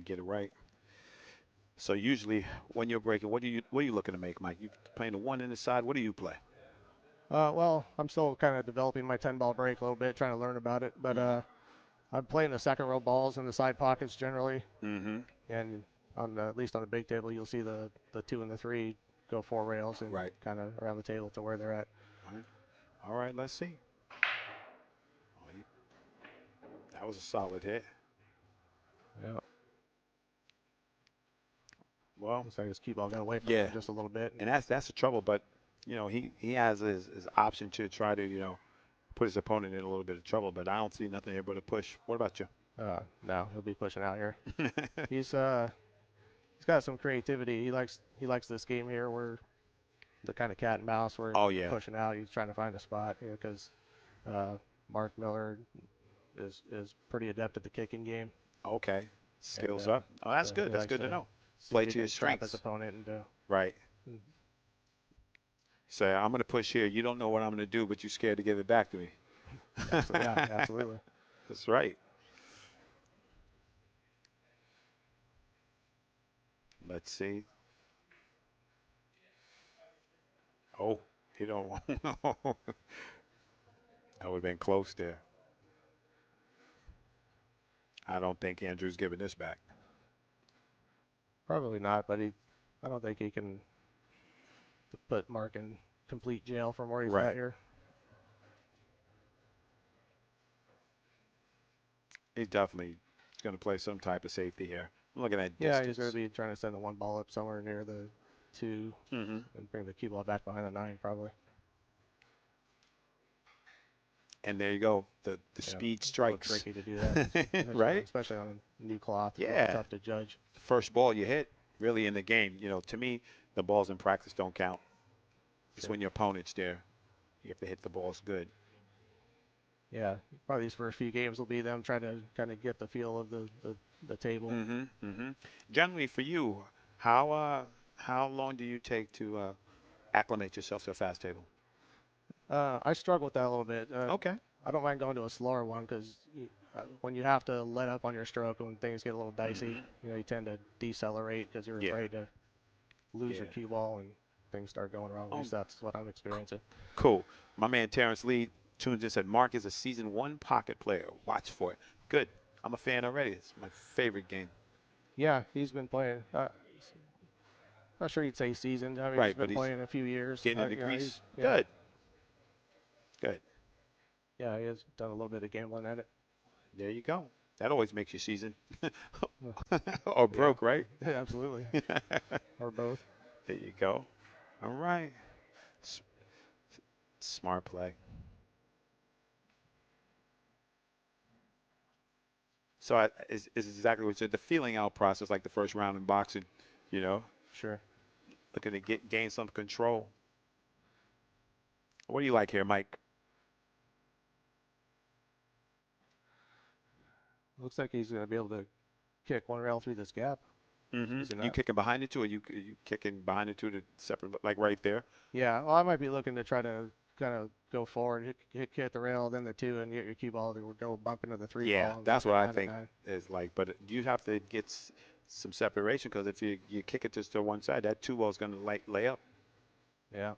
get it right. So usually when you're breaking, what are you looking to make, Mike? You playing the one in the side? What do you play? Well, I'm still kind of developing my 10 ball break a little bit, trying to learn about it. But I'm playing the second row balls in the side pockets generally, Mm-hmm. and at least on the big table, you'll see the two and the three go four rails and Right. kind of around the table to where they're at. All right. All right. Let's see. Oh, that was a solid hit. Yeah. Well, So I just keep on going away from yeah, him just a little bit. and that's the trouble. But he has his option to try to put his opponent in a little bit of trouble. But I don't see nothing here but a push. What about you? No, he'll be pushing out here. He's he's got some creativity. He likes this game here where the kind of cat and mouse where Oh you're yeah. pushing out. He's trying to find a spot because Mark Miller is pretty adept at the kicking game, Okay. and Skills up. Oh, that's so good. he That's likes good to to know. see if Play he to your can trap his strengths. opponent and Right. Say, I'm going to push here. You don't know what I'm going to do, but you're scared to give it back to me. yeah, absolutely. That's right. Let's see. Oh, he don't want. That would have been close there. I don't think Andrew's giving this back. Probably not, but I don't think he can put Mark in complete jail from where he's at Right. here. He's definitely going to play some type of safety here. I'm looking at Yeah, he's going to distance. be trying to send the one ball up somewhere near the two Hmm. and bring the cue ball back behind the nine, probably. And there you go. The Yeah, speed it's a little strikes. tricky to do that, Right? especially on a new cloth. It's a little Yeah. tough to judge. First ball you hit, really in the game. To me, the balls in practice don't count. It's Sure. when your opponent's there. You have to hit the balls good. Yeah, probably these first few games will be them trying to kind of get the feel of the table. Mm-hmm. Mm-hmm. Generally, for you, how long do you take to acclimate yourself to a fast table? I struggle with that a little bit. Okay. I don't mind going to a slower one because when you have to let up on your stroke and things get a little dicey, Hmm. you tend to decelerate because you're Yeah. afraid to lose your Yeah. cue ball and things start going wrong. At Oh, least that's what I'm experiencing. cool. My man Terrence Lee tuned in, said Mark is a season one pocket player. Watch for it. Good. I'm a fan already. It's my favorite game. Yeah, he's been playing. Not sure you'd say seasoned. I mean, he's Right, but been he's playing a few years. getting in the Yeah, grease. yeah, Good. Good. yeah. He has done a little bit of gambling at it. There you go. That always makes you seasoned. Or Yeah, broke, right? absolutely, There or both. you go. All right. S- Smart play. So is exactly what you said. The feeling out process, like the first round in boxing, you know, Sure. looking to gain some control. What do you like here, Mike? Looks like he's going to be able to kick one rail through this gap. Mm-hmm. Is he You not? kicking behind it too, or you kicking behind it too, to separate, like right there? Yeah. Well, I might be looking to try to kind of go forward, hit the rail, then the two, and get your cue ball to go bump into the three Yeah, ball and that's work it what I behind the think nine. is like. But you have to get some separation because if you kick it just to one side, that two ball is going to lay up. Yeah.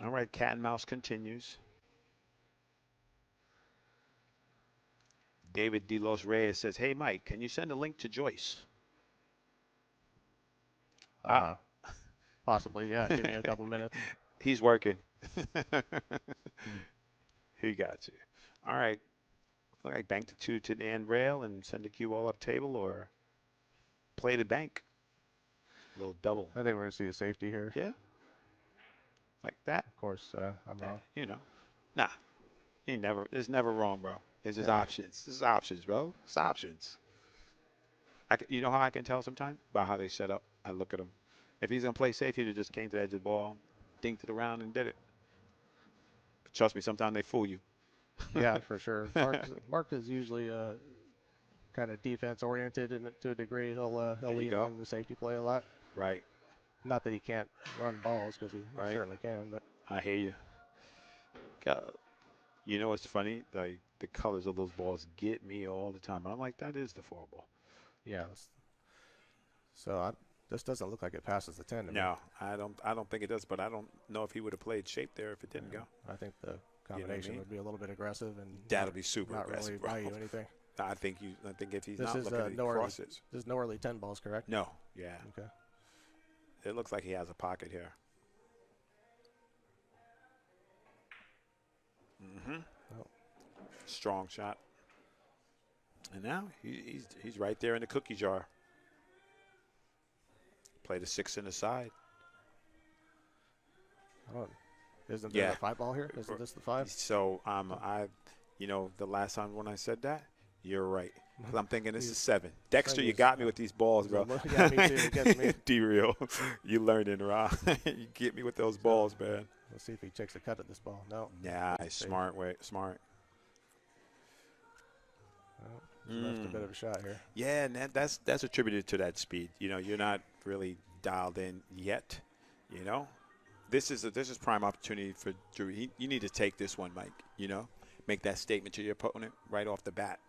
All right, cat and mouse continues. David De Los Reyes says, "Hey Mike, can you send a link to Joyce?" Ah, Uh, Possibly. Yeah. Give me a couple minutes. he's working. He got you. All right. Look like bank the two to the end rail and send the cue ball up table or play the bank. A little double. I think we're going to see a safety here. Yeah, like that. Of course, I'm Yeah, wrong. Nah, it's never wrong, bro. It's just Yeah. options. It's options, bro. It's options. You know how I can tell sometimes? By how they set up. I look at them. If he's going to play safe, he'd have just came to the edge of the ball, dinked it around, and did it. But trust me, sometimes they fool you. Yeah, for sure. Mark is usually kind of defense oriented and to a degree. He'll There you lean go. on the safety play a lot. Right, Not that he can't run balls because he right. certainly can, but I hear you. Go. You know what's funny? Like the colors of those balls get me all the time. I'm like, that is the four ball. Yeah. So this doesn't look like it passes the 10 to me. No, I don't. I don't think it does. But I don't know if he would have played shape there if it didn't go. I think the You know what I combination mean? would be a little bit aggressive and That'll be super not aggressive, really bro. buy you anything. I think you. I think if he's This not is looking at no early. crosses. This is no early 10 balls, correct? No. Yeah. Okay. It looks like he has a pocket here. Mm-hmm. Oh. Strong shot. And now he's right there in the cookie jar. Play the 6 in the side. Isn't there a 5 ball here? Isn't this the 5? So the last time when I said that, you're right. 'Cause I'm thinking this is 7. Dexter, you got me with these balls, bro. Yeah, me too. It gets me. D-real. You learning, Rob. You get me with those balls, man. Let's see if he takes a cut at this ball. No. Yeah, smart. Well, left a bit of a shot here. Yeah, and that's attributed to that speed. You know, you're not really dialed in yet. You know, this is prime opportunity for Drew. You need to take this one, Mike. You know, make that statement to your opponent right off the bat.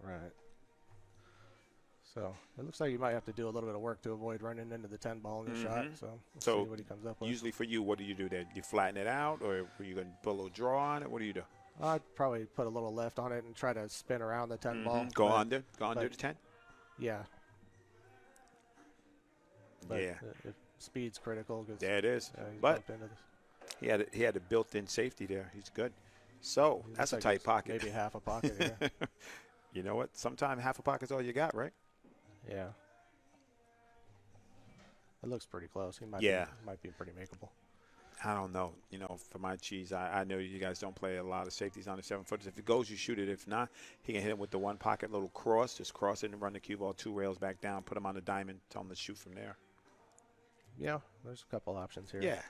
Right. So it looks like you might have to do a little bit of work to avoid running into the 10 ball in your shot. So we'll see what he comes up with. Usually for you, what do you do there? You flatten it out, or are you going to put a little draw on it? What do you do? I'd probably put a little lift on it and try to spin around the 10 ball. Go under the 10? Yeah. But yeah. Speed's critical. There it is. But he had a built-in safety there. He's good. So that's a tight pocket. Maybe half a pocket, yeah. You know what? Sometimes half a pocket's all you got, right? Yeah. It looks pretty close. He might be pretty makeable. I don't know. You know, for my cheese, I know you guys don't play a lot of safeties on the 7-footers. If it goes, you shoot it. If not, he can hit it with the one pocket little cross. Just cross it and run the cue ball 2 rails back down. Put him on the diamond. Tell him to shoot from there. Yeah, there's a couple options here. Yeah.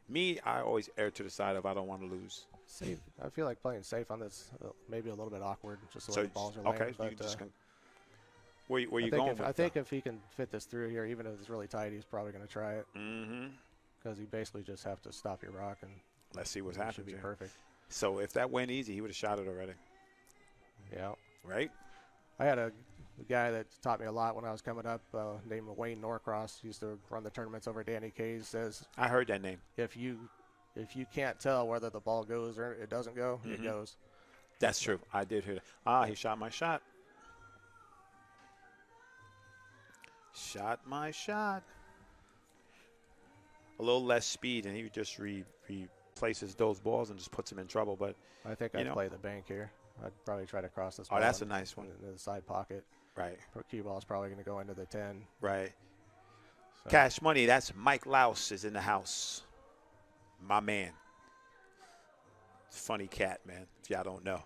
Me, I always err to the side of I don't want to lose. Safe. I feel like playing safe on this maybe a little bit awkward. Just the way the balls are laying. Okay, but, you just where you going with I think if he can fit this through here, even if it's really tight, he's probably going to try it. Mm-hmm. Because you basically just have to stop your rock and let's see what's happening. Should be perfect. So if that went easy, he would have shot it already. Yeah. Right? I had a guy that taught me a lot when I was coming up named Wayne Norcross. He used to run the tournaments over at Danny Kaye's. Says, I heard that name. If you can't tell whether the ball goes or it doesn't go, it goes. That's true. I did hear that. He shot my shot. Shot my shot. A little less speed, and he just replaces those balls and just puts them in trouble. But I think I'd play the bank here. I'd probably try to cross this ball. Oh, that's a nice one. In the side pocket. Right. Cue ball is probably going to go into the 10. Right. So. Cash Money, that's Mike Louse is in the house. My man. Funny cat, man, if y'all don't know.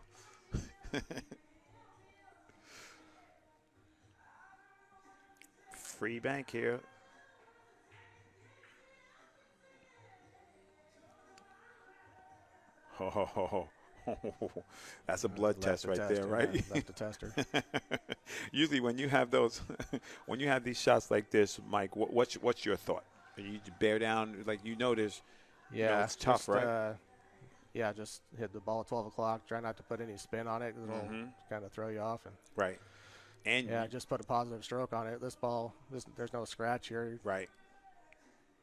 Free bank here. Oh, that's a blood test right there, right? Yeah, left a tester. Usually, when you have those, when you have these shots like this, Mike, what's your thought? You bear down, like there's, it's tough, just, right? Yeah, just hit the ball at 12 o'clock. Try not to put any spin on it. It'll kind of throw you off. Right. And just put a positive stroke on it. This ball, there's no scratch here. Right.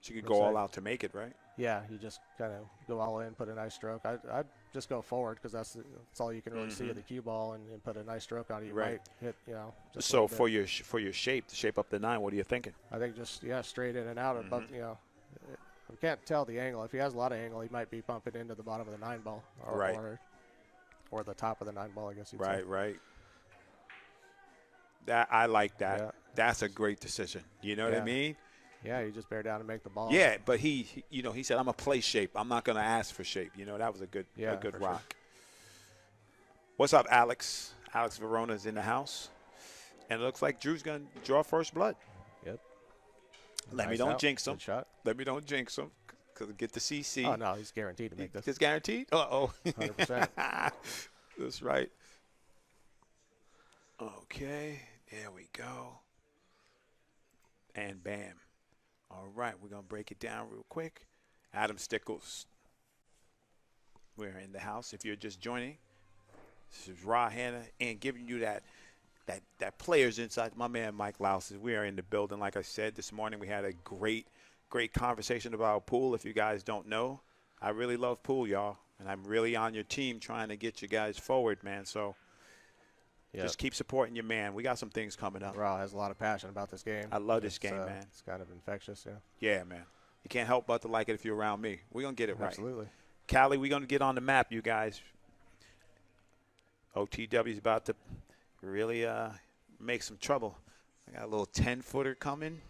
So you could go all out to make it, right? Yeah, you just kind of go all in, put a nice stroke. I'd just go forward because that's all you can really see of the cue ball, and put a nice stroke on it. You might hit, just so for your shape, to shape up the 9, what are you thinking? I think just straight in and out. Above, I can't tell the angle. If he has a lot of angle, he might be bumping into the bottom of the 9 ball, or the top of the 9 ball, I guess you'd say. Right. That I like that. Yeah. That's a great decision. You know what I mean? Yeah, you just bear down and make the ball. Yeah, but he said, I'm going to play shape. I'm not going to ask for shape. That was a good rock. Sure. What's up, Alex? Alex Verona's in the house. And it looks like Drew's going to draw first blood. Yep. Let me don't jinx him. Let me don't jinx him because get the CC. Oh, no, he's guaranteed to make this. He's guaranteed? Uh-oh. 100%. That's right. Okay, there we go. And bam. All right, we're going to break it down real quick. Adam Stickles. We're in the house. If you're just joining, this is Raw Hanna and giving you that players insight. My man Mike Louse. We are in the building. Like I said, this morning we had a great conversation about pool. If you guys don't know, I really love pool, y'all. And I'm really on your team trying to get you guys forward, man. So just keep supporting your man. We got some things coming up. Raw has a lot of passion about this game. I love this game, man. It's kind of infectious, yeah. Yeah, man. You can't help but to like it if you're around me. We're going to get it right. Absolutely. Cali, we're going to get on the map, you guys. OTW is about to really make some trouble. I got a little 10-footer coming.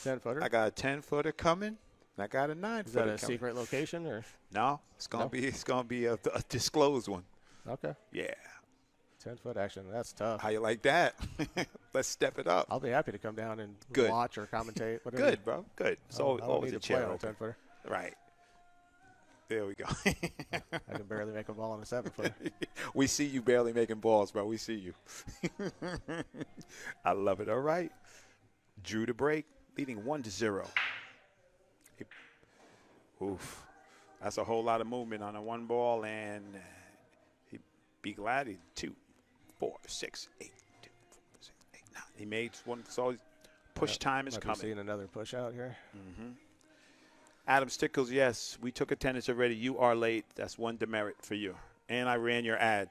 10-footer? I got a 10-footer coming. And I got a 9-footer. Is that a coming. secret location or? No, it's gonna be a disclosed one. Okay. Yeah. 10-foot action. That's tough. How you like that? Let's step it up. I'll be happy to come down and watch or commentate. Whatever. Good, bro. Good. So always a chair. 10-footer. Right. There we go. I can barely make a ball on a 7-footer. We see you barely making balls, bro. We see you. I love it. All right. Drew to break, leading 1-0. Oof. That's a whole lot of movement on a one ball, and he'd be glad he 2, 4, 6, 8, 2, 4, 6, 8, 9. He made one, so push time is coming. Seeing another push out here. Mm-hmm. Adam Stickles, yes, we took attendance already. You are late. That's one demerit for you. And I ran your ad.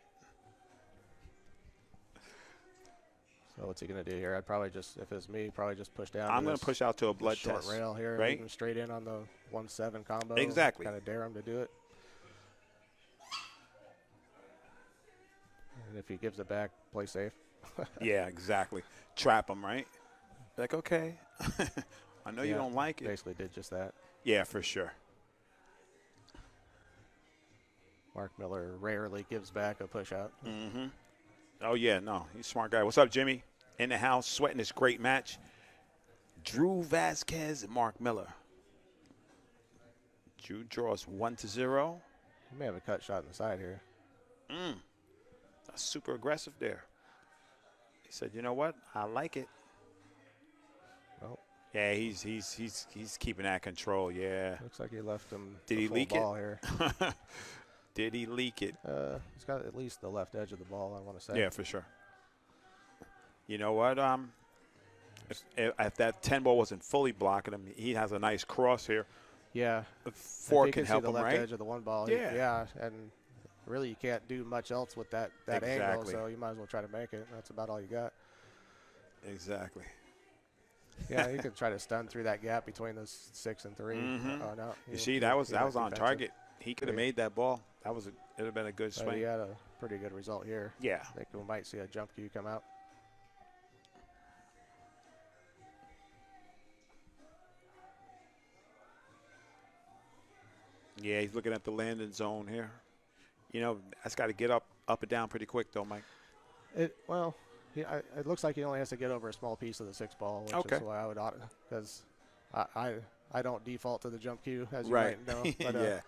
So what's he going to do here? I'd probably just, if it's me, probably just push down. I'm going to push out to a blood short test. Rail here, right? leave him straight in on the 1-7 combo. Exactly. Kind of dare him to do it. And if he gives it back, play safe. Yeah, exactly. Trap him, right? Like, okay. I know you don't like it. Basically did just that. Yeah, for sure. Mark Miller rarely gives back a push out. Mm-hmm. Oh, yeah, no. He's a smart guy. What's up, Jimmy? In the house, sweating this great match. Drew VAZQUEZ and Mark Miller. Drew draws 1-0. He may have a cut shot in the side here. That's super aggressive there. He said, you know what? I like it. Oh. Yeah, he's keeping that control, yeah. Looks like he left him Did he leak ball it? Here. Did he leak it? He's got at least the left edge of the ball, I want to say. Yeah, for sure. You know what? If that 10 ball wasn't fully blocking him, he has a nice cross here. Yeah. 4 can help him, right? the left edge of the one ball. Yeah. And really you can't do much else with that angle, so you might as well try to make it. That's about all you got. Exactly. Yeah, you could try to stun through that gap between the 6 and 3. Mm-hmm. No, you see, that was on target. He could have made that ball. It would have been a good swing. He had a pretty good result here. Yeah. I think we might see a jump cue come out. Yeah, he's looking at the landing zone here. You know, that's got to get up and down pretty quick, though, Mike. It looks like he only has to get over a small piece of the 6 ball, which is why I would, because I don't default to the jump cue, as you might know. But, yeah.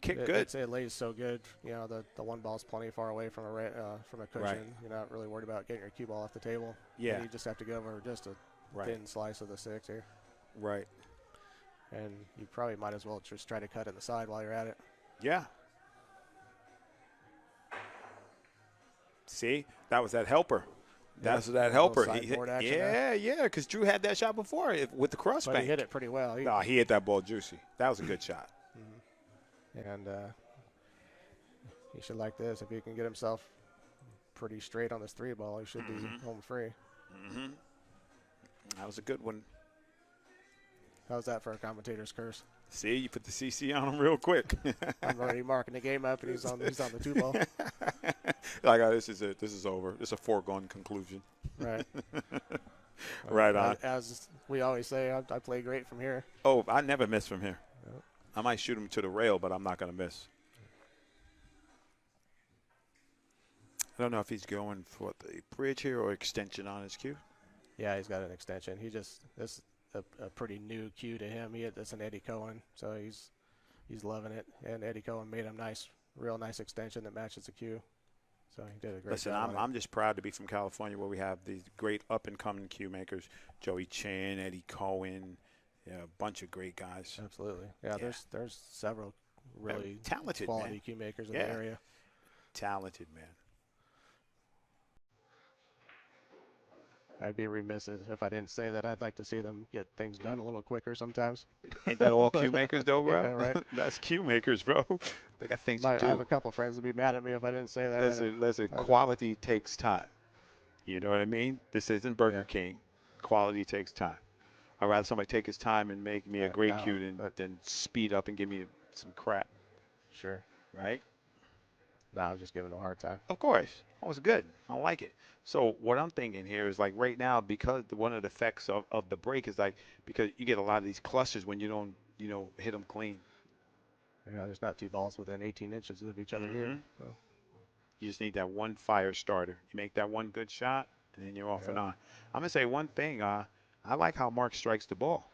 Kick good. It lays so good. You know, the one ball's plenty far away from a cushion. Right. You're not really worried about getting your cue ball off the table. Yeah. And you just have to go over just a thin slice of the 6 here. Right. And you probably might as well just try to cut in the side while you're at it. Yeah. See, that was that helper. That's that helper. Yeah, because Drew had that shot before with the cross bank. But he hit it pretty well. He hit that ball juicy. That was a good shot. And he should like this. If he can get himself pretty straight on this 3 ball, he should be home free. Mm-hmm. That was a good one. How's that for a commentator's curse? See, you put the CC on him real quick. I'm already marking the game up, and he's on the 2 ball. Like, this is it. This is over. It's a foregone conclusion. Right. Right on. As we always say, I play great from here. Oh, I never miss from here. Yep. I might shoot him to the rail, but I'm not going to miss. I don't know if he's going for the bridge here or extension on his cue. Yeah, he's got an extension. This is a pretty new cue to him. It's an Eddie Cohen, so he's loving it. And Eddie Cohen made him real nice extension that matches the cue. So he did a great job. Listen, I'm just proud to be from California, where we have these great up-and-coming cue makers: Joey Chin, Eddie Cohen, a bunch of great guys. Absolutely. Yeah. There's several really Talented, man. quality cue makers in the Yeah, area. talented, man. I'd be remiss if I didn't say that I'd like to see them get things done a little quicker sometimes. Ain't that all cue But makers, though, bro? yeah, right. That's cue makers, bro. They got things to I have do. a couple friends would be mad at me if I didn't say that. Listen. I just, Quality takes time. You know what I mean? This isn't Burger yeah, King. Quality takes time. I'd rather somebody take his time and make me a great no, cue but than speed up and give me some crap, sure. right? No, I'm just giving them a hard time. Of course. Oh, it's good. I like it. So what I'm thinking here is like right now, because one of the effects of the break is like because you get a lot of these clusters when you don't, hit them clean. There's not two balls within 18 inches of each other here. Hmm. So, You just need that one fire starter. You make that one good shot, and then you're off yeah, and on. I'm gonna say one thing. I like how Mark strikes the ball.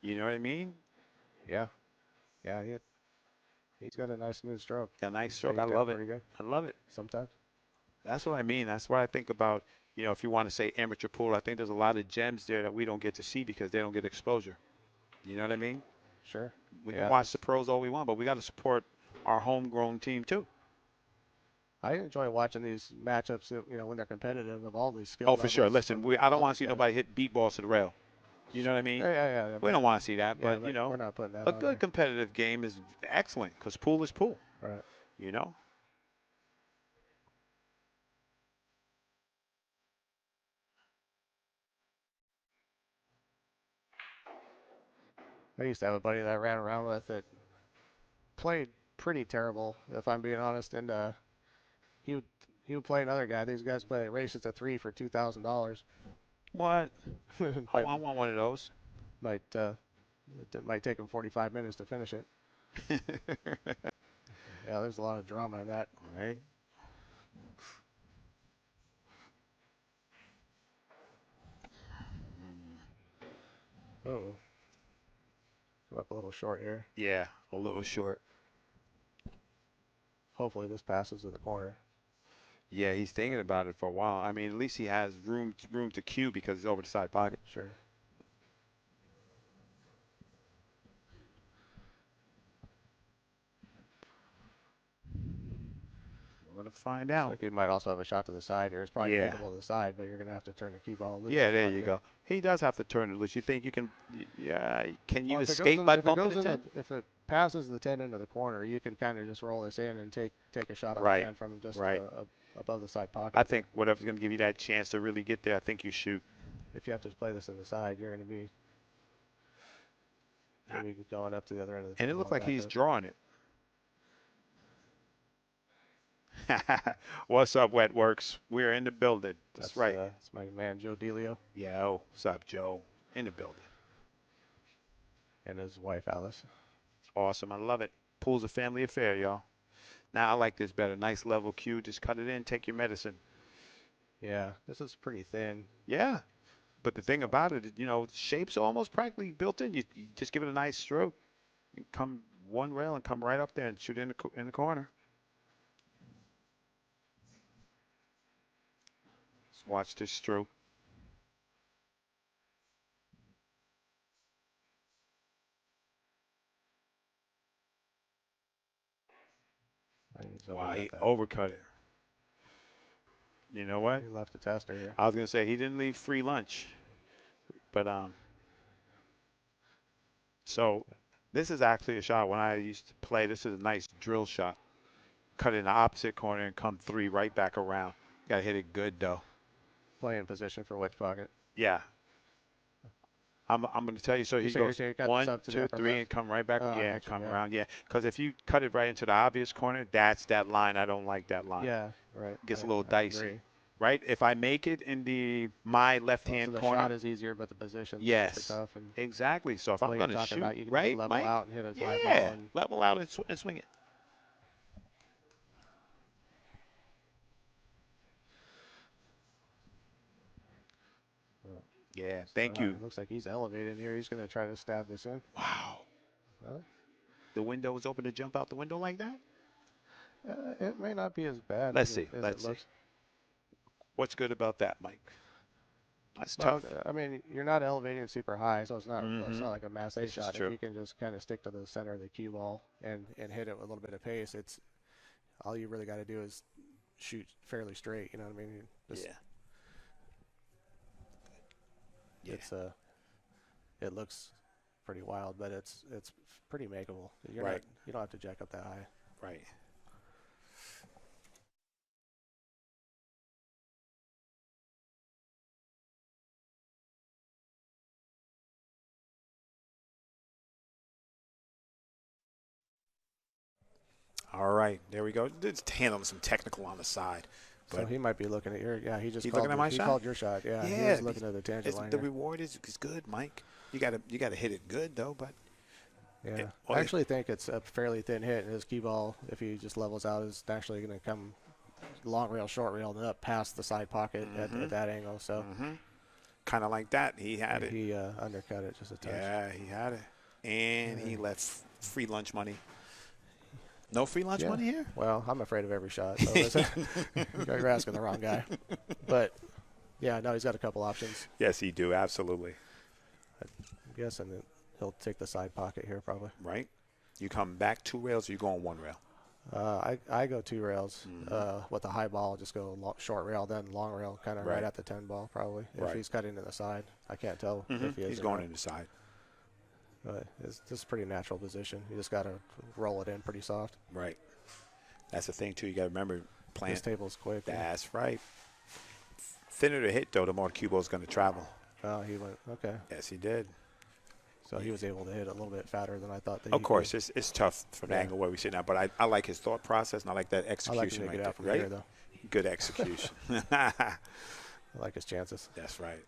You know what I mean? yeah, yeah. He's got a nice smooth stroke. A nice He's stroke. I changed down love it. pretty good I love it. sometimes. That's what I mean. That's what I think about. If you want to say amateur pool, I think there's a lot of gems there that we don't get to see because they don't get exposure. You know what I mean? Sure. We can Yeah, watch the pros all we want, but we got to support our homegrown team too. I enjoy watching these matchups. When they're competitive of all these skill Oh, for sure. levels Listen, from I don't all want to these see guys. nobody hit beat balls to the rail. You know what I mean? Yeah. We don't want to see that, Yeah, but but we're not putting that a on good here. competitive game is excellent because pool is pool. Right. You know? I used to have a buddy that I ran around with that played pretty terrible, if I'm being honest, and he would he would play another guy. These guys play races at three for $2,000. What? Oh, might I want one of those. might it might take him 45 minutes to finish it. Yeah, there's a lot of drama in that. Right? Oh, come up a little short here. Yeah, a little short. Hopefully this passes to the corner. Yeah, he's thinking about it for a while. I mean, at least he has room to cue because he's over the side pocket. Sure. We're gonna find Looks out. like he might also have a shot to the side here. It's probably Yeah. pickable to the side, but you're gonna have to turn the cue ball loose Yeah, in there front you here. go. He does have to turn it loose. You think you can? Yeah. Can you Well, escape by if it bumping goes the in 10? if it passes the 10 into the corner, you can kind of just roll this in and take a shot on the Right. 10 from just Right. above the side I pocket. think whatever's gonna give you that chance to really get there, I think you shoot. If you have to play this in the side, you're going to be maybe going up to the other end of the And it field, looked going like back he's up. drawing it. What's up, Wet Works? We're in the building. That's right. That's my man Joe Delio Yo, what's up, Joe? In the building. and his wife Alice. Awesome. I love it. Pool's a family affair, y'all. Now I like this better. Nice level cue. Just cut it in. Take your medicine. Yeah, this is pretty thin. Yeah. But the thing about it, shape's almost practically built in. You just give it a nice stroke. You come one rail and come right up there and shoot in the corner. Let's watch this stroke. He's Wow, overcut he that. overcut it. You know what? He left a tester here. I was gonna say he didn't leave free lunch, but so this is actually a shot when I used to play. This is a nice drill shot. Cut in the opposite corner and come three right back around. Gotta hit it good though. Playing position for wedge pocket. Yeah, I'm gonna tell you. So he goes So you got this one, up to the two, upper three, left. and come right back. Oh, I Yeah, and got you. come Yeah. around. Yeah, because if you cut it right into the obvious corner, that's that line. I don't like that line. Yeah. Right. Gets a little I dicey. agree. Right? If I make it in my left So hand the corner, shot is easier, but the position's super yes, tough. And exactly. So if I'm what you're gonna talking shoot, about, you can just right, level Mike? out and hit a high ball. Yeah, And level out and, and swing it. Yeah, thank you. it looks like he's elevated here. He's going to try to stab this in. Wow. Well, The window is open to jump out the window like that? it may not be as bad Let's see. as it Let's see. looks. What's good about that, Mike? That's But tough. I mean, you're not elevating it super high, so it's Mm-hmm. not like a mass A This is shot. If true. you can just kind of stick to the center of the cue ball and hit it with a little bit of pace, it's all you really got to do is shoot fairly straight. You know what I mean? Just Yeah. Yeah. it's it looks pretty wild, but it's pretty makeable. Right. You don't have to jack up that high. Right. All right. There we go. Just handling some technical on the side. So But he might be looking at your. Yeah, he just he's called looking at my he shot? called your shot. Yeah, he Yeah. was looking at the tangent line The here. reward is good, Mike. You gotta hit it good though, but Yeah, I actually think it's a fairly thin hit, and his cue ball, if he just levels out, is actually going to come long rail, short rail, and up past the side pocket at that angle. So kind of like that. He had it. he undercut it just a touch. Yeah, he had it. And he left free lunch money. No free lunch Yeah. money here? Well, I'm afraid of every shot. So you're asking the wrong guy. But yeah, no, he's got a couple options. Yes, he do. Absolutely. I'm guessing that he'll take the side pocket here probably. Right? You come back 2 rails or you go on 1 rail? I go 2 rails with the high ball. Just go short rail, then long rail, kind of right at the 10 ball probably. If he's cutting to the side, I can't tell if he is. He's going in the side. But this is a pretty natural position. You just got to roll it in pretty soft. Right. That's the thing, too. You got to remember playing. This table's quick. That's right. Thinner the hit, though, the more the cue ball's going to travel. Oh, he went. Okay. Yes, he did. So he was able to hit a little bit fatter than I thought that Of course, it's tough from the angle where we sit now, but I like his thought process, and I like that execution. I like him to get out from right? here, though. Good execution. I like his chances. That's right.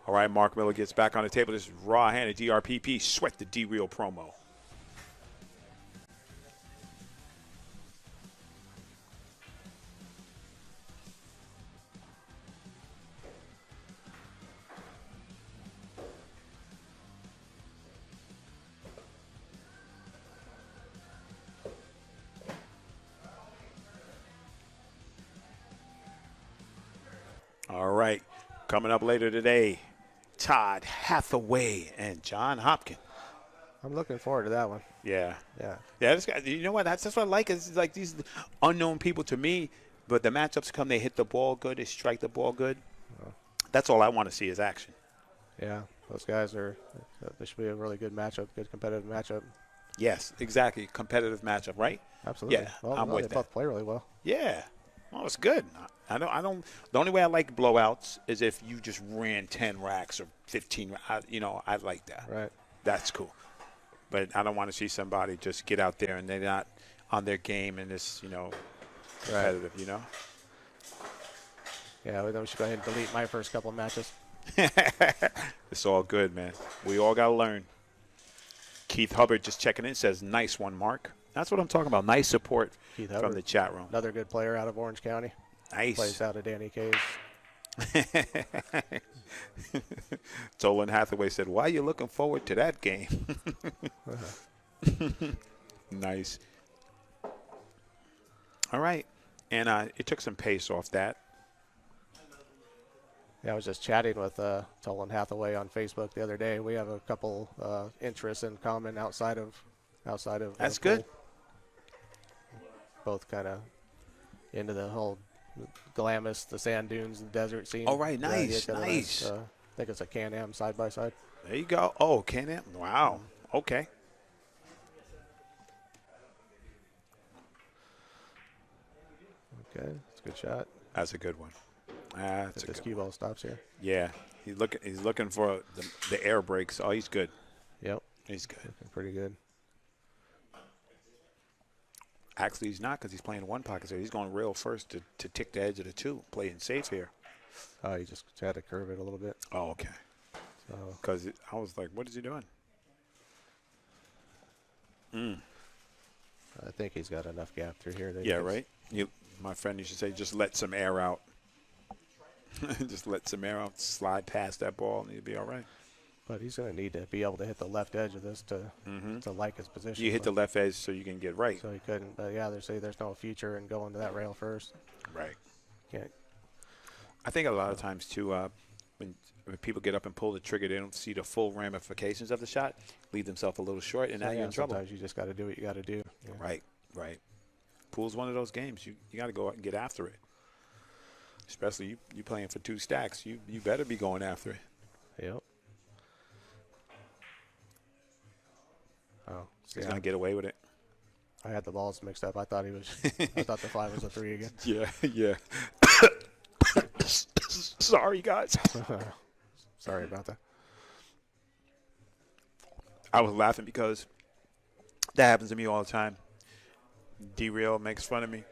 All right, Mark Miller gets back on the table. This is raw-handed DRPP, Sweat the D-Reel promo. All right, coming up later today, Todd Hathaway and John Hopkins. I'm looking forward to that one. Yeah. Yeah. Yeah, this guy, you know what? That's what I like. Is like these unknown people to me, but the matchups come, they hit the ball good, they strike the ball good. That's all I want to see is action. Yeah, those guys are. This should be a really good matchup, good competitive matchup. Yes, exactly. Competitive matchup, right? Absolutely. Yeah, well, I'm with they that. both play really well. Yeah. Well, it's good. I don't. The only way I like blowouts is if you just ran 10 racks or 15. I like that. Right. That's cool. But I don't want to see somebody just get out there and they're not on their game and it's, competitive, Yeah, we should go ahead and delete my first couple of matches. It's all good, man. We all got to learn. Keith Hubbard just checking in, says, nice one, Mark. That's what I'm talking about. Nice support Keith from Hubbard, the chat room. another good player out of Orange County. Nice. Plays out of Danny K's. Tolan Hathaway said, why are you looking forward to that game? Nice. All right. And it took some pace off that. Yeah, I was just chatting with Tolan Hathaway on Facebook the other day. We have a couple interests in common outside of. That's good. Both kind of into the whole Glamis, the sand dunes, the desert scene. All right, nice, got a nice. I think it's a Can-Am side by side. There you go. Oh, Can-Am. Wow. Okay. Okay, it's a good shot. That's a good one. That's If a this good cue one. ball stops here. Yeah. He's looking for the air brakes. Oh, he's good. Yep, He's good. looking pretty good. Actually, he's not because he's playing one pocket. So he's going rail first to tick the edge of the 2, playing safe here. Oh, he just had to curve it a little bit. Oh, okay. So Because I was like, what is he doing? I think he's got enough gap through here. That Yeah, right? My friend used to say, just let some air out. Just let some air out, slide past that ball, and he'll be all right. But he's going to need to be able to hit the left edge of this to like his position. You hit the left edge so you can get right. So he couldn't. But yeah, they say there's no future in going to that rail first. Right. Can't. I think a lot of So, times too, when people get up and pull the trigger, they don't see the full ramifications of the shot, leave themselves a little short, and so now you're yeah, in trouble. sometimes you just got to do what you got to do. Yeah. Right, right. Pool's one of those games. You got to go out and get after it. Especially you playing for 2 stacks. You better be going after it. Yep. Oh, see, He's gonna get away with it. I had the balls mixed up. I thought he was. I thought the 5 was a 3 again. Yeah, yeah. Sorry, guys. Sorry about that. I was laughing because that happens to me all the time. D-Real makes fun of me.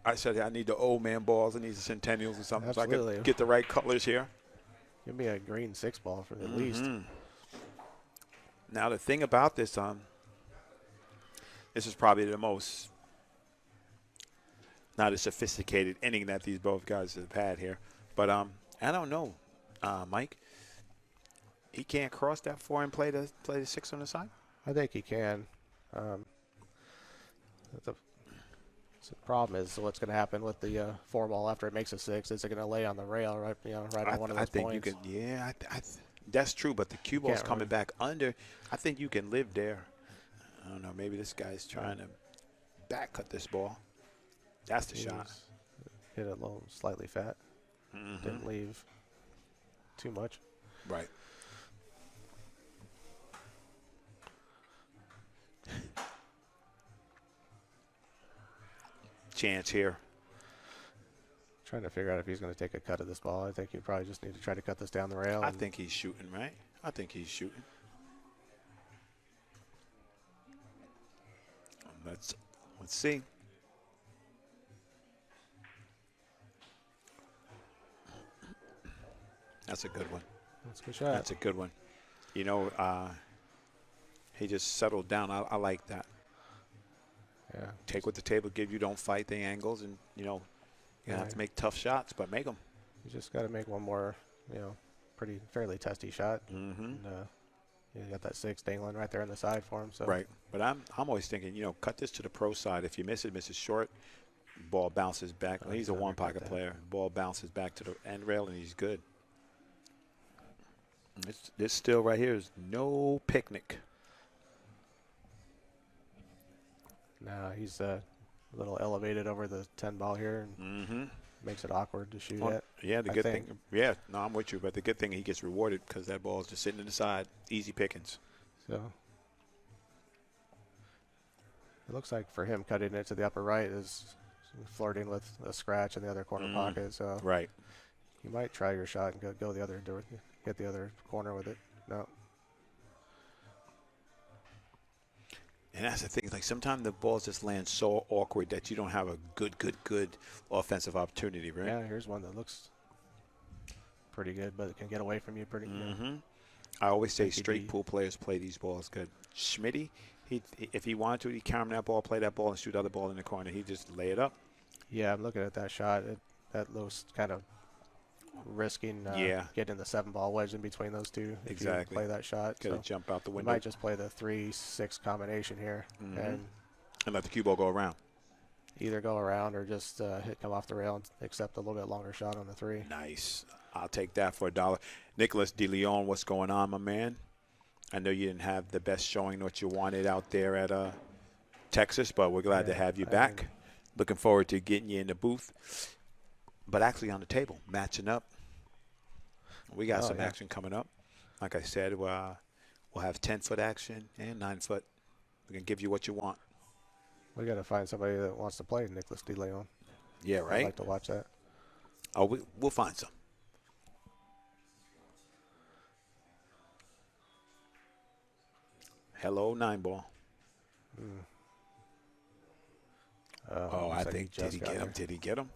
I said I need the old man balls. I need the Centennials or something so I Absolutely. can get the right colors here. Give me a green 6 ball for at least. Now the thing about this, this is probably the most not as sophisticated inning that these both guys have had here. But I don't know, Mike. He can't cross that 4 and play the 6 on the side. I think he can. The problem is what's going to happen with the 4 ball after it makes a 6. Is it going to lay on the rail right on one of those I think points? you can. Yeah, that's true. But the cue ball's can't coming really- back under. I think you can live there. I don't know. Maybe this guy's trying to back cut this ball. That's the He shot. was- Hit it low, slightly fat. Didn't leave too much. Right. Chance here. Trying to figure out if he's going to take a cut of this ball. I think you probably just need to try to cut this down the rail. I think he's shooting, right? I think he's shooting. Let's see. That's a good one. That's a good shot. That's a good one. You know, he just settled down. I like that. Yeah. Take what the table gives you. Don't fight the angles, and you know, you have to make tough shots, but make them. You just got to make one more, fairly testy shot. Mm-hmm. And, you got that 6 dangling right there on the side for him. So Right. But I'm always thinking, cut this to the pro side. If you miss it short, ball bounces back. Oh, He's he's a undercut one-pocket that. player. Ball bounces back to the end rail, and he's good. This still right here is no picnic. now he's a little elevated over the 10 ball here and Mm-hmm. makes it awkward to shoot Well, at. yeah, the I good think. thing. Yeah, no, I'm with you. But the good thing he gets rewarded because that ball is just sitting to the side. Easy pickings. So it looks like for him cutting it to the upper right is flirting with a scratch in the other corner pocket. So Right. you might try your shot and go the other get the other corner with it. No. And that's the thing. Like sometimes the balls just land so awkward that you don't have a good offensive opportunity, right? Yeah, here's one that looks pretty good, but it can get away from you pretty good. Mm-hmm. I always say Think he'd straight be- pool players play these balls good. Schmitty, if he wanted to, he'd camera that ball, play that ball, and shoot the other ball in the corner. He'd just lay it up. Yeah, I'm looking at that shot. That looks kind of risking Yeah. getting the 7 ball wedge in between those two. If Exactly. you play that shot. Got to So jump out the you window might just play the 3-6 combination here and and let the cue ball go around. either go around or just come off the rail and accept a little bit longer shot on the 3. Nice. I'll take that for $1. Nicholas De Leon, what's going on, my man? I know you didn't have the best showing what you wanted out there at Texas, but we're glad to have you back. Looking forward to getting you in the booth. But actually on the table, matching up. We got some action coming up. Like I said, we'll have 10-foot action and 9-foot. We can give you what you want. We got to find somebody that wants to play Nicholas De Leon. Yeah, I'd right? like to watch that. Oh, we'll find some. Hello, 9-ball. Oh, I think, did he get him? Did he get him?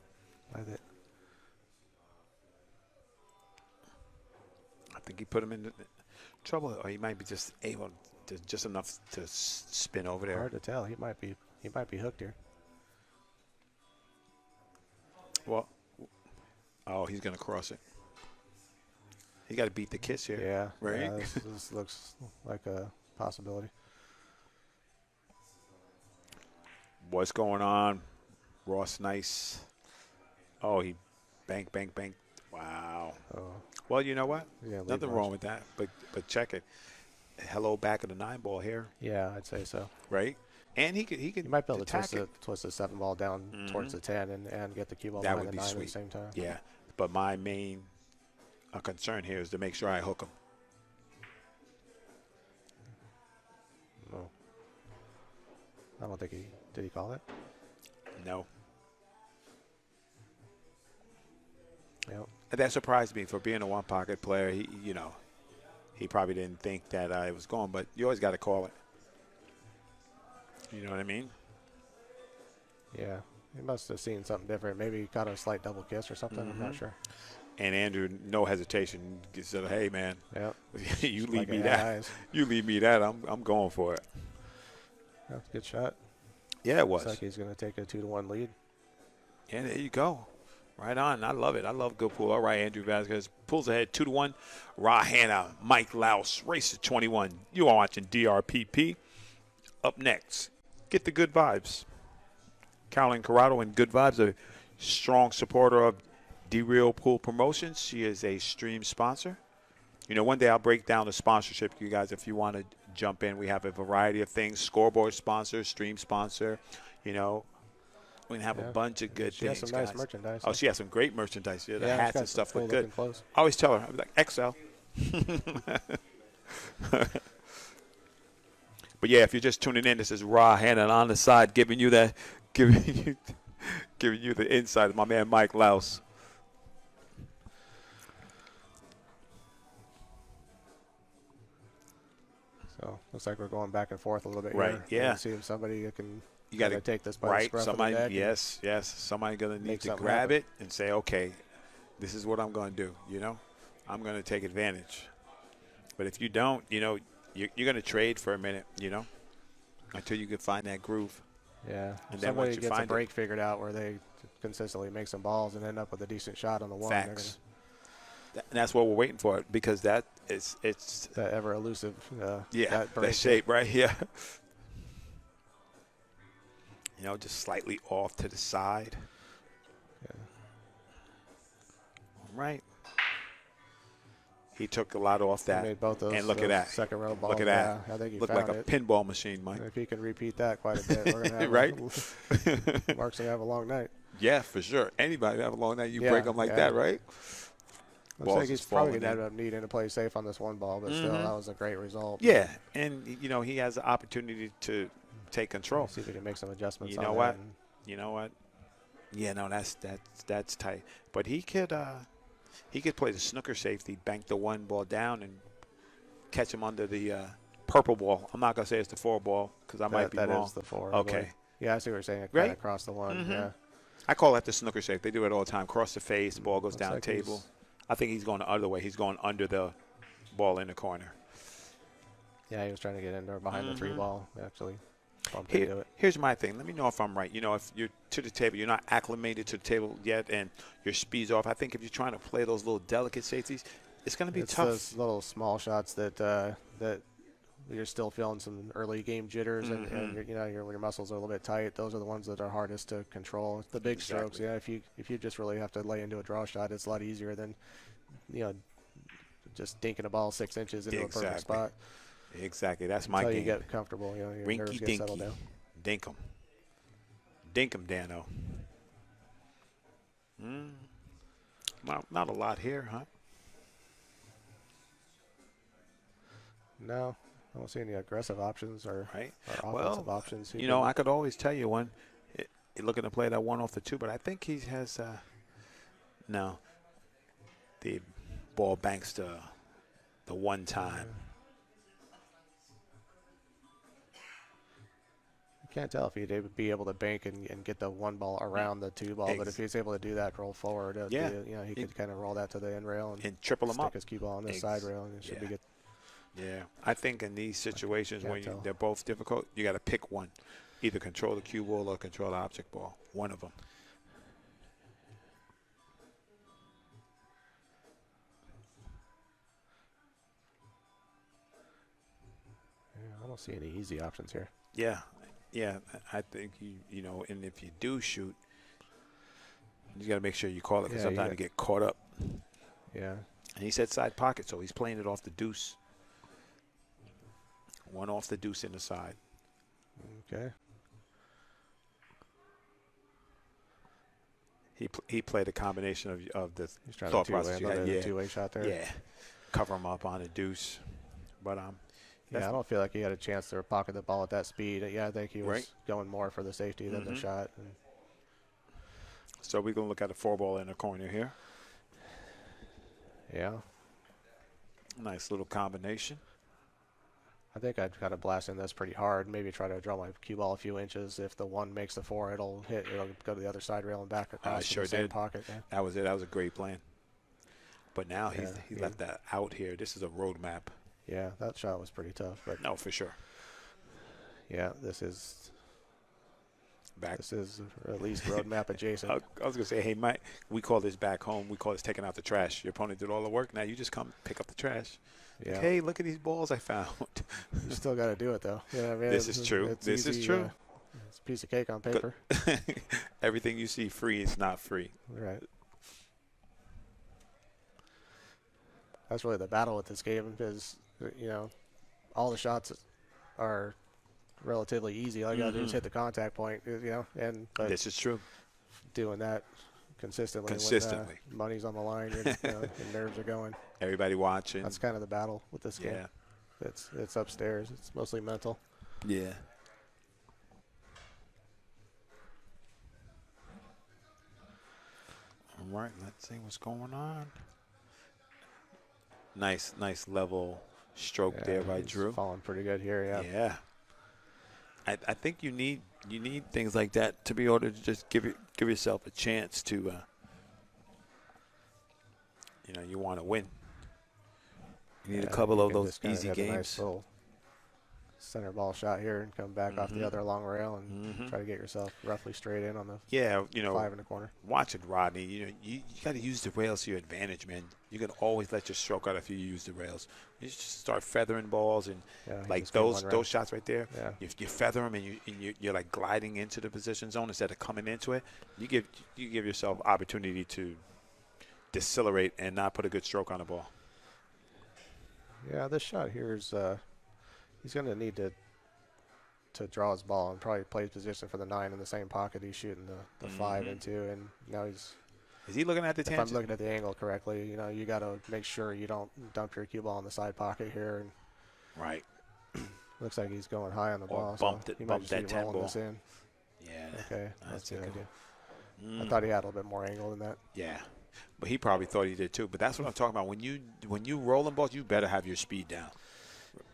I think he put him in trouble, or he might be just able to, just enough to spin over there. Hard to tell. He might be hooked here. Well, oh, he's going to cross it. He got to beat the kiss here. Yeah. Right? Yeah, this looks like a possibility. What's going on? Ross Nice. Oh, he Bank, bank, bank. Wow. Oh, Well, you know what? yeah, lead Nothing wrong rush. with that. But check it. Hello, back of the 9 ball here, Yeah, I'd say so. right? And he You could might be able to attack it. twist the 7 ball down towards Hmm. the 10 and get the cue ball That behind would the be 9 at the sweet. same time. Yeah. But my main concern here is to make sure I hook him. No, I don't think he did. He call it? No. Yep. That surprised me for being a one pocket player. He probably didn't think that I was going, but you always got to call it. You know what I mean? Yeah. He must have seen something different. Maybe he caught a slight double kiss or something. I'm not sure. And Andrew, no hesitation, said, "Hey, man, Yep. you Just leave like me it had that. eyes. You leave me that. I'm going for it." That's a good shot. Yeah, it Looks was. like he's going to take a 2-1 lead. Yeah, there you go. Right on. I love it. I love good pool. All right, Andrew VAZQUEZ pulls ahead 2-1. Ra Hanna, Mike Louse, race to 21. You are watching DRPP. Up next, get the good vibes. Carolyn Corrado and Good Vibes, a strong supporter of D-Real Pool Promotions. She is a stream sponsor. One day I'll break down the sponsorship, you guys, if you want to jump in. We have a variety of things: scoreboard sponsor, stream sponsor. We're going to have a bunch of good She things, has some nice guys. merchandise. Oh, she has some great merchandise. Yeah, the she's hats got and some stuff look cool good. looking clothes. I always tell her, I'm like, XL. But yeah, if you're just tuning in, this is Ra Hanna on the side, giving you the insight of my man Mike Louse. So looks like we're going back and forth a little bit Right, here. yeah. See if somebody can You got to take this by the right. scruff Somebody, of the neck. yes. Somebody gonna need make to something grab happen. it and say, okay, this is what I'm gonna do. I'm gonna take advantage. But if you don't, you're gonna trade for a minute. Until you can find that groove. Yeah. And If then somebody once you gets a find break figured out where they consistently make some balls and end up with a decent shot on the one, facts. And that's what we're waiting for, because it's that ever elusive. that break. shape right here. Just slightly off to the side. Yeah. Right. He took a lot off He that. made both those, and look at that. second row balls. Look at that. Yeah, I think he Looked found like a it. pinball machine, Mike. And if he can repeat that quite a bit, we're gonna have right. Mark's gonna have a long night. Yeah, for sure. Anybody have a long night, you Yeah, break them like that, right? Looks like he's probably going to end up needing to play safe on this one ball, but still, that was a great result. Yeah, and, he has the opportunity to take control. See if he can make some adjustments. You know what? Yeah, no, that's tight. But he could play the snooker safety, bank the one ball down, and catch him under the purple ball. I'm not going to say it's the 4 ball because I might be wrong. That is the 4. Okay. Yeah, I see what you're saying. Right? Kind of across the one, yeah. I call that the snooker safe. They do it all the time. Cross the face, the ball goes Looks down like table. I think he's going the other way. He's going under the ball in the corner. Yeah, he was trying to get in there behind the 3 ball, actually. Bumped into it. Here's my thing. Let me know if I'm right. If you're to the table, you're not acclimated to the table yet, and your speed's off. I think if you're trying to play those little delicate safeties, it's going to be tough. Those little small shots that you're still feeling some early game jitters, and when your muscles are a little bit tight. Those are the ones that are hardest to control. The big strokes, yeah. If you just really have to lay into a draw shot, it's a lot easier than just dinking a ball 6 inches into a perfect spot. Exactly. That's my game. Until you get comfortable, your nerves get settled down. Dink 'em. Dink 'em, Dano. Not a lot here, huh? No, I don't see any aggressive options or offensive options. I could always tell you one. You're looking to play that one off the 2, but I think he has no. The ball banks the one time. Can't tell if he'd be able to bank and get the 1 ball around the 2 ball, but if he's able to do that, roll forward, he could kind of roll that to the end rail and triple him stick up. his cue ball on the side rail, and it should be good. Yeah, I think in these situations when they're both difficult, you got to pick one, either control the cue ball or control the object ball. One of them. Yeah, I don't see any easy options here. Yeah, I think and if you do shoot, You got to make sure you call it because Yeah, sometimes you get caught up. Yeah. And he said side pocket, so he's playing it off the deuce. One off the deuce in the side. Okay. He played a combination of the He's trying thought to process. two-way, two-way shot there. Yeah, cover him up on a deuce. But yeah, I don't feel like he had a chance to pocket the ball at that speed. Yeah, I think he was going more for the safety than the shot. And so we're gonna look at a 4-ball in the corner here. Yeah. Nice little combination. I think I'd kind of blast in this pretty hard. Maybe try to draw my cue ball a few inches. If the one makes the 4, it'll go to the other side rail and back across Sure the same did. pocket. Yeah. That was it. That was a great plan. But now he left that out here. This is a road map. Yeah, that shot was pretty tough. But no, for sure. Yeah, this is back. This is at least road map adjacent. I was gonna say, hey, Mike, we call this back home. We call this taking out the trash. Your opponent did all the work. Now you just come pick up the trash. Yeah. Like, hey, look at these balls I found. You still got to do it though. Yeah, I mean, this is true. This is true. It's a piece of cake on paper. Everything you see free is not free. Right. That's really the battle with this game because, all the shots are relatively easy. All you got to do is hit the contact point, but this is true. Doing that consistently. When, money's on the line and your nerves are going. Everybody watching. That's kind of the battle with this game. Yeah. It's upstairs. It's mostly mental. Yeah. All right, let's see what's going on. Nice level stroke there by Drew. Falling pretty good here, yeah. Yeah. I think you need things like that to be able to just give yourself a chance to you want to win. You need a couple of those easy games. A nice little center ball shot here and come back off the other long rail and try to get yourself roughly straight in on the 5 in the corner. Watching Rodney, you got to use the rails to your advantage, man. You can always let your stroke out if you use the rails. You just start feathering balls and like those shots right there. Yeah. If you feather them and you're like gliding into the position zone instead of coming into it, you give yourself opportunity to decelerate and not put a good stroke on the ball. Yeah, this shot here is he's going to need to draw his ball and probably play his position for the 9 in the same pocket he's shooting the 5 into, and now he's. Is he looking at the tangent? If I'm looking at the angle correctly, you got to make sure you don't dump your cue ball in the side pocket here. And right. Looks like he's going high on the ball. Bumped so it. Bumped that 10 ball. This in. Yeah. Okay, that's a good idea. I thought he had a little bit more angle than that. Yeah. But he probably thought he did too. But that's what I'm talking about. When you rolling balls, you better have your speed down.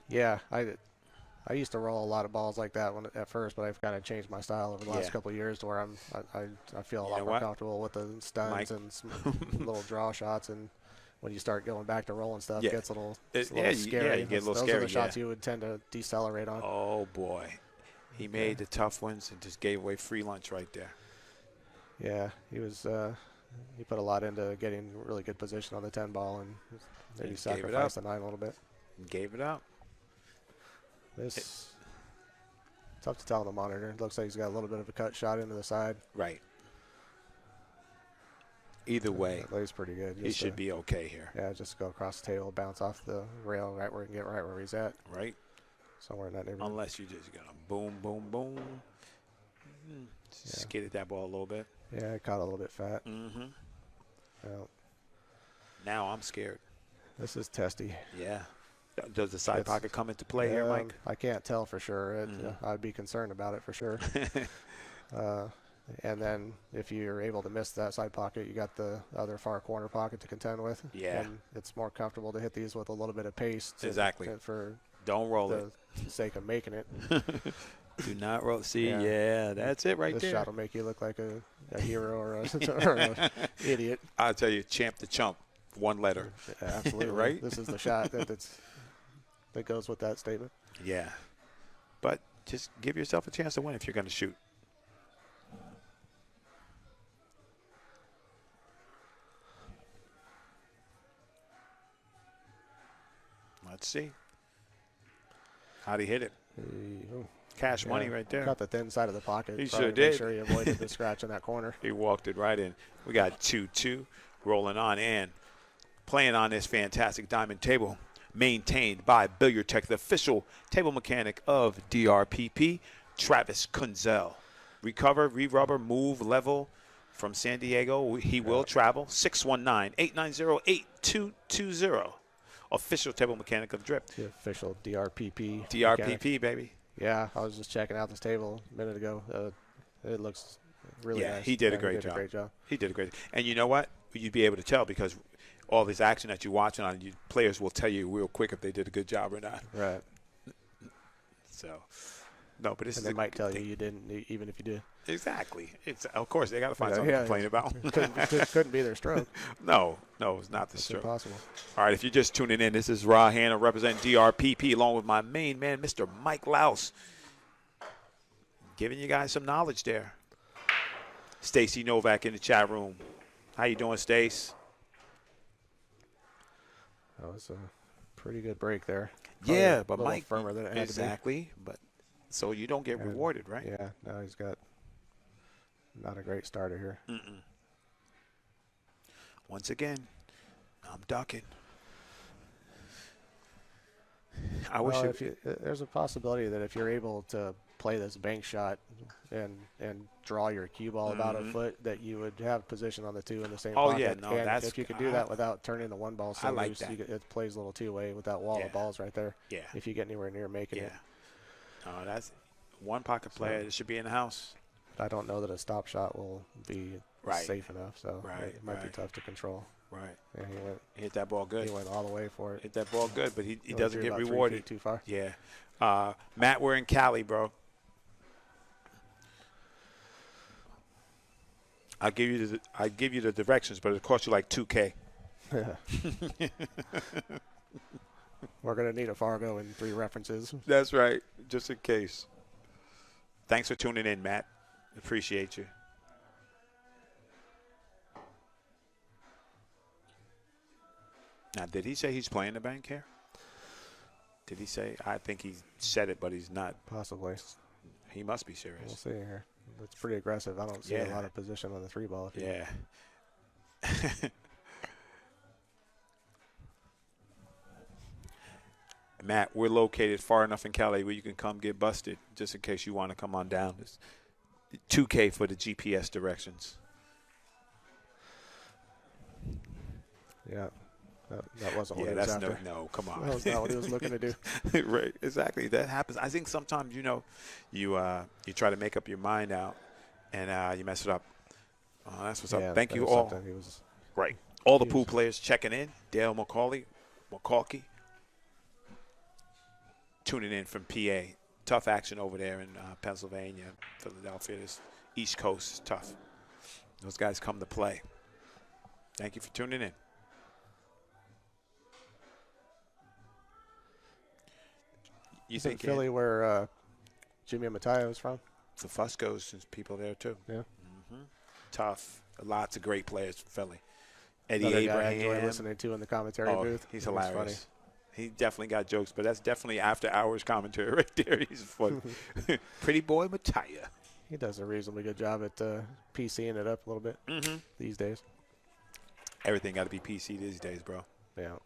Yeah, I used to roll a lot of balls like that at first, but I've kind of changed my style over the last couple of years to where I feel a lot more comfortable with the stuns and some little draw shots. And when you start going back to rolling stuff, it gets a little scary. Yeah, you get a little scary. Those are the shots you would tend to decelerate on. Oh boy, he made the tough ones and just gave away free lunch right there. Yeah, he was. He put a lot into getting really good position on the 10 ball and maybe sacrificed the 9 a little bit. Gave it up. Tough to tell on the monitor. It looks like he's got a little bit of a cut shot into the side. Right. Either way, that lays pretty good. He should be okay here. Yeah, just go across the table, bounce off the rail right where he can get right where he's at. Right. Somewhere in that neighborhood. Unless you just got a boom, boom, boom. Skidded that ball a little bit. Yeah, it caught a little bit fat. Mm-hmm. Well, now I'm scared. This is testy. Yeah. Does the side pocket come into play here, Mike? I can't tell for sure. I'd be concerned about it for sure. And then if you're able to miss that side pocket, you got the other far corner pocket to contend with. Yeah. And it's more comfortable to hit these with a little bit of pace. Exactly. For don't roll the sake of making it. Do not roll. See, yeah, that's it right there. This shot will make you look like a hero or an idiot. I'll tell you, champ the chump, one letter. Yeah, absolutely. Right? This is the shot that goes with that statement. Yeah. But just give yourself a chance to win if you're going to shoot. Let's see. How'd he hit it? Cash money right there. Got the thin side of the pocket. He Probably sure did. Make sure he avoided the scratch in that corner. He walked it right in. We got 2-2 rolling on and playing on this fantastic diamond table, maintained by Billiard Tech, the official table mechanic of DRPP, Travis Kunzel. Recover, re-rubber, move, level from San Diego. He will travel. 619-890-8220. Official table mechanic of Drip. The official DRPP. DRPP, mechanic. baby. Yeah, I was just checking out this table a minute ago. It looks really nice. He did a great job. He did a great job. And you know what? You'd be able to tell because all this action that you're watching on, players will tell you real quick if they did a good job or not. Right. So, no, but this and is they might tell you didn't, even if you did. Exactly. Of course, they got to find something to complain about. Couldn't be their stroke. No, it's not the It's stroke. impossible. All right, if you're just tuning in, this is Ra Hanna representing DRPP along with my main man, Mr. Mike Louse, giving you guys some knowledge there. Stacy Novak in the chat room. How you doing, Stace? That was a pretty good break there. Yeah, but a little Mike, firmer than it had exactly. But so you don't get rewarded, right? Yeah, no, he's got not a great starter here. Once again, I'm ducking. There's a possibility that if you're able to play this bank shot and draw your cue ball about a foot, that you would have position on the two in the same pocket. Yeah, no, and if you could do that without turning the one ball so I like loose, that. it plays a little two-way with that wall of balls right there. Yeah. If you get anywhere near making it. No, that's one pocket player that should be in the house. I don't know that a stop shot will be safe enough, so it might be tough to control. Right. Yeah, he hit that ball good. He went all the way for it. Hit that ball good, but he doesn't get rewarded. 3 feet too far. Yeah. Matt, we're in Cali, bro. I give you the directions, but it costs you like $2K. We're gonna need a Fargo and 3 references. That's right, just in case. Thanks for tuning in, Matt. Appreciate you. Now, did he say he's playing the bank here? Did he say? I think he said it, but he's not. Possibly. He must be serious. We'll see here. It's pretty aggressive. I don't see a lot of position on the 3 ball. Yeah. Matt, we're located far enough in Cali where you can come get busted just in case you want to come on down. It's $2K for the GPS directions. Yeah. That wasn't what he was after. No, come on. That was not what he was looking to do. Right, exactly. That happens. I think sometimes, you try to make up your mind out, and you mess it up. That's what's up. Thank you all. Right. All the pool players checking in. Dale McCalkey, tuning in from PA. Tough action over there in Pennsylvania, Philadelphia. This East Coast is tough. Those guys come to play. Thank you for tuning in. You think Philly where Jimmy Mateo is from? The Fusco's and people there too. Yeah. Mm-hmm. Tough. Lots of great players from Philly. Eddie Another Abraham. guy I enjoy listening to in the commentary booth. He's hilarious. Funny. He definitely got jokes, but that's definitely after hours commentary right there. He's fun. Pretty boy Mateo. He does a reasonably good job at PCing it up a little bit these days. Everything got to be PC these days, bro. Yeah.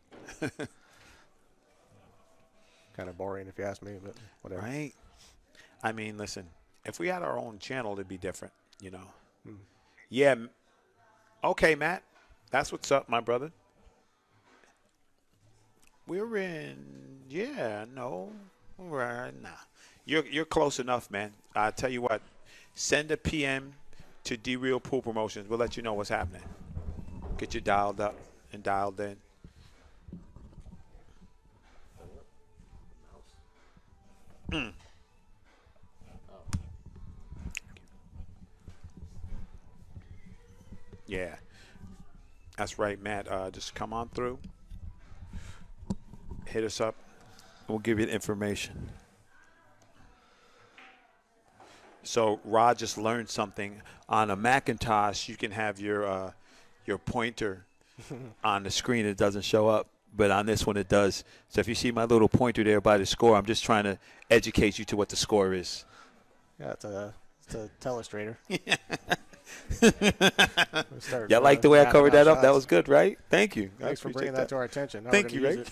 Kind of boring if you ask me, but whatever. Right. I mean, listen, if we had our own channel, it'd be different, Yeah. Okay, Matt. That's what's up, my brother. We're in, nah. You're close enough, man. I tell you what, send a PM to D-Real Pool Promotions. We'll let you know what's happening. Get you dialed up and dialed in. Yeah, that's right, Matt. Just come on through. Hit us up. We'll give you the information. So Rod just learned something. On a Macintosh, you can have your pointer on the screen. It doesn't show up. but on this one it does. So if you see my little pointer there by the score, I'm just trying to educate you to what the score is. Yeah, it's a telestrator. Y'all like the way I covered that up? Shots. That was good, right? Thank you. Thanks for bringing that to our attention. Now Thank you, right?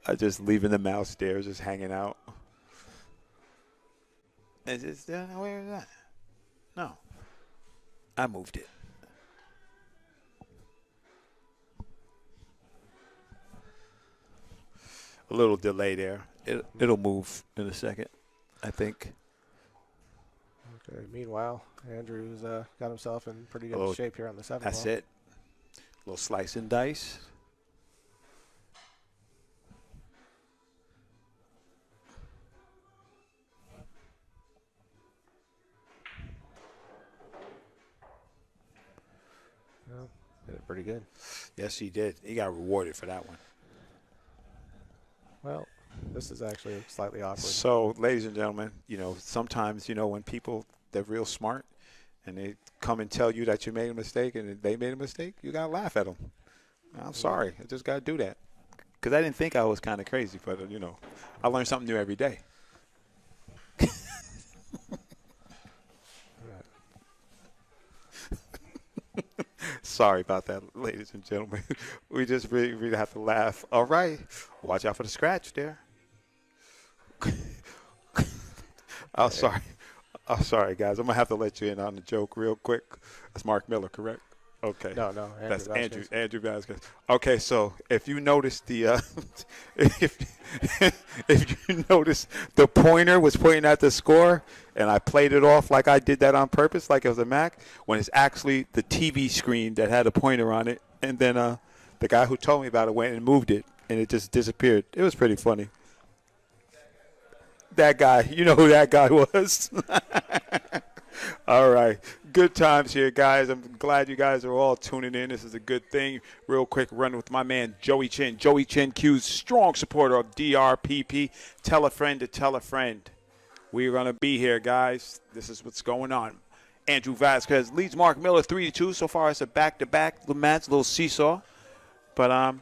I just leaving the mouse there, just hanging out. Is this where is that? No, I moved it. A little delay there. It'll move in a second, I think. Okay. Meanwhile, Andrew's got himself in pretty good shape here on the 7 That's ball. it. A little slice and dice. Well, did it pretty good. Yes, he did. He got rewarded for that one. Well, this is actually slightly awkward. So, ladies and gentlemen, sometimes, when people, they're real smart and they come and tell you that you made a mistake and they made a mistake, you got to laugh at them. I'm sorry. I just got to do that. Because I didn't think I was kind of crazy, but, I learn something new every day. Sorry about that, ladies and gentlemen. We just really have to laugh. All right. Watch out for the scratch there. I'm sorry. I'm sorry, guys. I'm going to have to let you in on the joke real quick. That's Mark Miller, correct? Okay. No, That's Vasquez. Andrew Vasquez. Okay, so if you notice if you notice the pointer was pointing at the score, and I played it off like I did that on purpose, like it was a Mac, when it's actually the TV screen that had a pointer on it, and then the guy who told me about it went and moved it, and it just disappeared. It was pretty funny. That guy, you know who that guy was. All right. Good times here, guys. I'm glad you guys are all tuning in. This is a good thing. Real quick run with my man, Joey Chin. Joey Chin Q's strong supporter of DRPP. Tell a friend to tell a friend. We're going to be here, guys. This is what's going on. Andrew Vasquez leads Mark Miller 3-2. So far, it's a back-to-back match, a little seesaw. But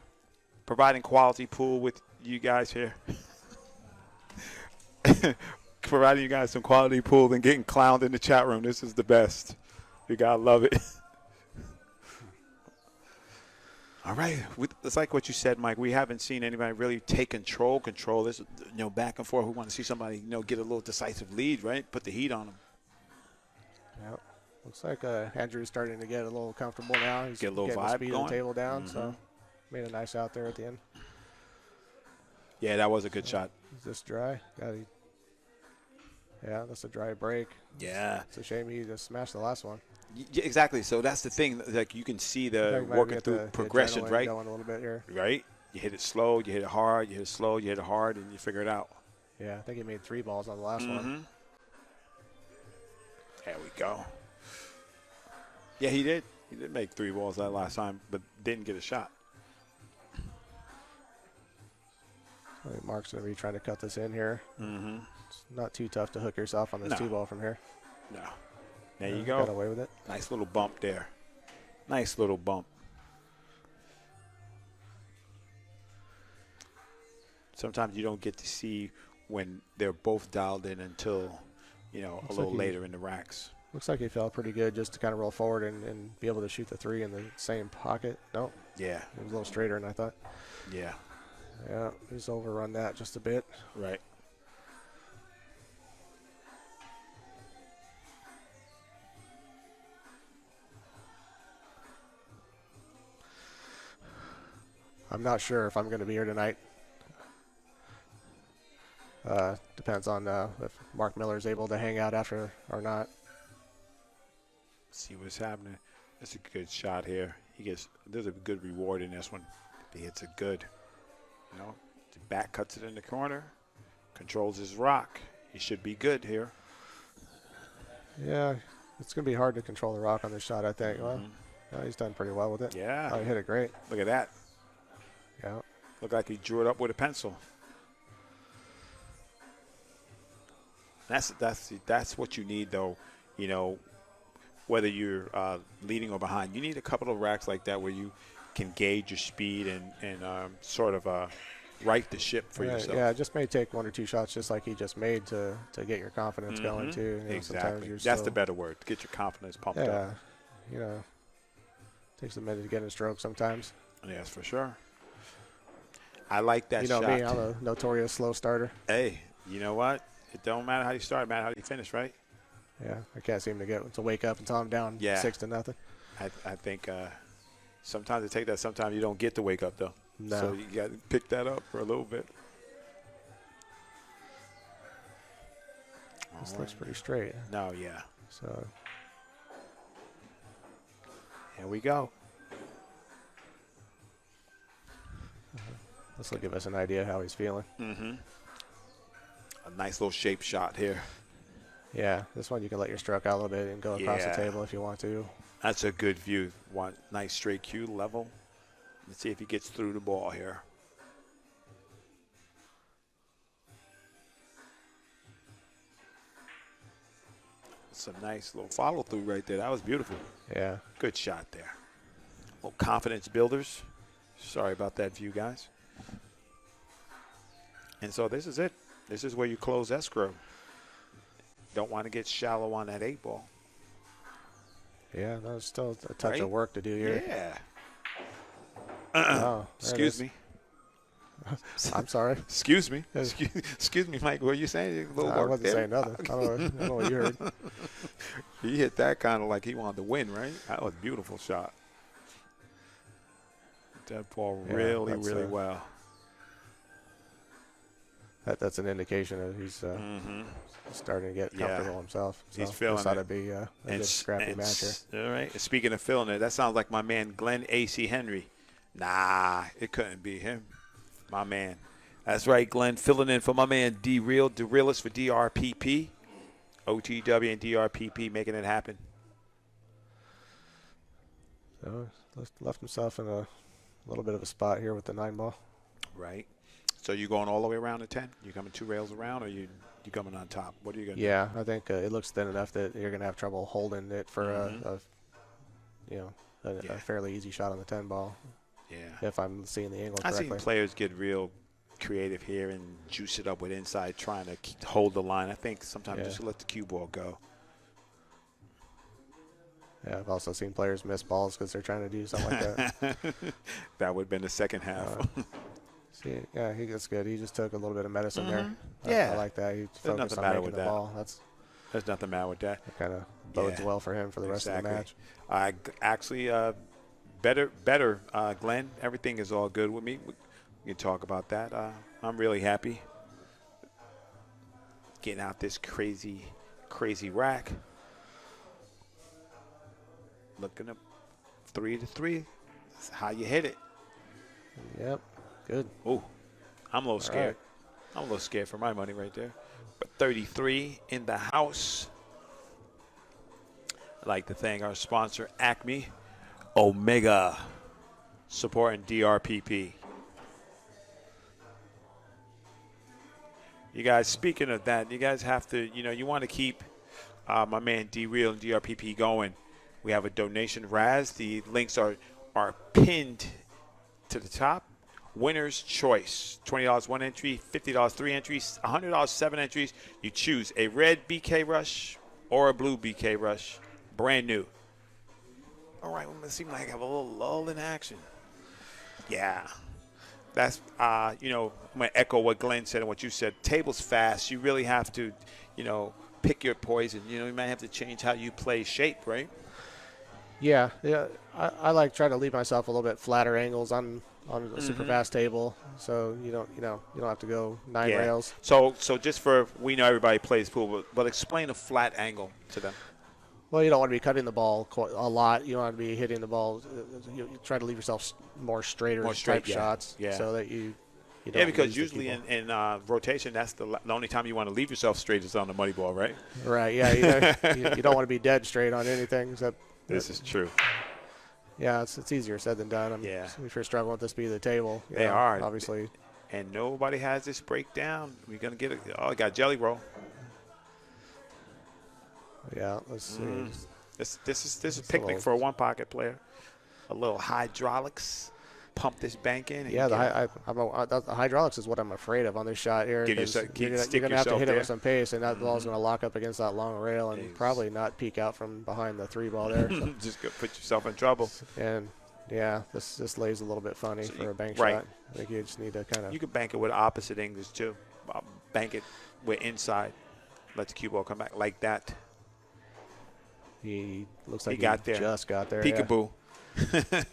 providing quality pool with you guys here. Providing you guys some quality pool and getting clowned in the chat room. This is the best. You got to love it. All right. It's like what you said, Mike. We haven't seen anybody really take control. Control this, back and forth. We want to see somebody, get a little decisive lead, right? Put the heat on them. Yeah. Looks like Andrew's starting to get a little comfortable now. He's get a little getting vibe the speed going. of the table down, so made a nice out there at the end. Yeah, that was a good shot. Is this dry? Yeah, that's a dry break. Yeah. It's a shame he just smashed the last one. Yeah, exactly. So that's the thing. Like, you can see the working through progression, right? Going a little bit here. Right? You hit it slow, you hit it hard, you hit it slow, you hit it hard, and you figure it out. Yeah, I think he made 3 balls on the last one. There we go. Yeah, he did. He did make 3 balls that last time, but didn't get a shot. I think Mark's going to be trying to cut this in here. Mm-hmm. It's not too tough to hook yourself on this 2-ball from here. No. There you go. Got away with it. Nice little bump there. Nice little bump. Sometimes you don't get to see when they're both dialed in until, a little later in the racks. Looks like he felt pretty good just to kind of roll forward and be able to shoot the 3 in the same pocket. No. Yeah. It was a little straighter than I thought. Yeah. Yeah, he's overrun that just a bit. Right. I'm not sure if I'm going to be here tonight. Depends on if Mark Miller is able to hang out after or not. See what's happening. That's a good shot here. There's a good reward in this one. If he hits it good. The back cuts it in the corner. Controls his rock. He should be good here. Yeah, it's going to be hard to control the rock on this shot, I think. Well, he's done pretty well with it. Yeah. Oh, he hit it great. Look at that. Yeah. Looked like he drew it up with a pencil. That's what you need, though. Whether you're leading or behind, you need a couple of racks like that where you can gauge your speed and sort of right the ship for yourself. Yeah, it just may take 1 or 2 shots, just like he just made, to get your confidence going too. You know, sometimes Exactly. you're That's still, the better word. Get your confidence pumped yeah, up. you know, takes a minute to get in a stroke sometimes. Yes, for sure. I like that You know shot. me, I'm a notorious slow starter. Hey, you know what? It don't matter how you start, it matters how you finish, right? Yeah, I can't seem to wake up until I'm down 6-0. I think sometimes it takes that. Sometimes you don't get to wake up, though. No. So you got to pick that up for a little bit. This looks pretty straight. No, yeah. So here we go. this will give us an idea how he's feeling. A nice little shape shot here. Yeah, this one you can let your stroke out a little bit and go across the Yeah. table if you want to. That's a good view. One nice straight cue level. Let's see if he gets through the ball here. Some nice little follow through right there. That was beautiful. Yeah. Good shot there. Little confidence builders. Sorry about that view, guys. And so this is it. This is where you close escrow. Don't want to get shallow on that 8 ball. Yeah, there's still a touch Right? of work to do here. Yeah. Oh, Excuse me. I'm sorry. Excuse me. Excuse me, Mike. What are you saying? A little I work wasn't there. saying nothing. I don't know what you heard. He hit that kind of like he wanted to win, right? That was a beautiful shot. That ball Yeah, really, that's, really well. That's an indication that he's starting to get comfortable himself. So He's feeling this ought it. to be a good scrappy match here. All right. Speaking of feeling it, that sounds like my man Glenn A.C. Henry. Nah, it couldn't be him. My man. That's right, Glenn. Filling in for my man D-Real, the realist for DRPP. OTW and DRPP making it happen. So left himself in a little bit of a spot here with the 9 ball. Right. So you going all the way around to 10? You coming 2 rails around, or you coming on top? What are you going to do? Yeah, I think it looks thin enough that you're going to have trouble holding it for a fairly easy shot on the 10 ball. Yeah. If I'm seeing the angle I've correctly. seen players get real creative here and juice it up with inside, trying to hold the line. I think sometimes just let the cue ball go. Yeah, I've also seen players miss balls because they're trying to do something like that. That would have been the second half. See, yeah, that's good. He just took a little bit of medicine there. Yeah. I like that. He There's focused nothing on matter making with the that. ball. There's nothing matter with that. That kind of bodes well for him for the rest of the match. Actually, better, Glenn. Everything is all good with me. We can talk about that. I'm really happy. Getting out this crazy rack. Looking up 3-3. That's how you hit it. Yep, good. Oh, I'm a little scared. I'm a little scared for my money right there. But 33 in the house. I'd like to thank our sponsor, Acme Omega, supporting DRPP. You guys, speaking of that, you guys have to, you want to keep my man D-Real and DRPP going. We have a donation Raz. The links are pinned to the top. Winner's choice. $20 1 entry, $50 3 entries, $100 7 entries. You choose a red BK Rush or a blue BK Rush. Brand new. All right, well, it seems like I have a little lull in action. Yeah. That's, I'm going to echo what Glenn said and what you said. Table's fast. You really have to, pick your poison. You might have to change how you play shape, right? Yeah. I like trying to leave myself a little bit flatter angles on a super fast table, so you don't have to go 9 rails. So just we know everybody plays pool, but explain a flat angle to them. Well, you don't want to be cutting the ball a lot. You don't want to be hitting the ball. You try to leave yourself more straight type shots, so that you don't because usually in rotation, that's the only time you want to leave yourself straight is on the money ball, right? Right. Yeah. You don't want to be dead straight on anything. This is true. Yeah, it's easier said than done. If you're struggling with the speed of the table, they are obviously. And nobody has this breakdown. We're gonna get it. Oh, I got jelly roll. Yeah, let's see. This is picnic for a one pocket player. a little hydraulics, pump this bank in. And Yeah, the hydraulics is what I'm afraid of on this shot here. Give Because yourself, you're going to have to hit it with some pace, and that ball's going to lock up against that long rail and probably not peek out from behind the 3 ball there. So. Just go put yourself in trouble. And, yeah, this lays a little bit funny for a bank right. shot. I think you just need to kind of. You can bank it with opposite English, too. Bank it with inside. Let the cue ball come back like that. He looks like he just got there. Peekaboo. Yeah.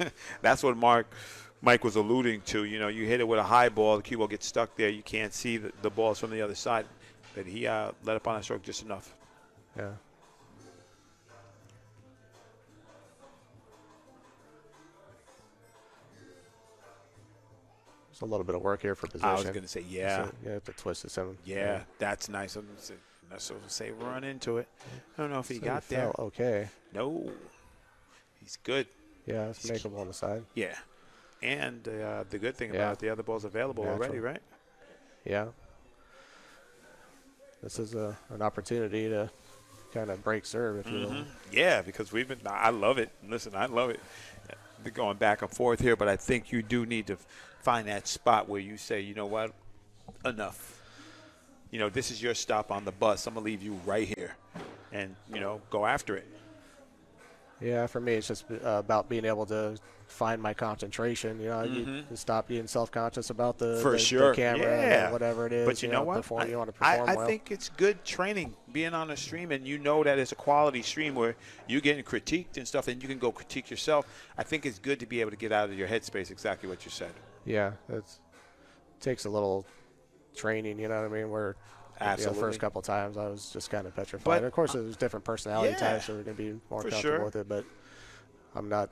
That's what Mike was alluding to. You know, you hit it with a high ball, the cue ball gets stuck there. You can't see the balls from the other side. But he let up on that stroke just enough. Yeah. There's a little bit of work here for position. I was going to say, yeah. So you have to twist this in. Yeah, that's nice. I'm not supposed to say run into it. I don't know if he got there. Okay. No. He's good. Yeah, it's makeable on the side. Yeah. And the good thing about it, the other ball's available already, right? Yeah. This is an opportunity to kind of break serve, if you will. Yeah, because I love it. Listen, I love it. They're going back and forth here, but I think you do need to find that spot where you say, you know what, enough. You know, this is your stop on the bus. I'm going to leave you right here and, you know, go after it. Yeah, for me, it's just about being able to find my concentration. You know, you stop being self-conscious about the camera or whatever it is. But you know what? You want to perform well. I think it's good training being on a stream, and you know that it's a quality stream where you're getting critiqued and stuff, and you can go critique yourself. I think it's good to be able to get out of your headspace, exactly what you said. Yeah, it takes a little training, you know what I mean, where the first couple of times I was just kind of petrified. But, of course, there's different personality types, so we're going to be more comfortable with it, but I'm not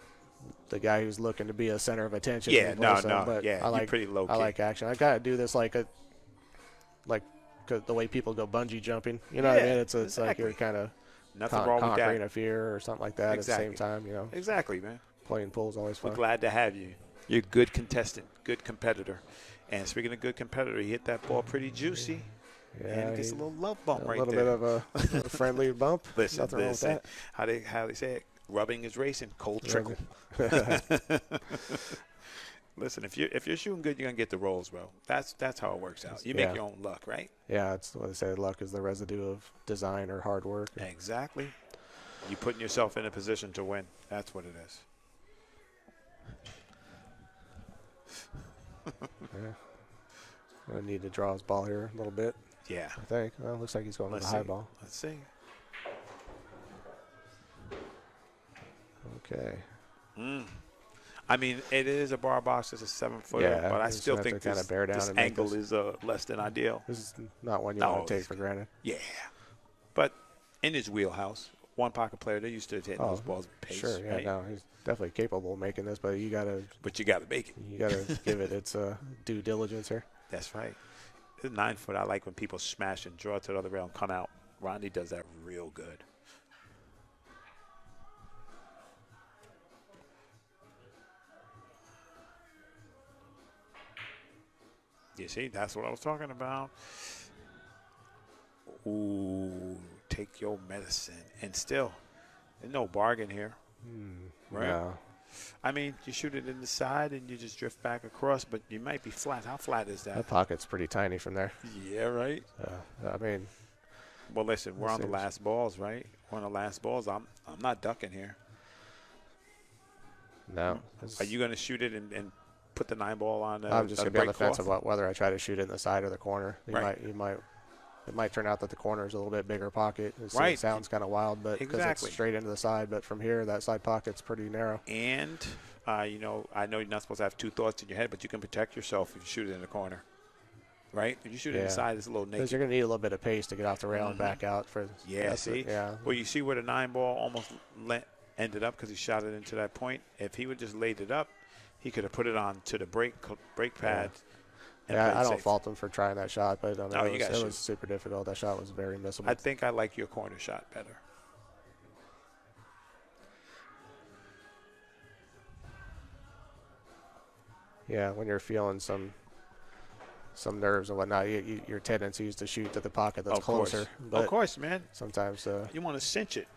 the guy who's looking to be a center of attention. Yeah, but I like, you're pretty low-key. I like action. I got to do this like the way people go bungee jumping. You know what I mean? It's like you're kind of conquering a fear or something like that at the same time, you know. Exactly, man. Playing pool is always fun. We're glad to have you. You're a good contestant, good competitor. And speaking of good competitor, he hit that ball pretty juicy. Yeah, and gets a little love bump right there. A little bit of a friendly bump. Listen, nothing wrong with that. How they say it? Rubbing is racing, cold trickle. Listen, if you're shooting good, you're gonna get the rolls, bro. That's how it works out. You make your own luck, right? Yeah, that's what they say. Luck is the residue of design or hard work. Exactly. You putting yourself in a position to win. That's what it is. I need to draw his ball here a little bit. Yeah. I think. Well, it looks like he's going with the high ball. Let's see. Okay. I mean, it is a bar box. It's a 7-footer, but I still think this angle is less than ideal. This is not one you want to take for granted. Yeah. But in his wheelhouse, one pocket player, they're used to hitting those balls with pace. Sure, yeah, right? no, he's definitely capable of making this, but you got to. But you got to make it. You got to give it its due diligence here. That's right. The 9-foot, I like when people smash and draw to the other rail and come out. Rodney does that real good. You see, that's what I was talking about. Ooh, take your medicine. And still, there's no bargain here. Right? No. I mean, you shoot it in the side and you just drift back across, but you might be flat. How flat is that? That pocket's pretty tiny from there. Yeah, right? I mean. Well, listen, we're on the last balls, right? We're on the last balls. I'm not ducking here. No. Are you going to shoot it and put the 9-ball on? I'm just going to be on the fence about whether I try to shoot it in the side or the corner. It might turn out that the corner is a little bit bigger pocket. It sounds kind of wild, but because it's straight into the side. But from here, that side pocket's pretty narrow. And, I know you're not supposed to have two thoughts in your head, but you can protect yourself if you shoot it in the corner. Right? If you shoot it in the side, it's a little naked. Because you're going to need a little bit of pace to get off the rail and back out. See? Well, you see where the 9-ball almost ended up because he shot it into that point. If he would just laid it up, he could have put it on to the brake pad. Yeah, I don't fault him for trying that shot, but it was super difficult. That shot was very missable. I think I like your corner shot better. Yeah, when you're feeling some nerves and whatnot, your tendency is to shoot to the pocket that's closer. Of course, man. Sometimes you want to cinch it.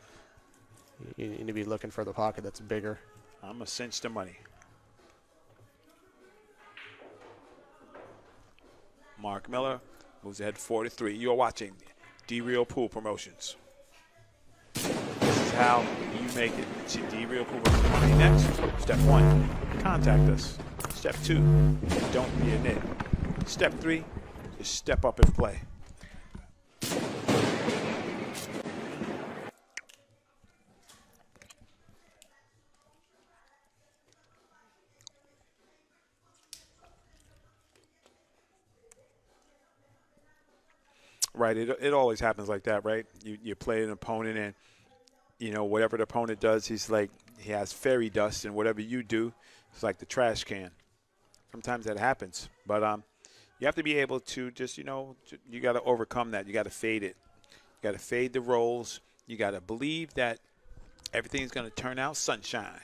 You need to be looking for the pocket that's bigger. I'm going to cinch the money. Mark Miller moves ahead 4-3. You're watching D-Real Pool Promotions. This is how you make it to D-Real Pool Promotions money next. Step 1, contact us. Step 2, don't be a nit. Step 3, just step up and play. Right, it always happens like that, right? You play an opponent, and whatever the opponent does, he has fairy dust, and whatever you do, it's like the trash can. Sometimes that happens, but you have to be able to just you got to overcome that. You got to fade it. You got to fade the rolls. You got to believe that everything's going to turn out sunshine.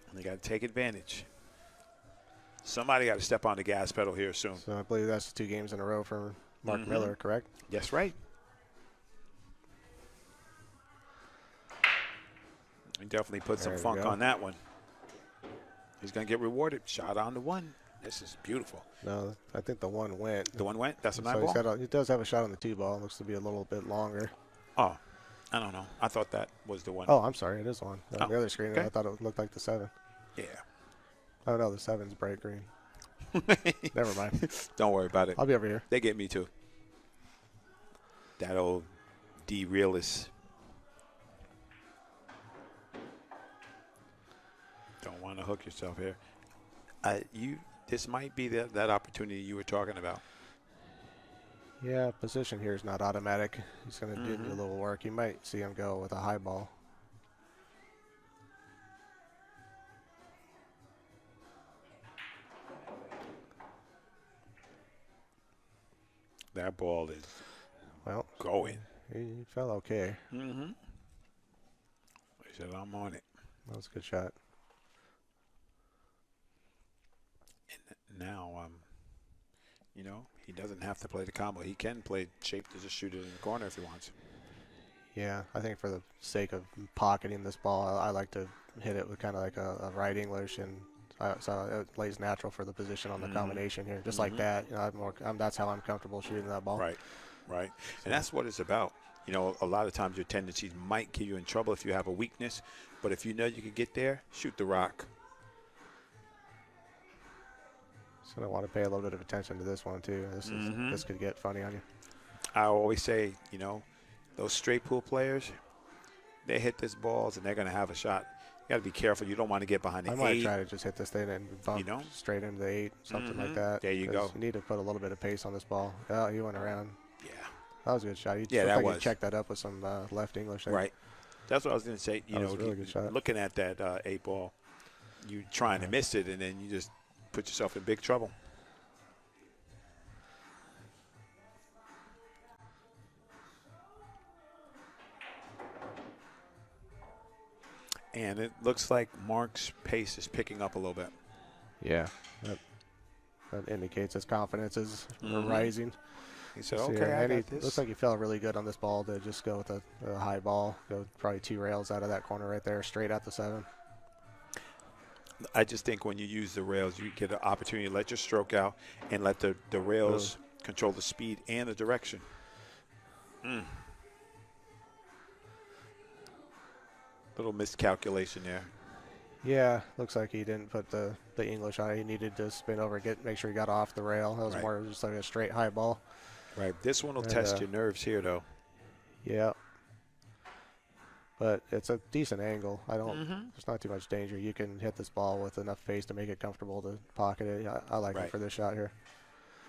And you got to take advantage. Somebody got to step on the gas pedal here soon. So I believe that's 2 games in a row for Mark Miller, correct? That's right. He definitely put some funk on that one. He's going to get rewarded. Shot on the 1. This is beautiful. No, I think the 1 went. The 1 went? That's a 9 so ball? He does have a shot on the 2 ball. It looks to be a little bit longer. Oh, I don't know. I thought that was the 1. Oh, I'm sorry. It is 1. On the other screen, okay. I thought it looked like the 7. Yeah. Oh, no, the 7's bright green. Never mind. Don't worry about it. I'll be over here. They get me too. That old D-realist. Don't want to hook yourself here. This might be that opportunity you were talking about. Yeah, position here is not automatic. He's going to do a little work. You might see him go with a high ball. That ball is going. He fell okay. Mm-hmm. He said, I'm on it. That was a good shot. And now, he doesn't have to play the combo. He can play shape to just shoot it in the corner if he wants. Yeah, I think for the sake of pocketing this ball, I like to hit it with kind of like a right English, and so it lays natural for the position on the combination here, just like that. That's how I'm comfortable shooting that ball. Right. And that's what it's about. A lot of times your tendencies might get you in trouble if you have a weakness, but if you know you can get there, shoot the rock. So I want to pay a little bit of attention to this one too. This could get funny on you. I always say, those straight pool players, they hit these balls and they're going to have a shot. You got to be careful. You don't want to get behind the 8. I might try to just hit this thing and bump straight into the 8, something like that. There you go. You need to put a little bit of pace on this ball. Oh, he went around. Yeah. That was a good shot. That was. You checked that up with some left English there. Right. That's what I was going to say. That was a really good shot. Looking at that 8 ball, you trying to miss it, and then you just put yourself in big trouble. And it looks like Mark's pace is picking up a little bit. Yeah, that indicates his confidence is rising. He said, okay, I got this. Looks like he felt really good on this ball to just go with a high ball. Go probably 2 rails out of that corner right there, straight at the 7. I just think when you use the rails, you get an opportunity to let your stroke out and let the rails control the speed and the direction. Little miscalculation there. Yeah, looks like he didn't put the English on it. He needed to spin over, make sure he got off the rail. That was more just like a straight high ball. Right. This one will test your nerves here, though. Yeah. But it's a decent angle. There's not too much danger. You can hit this ball with enough pace to make it comfortable to pocket it. I like it for this shot here.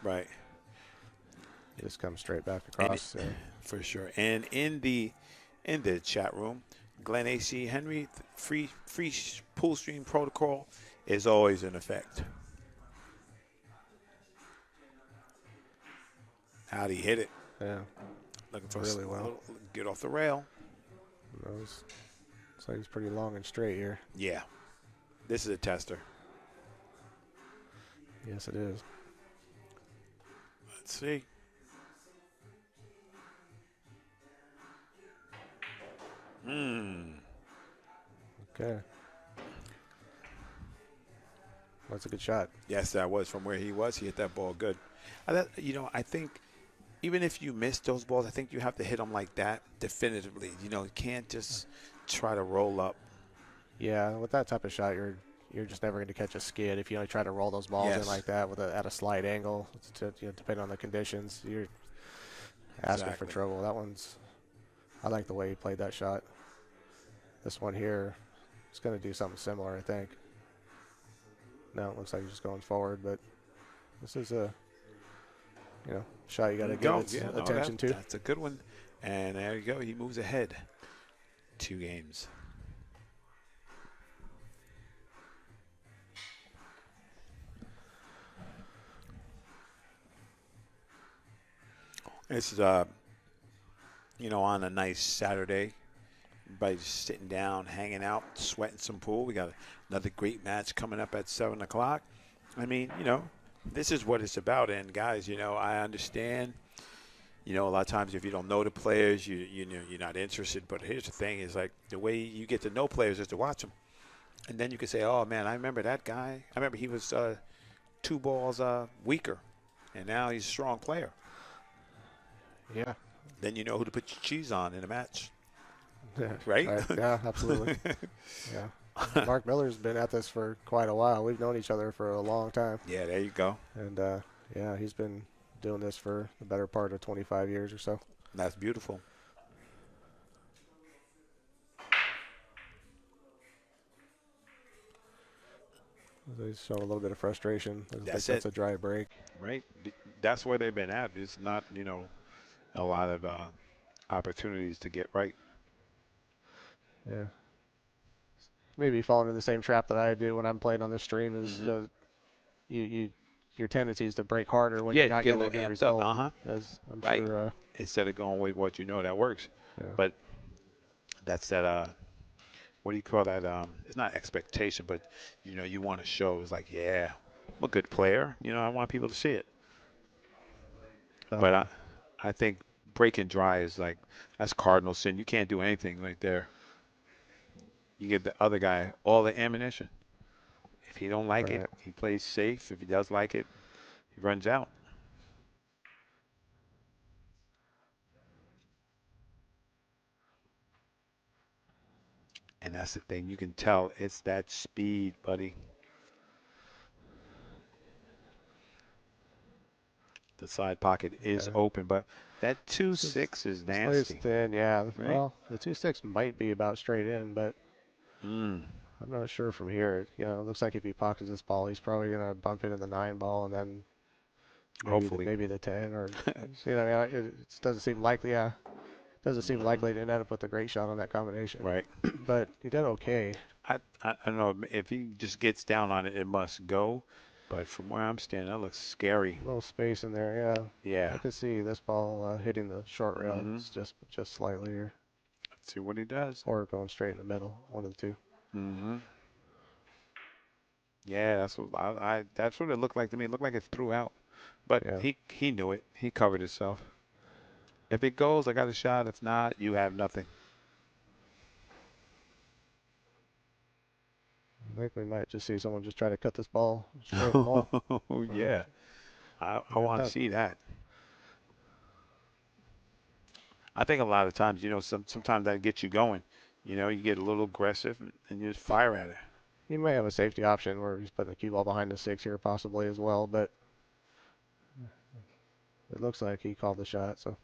Right. Just come straight back across. For sure. And in the chat room, Glenn A.C. Henry, free pool stream protocol is always in effect. How'd he hit it? Yeah. Looking for really well. Get off the rail. Looks like it's pretty long and straight here. Yeah. This is a tester. Yes, it is. Let's see. Okay. That's a good shot. Yes, that was from where he was. He hit that ball good. I think even if you miss those balls, I think you have to hit them like that definitively. You can't just try to roll up. Yeah, with that type of shot, you're just never going to catch a skid if you only try to roll those balls in Yes, like that at a slight angle. Depending on the conditions, you're asking for exactly. trouble. That one's. I like the way he played that shot. This one here is going to do something similar, I think. No, it looks like he's just going forward, but this is a shot you got There to you give go. its Yeah, no, attention to. that's a good one. And there you go. He moves ahead 2 games. This is on a nice Saturday. Everybody's sitting down, hanging out, sweating some pool. We got another great match coming up at 7 o'clock. I mean, this is what it's about. And guys, I understand. A lot of times if you don't know the players, you're not interested. But here's the thing: is like the way you get to know players is to watch them, and then you can say, "Oh man, I remember that guy. I remember he was 2 balls weaker, and now he's a strong player." Yeah. Then you know who to put your cheese on in a match, Yeah, right? right. Yeah, absolutely. Yeah. Mark Miller's been at this for quite a while. We've known each other for a long time. Yeah, there you go. And, yeah, he's been doing this for the better part of 25 years or so. That's beautiful. He's showing a little bit of frustration. I think That's it, that's a dry break. right? That's where they've been at. It's not, a lot of opportunities to get right. Yeah. Maybe falling in the same trap that I do when I'm playing on this stream is Hmm. you your tendency is to break harder when Yeah, you're you not get a getting a little good amped up. result. Uh huh. As I'm Right. sure, Instead of going with what that works. yeah. But that's that. What do you call that? It's not expectation, but you want to show. It's like, yeah, I'm a good player. I want people to see it. Oh, But yeah. I think breaking dry is like that's cardinal sin. You can't do anything right there. You give the other guy all the ammunition. If he don't like it, Right. he plays safe. If he does like it, he runs out. And that's the thing. You can tell it's that speed, buddy. The side pocket is Yeah. open, but that two This is six is this lays nasty, thin. Yeah. right? Well, the 2-6 might be about straight in, but Mm, I'm not sure from here. It looks like if he pockets this ball, he's probably gonna bump into the 9 ball and then hopefully, maybe the 10 or it doesn't seem likely. Yeah, doesn't seem hmm, likely to end up with a great shot on that combination. right. But he did okay. I don't know if he just gets down on it, it must go. But from where I'm standing, that looks scary. A little space in there. Yeah, I Yeah. could see this ball hitting the short rail Mm-hmm. just slightly here, Let's see what he does. or going straight in the middle. One of the two. Mm-hmm. Yeah, that's what that's what it looked like to me. It looked like it threw out, but Yeah. he knew it. He covered himself. If it goes, I got a shot. If not, you have nothing. I think we might just see someone just try to cut this ball straight in the wall. Oh yeah, I Yeah, want to that see that. I think a lot of times, sometimes that gets you going. You get a little aggressive and you just fire at it. he may have a safety option where he's putting the cue ball behind the 6 here possibly as well, but it looks like he called the shot. So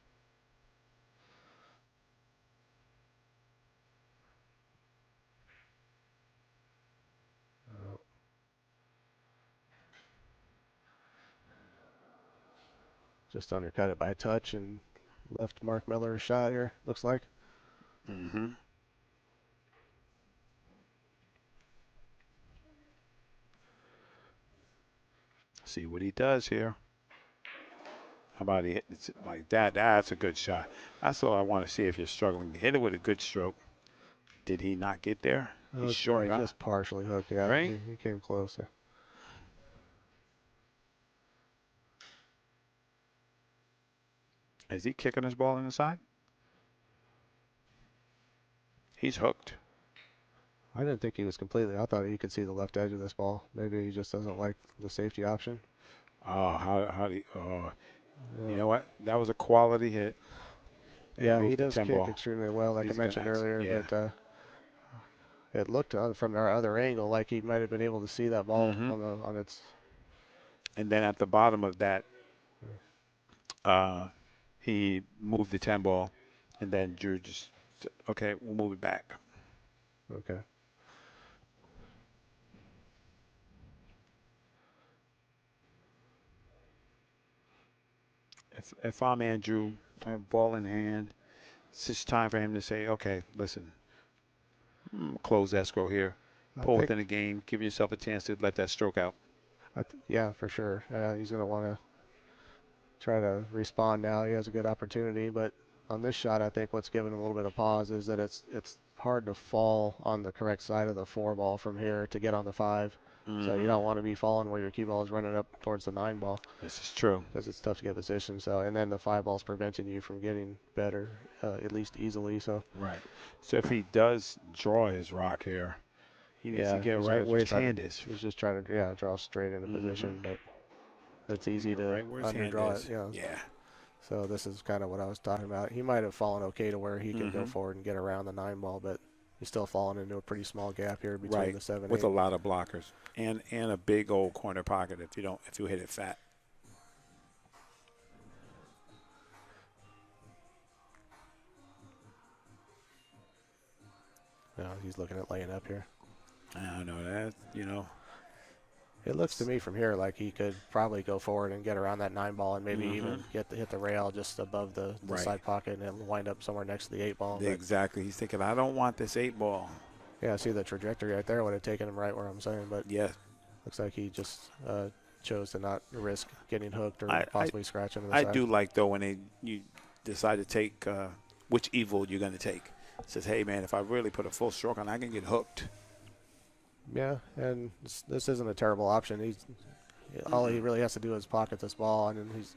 just undercut it by a touch and left Mark Miller a shot here. Looks like. Mm-hmm. See what he does here. How about he hit it like that? That's a good shot. That's all I want to see if you're struggling. Hit it with a good stroke. Did he not get there? It He's looks short, like huh? just partially hooked. Yeah, Right? he came close. Yeah. Is he kicking his ball in the side? He's hooked. I didn't think he was completely. I thought he could see the left edge of this ball. Maybe he just doesn't like the safety option. Oh, how do you, oh, you Yeah, know what? That was a quality hit. And yeah, he moved the does 10 kick ball. extremely well, like I He's gonna mentioned earlier. yeah. But it looked from our other angle like he might have been able to see that ball Mm-hmm. on its. And then at the bottom of that, uh, he moved the 10 ball, and then Drew just said, okay, we'll move it back. Okay. If I'm Andrew, I have ball in hand. It's just time for him to say, okay, listen, close escrow here, I pull think. within the game, give yourself a chance to let that stroke out. Yeah, for sure. He's gonna want to try to respond now. He has a good opportunity, but on this shot, I think what's giving him a little bit of pause is that it's hard to fall on the correct side of the 4 ball from here to get on the 5. So you Mm-hmm. don't want to be falling where your cue ball is running up towards the 9 ball This is true. because it's tough to get position. So and then the 5 ball's preventing you from getting better, at least easily. So Right. So if he does draw his rock here, he needs to yeah, get he's right gonna where just his try to hand is. he's just trying to draw straight into position, Mm-hmm. but it's easy to Right where his hand underdraw it. is. Yeah. So this is kind of what I was talking about. He might have fallen okay to where he can go Mm-hmm. forward and get around the 9 ball, but he's still falling into a pretty small gap here between Right. the 7, With 8. a lot of blockers and a big old corner pocket if you hit it fat. He's looking at laying up here. I don't know that. It looks to me from here like he could probably go forward and get around that 9 ball and maybe Mm-hmm. even hit the rail just above the Right. side pocket and wind up somewhere next to the 8 ball. But Exactly. He's thinking, I don't want this 8 ball. yeah, see the trajectory right there would have taken him right where I'm saying, but Yeah. looks like he just chose to not risk getting hooked or I possibly scratching the I side. do like though when you decide to take which evil you're going to take. It says, hey man, if I really put a full stroke on, I can get hooked. Yeah, and this isn't a terrible option. All he really has to do is pocket this ball, and then he's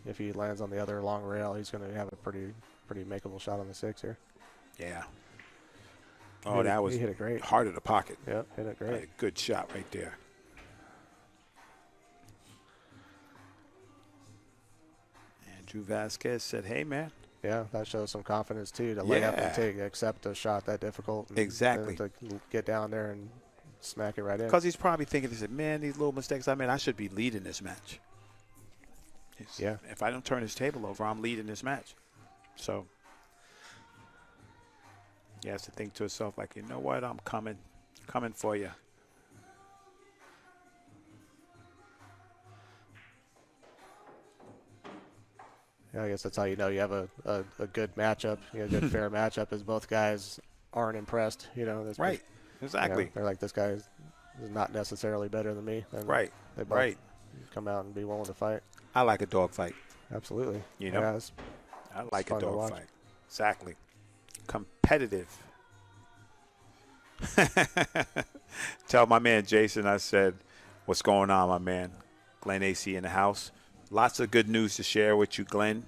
if he lands on the other long rail, he's going to have a pretty makeable shot on the 6 here. Yeah. Oh, that was he hit it great. hard of the pocket. Yeah, hit it great. A good shot right there. Andrew VAZQUEZ said, hey man. Yeah, that shows some confidence too to lay up and accept a shot that difficult. And Exactly. to get down there and smack it right in. Because he's probably thinking, he said, man, these little mistakes I made, I should be leading this match. Yeah. If I don't turn this table over, I'm leading this match. So he has to think to himself, like, you know what, I'm coming for you. Yeah, I guess that's how you know you have a good matchup. A good fair matchup is both guys aren't impressed. That's Right. Exactly. they're like, this guy is not necessarily better than me. And Right. they both Right. come out and be willing to fight. I like a dog fight. Absolutely. Yeah, it's I like a fun to dog watch. fight. Exactly. Competitive. Tell my man Jason I said, what's going on, my man? Glenn AC in the house. Lots of good news to share with you, Glenn.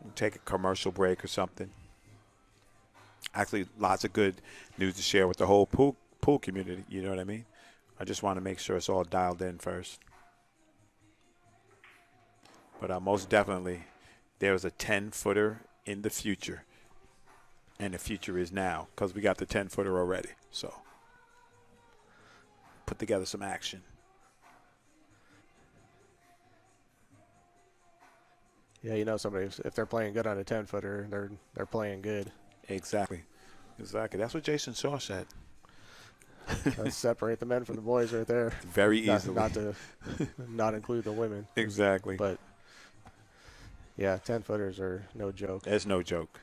We'll take a commercial break or something. Actually, lots of good news to share with the whole pool community. You know what I mean? I just want to make sure it's all dialed in first. But most definitely, there's a 10-footer in the future. And the future is now because we got the 10-footer already. So put together some action. Yeah, somebody if they're playing good on a 10-footer, they're playing good. Exactly. That's what Jason Shaw said. Let's separate the men from the boys right there. Very easily. Not to not include the women. Exactly. But yeah, 10-footers are no joke. There's no joke.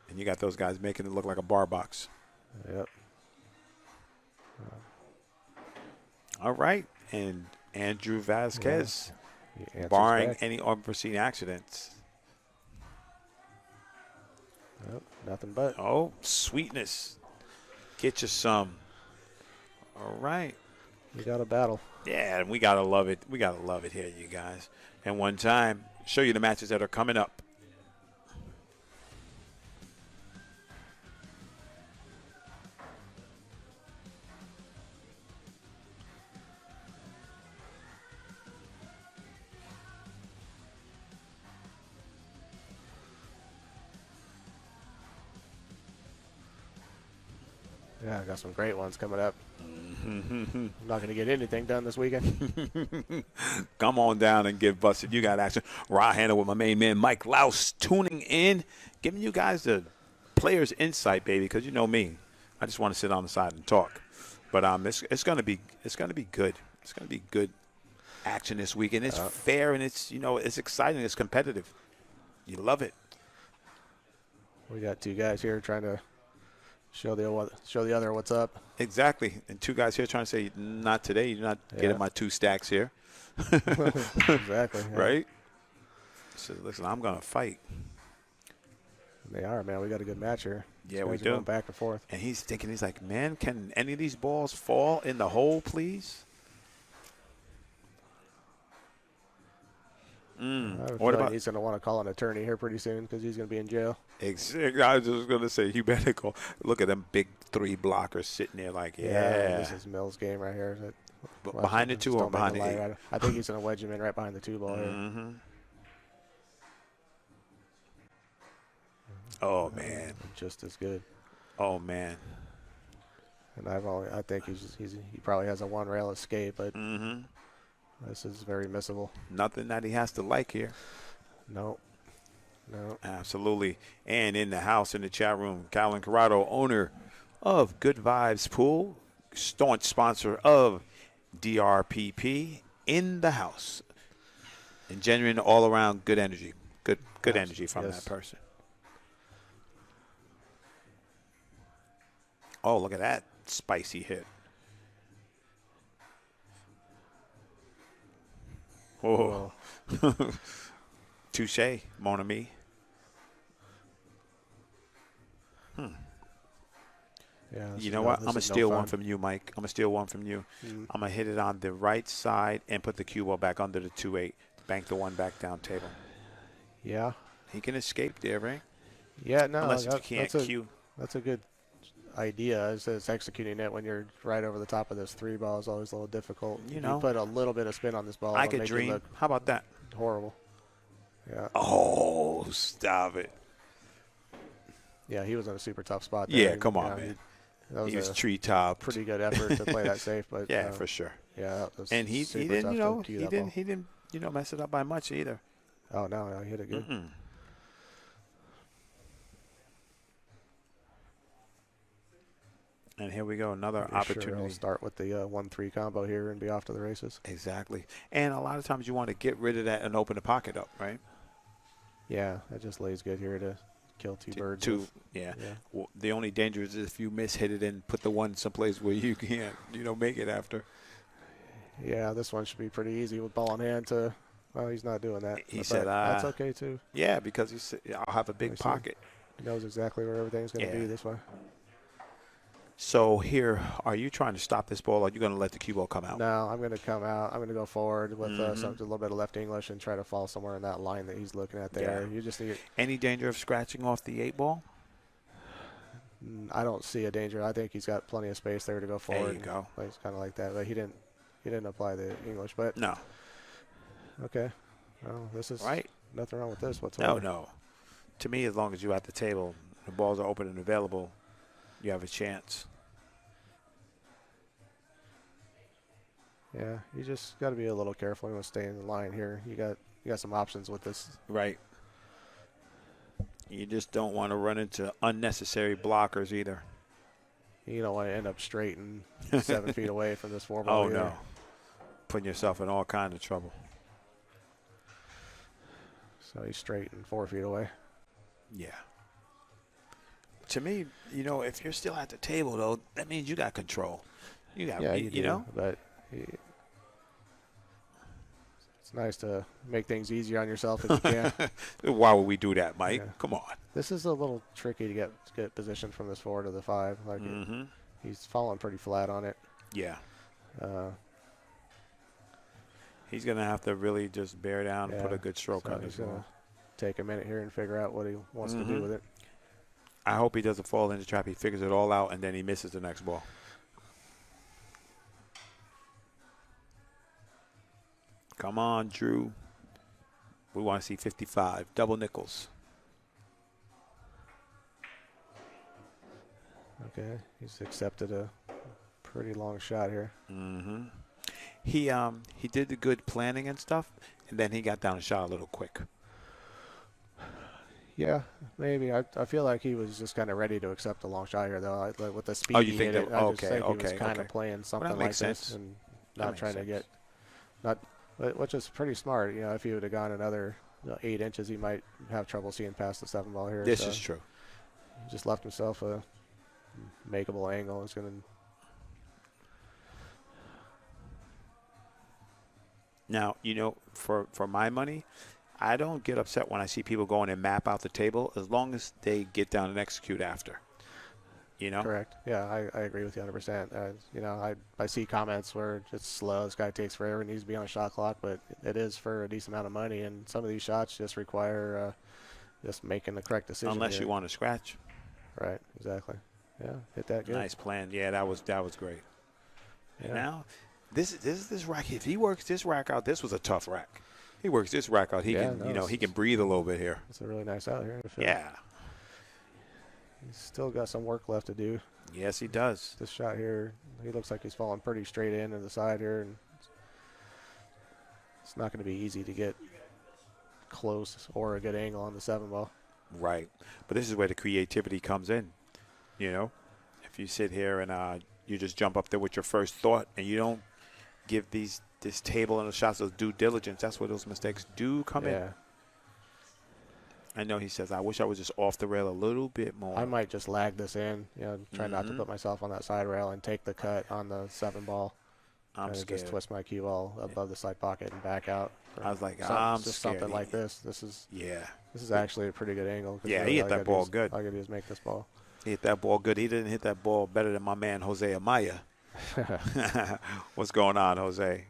And you got those guys making it look like a bar box. Yep. All right. And Andrew VAZQUEZ, barring any unforeseen accidents. Nope, nothing but. Oh, sweetness. Get you some. All right. We got a battle. Yeah, and we got to love it. We got to love it here, you guys. And one time, show you the matches that are coming up. Yeah, I got some great ones coming up. Mm-hmm. I'm not going to get anything done this weekend. Come on down and get busted. You got action. Raw handle with my main man Mike Louse tuning in, giving you guys the players' insight, baby. Because you know me, I just want to sit on the side and talk. But it's gonna be good. It's gonna be good action this weekend. It's fair and it's exciting. It's competitive. You love it. We got two guys here trying to show the other what's up. Exactly. And two guys here trying to say, not today. You're not getting my 2 stacks here. Exactly. Yeah. Right? So listen, I'm gonna fight. They are, man. We got a good match here. Yeah, These we guys are do. going back and forth. And he's thinking, he's like, man, can any of these balls fall in the hole, please? What about? He's going to want to call an attorney here pretty soon because he's going to be in jail. Exactly. I was just going to say, you better go. Look at them big 3 blockers sitting there like, yeah. This is Mills' game right here. Behind the 2 or behind the 8? I think he's going to wedge him in right behind the 2 ball here. Mm-hmm. Oh, man. Just as good. Oh, man. And I think he probably has a 1 rail escape, but this is very missable. Nothing that he has to like here. No. Absolutely. And in the house, in the chat room, Calvin Corrado, owner of Good Vibes Pool, staunch sponsor of DRPP, in the house. And genuine all-around good energy. Good energy from that person. Oh, look at that spicy hit. Oh. Touche, mon ami. Yeah, you know what? I'm going to steal one from you, Mike. I'm going to steal one from you. I'm going to hit it on the right side and put the cue ball back under the 2-8. Bank the 1 back down table. Yeah. He can escape there, right? Yeah, no. Unless you can't cue. That's a good idea. It's executing it when you're right over the top of this 3 ball is always a little difficult. You put a little bit of spin on this ball. I could dream. How about that? Horrible. Yeah. Oh, stop it. Yeah, he was in a super tough spot there. Yeah, come on, man. He was treetop. Pretty good effort to play that safe, but yeah, for sure. Yeah, that was and he didn't, he didn't mess it up by much either. Oh no, he hit it good. And here we go, another opportunity. Sure, he'll start with the 1-3 combo here and be off to the races. Exactly. And a lot of times you want to get rid of that and open the pocket up, right? Yeah, that just lays good here to kill 2 birds. Yeah. Well, the only danger is if you hit it and put the 1 someplace where you can't, make it after. Yeah, this one should be pretty easy with ball in hand to. Well, he's not doing that. He said, that's okay too. Yeah, because he said, I'll have a big pocket. He knows exactly where everything's going to be this way. So here, are you trying to stop this ball, or are you going to let the cue ball come out? No, I'm going to come out. I'm going to go forward with a little bit of left English and try to fall somewhere in that line that he's looking at there. Yeah. You just need. Any danger of scratching off the 8 ball? I don't see a danger. I think he's got plenty of space there to go forward. There you go. It's kind of like that, but he didn't apply the English. But no. Okay. Well, this is right. Nothing wrong with this whatsoever. No. To me, as long as you're at the table, the balls are open and available, you have a chance. Yeah, you just got to be a little careful. You want to stay in the line here. You got some options with this. Right. You just don't want to run into unnecessary blockers either. You don't want to end up straight and 7 feet away from this 4 ball. Oh, no. Putting yourself in all kinds of trouble. So he's straight and 4 feet away. Yeah. To me, if you're still at the table, though, that means you got control. You got, you know? But it's nice to make things easier on yourself if you can. Why would we do that, Mike? Yeah. Come on. This is a little tricky to get positioned from this 4 to the 5. Like he's falling pretty flat on it. Yeah. He's going to have to really just bear down and put a good stroke on his ball. Take a minute here and figure out what he wants to do with it. I hope he doesn't fall into the trap. He figures it all out, and then he misses the next ball. Come on, Drew. We want to see 55. Double nickels. Okay, he's accepted a pretty long shot here. Mm-hmm. He did the good planning and stuff, and then he got down and shot a little quick. Yeah, maybe. I feel like he was just kind of ready to accept a long shot here, though. Like, with the speed Oh, you he think hit that? it, I just Okay, think he was okay, kind okay. of playing Well, something that like makes this sense. and That not makes trying to sense. get not, which is pretty smart. You know, if he would have gone another 8 inches, he might have trouble seeing past the 7 ball here. This So is true. he just left himself a makeable angle. It's gonna. Now, for my money, I don't get upset when I see people going and map out the table as long as they get down and execute after. You know? Correct. Yeah, I agree with you 100%. I see comments where it's slow. This guy takes forever. Needs to be on a shot clock, but it is for a decent amount of money. And some of these shots just require just making the correct decision. Unless here. you want to scratch. Right. Exactly. Yeah. Hit that good. Nice plan. Yeah, that was great. Yeah. And now, this rack. If he works this rack out, this was a tough rack. He works this rack out. He can breathe a little bit here. It's a really nice out here. Yeah. He's still got some work left to do. Yes, he does. This shot here, he looks like he's falling pretty straight in to the side here, and it's not going to be easy to get close or a good angle on the 7 ball. Right. But this is where the creativity comes in. If you sit here and you just jump up there with your first thought and you don't give this table and the shots of due diligence, that's where those mistakes do come in. I know he says, I wish I was just off the rail a little bit more. I might just lag this in, try not to put myself on that side rail and take the cut on the 7 ball. I'm scared. Just twist my cue ball above the side pocket and back out. I was like, I'm just something like this. This is actually a pretty good angle. Yeah, he hit that ball good. All I got to do is make this ball. He hit that ball good. He didn't hit that ball better than my man Jose Amaya. What's going on, Jose?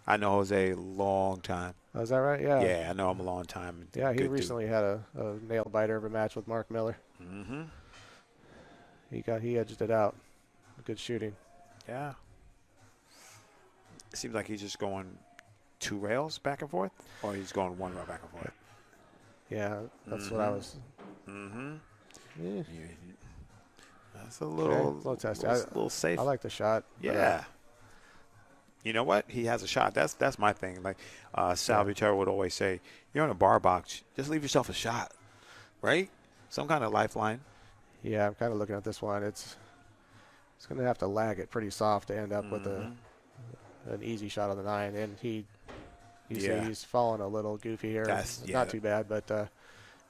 I know Jose a long time. Oh, is that right? Yeah. Yeah, I know him a long time. Yeah, he recently had a nail biter of a match with Mark Miller. Mm-hmm. He edged it out. Good shooting. Yeah. It seems like he's just going 2 rails back and forth, or he's going 1 rail back and forth. Yeah, that's what I was. Mm-hmm. Yeah. That's a little testy. A little safe. I like the shot. Yeah. You know what? He has a shot. That's my thing. Like Sal Butera would always say, you're in a bar box. Just leave yourself a shot, right? Some kind of lifeline. Yeah, I'm kind of looking at this one. It's going to have to lag it pretty soft to end up with an easy shot on the 9. And see he's falling a little goofy here. It's not too bad, but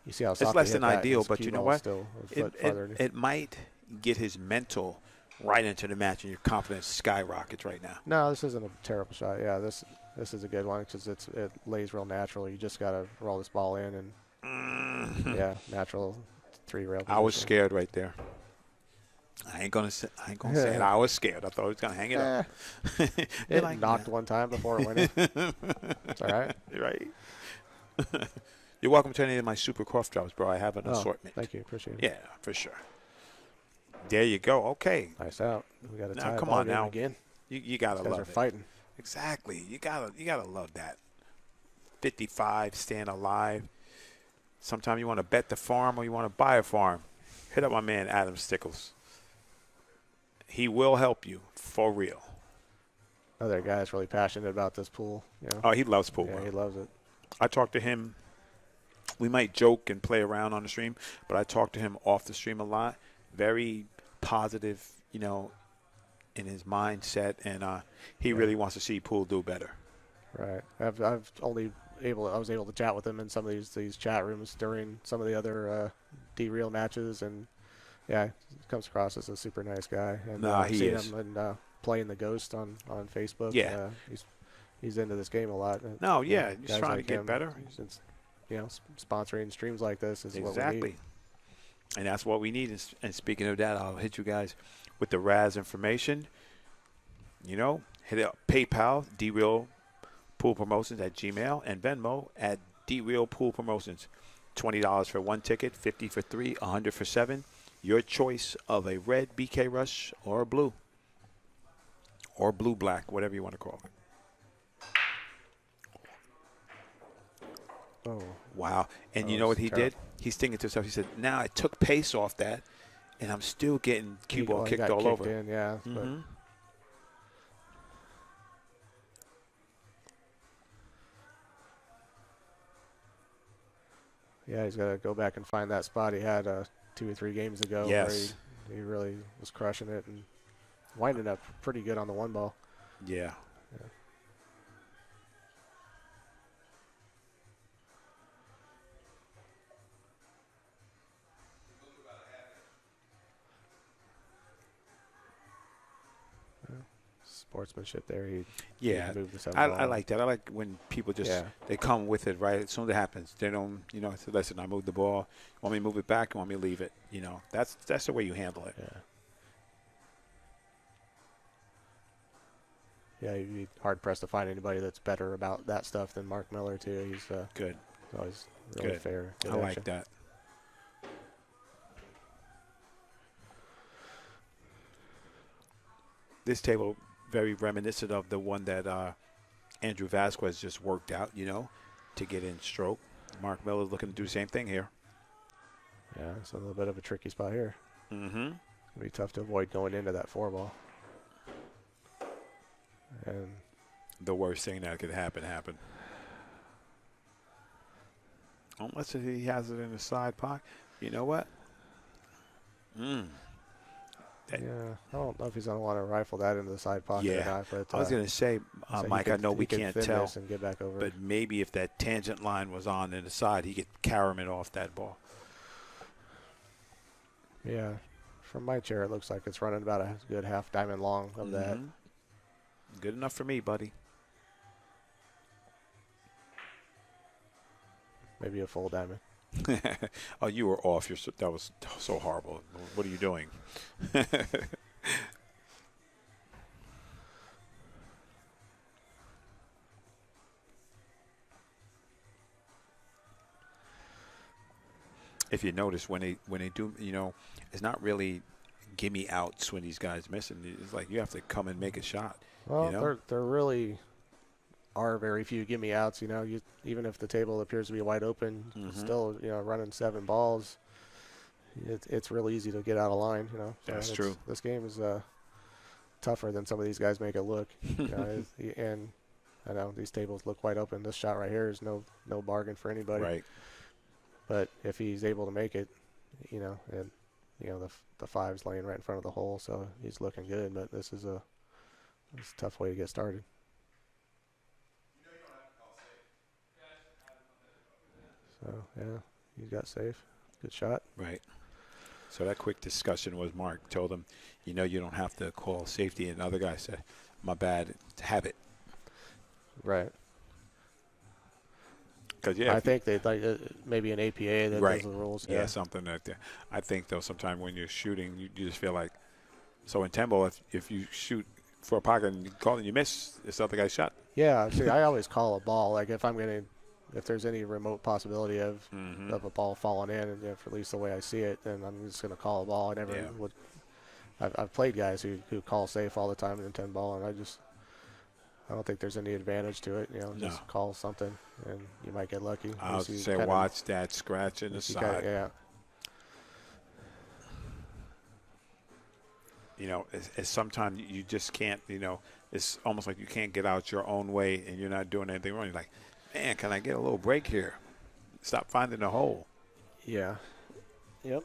you see how soft it's less he than hit ideal, that. but you know what? Still a foot farther. It might get his mental right into the match, and your confidence skyrockets right now. No, this isn't a terrible shot. Yeah, this is a good one because it lays real natural. You just got to roll this ball in and natural 3 rail position. I was scared right there. I ain't gonna say it. I was scared. I thought he was gonna hang it up. It knocked one time before it went in. It's all right. Right. You're welcome to any of my super cough drops, bro. I have an assortment. Thank you. Appreciate it. Yeah, for sure. There you go. Okay. Nice out. We got a tie. Now, come on now. Again. You gotta love it. Fighting. Exactly. You gotta love that. 55, staying alive. Sometimes you want to bet the farm or you want to buy a farm. Hit up my man Adam Stickles. He will help you for real. Another guy that's really passionate about this pool. Oh, he loves pool. Yeah, bro. he loves it. I talked to him. We might joke and play around on the stream, but I talk to him off the stream a lot. Very positive, in his mindset, and he really wants to see pool do better. Right. I was able to chat with him in some of these chat rooms during some of the other D-Reel matches, and he comes across as a super nice guy. And he is. Him and playing the Ghost on Facebook. Yeah. He's into this game a lot. He's trying to get better. Since sponsoring streams like this is what we need. And that's what we need. And speaking of that, I'll hit you guys with the Raz information. Hit up PayPal, D-Reel Pool Promotions at Gmail, and Venmo at D-Reel Pool Promotions. $20 for 1 ticket, $50 for 3, $100 for 7. Your choice of a red BK Rush or a blue. Or blue-black, whatever you want to call it. Oh. Wow. And you know what he did? He's thinking to himself, he said, now I took pace off that, and I'm still getting cue ball He kicked got all kicked over. in, yeah. But Mm-hmm. yeah, he's got to go back and find that spot he had 2 or 3 games ago where Yes. he really was crushing it and winding up pretty good on the one ball. Yeah. Yeah. Sportsmanship there. He Yeah, moved the 7 I ball. like that. I like when people just Yeah. they come with it right as soon as it happens. They don't, say, listen, I moved the ball. Want me to move it back? You want me to leave it? That's the way you handle it. Yeah. Yeah, you'd be hard pressed to find anybody that's better about that stuff than Mark Miller too. He's Good. always really Good. fair. Good I like action. that. This table very reminiscent of the one that Andrew VAZQUEZ just worked out, to get in stroke. Mark Miller's looking to do the same thing here. Yeah, it's a little bit of a tricky spot here. Mm-hmm. It'll be tough to avoid going into that 4 ball. And The worst thing that could happen happened. Unless he has it in the side pocket. You know what? yeah, I don't know if he's going to want to rifle that into the side pocket or Yeah. not. But I was going to say, so Mike, I know we can't tell, and get back over. but maybe if that tangent line was on in the side, he could carom it off that ball. Yeah, from my chair, it looks like it's running about a good half diamond long of that. Good enough for me, buddy. Maybe a full diamond. Oh, you were off. That was so horrible. What are you doing? If you notice when they do, it's not really gimme outs when these guys missing. It's like you have to come and make a shot. Well, there really are very few gimme outs. Even if the table appears to be wide open, still running 7 balls, it's real easy to get out of line. So That's true. This game is tougher than some of these guys make it look. And I know these tables look wide open. This shot right here is no bargain for anybody. Right. But if he's able to make it, and the 5's laying right in front of the hole, so he's looking good. But this is a tough way to get started. So yeah, he got safe. Good shot. Right. So that quick discussion was Mark told him, you don't have to call safety, and the other guy said, my bad, have it. Right. Because I think they like maybe an APA that right. does the rules. Yeah, something like that. I think though sometimes when you're shooting, you just feel like so in tempo. If you shoot for a pocket and you call and you miss, it's the other guy's shot. Yeah. See, I always call a ball. Like if there's any remote possibility of a ball falling in, and at least the way I see it, then I'm just going to call a ball. I never would. I've played guys who call safe all the time in 10 ball, and I don't think there's any advantage to it. Just call something, and you might get lucky. I was say watch that scratch in the side. Yeah. It's sometimes you just can't. It's almost like you can't get out your own way, and you're not doing anything wrong. You're like, man, can I get a little break here? Stop finding a hole. Yeah. Yep.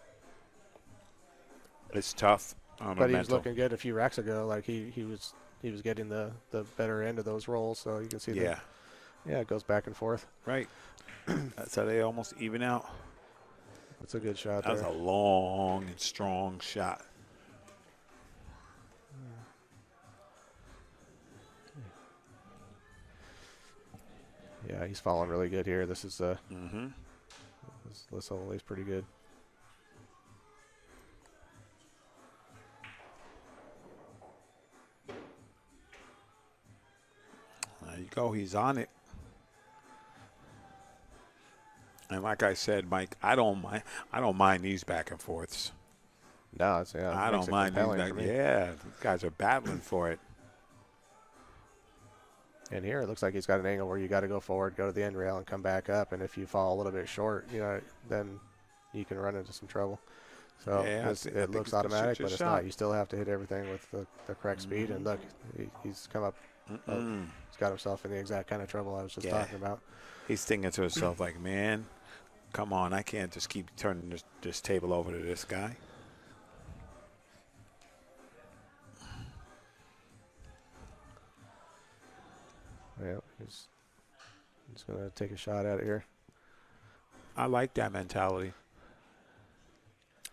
It's tough. But he was looking good a few racks ago. Like he was getting the better end of those rolls, so you can see that. Yeah, it goes back and forth. Right. That's how they almost even out. That's a good shot. That was a long and strong shot. Yeah, he's falling really good here. This is this hole is pretty good. There you go. He's on it. And like I said, Mike, I don't mind these back and forths. No, I don't mind these back. Yeah, these guys are battling for it. And here it looks like he's got an angle where you got to go forward, go to the end rail, and come back up. And if you fall a little bit short, then you can run into some trouble. So Yeah, I it think looks he's gonna shoot automatic, your but it's shot. not. You still have to hit everything with the correct speed. And look, he's come up. Oh, he's got himself in the exact kind of trouble I was just Yeah. talking about. He's thinking to himself like, man, come on, I can't just keep turning this table over to this guy. Yeah, he's going to take a shot at it here. I like that mentality.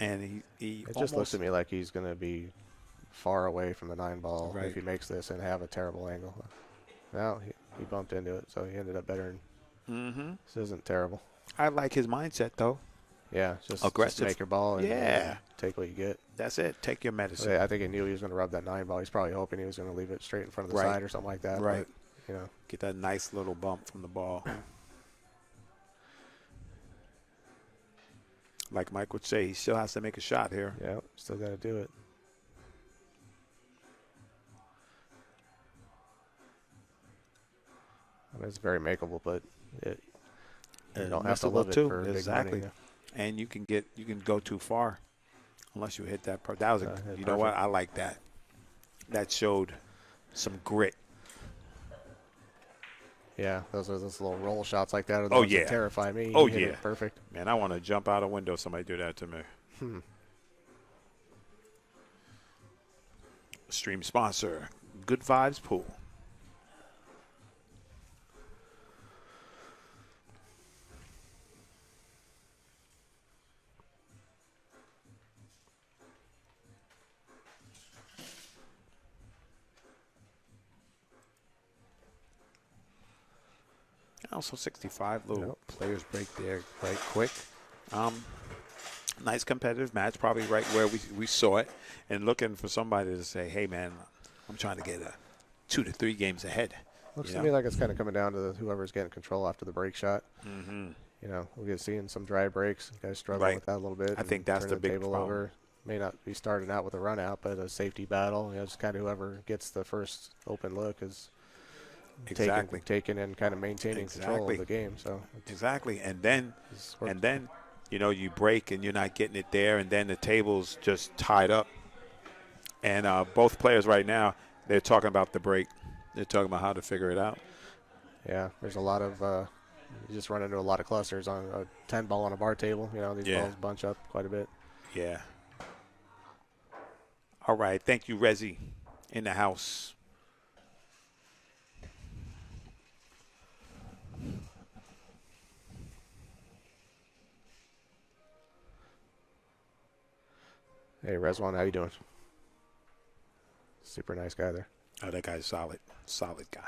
And he It almost just looks to me like he's going to be far away from the 9-ball Right. if he makes this and have a terrible angle. Now he bumped into it, so he ended up better. This isn't terrible. I like his mindset though. Yeah, just Aggressive. make your ball and Yeah. take what you get. That's it. Take your medicine. I think he knew he was going to rub that 9-ball. He's probably hoping he was going to leave it straight in front of the Right. side or something like that. Right. But, you know. Get that nice little bump from the ball. Like Mike would say, he still has to make a shot here. Yeah, still got to do it. I mean, it's very makeable, but you don't have to love it for exactly. big money. And you can go too far unless you hit that. That was you know perfect. what? I like that. That showed some grit. Yeah, those little roll shots like that are the Oh, ones yeah. that terrify me. Oh, He hit yeah. it perfect. Man, I want to jump out a window if somebody do that to me. Stream sponsor, Good Vibes Pool. Also 65, little players break there right quick. Nice competitive match, probably right where we saw it, and looking for somebody to say, hey, man, I'm trying to get 2 to 3 games ahead. Looks to me like it's kind of coming down to whoever's getting control after the break shot. Mm-hmm. You know, we'll get seeing some dry breaks. Guys struggling with that a little bit. I think that's the big table problem. over. May not be starting out with a run out, but a safety battle. You know, just kind of whoever gets the first open look is taking and kind of maintaining control of the game. So exactly, and then you know you break and you're not getting it there, and then the table's just tied up. And both players right now, they're talking about the break. They're talking about how to figure it out. Yeah, there's a lot of you just run into a lot of clusters on a 10 ball on a bar table. You know, these balls bunch up quite a bit. Yeah. All right, thank you, Rezi, in the house. Hey, Rezwan, how you doing? Super nice guy there. Oh, that guy's solid. Solid guy.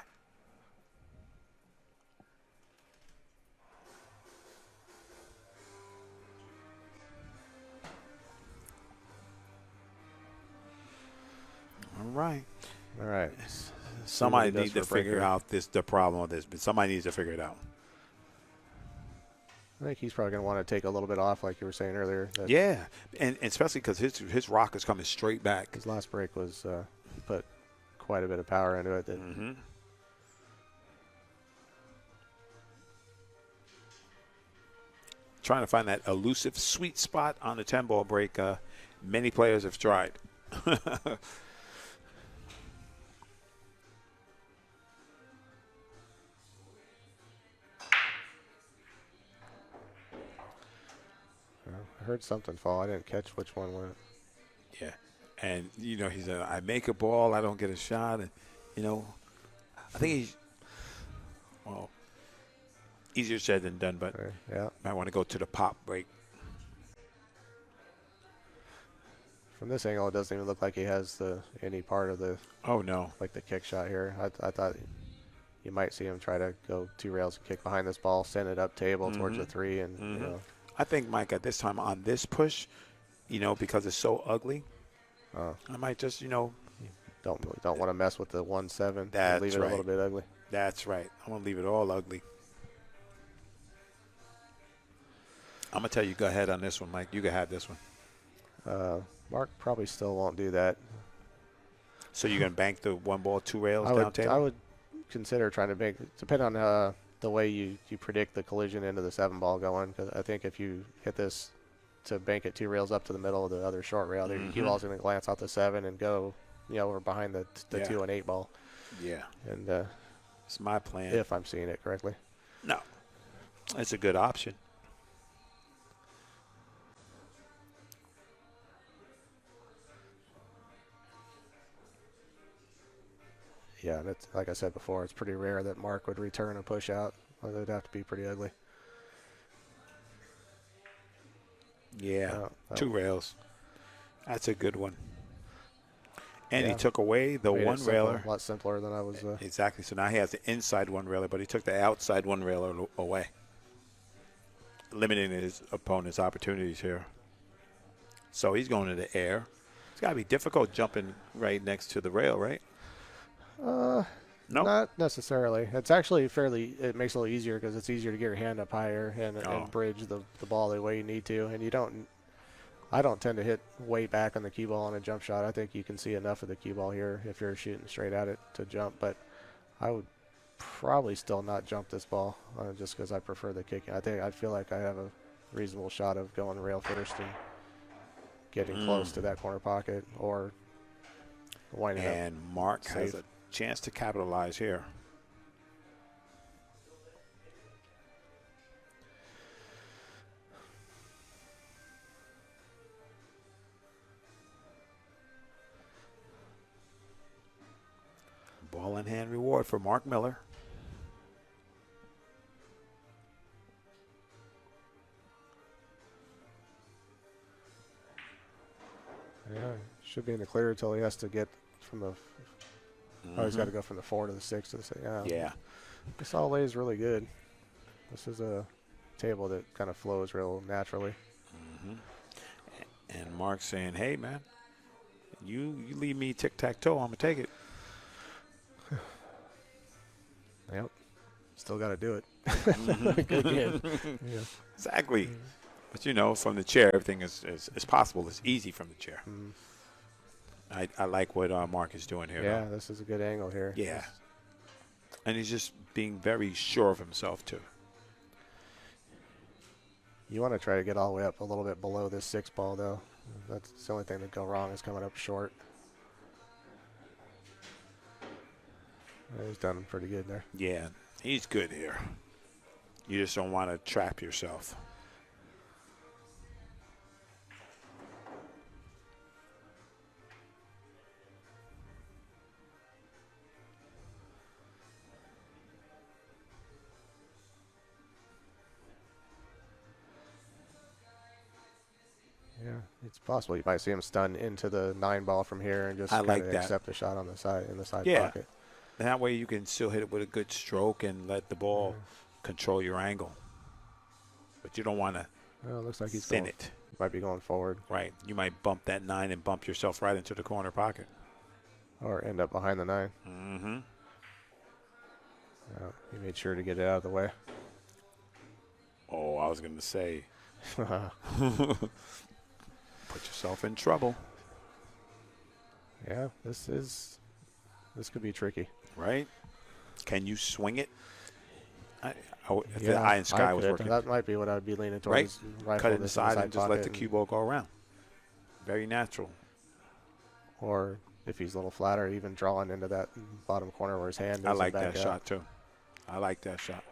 All right. All right. Somebody needs to figure out the problem with this, but somebody needs to figure it out. I think he's probably going to want to take a little bit off, like you were saying earlier. Yeah, and especially because his rock is coming straight back. His last break was he put quite a bit of power into it. Trying to find that elusive sweet spot on the 10-ball break. Many players have tried. I heard something fall. I didn't catch which one went. Yeah. And, you know, he said, I make a ball, I don't get a shot. And, you know, I think he's, well, easier said than done, but might want to go to the pop break. From this angle, it doesn't even look like he has any part of the. Oh, no. Like the kick shot here. I thought you might see him try to go 2 rails and kick behind this ball, send it up table towards the 3, and, you know. I think, Mike, at this time on this push, you know, because it's so ugly, I might just, you know. Don't want to mess with the 1-7. That's leave it a little bit ugly. That's right. I'm going to leave it all ugly. I'm going to tell you, go ahead on this one, Mike. You can have this one. Mark probably still won't do that. So you're going to bank the 1 ball, 2 rails down table? I would consider trying to make, depending on the way you predict the collision into the 7 ball going, because I think if you hit this to bank it 2 rails up to the middle of the other short rail. Your cue ball's going to glance out the 7 and go, over behind the 2 and 8 ball. Yeah. And It's my plan. if I'm seeing it correctly. No. It's a good option. Yeah, that's like I said before, it's pretty rare that Mark would return a push out. It would have to be pretty ugly. Yeah, 2 rails. That's a good one. And Yeah. he took away the Made it one simple, railer. a lot simpler than I was. Exactly. So now he has the inside one railer, but he took the outside one railer away, limiting his opponent's opportunities here. So he's going to the air. It's got to be difficult jumping right next to the rail, right? No, not necessarily. It's actually it makes it a little easier because it's easier to get your hand up higher and bridge the ball the way you need to. And I don't tend to hit way back on the cue ball on a jump shot. I think you can see enough of the cue ball here if you're shooting straight at it to jump. But I would probably still not jump this ball just because I prefer the kicking. I feel like I have a reasonable shot of going rail first and getting close to that corner pocket or winding up. And Mark safe. has a chance to capitalize here. Ball in hand reward for Mark Miller. Yeah, should be in the clear until he has to get from the. Oh, he's got to go from the 4 to the 6 to the 6. Yeah. This all lays really good. This is a table that kind of flows real naturally. And Mark's saying, "Hey, man, you leave me tic-tac-toe, I'm gonna take it." Yep. Still got to do it. Good kid. Yeah. Exactly. But from the chair, everything is possible. It's easy from the chair. I like what Mark is doing here. Yeah, though. this is a good angle here. Yeah. And he's just being very sure of himself, too. You want to try to get all the way up a little bit below this 6 ball, though. That's the only thing that go wrong is coming up short. He's done pretty good there. Yeah, he's good here. You just don't want to trap yourself. Yeah, it's possible. You might see him stun into the 9 ball from here and just I like kinda that. accept the shot on the side in the side Yeah. pocket. That way you can still hit it with a good stroke and let the ball control your angle. But you don't want to Well, it looks like he's thin going, it. might be going forward Right. You might bump that 9 and bump yourself right into the corner pocket. or end up behind the 9. Mm-hmm. He made sure to get it out of the way. Oh, I was going to say, put yourself in trouble. Yeah, this could be tricky. Right? Can you swing it? If the Yeah, eye and sky I was could. working. That might be what I'd be leaning towards. Right. Cut it inside and just let the cue ball go around. Very natural. Or if he's a little flatter, even drawing into that bottom corner where his hand is. I like that shot, too. I like that shot.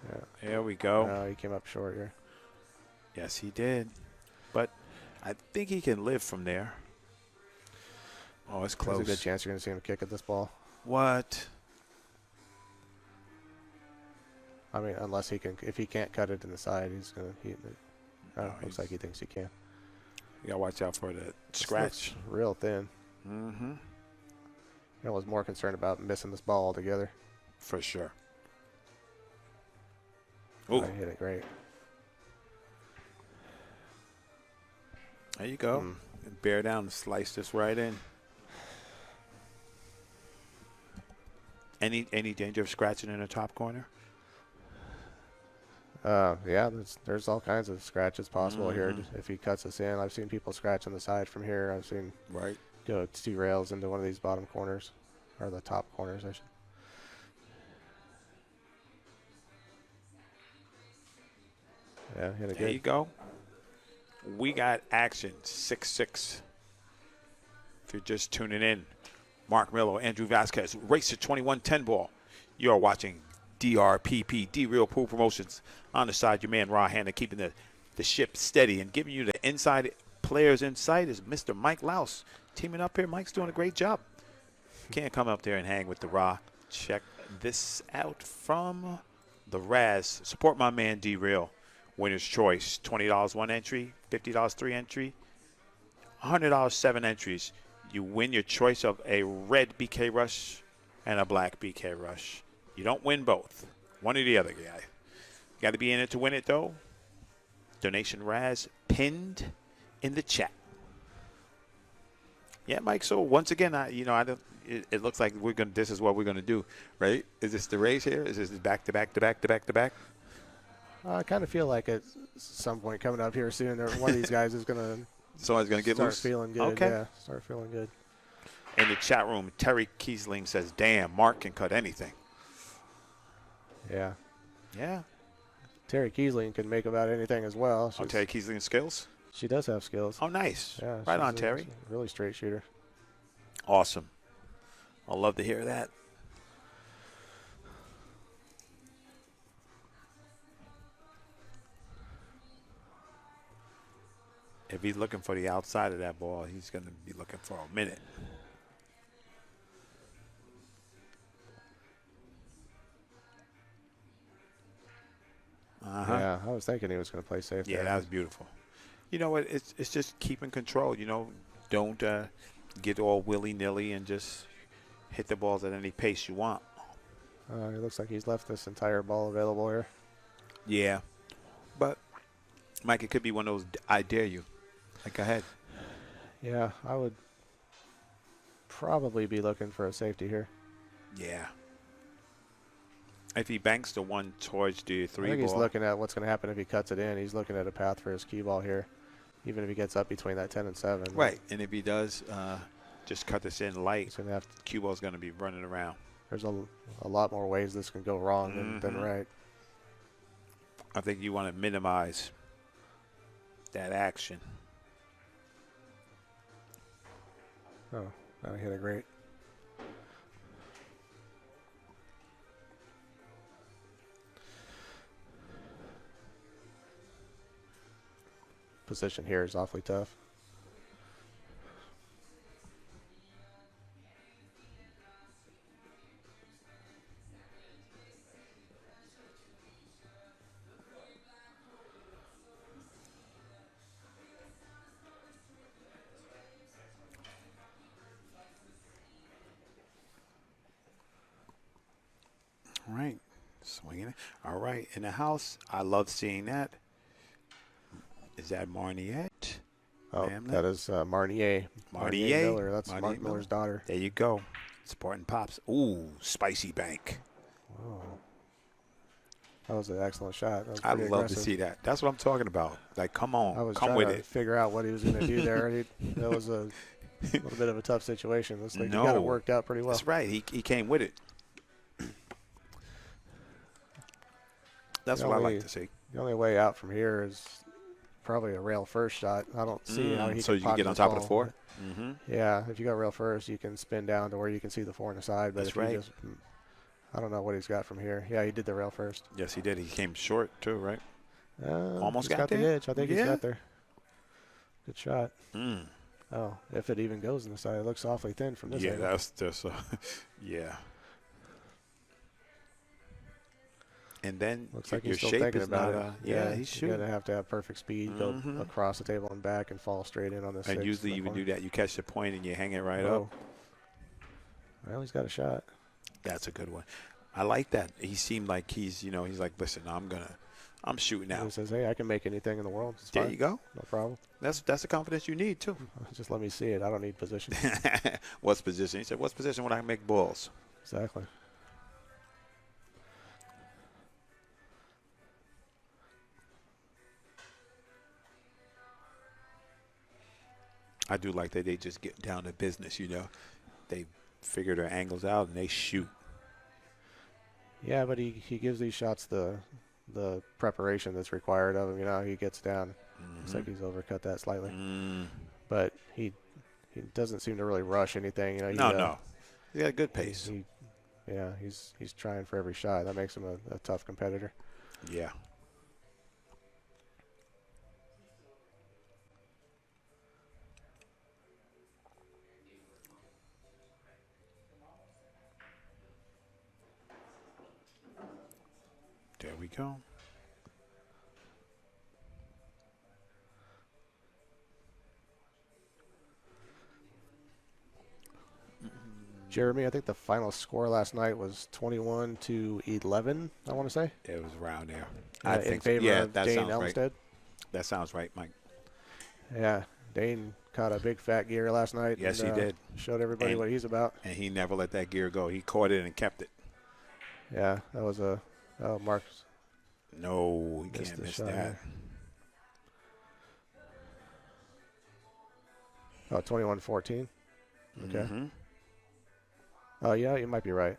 Yeah. There we go. No, he came up short here. Yes, he did. But I think he can live from there. Oh, it's close. There's a good chance you're going to see him kick at this ball. What? I mean, unless he can, if he can't cut it in the side, he's going to. Looks like he thinks he can. You got to watch out for the This scratch. looks real thin. Mm-hmm. I was more concerned about missing this ball altogether. For sure. Oh, he hit it great. There you go. And bear down and slice this right in. Any danger of scratching in the top corner? Yeah, there's all kinds of scratches possible here if he cuts us in. I've seen people scratch on the side from here. I've seen go 2 rails into one of these bottom corners, or the top corners, I should. Yeah, hit it good. There you go. We got action 6-6. If you're just tuning in, Mark Miller, Andrew Vasquez, race to 21-10 ball. You're watching DRPP, D-Real Pool Promotions. On the side, your man, Raw Hanna, keeping the ship steady and giving you the inside players insight is Mr. Mike Louse. Teaming up here, Mike's doing a great job. Can't come up there and hang with the Raw. Check this out from the Raz. Support my man, D-Real. Winner's Choice, $20 one entry, $50 three entry, $100 seven entries. You win your choice of a red BK Rush and a black BK Rush. You don't win both. One or the other guy. You got to be in it to win it, though. Donation Raz pinned in the chat. Yeah, Mike. So once again, I don't. It looks like we're gonna. This is what we're gonna do, right? Is this the race here? Is this back to back to back to back to back? I kind of feel like at some point coming up here soon, one of these guys is gonna. Someone's gonna get start loose. Feeling good. Okay. Yeah, start feeling good. In the chat room, Terry Kiesling says, "Damn, Mark can cut anything." Yeah. Yeah. Terry Kiesling can make about anything as well. Oh, Terry Kiesling's skills. She does have skills. Oh, nice. Yeah, right on, Terry. Really straight shooter. Awesome. I'll love to hear that. If he's looking for the outside of that ball, he's going to be looking for a minute. Yeah, I was thinking he was going to play safe. Yeah, there. that was beautiful. You know what? It's just keeping control. You know, don't get all willy-nilly and just hit the balls at any pace you want. It looks like he's left this entire ball available here. Yeah. But, Mike, it could be one of those I dare you. Like, go ahead. Yeah, I would probably be looking for a safety here. Yeah. If he banks the one towards the three I think ball. he's looking at what's going to happen if he cuts it in. He's looking at a path for his cue ball here, even if he gets up between that 10 and 7. Right. And if he does just cut this in light, he's gonna have to, cue ball's going to be running around. there's a lot more ways this can go wrong than right. I think you want to minimize that action. Oh, that hit it great. Position here is awfully tough. All right. Swinging it. All right. In the house, I love seeing that. Is that Marniette? Oh, Mamlet? that is Marnier. Marnier Miller. That's Marnier Mark Miller's daughter. There you go. Sporting Pops. Ooh, spicy bank. Oh. That was an excellent shot. That was I pretty love aggressive. to see that. That's what I'm talking about. Like, come on. I was come trying with to it. figure out what he was going to do there. That was a little bit of a tough situation. Looks like No. he got it worked out pretty well. That's right. He came with it. That's what I like to see. The only way out from here is probably a rail first shot. I don't see how he so can you can get pocket on the top of ball. the four? Mm-hmm. Yeah, if you go rail first, you can spin down to where you can see the four on the side. But That's if you right. just, I don't know what he's got from here. Yeah, he did the rail first. Yes, he did. He came short, too, right? Almost he's got the there? edge. I think he's Yeah. got there. Good shot. Mm. Oh, if it even goes in the side, it looks awfully thin from this Yeah, angle. that's just, yeah. And then Looks like your he's still shape thinking is about not it. yeah, he's you shooting. gotta have perfect speed, go across the table and back, and fall straight in on this. And usually you would do that. You catch the point and you hang it right up. Well, he's got a shot. That's a good one. I like that. He seemed like he's like, listen, I'm shooting He out. says, "Hey, I can make anything in the world. It's There fine. you go. No problem. That's the confidence you need too. Just let me see it. I don't need position." What's position? He said, what's position when I make balls? Exactly. I do like that they just get down to business, They figure their angles out and they shoot. Yeah, but he gives these shots the preparation that's required of him. He gets down Looks like he's overcut that slightly. Mm. But he doesn't seem to really rush anything. You know, No. He got a good pace. He's trying for every shot. That makes him a tough competitor. Yeah. There we go. Jeremy, I think the final score last night was 21-11. I want to say It was around there. I think in favor of that Dane sounds Elmstead. right. That sounds right, Mike. Yeah, Dane caught a big fat gear last night. Yes, and, he did. Showed everybody what he's about. And he never let that gear go. He caught it and kept it. Yeah, that was Mark's. No, he can't miss that. Here. Oh, 21-14. Okay. Mm-hmm. Oh, yeah, you might be right.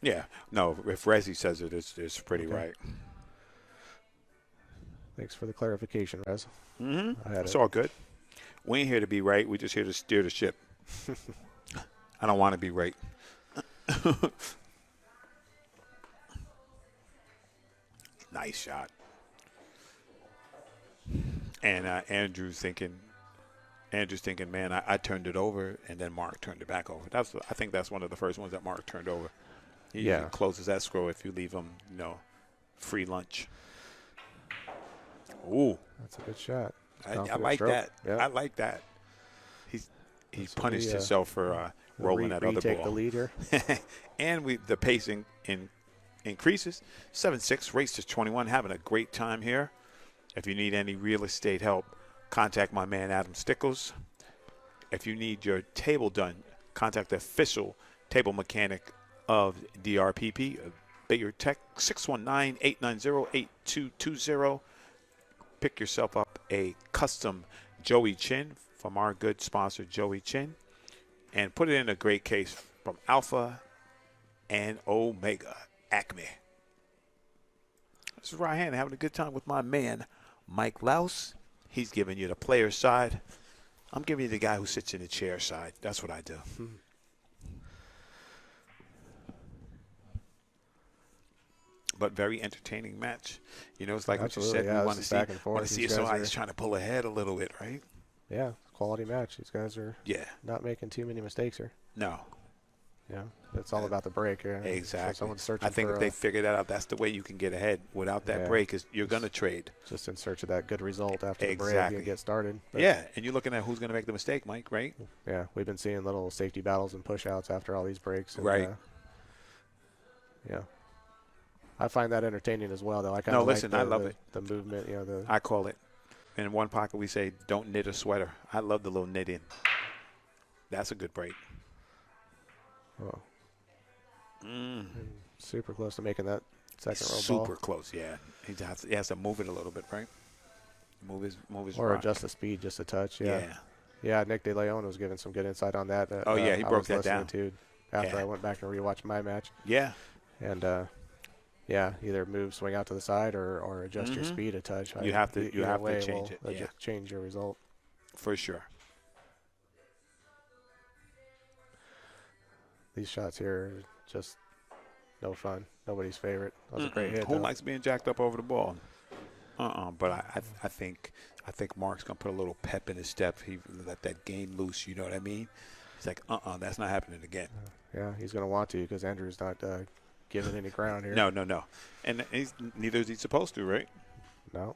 Yeah. No, if Resi says it, it's pretty right. Thanks for the clarification, Rez. Mm-hmm. It's all good. We ain't here to be right. We're just here to steer the ship. I don't want to be right. Nice shot. And Andrew's thinking, man, I turned it over, and then Mark turned it back over. I think that's one of the first ones that Mark turned over. He usually closes escrow if you leave him, free lunch. Ooh, that's a good shot. I like that. Yep. I like that. He punished himself for rolling that other retake ball. The lead here. And the pacing increases. 7-6, race to 21. Having a great time here. If you need any real estate help, contact my man Adam Stickles. If you need your table done, contact the official table mechanic of DRPP, Bayer Tech, 619-890-8220. Pick yourself up a custom Joey Chin from our good sponsor, Joey Chin, and put it in a great case from Alpha and Omega Acme. This is Ryan having a good time with my man, Mike Louse. He's giving you the player side. I'm giving you the guy who sits in the chair side. That's what I do. But very entertaining match. It's like Absolutely, what you said. yeah, We want to see These somebody's trying to pull ahead a little bit, right? Yeah, quality match. These guys are not making too many mistakes here. No. Yeah, it's all about the break. Yeah. Exactly. So someone's searching I think for if they figure that out, that's the way you can get ahead. Without that break, you're going to trade. Just in search of that good result after the break and get started. But and you're looking at who's going to make the mistake, Mike, right? Yeah, we've been seeing little safety battles and push-outs after all these breaks. And, right. Yeah. I find that entertaining as well, though. I I love it. The movement, I call it. In one pocket, we say, don't knit a sweater. I love the little knit in. That's a good break. Oh. Super close to making that second row ball. Super close, yeah. He has to move it a little bit, right? Move his or rock. Adjust the speed just a touch, Yeah, Nick De Leon was giving some good insight on that. He broke that down. After I went back and rewatched my match. Yeah. And, either move, swing out to the side, or adjust your speed a touch. You have to change it. Change your result. For sure. These shots here are just no fun. Nobody's favorite. That was a great hit. Who likes being jacked up over the ball? But I think Mark's gonna put a little pep in his step. He let that game loose. You know what I mean? He's like, that's not happening again. Yeah, he's gonna want to because Andrew's not giving any ground here. No. And neither is he supposed to, right? No.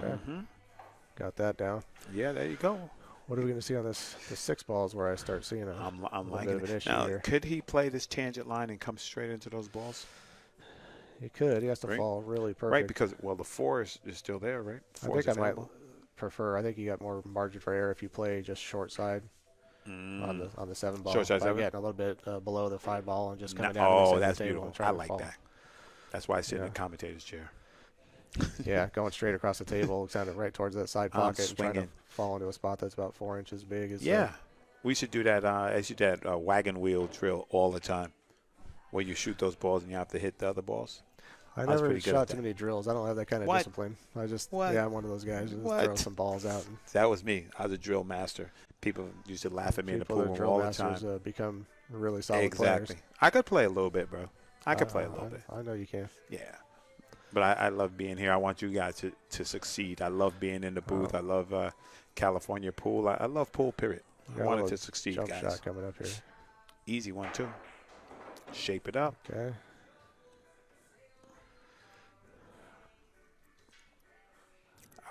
Okay. Got that down. Yeah, there you go. What are we going to see on the 6 balls where I start seeing I'm liking bit of an issue now, here? Could he play this tangent line and come straight into those balls? He could. He has to fall really perfect. Right, because, the 4 is still there, right? I think I might prefer. I think you got more margin for error if you play just short side on the 7 ball. Short side 7? Getting a little bit below the 5 ball and just coming down to the that's table beautiful. and trying I to like fall. that. That's why I sit in the commentator's chair. Yeah, going straight across the table, kind of right towards that side I'm pocket and trying to swinging. fall into a spot that's about 4 inches big. Is Yeah. We should do that. I should do that wagon wheel drill all the time, where you shoot those balls and you have to hit the other balls. I I was never pretty good at shot too that. many drills. I don't have that kind of What? discipline. I just, What? yeah, I'm one of those guys who just throw What? some balls out. And That was me. I was a drill master. People used to laugh at me in the people pool that are room drill all the masters time. become really solid Exactly. players. I could play a little bit, bro. I could play a little bit. I know you can. Yeah. But I love being here. I want you guys to succeed. I love being in the booth. I love California pool. I love pool, period. I Got a wanted little to succeed, jump guys. shot coming up here. Easy one, too. Shape it up. Okay.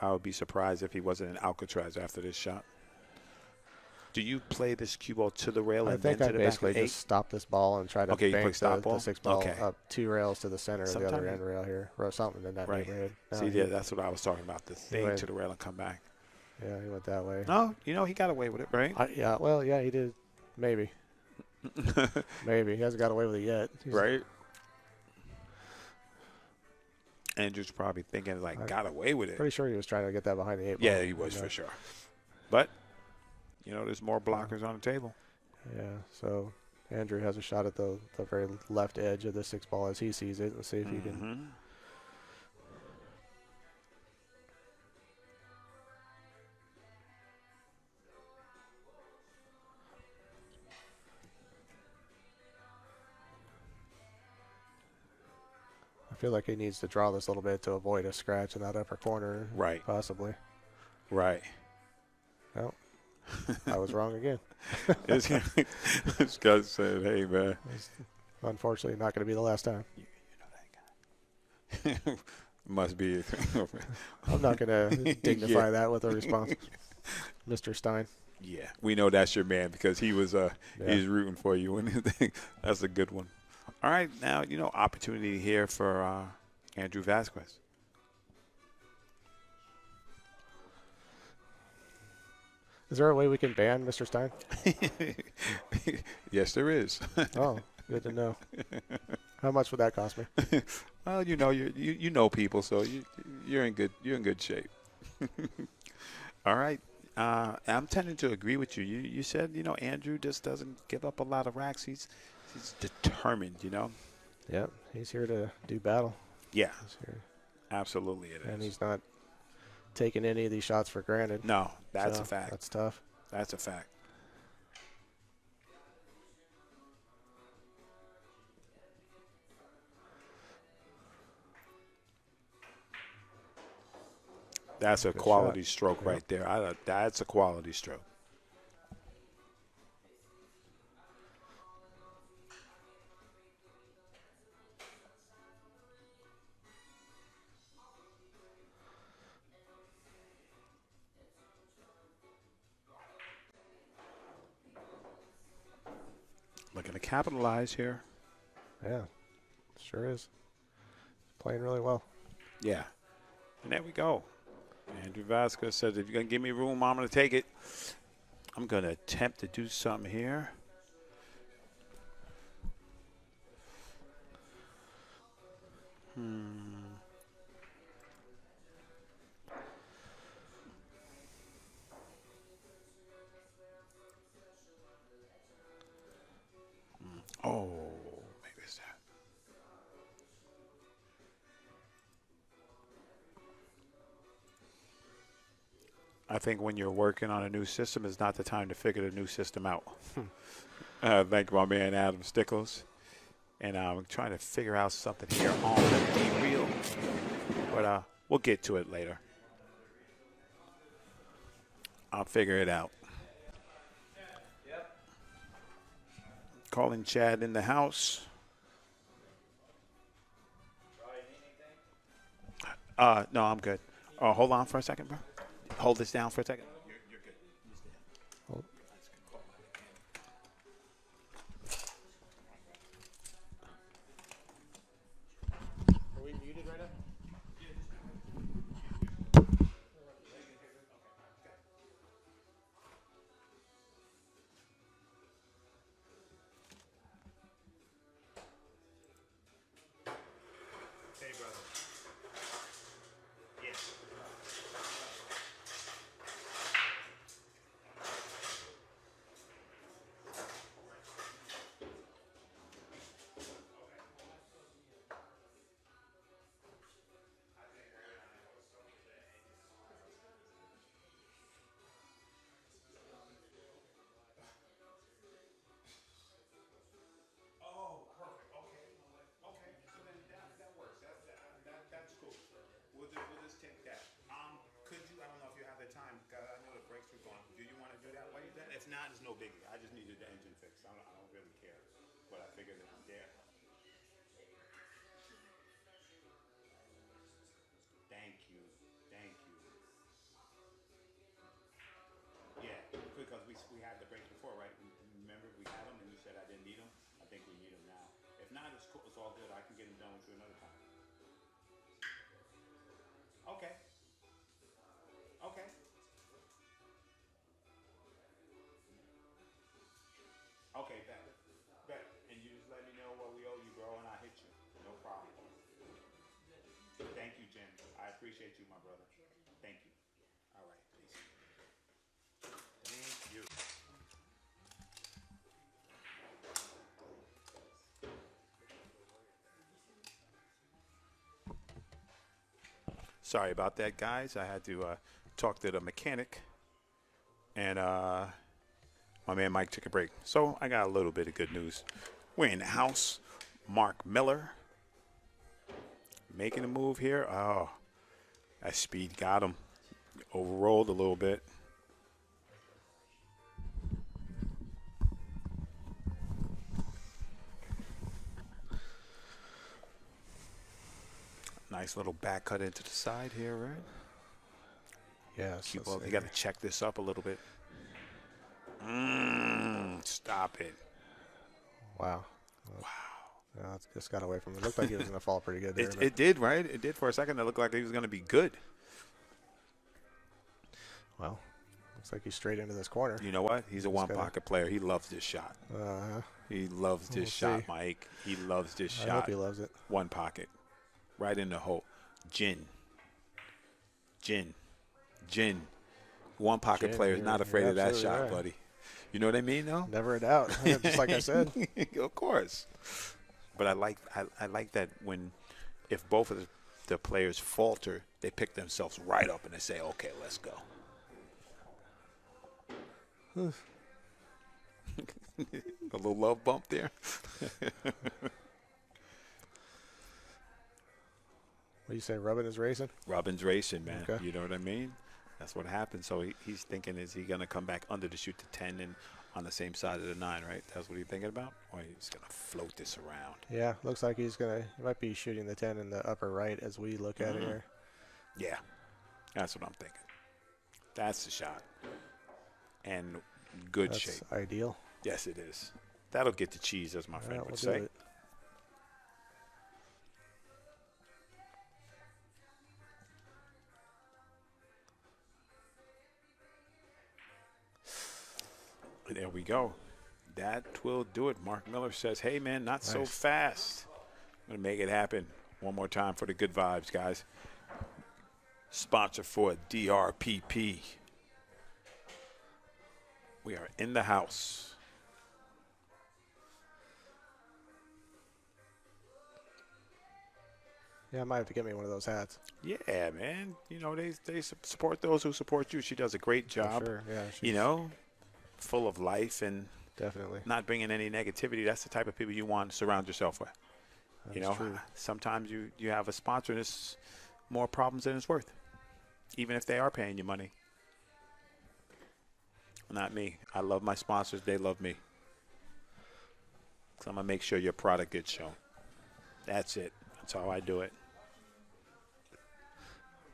I would be surprised if he wasn't in Alcatraz after this shot. Do you play this cue ball to the rail I and think then I to the back basically of the just stop this ball and try to Okay, you bank play stop the ball? 6 ball Okay. up 2 rails to the center of the other Sometimes- end rail here, or something in that Right. neighborhood. No, See, he- yeah, that's what I was talking about. The thing went- to the rail and come back. yeah, he went that way. No, he got away with it, right? Yeah, well, yeah, he did. Maybe. Maybe. He hasn't got away with it yet. Right? Andrew's probably thinking, like, got away with it. Pretty sure he was trying to get that behind the 8 ball. Yeah, he was for sure. But, there's more blockers on the table. Yeah, so Andrew has a shot at the very left edge of the 6 ball as he sees it. Let's see if he can. I feel like he needs to draw this a little bit to avoid a scratch in that upper corner. Right. Possibly. Right. Well, I was wrong again. This guy said, hey, man. It's unfortunately not going to be the last time. You know that guy. Must be. I'm not going to dignify that with a response. Mr. Stein. Yeah, we know that's your man because he was he's rooting for you. That's a good one. All right, now, opportunity here for Andrew VAZQUEZ. Is there a way we can ban Mr. Stein? Yes, there is. Oh, good to know. How much would that cost me? Well, you know people, so you're in good shape. All right. I'm tending to agree with you. You said, Andrew just doesn't give up a lot of racks. He's determined, Yep, he's here to do battle. Yeah, He's here. absolutely it is. And he's not taking any of these shots for granted. No, that's a fact. That's tough. That's a fact. That's a Good quality shot. stroke Yep. right there. That's a quality stroke. Looking to capitalize here. Yeah, sure is. Playing really well. Yeah. And there we go. Andrew VAZQUEZ says, if you're going to give me room, I'm going to take it. I'm going to attempt to do something here. Oh, maybe it's that. I think when you're working on a new system, it's not the time to figure the new system out. Thank my man Adam Stickles. And I'm trying to figure out something here on the reel. But we'll get to it later. I'll figure it out. Calling Chad in the house. No, I'm good. Hold on for a second, bro. Hold this down for a second. You're good. Hold. Are we muted right now? Hey, brother. appreciate you, my brother. Thank you. All right, peace. Thank you. Sorry about that, guys. I had to talk to the mechanic, and my man Mike took a break. So I got a little bit of good news. We're in the house. Mark Miller making a move here. Oh, that speed got him. Overrolled a little bit. Nice little back cut into the side here, right? Yes. You got to check this up a little bit. Stop it. Wow. Yeah, it just got away from him. It looked like he was going to fall pretty good there. It did, right? It did for a second. It looked like he was going to be good. Well, looks like he's straight into this corner. You know what? He's a one-pocket player. He loves this shot. He loves this shot, Mike. He loves this shot. I hope he loves it. One pocket. Right in the hole. Gin. One-pocket player is not afraid of that shot, buddy. You know what I mean, though? Never a doubt. Just like I said. Of course. But I like that if both of the players falter, they pick themselves right up and they say, okay, let's go. A little love bump there. What do you say, Rubbin is racing? Rubbin's racing, man. Okay. You know what I mean? That's what happens. So he's thinking, is he going to come back under to shoot the 10 and on the same side of the 9, right? That's what he's thinking about? Or he's going to float this around? Yeah, looks like he might be shooting the 10 in the upper right as we look at it here. Yeah, that's what I'm thinking. That's the shot. And good shape. That's ideal. Yes, it is. That'll get the cheese, as my friend would say. There we go. That will do it. Mark Miller says, hey, man, not so fast. I'm going to make it happen. One more time for the good vibes, guys. Sponsor for DRPP. We are in the house. Yeah, I might have to get me one of those hats. Yeah, man. You know, they support those who support you. She does a great job. For sure. Yeah, you know, full of life and definitely not bringing any negativity. That's the type of people you want to surround yourself with. That's you know, true. Sometimes you have a sponsor and it's more problems than it's worth, even if they are paying you money. Not me. I love my sponsors. They love me. So I'm going to make sure your product gets shown. That's it. That's how I do it.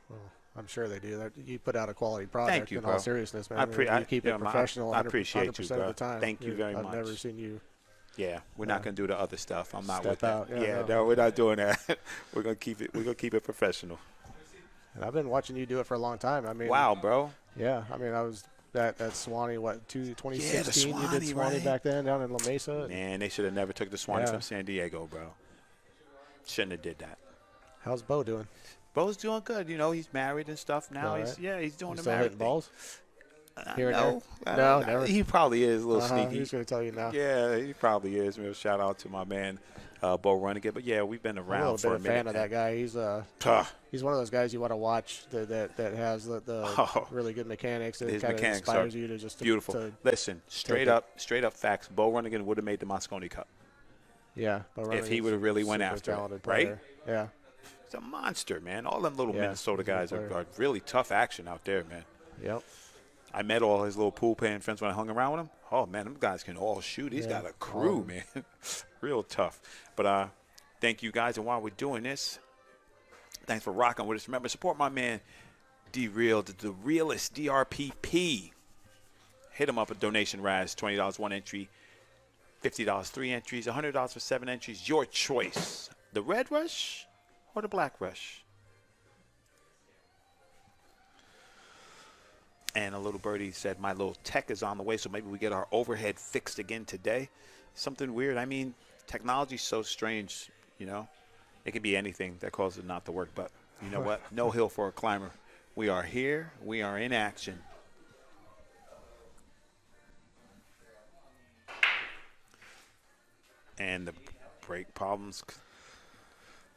Well, I'm sure they do. You put out a quality product. Thank you, in bro. all seriousness, man. You keep it professional. I appreciate you, bro. Of the time. Thank you very much. I've never seen you. Yeah, we're not gonna do the other stuff. I'm not with Step that. out. No, we're not doing that. We're gonna keep it professional. And I've been watching you do it for a long time. I mean, wow, bro. Yeah, I mean, I was at Swanee, 2016? Swanee, you did Swanee right? back then down in La Mesa. Man, they should have never took the Swanee from San Diego, bro. Shouldn't have did that. How's Bo doing? Bo's doing good. You know, he's married and stuff now. Right. He's doing the still married hitting thing. balls? Here No, and there? No, never. He probably is a little sneaky. He's going to tell you now. Yeah, he probably is. Shout out to my man, Bo Runnigan. But yeah, we've been around for a minute. I'm a fan of that guy. He's one of those guys you want to watch that has the really good mechanics. That His kind of mechanics inspires are you to just beautiful. Listen, straight up facts. Bo Runnigan would have made the Moscone Cup. Yeah, if he would have really went after it, right? Yeah. He's a monster, man. All them little Minnesota guys are really tough action out there, man. Yep. I met all his little pool playing friends when I hung around with him. Oh, man, them guys can all shoot. He's got a crew, man. Real tough. But thank you, guys. And while we're doing this, thanks for rocking with us. Remember, support my man, D-Real, the realest DRPP. Hit him up at Donation Raz, $20 one entry, $50 three entries, $100 for 7 entries. Your choice. The Red Rush or the Black Rush? And a little birdie said, my little tech is on the way, so maybe we get our overhead fixed again today. Something weird. I mean, technology's so strange, you know. It could be anything that causes it not to work, but You know what? No hill for a climber. We are here. We are in action. And the break problems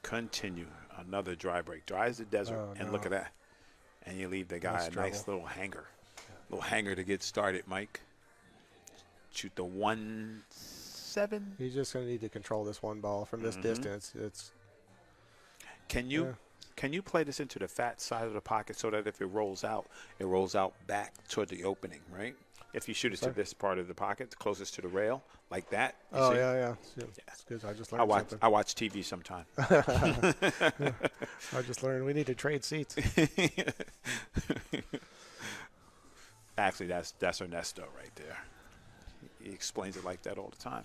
continue. Another dry break. Dry as the desert. Oh, And no. look at that. And you leave the guy That's a nice trouble. little hanger. Little hanger to get started, Mike. Shoot the 1-7. He's just going to need to control this one ball from this distance. It's Can you play this into the fat side of the pocket so that if it rolls out back toward the opening, right? If you shoot it to this part of the pocket, closest to the rail, like that. You Oh, see? yeah. It's good. I just learned something. I watch TV sometime. I just learned we need to trade seats. Actually, that's Ernesto right there. He explains it like that all the time.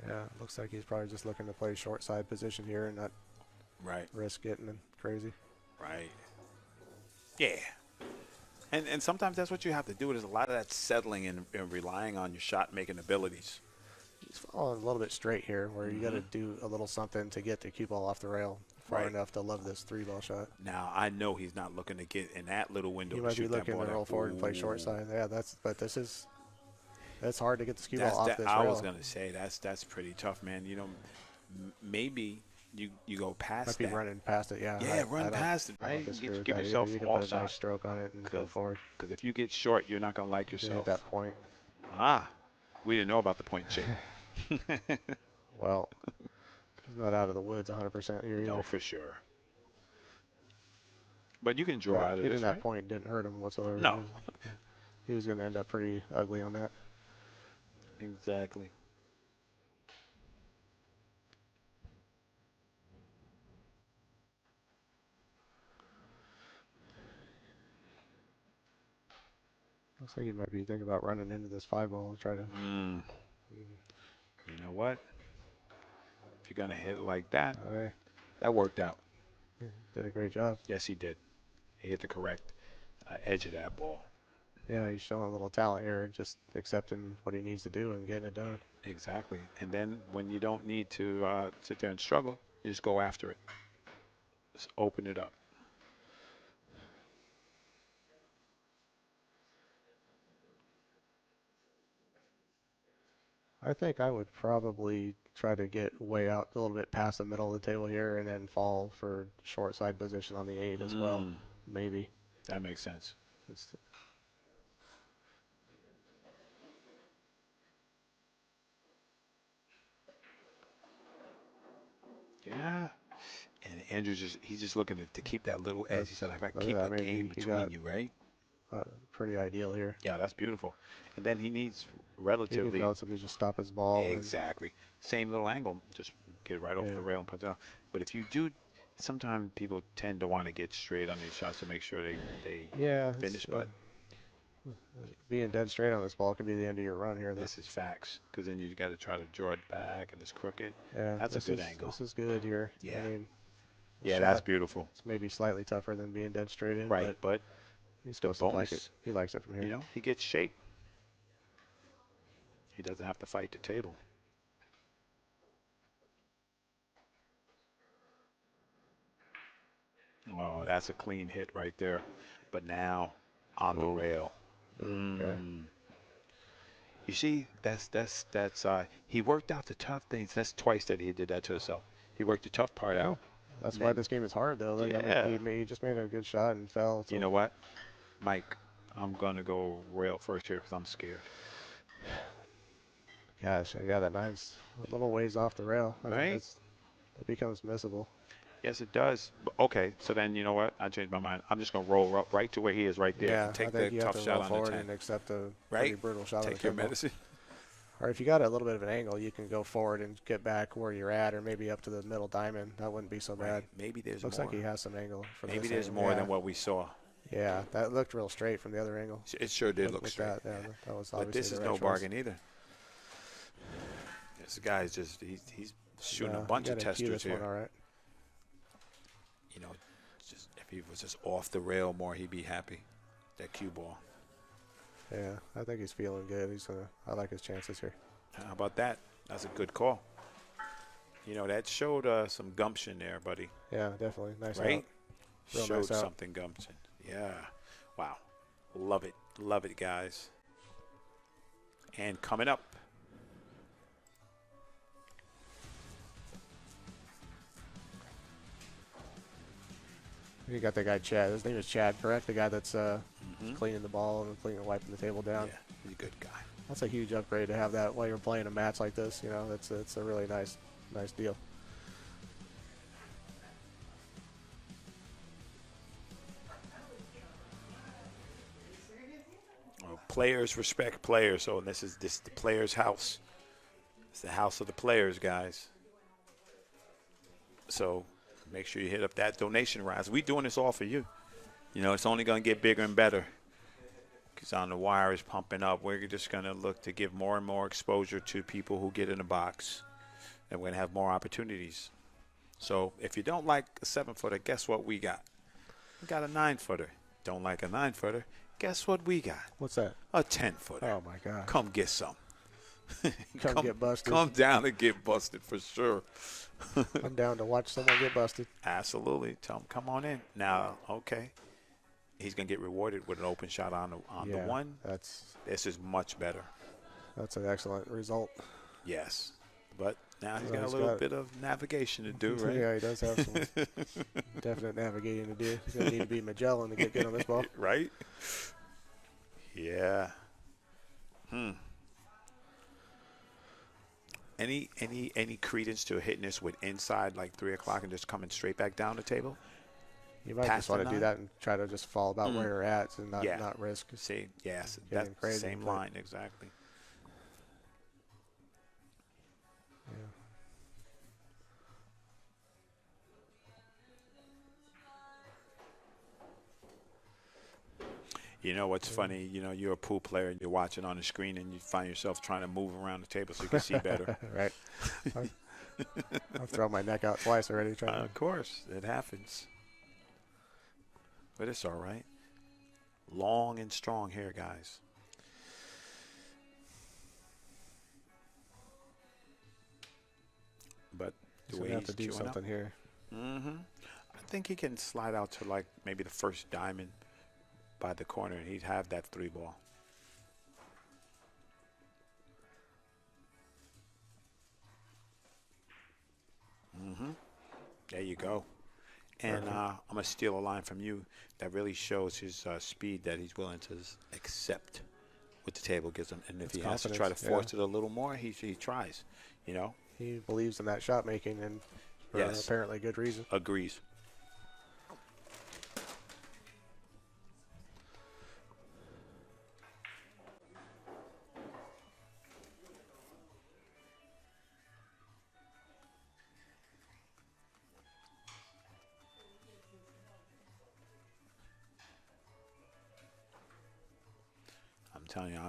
Yeah, looks like he's probably just looking to play short side position here and not Right. risk getting crazy. Right. Yeah. And sometimes that's what you have to do. There's a lot of that settling and relying on your shot making abilities. He's falling a little bit straight here, where you got to do a little something to get the cue ball off the rail far Right. enough to love this 3-ball shot. Now I know he's not looking to get in that little window. He to might be shoot that looking ball to down. roll forward and play short side. Yeah, that's hard to get the cue ball off this I rail. was gonna say that's pretty tough, man. You know, maybe you go past Might be that. running past it. Yeah. Yeah, run past it, I don't right? disagree Give with that yourself either. You can off put a nice shot. stroke on it and go forward. Because if you get short, you're not gonna like At yourself. that point. We didn't know about the point shape. Well, he's not out of the woods 100% here either. No, for sure. But you can draw out of Hitting this, that right? point didn't hurt him whatsoever. No. He was going to end up pretty ugly on that. Exactly. Looks like he might be thinking about running into this 5-ball and try to. You know what? If you're gonna hit it like that, Okay. that worked out. Did a great job. Yes, he did. He hit the correct edge of that ball. Yeah, he's showing a little talent here, just accepting what he needs to do and getting it done. Exactly. And then when you don't need to sit there and struggle, you just go after it. Just open it up. I think I would probably try to get way out a little bit past the middle of the table here and then fall for short side position on the 8 as well. Maybe. That makes sense. It's, Yeah. And Andrew's he's just looking to keep that little edge. He said, if I keep I a mean, game he between got- you, right? pretty ideal here. Yeah, that's beautiful. And then he needs He relatively. could relatively just stop his ball. Exactly. Same little angle. Just get it right off the rail and put it down. But if you do, sometimes people tend to want to get straight on these shots to make sure they finish. But being dead straight on this ball could be the end of your run here. this is facts. Because then you got to try to draw it back and it's crooked. Yeah, That's a good angle. This is good here. Yeah. I mean, Yeah, that's beautiful. it's maybe slightly tougher than being dead straight in. Right, but he's supposed to like it. He likes it from here. you know, he gets shape. He doesn't have to fight the table. Oh, that's a clean hit right there. But now on the rail. Okay. You see, that's he worked out the tough things. That's twice that he did that to himself. He worked the tough part out. That's why this game is hard, though. Like, Yeah. I mean, he just made a good shot and fell. So. You know what, Mike? I'm gonna go rail first here because I'm scared. Gosh, yeah, that nine's a little ways off the rail. I mean, Right? it becomes missable. Yes, it does. Okay, so then you know what? I changed my mind. I'm just gonna roll up right to where he is, right there. Yeah, and take I think the you have tough to shot roll on the forward 10. and accept a Right? pretty brutal shot on the Take your 10 ball. medicine. Or if you got a little bit of an angle, you can go forward and get back where you're at, or maybe up to the middle diamond. That wouldn't be so bad. Right. Maybe there's Looks more. like he has some angle. From Maybe this there's angle. more Yeah. than what we saw. Yeah, that looked real straight from the other angle. It sure did look With straight. that, yeah, that was But obviously this the is right no choice. bargain either. This guy's just he's shooting a bunch of you gotta cue testers this one, here. all right. You know, just if he was just off the rail more, he'd be happy. That cue ball. Yeah, I think he's feeling good. I like his chances here. How about that? That's a good call. You know, that showed some gumption there, buddy. Yeah, definitely. Nice Right? out. Real Showed nice out. something gumption. Yeah. Wow. Love it. Love it, guys. And coming up, You got that guy Chad. His name is Chad, correct? The guy that's mm-hmm. cleaning the ball and cleaning, wiping the table down. Yeah, he's a good guy. That's a huge upgrade to have that while you're playing a match like this. You know, it's a really nice deal. Well, players respect players, so this is the players' house. It's the house of the players, guys. So make sure you hit up that donation rise. We're doing this all for you. You know, it's only going to get bigger and better because on the wire is pumping up. We're just going to look to give more and more exposure to people who get in the box, and we're going to have more opportunities. So if you don't like a 7-footer, guess what we got? We got a 9-footer. Don't like a 9-footer? Guess what we got? What's that? A 10-footer. Oh, my God. Come get some. Come get busted. Come down and get busted for sure. I'm down to watch someone get busted. Absolutely. Tell him, come on in. Now, okay. He's going to get rewarded with an open shot on the one. This is much better. That's an excellent result. Yes. But now he's got a little bit of navigation to do, right? Yeah, he does have some definite navigating to do. He's going to need to be Magellan to get good on this ball. Right? Yeah. Any credence to hitting this with inside like 3 o'clock and just coming straight back down the table? You might just want to do that and try to just fall about where you're at and not risk. See, yes, that's the same line, exactly. Yeah. You know what's funny? You know, you're a pool player and you're watching on the screen and you find yourself trying to move around the table so you can see better. Right. I've thrown my neck out twice already. Of course, it happens. But it's all right. Long and strong hair, guys. But the way have he's to do something here. I think he can slide out to like maybe the first diamond by the corner and he'd have that 3 ball. There you go. And I'm going to steal a line from you that really shows his speed that he's willing to accept what the table gives him. And if he has to try to force it a little more, he tries, you know. He believes in that shot making and for apparently good reason. Agrees. I'm telling you,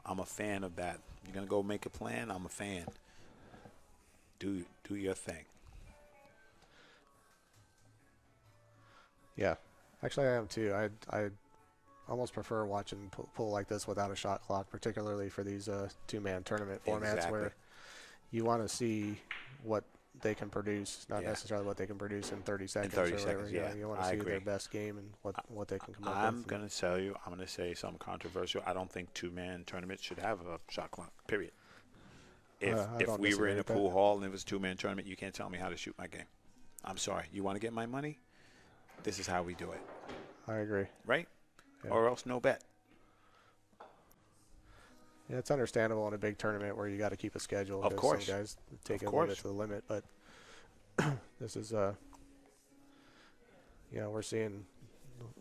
I'm a fan of that. You're gonna go make a plan. I'm a fan. Do your thing. Yeah, actually, I am too. I almost prefer watching pool like this without a shot clock, particularly for these 2-man tournament formats where you want to see what they can produce, not necessarily what they can produce in 30 seconds. In 30 seconds, yeah. You want to see their best game and what they can come up with. I'm going to tell you, I'm going to say something controversial. I don't think 2-man tournaments should have a shot clock, period. If we were in a pool hall and it was a 2-man tournament, you can't tell me how to shoot my game. I'm sorry. You want to get my money? This is how we do it. I agree. Right? Yeah. Or else no bet. Yeah, it's understandable in a big tournament where you got to keep a schedule. Of course. Some guys take it a little bit to the limit, but this is, we're seeing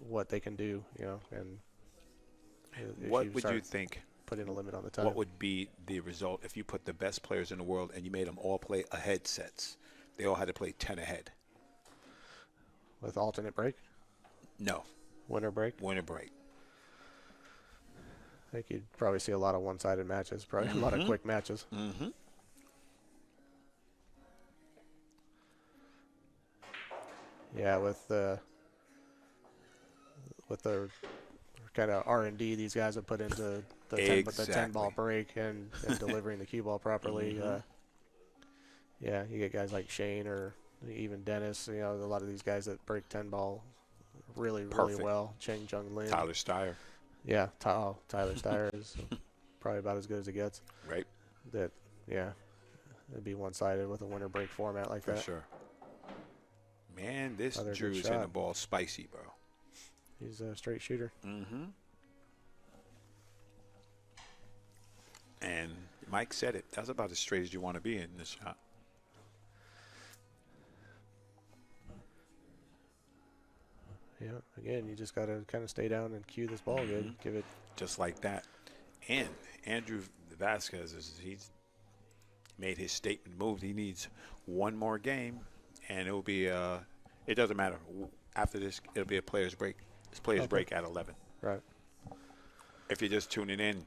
what they can do, and what would you think? Putting a limit on the time. What would be the result if you put the best players in the world and you made them all play ahead sets? They all had to play 10 ahead. With alternate break? No. Winter break? Winter break. I think you'd probably see a lot of one-sided matches, probably a lot of quick matches. Yeah, with the kind of R&D these guys have put into the 10-ball break and delivering the cue ball properly, Yeah, you get guys like Shane or even Dennis. You know, a lot of these guys that break 10 ball really, really Perfect. well. Cheng Jung Lin. Tyler Steyer. Yeah, Tyler Steyer is probably about as good as it gets. Right. That, yeah, it'd be one-sided with a winter break format like For that. sure. Man, this Another good Drew's hitting the shot. ball spicy, bro. He's a straight shooter. Mm-hmm. And Mike said it. That's about as straight as you want to be in this shot. Yeah, again, you just got to kind of stay down and cue this ball good. Give it. Just like that. And Andrew Vasquez, he's made his statement move. He needs one more game, and it will be, it doesn't matter. After this, it'll be a player's break. It's player's break at 11. Right. If you're just tuning in,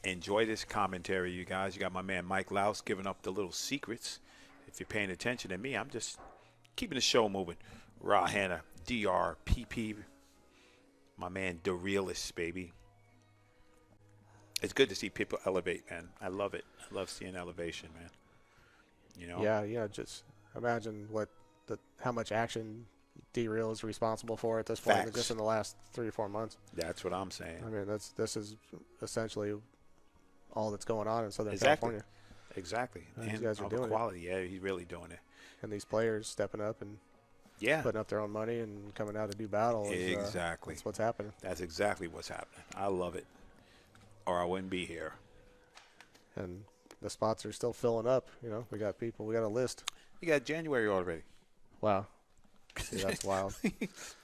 enjoy this commentary, you guys. You got my man Mike Louse giving up the little secrets. If you're paying attention to me, I'm just keeping the show moving. Raw Hannah, DRPP, my man, the realist, baby. It's good to see people elevate, man. I love it. I love seeing elevation, man. You know? Yeah. Just imagine how much action D-Real is responsible for at this point, Facts. just in the last 3 or 4 months. That's what I'm saying. I mean, this is essentially all that's going on in Southern Exactly. California. Exactly. These And guys are of the doing quality. Yeah, he's really doing it. And these players stepping up and Yeah. putting up their own money and coming out to do battle. Exactly. That's what's happening. That's exactly what's happening. I love it. Or I wouldn't be here. And the spots are still filling up. You know, we got a list. You got January already. Wow. See, that's wild.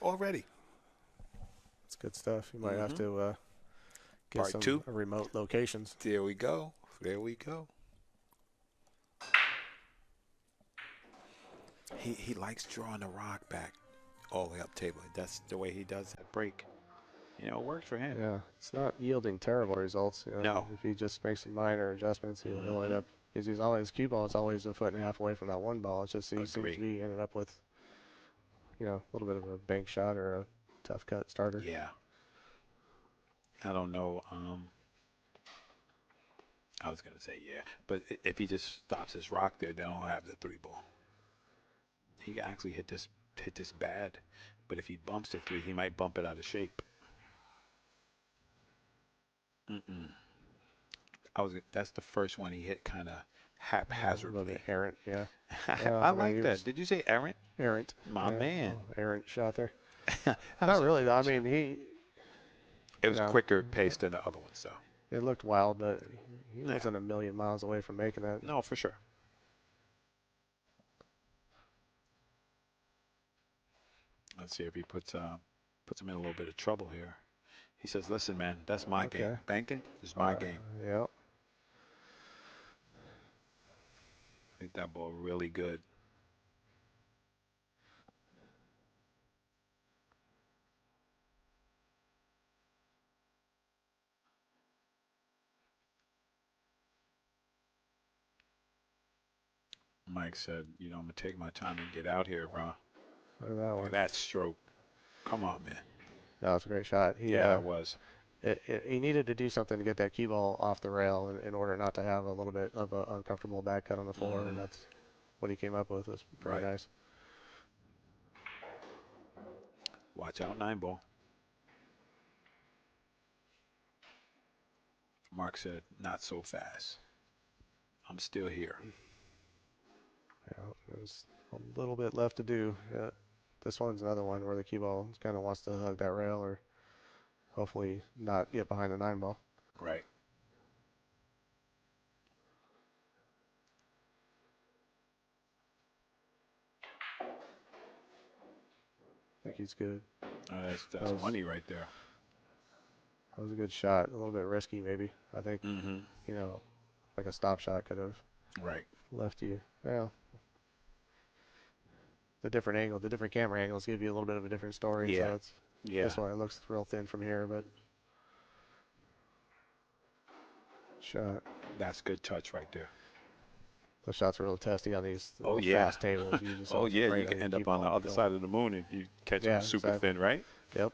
Already. It's good stuff. You might have to get Part some 2. remote locations. There we go. There we go. He likes drawing the rock back all the way up table. That's the way he does that break. You know, it works for him. Yeah, it's not yielding terrible results. You know, No. If he just makes some minor adjustments, he'll end up. He's always cue ball. It's always a foot and a half away from that one ball. It's just he seems to be ended up with, a little bit of a bank shot or a tough cut starter. Yeah. I don't know. I was gonna say yeah, but if he just stops his rock there, they don't have the 3 ball. He can actually hit this bad, but if he bumps the 3, he might bump it out of shape. That's the first one he hit kind of haphazardly. A little bit errant, yeah. I like that. Did you say errant? Errant. My man. Errant shot there. Not really, though. I mean, it was quicker paced than the other ones, though. It looked wild, but he wasn't a million miles away from making that. No, for sure. Let's see if he puts him in a little bit of trouble here. He says, "Listen, man, that's my game. Banking is my game." Yep. Hit that ball really good. Mike said, "I'm gonna take my time and get out here, bro." Look at that one. Look at that stroke. Come on, man. That was a great shot. Yeah, it was. He needed to do something to get that cue ball off the rail in order not to have a little bit of an uncomfortable back cut on the floor, and that's what he came up with. It was pretty nice. Watch out, 9 ball. Mark said, "Not so fast. I'm still here." Yeah, there's a little bit left to do. Yeah, this one's another one where the cue ball kind of wants to hug that rail or hopefully not get behind the 9 ball. Right. I think he's good. That's money right there. That was a good shot. A little bit risky, maybe. I think, like a stop shot could have left you. Well, the different camera angles give you a little bit of a different story. Yeah. So that's why it looks real thin from here, but shot. That's good touch right there. Those shots are real testy on these fast tables. You just you can end up on the other side of the moon if you catch them super thin, right? Yep.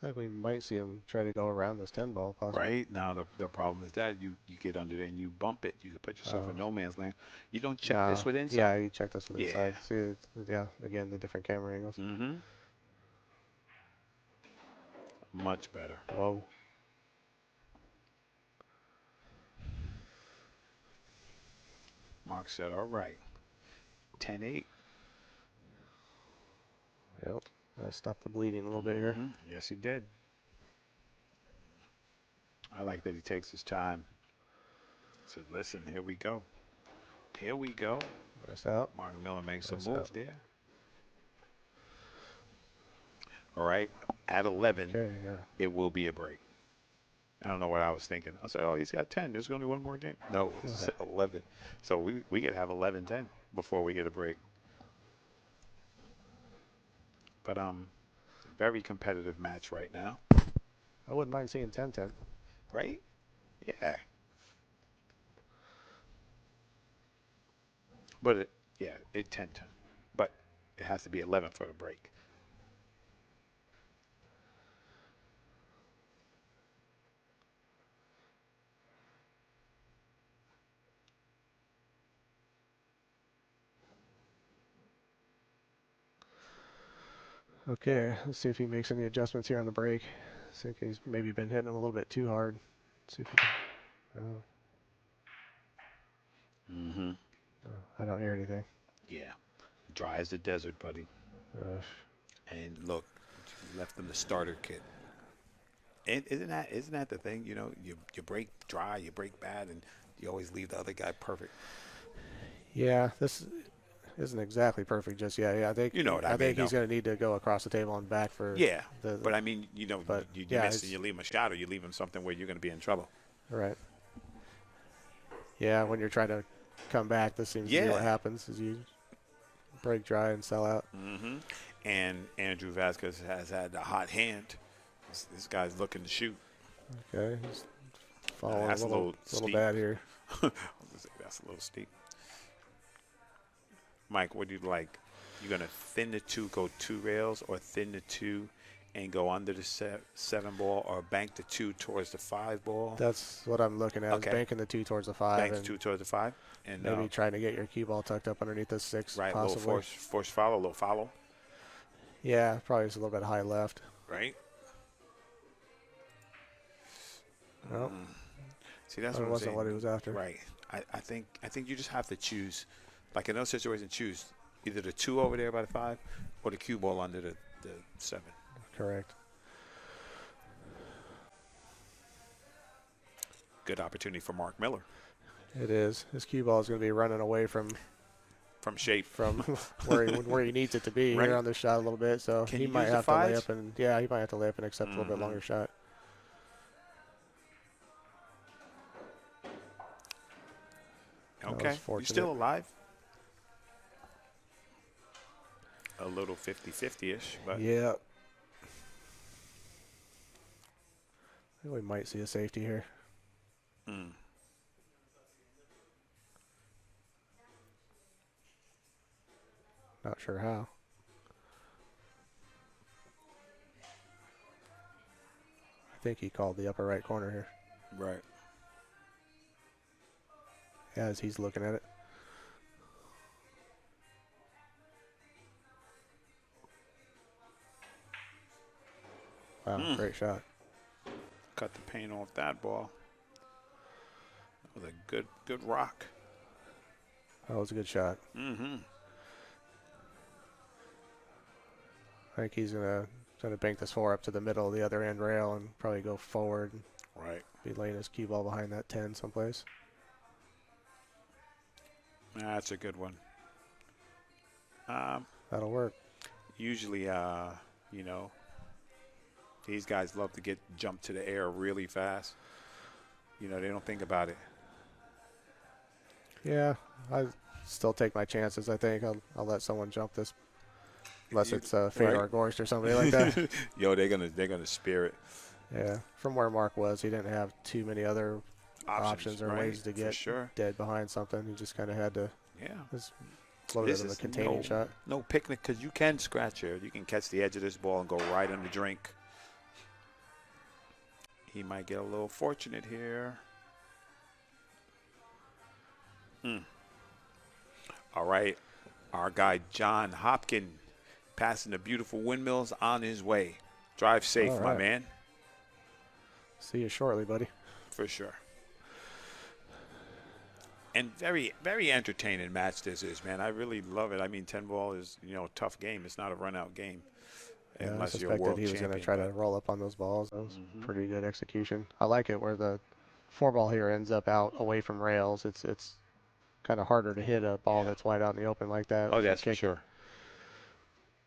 Looks like we might see him try to go around this 10 ball, possibly. Right now, the problem is that you get under there and you bump it. You can put yourself in no man's land. You don't check this No. with inside. Yeah, you check this with Yeah. inside. See, yeah, again, the different camera angles. Mm-hmm. Much better. Whoa. Mark said, all right. 10-8. Yep. I stopped the bleeding a little bit here. Yes, he did. I like that he takes his time. Said, listen, here we go. Here we go. Rest out. Mark Miller makes some Rest moves out. there. All right. At 11, Okay, yeah. it will be a break. I don't know what I was thinking. I said, oh, he's got 10. There's only one more game. No, it's 11. So we could have 11-10 before we get a break. But very competitive match right now. I wouldn't mind seeing 10-10. Right? Yeah. But it 10-10. But it has to be 11 for the break. Okay, let's see if he makes any adjustments here on the break. I think he's maybe been hitting him a little bit too hard. Let's see if he can. Mm-hmm. I don't hear anything. Yeah. Dry as the desert, buddy. And look, you left them the starter kit. And isn't that the thing? You know, you break dry, you break bad, and you always leave the other guy perfect. Yeah, this isn't exactly perfect just yet. Yeah, I think You know what I I mean, think he's though. going to need to go across the table and back for. Yeah, the but I mean, you know, but, you yeah, miss and you leave him a shot, or you leave him something where you're going to be in trouble. Right. Yeah, when you're trying to come back, this seems to be what happens: is you break dry and sell out. Mm-hmm. And Andrew VAZQUEZ has had a hot hand. This guy's looking to shoot. Okay, he's falling That's a little steep. bad here. That's a little steep. Mike, what do you like? You gonna thin the two, go 2 rails, or thin the 2 and go under the 7 ball, or bank the 2 towards the 5 ball? That's what I'm looking at. Okay. Is banking the 2 towards the 5. Bank the 2 towards the 5, and maybe trying to get your cue ball tucked up underneath the 6. right, possibly. little force follow, little follow. Yeah, probably just a little bit high left. Right. Nope. See, that's That what wasn't I'm saying. what he was after. Right. I think you just have to choose. Like in those situations, choose either the 2 over there by the 5 or the cue ball under the 7. Correct. Good opportunity for Mark Miller. It is. His cue ball is going to be running away from shape, from where he needs it to be right. here on this shot a little bit. So Can he you might use the have to lay 5s? up and he might have to lay up and accept a little bit longer shot. Okay, you still alive? A little 50-50-ish, but yeah. I think we might see a safety here. Not sure how. I think he called the upper right corner here. Right. As he's looking at it. Wow, great shot. Cut the paint off that ball. That was a good rock. That was a good shot. Mm-hmm. I think he's gonna bank this 4 up to the middle of the other end rail and probably go forward. Right. Be laying his cue ball behind that 10 someplace. That's a good one. That'll work. Usually, you know, these guys love to get jumped to the air really fast. You know, they don't think about it. Yeah, I still take my chances. I think I'll let someone jump this, unless it's Fedor or Gorst or somebody like that. Yo, they're gonna spear it. Yeah, from where Mark was, he didn't have too many other options or ways to get dead behind something. He just kind of had to. Yeah. Just load it in a containing shot. No picnic, because you can scratch here. You can catch the edge of this ball and go right on the drink. he might get a little fortunate here. Mm. All right. Our guy, John Hopkin, passing the beautiful windmills on his way. Drive All safe, my right. man. See you shortly, buddy. For sure. And very, very entertaining match this is, man. I really love it. I mean, 10 ball is, a tough game. It's not a run-out game Yeah, I unless you're a suspected world he was going to champion. try But to roll up on those balls. That was hmm pretty good execution. I like it where the four ball here ends up out away from rails. It's kind of harder to hit a ball yeah. that's wide out in the open like that Oh, if you're that's for kicking. sure.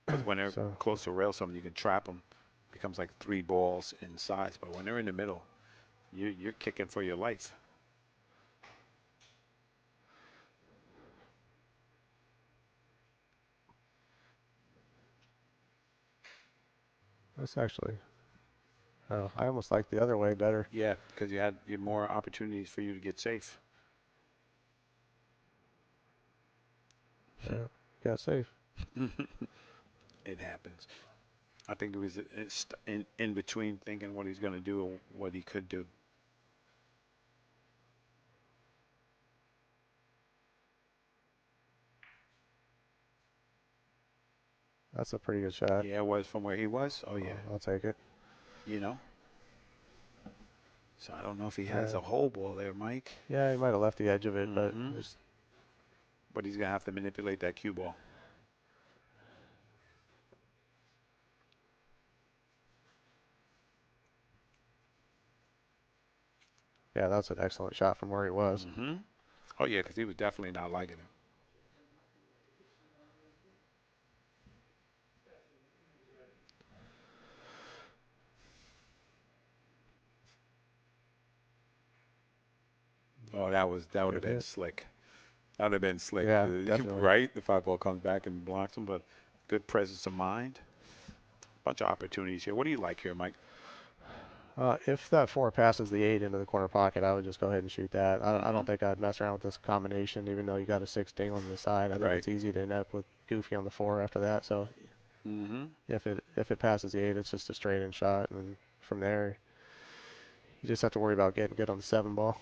Because when they're So close to rail, something you can trap them. Becomes like 3 balls in size. But when they're in the middle, you're kicking for your life. that's actually, oh, I almost like the other way better. Yeah, because you had more opportunities for you to get safe. Yeah, got safe. It happens. I think it was in between thinking what he's going to do and what he could do. That's a pretty good shot. Yeah, it was from where he was. Oh, yeah. I'll take it. You know? So I don't know if he has Yeah, a whole ball there, Mike. yeah, he might have left the edge of it, but hmm just But he's going to have to manipulate that cue ball. yeah, that's an excellent shot from where he was. hmm Oh, yeah, because he was definitely not liking it. Oh, that would have Good been hit. slick. That would have been slick, Yeah, definitely. right? The 5 ball comes back and blocks him, but good presence of mind. Bunch of opportunities here. What do you like here, Mike? If that four passes the eight into the corner pocket, I would just go ahead and shoot that. I hmm don't think I'd mess around with this combination, even though you got a six dangling to the side. I think Right. it's easy to end up with Goofy on the four after that. So hmm if it passes the eight, it's just a straight in shot, and then from there, you just have to worry about getting good on the seven ball.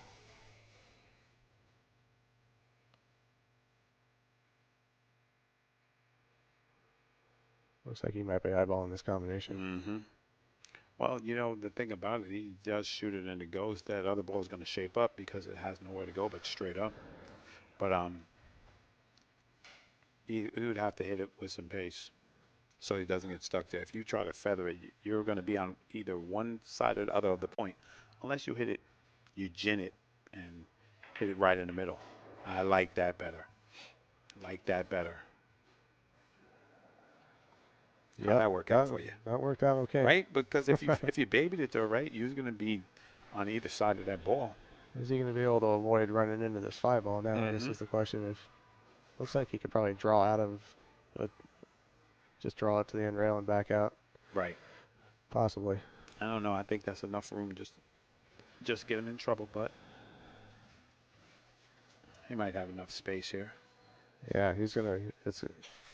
Looks like he might be eyeballing this combination. hmm Well, the thing about it, he does shoot it and it goes. That other ball is going to shape up because it has nowhere to go but straight up. But he would have to hit it with some pace so he doesn't get stuck there. If you try to feather it, you're going to be on either one side or the other of the point. Unless you hit it, you gin it and hit it right in the middle. I like that better. Like that better. How'd Yep, that work out that for you? that worked out okay. Right? Because if you babied it though, right, you're going to be on either side of that ball. Is he going to be able to avoid running into this five ball now? I guess hmm is the question. If looks like he could probably draw out of, but just draw it to the end rail and back out, Right. possibly. I don't know. I think that's enough room just get him in trouble, but he might have enough space here. Yeah, he's gonna. It's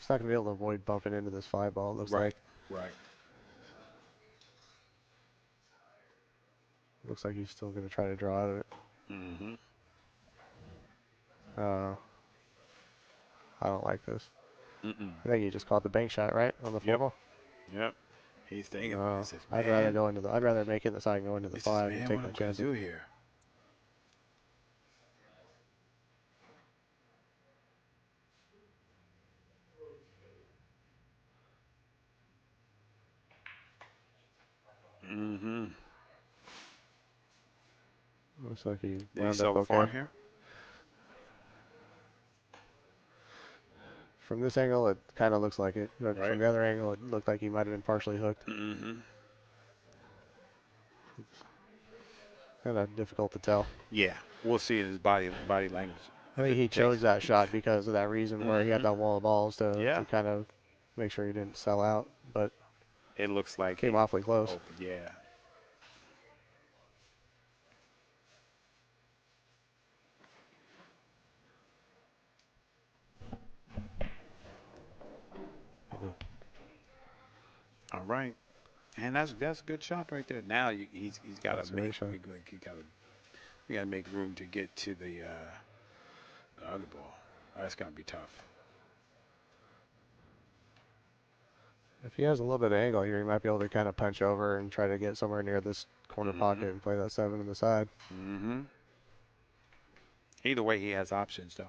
not gonna be able to avoid bumping into this five ball. It looks Right. like. Right. Looks like he's still gonna try to draw out of it. hmm Uh, I don't like this. Mm-mm. I think he just caught the bank shot right on the four Yep. ball. Yep. He's thinking. He No, says, I'd rather "Man." go into the. I'd rather make it the side and go into the He says, five and "Man, what take I'm my gonna chances. do here?" hmm Looks like he Did he wound up sell the farm okay. here? From this angle, it kind of looks like it, but from Right. the other angle, it looked like he might have been partially hooked. hmm Kind of difficult to tell. Yeah. We'll see in his body language. I If think it he chose takes. that shot because of that reason where he had hmm that wall of balls Yeah. to kind of make sure he didn't sell out, but It looks like came he awfully close. opened. Yeah. All right. And that's a good shot right there. Now he's got to make Observation. he got to make room to get to the other ball. That's gonna be tough. If he has a little bit of angle here, he might be able to kind of punch over and try to get somewhere near this corner Mm-hmm. pocket and play that 7 on the side. Mm-hmm. Either way, he has options though.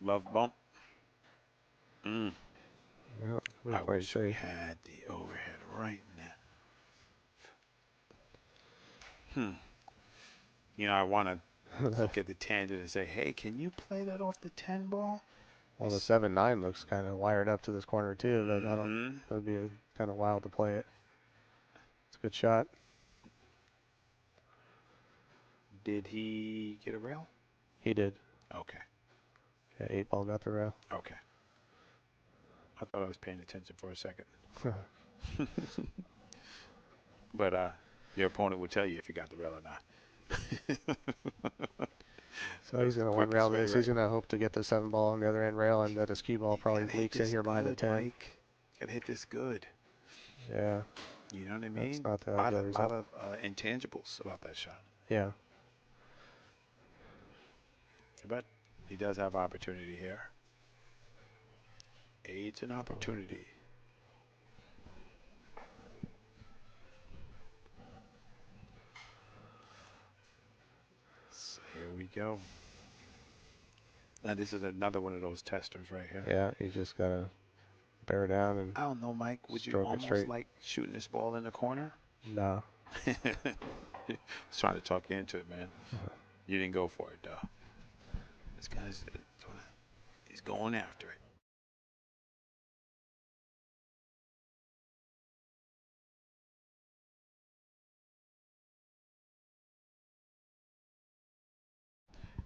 Love bump. Mm. Well, we I didn't quite wish we see. had the overhead right now. I want to look at the tangent and say, hey, can you play that off the 10 ball? Well, the 7-9 looks kind of wired up to this corner too. That I don't. Mm-hmm. That'd be kind of wild to play it. It's a good shot. Did he get a rail? He did. Okay. Yeah, 8 ball got the rail. Okay. I thought I was paying attention for a second. But your opponent will tell you if you got the rail or not. So he's gonna one rail this. He's gonna hope to get the 7 ball on the other end rail, and that his cue ball probably leaks in here behind the 10. Mike. Gotta hit this good. Yeah. You know what I That's mean? not the A lot ideal of, result. intangibles about that shot. Yeah. But he does have opportunity here. Age and opportunity. So here we go. Now this is another one of those testers right here. Yeah. He just gotta bear down and I don't know, Mike. Would you stroke it almost straight. like shooting this ball in the corner? Nah. I was trying to talk you into it, man. You didn't go for it, though. This guy's he's going after it.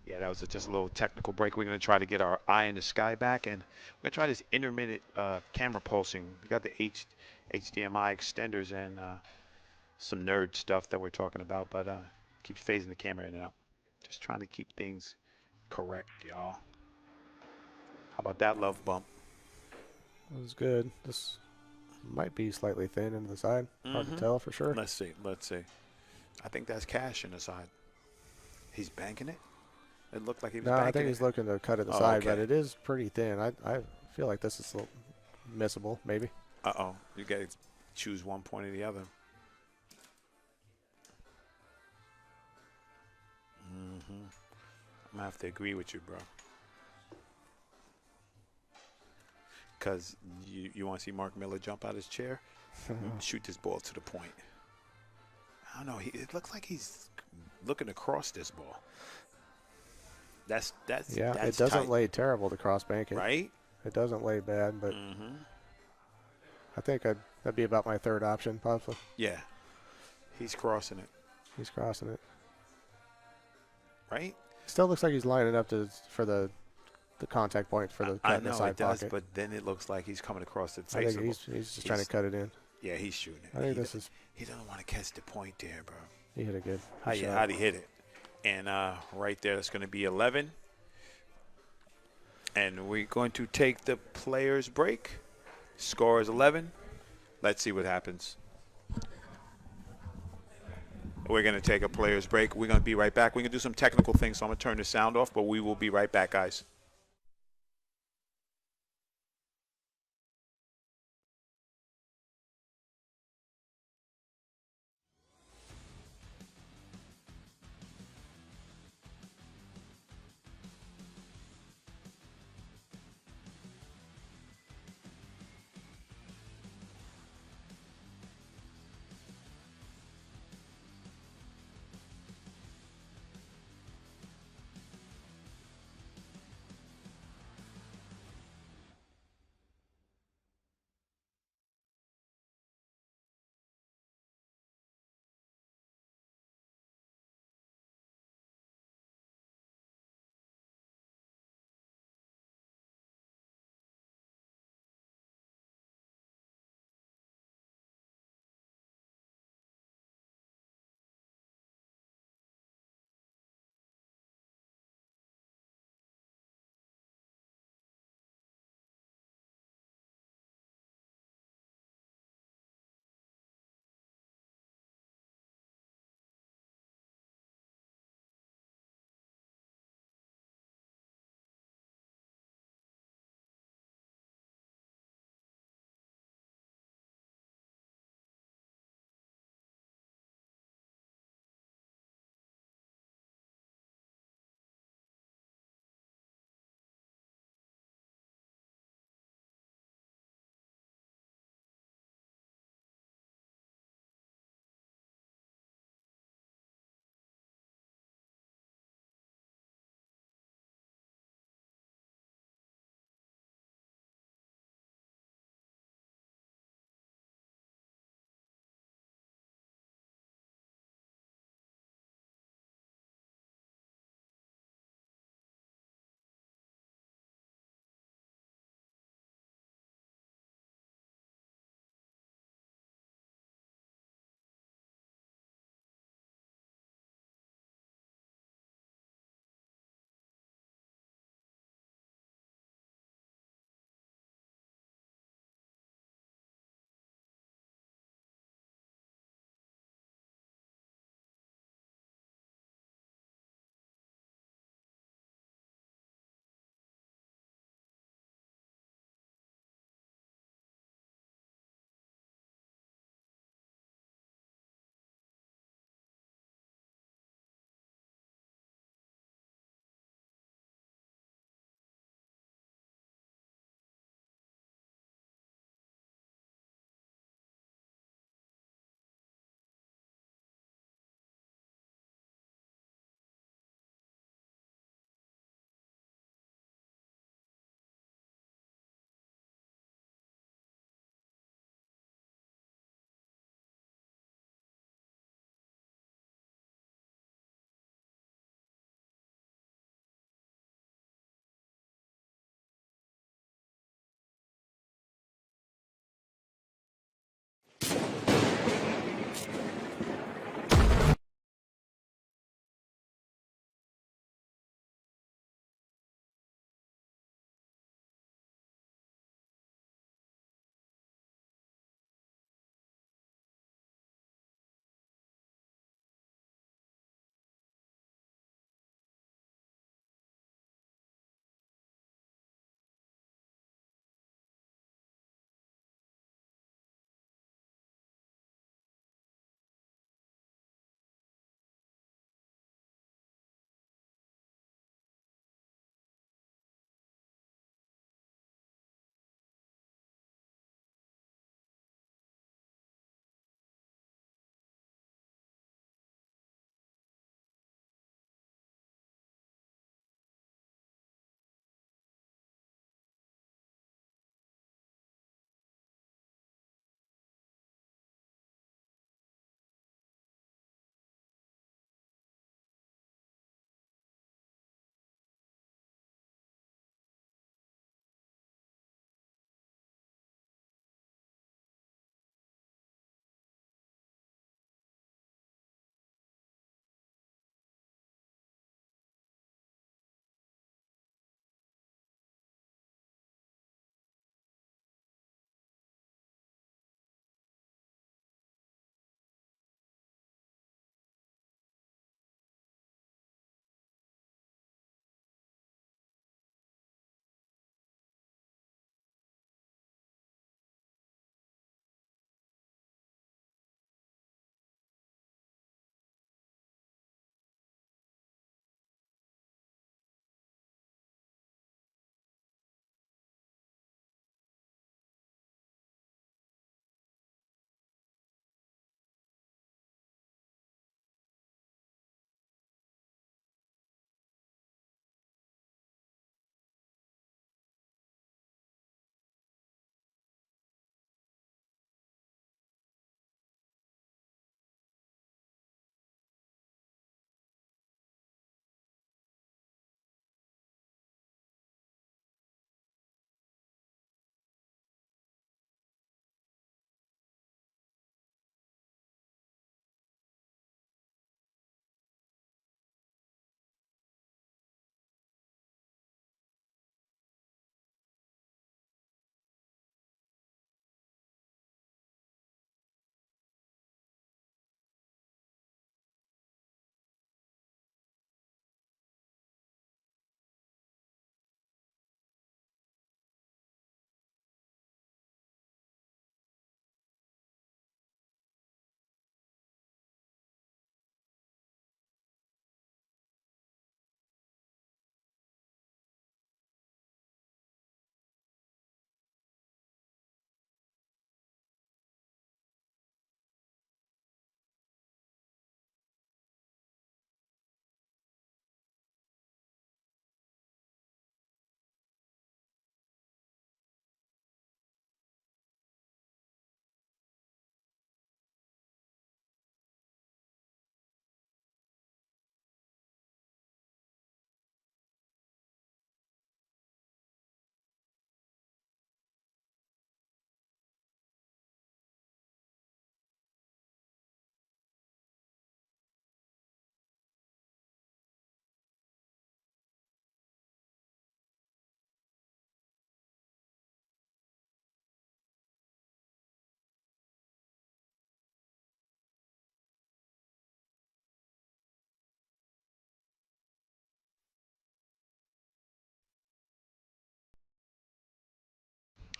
Yeah, that was just a little technical break. We're going to try to get our eye in the sky back, and we're going to try this intermittent camera pulsing. We got the HDMI extenders and some nerd stuff that we're talking about, but keeps phasing the camera in and out. Just trying to keep things correct, y'all. How about that love bump? That was good. This might be slightly thin into the side. Hard to tell for sure. Let's see. Let's see. I think that's cash in the side. He's banking it. It looked like he was No, banking I think it. he's looking to cut it the Oh, side, okay. but it is pretty thin. I feel like this is a little missable, maybe. Uh-oh. You got to choose one point or the other. I'm going to have to agree with you, bro. Because you want to see Mark Miller jump out his chair? Shoot this ball to the point. I don't know. It looks like he's looking across this ball. That's Yeah, that's it doesn't tight, lay terrible to cross bank it. right? It doesn't lay bad, but I think that'd be about my third option, possibly. Yeah. He's crossing it, He's crossing it. right? Still looks like he's lining up for the contact point for the cut in the I know side it does, pocket. but then it looks like he's coming across the I face. think he's just trying to cut it in. Yeah, he's shooting it. I think this is. He doesn't want to catch the point there, bro. He hit a good How'd shot. he hit it? And right there, that's going to be 11. And we're going to take the players' break. Score is 11. Let's see what happens. We're going to take a players' break. We're going to be right back. We're going to do some technical things, so I'm going to turn the sound off, but we will be right back, guys.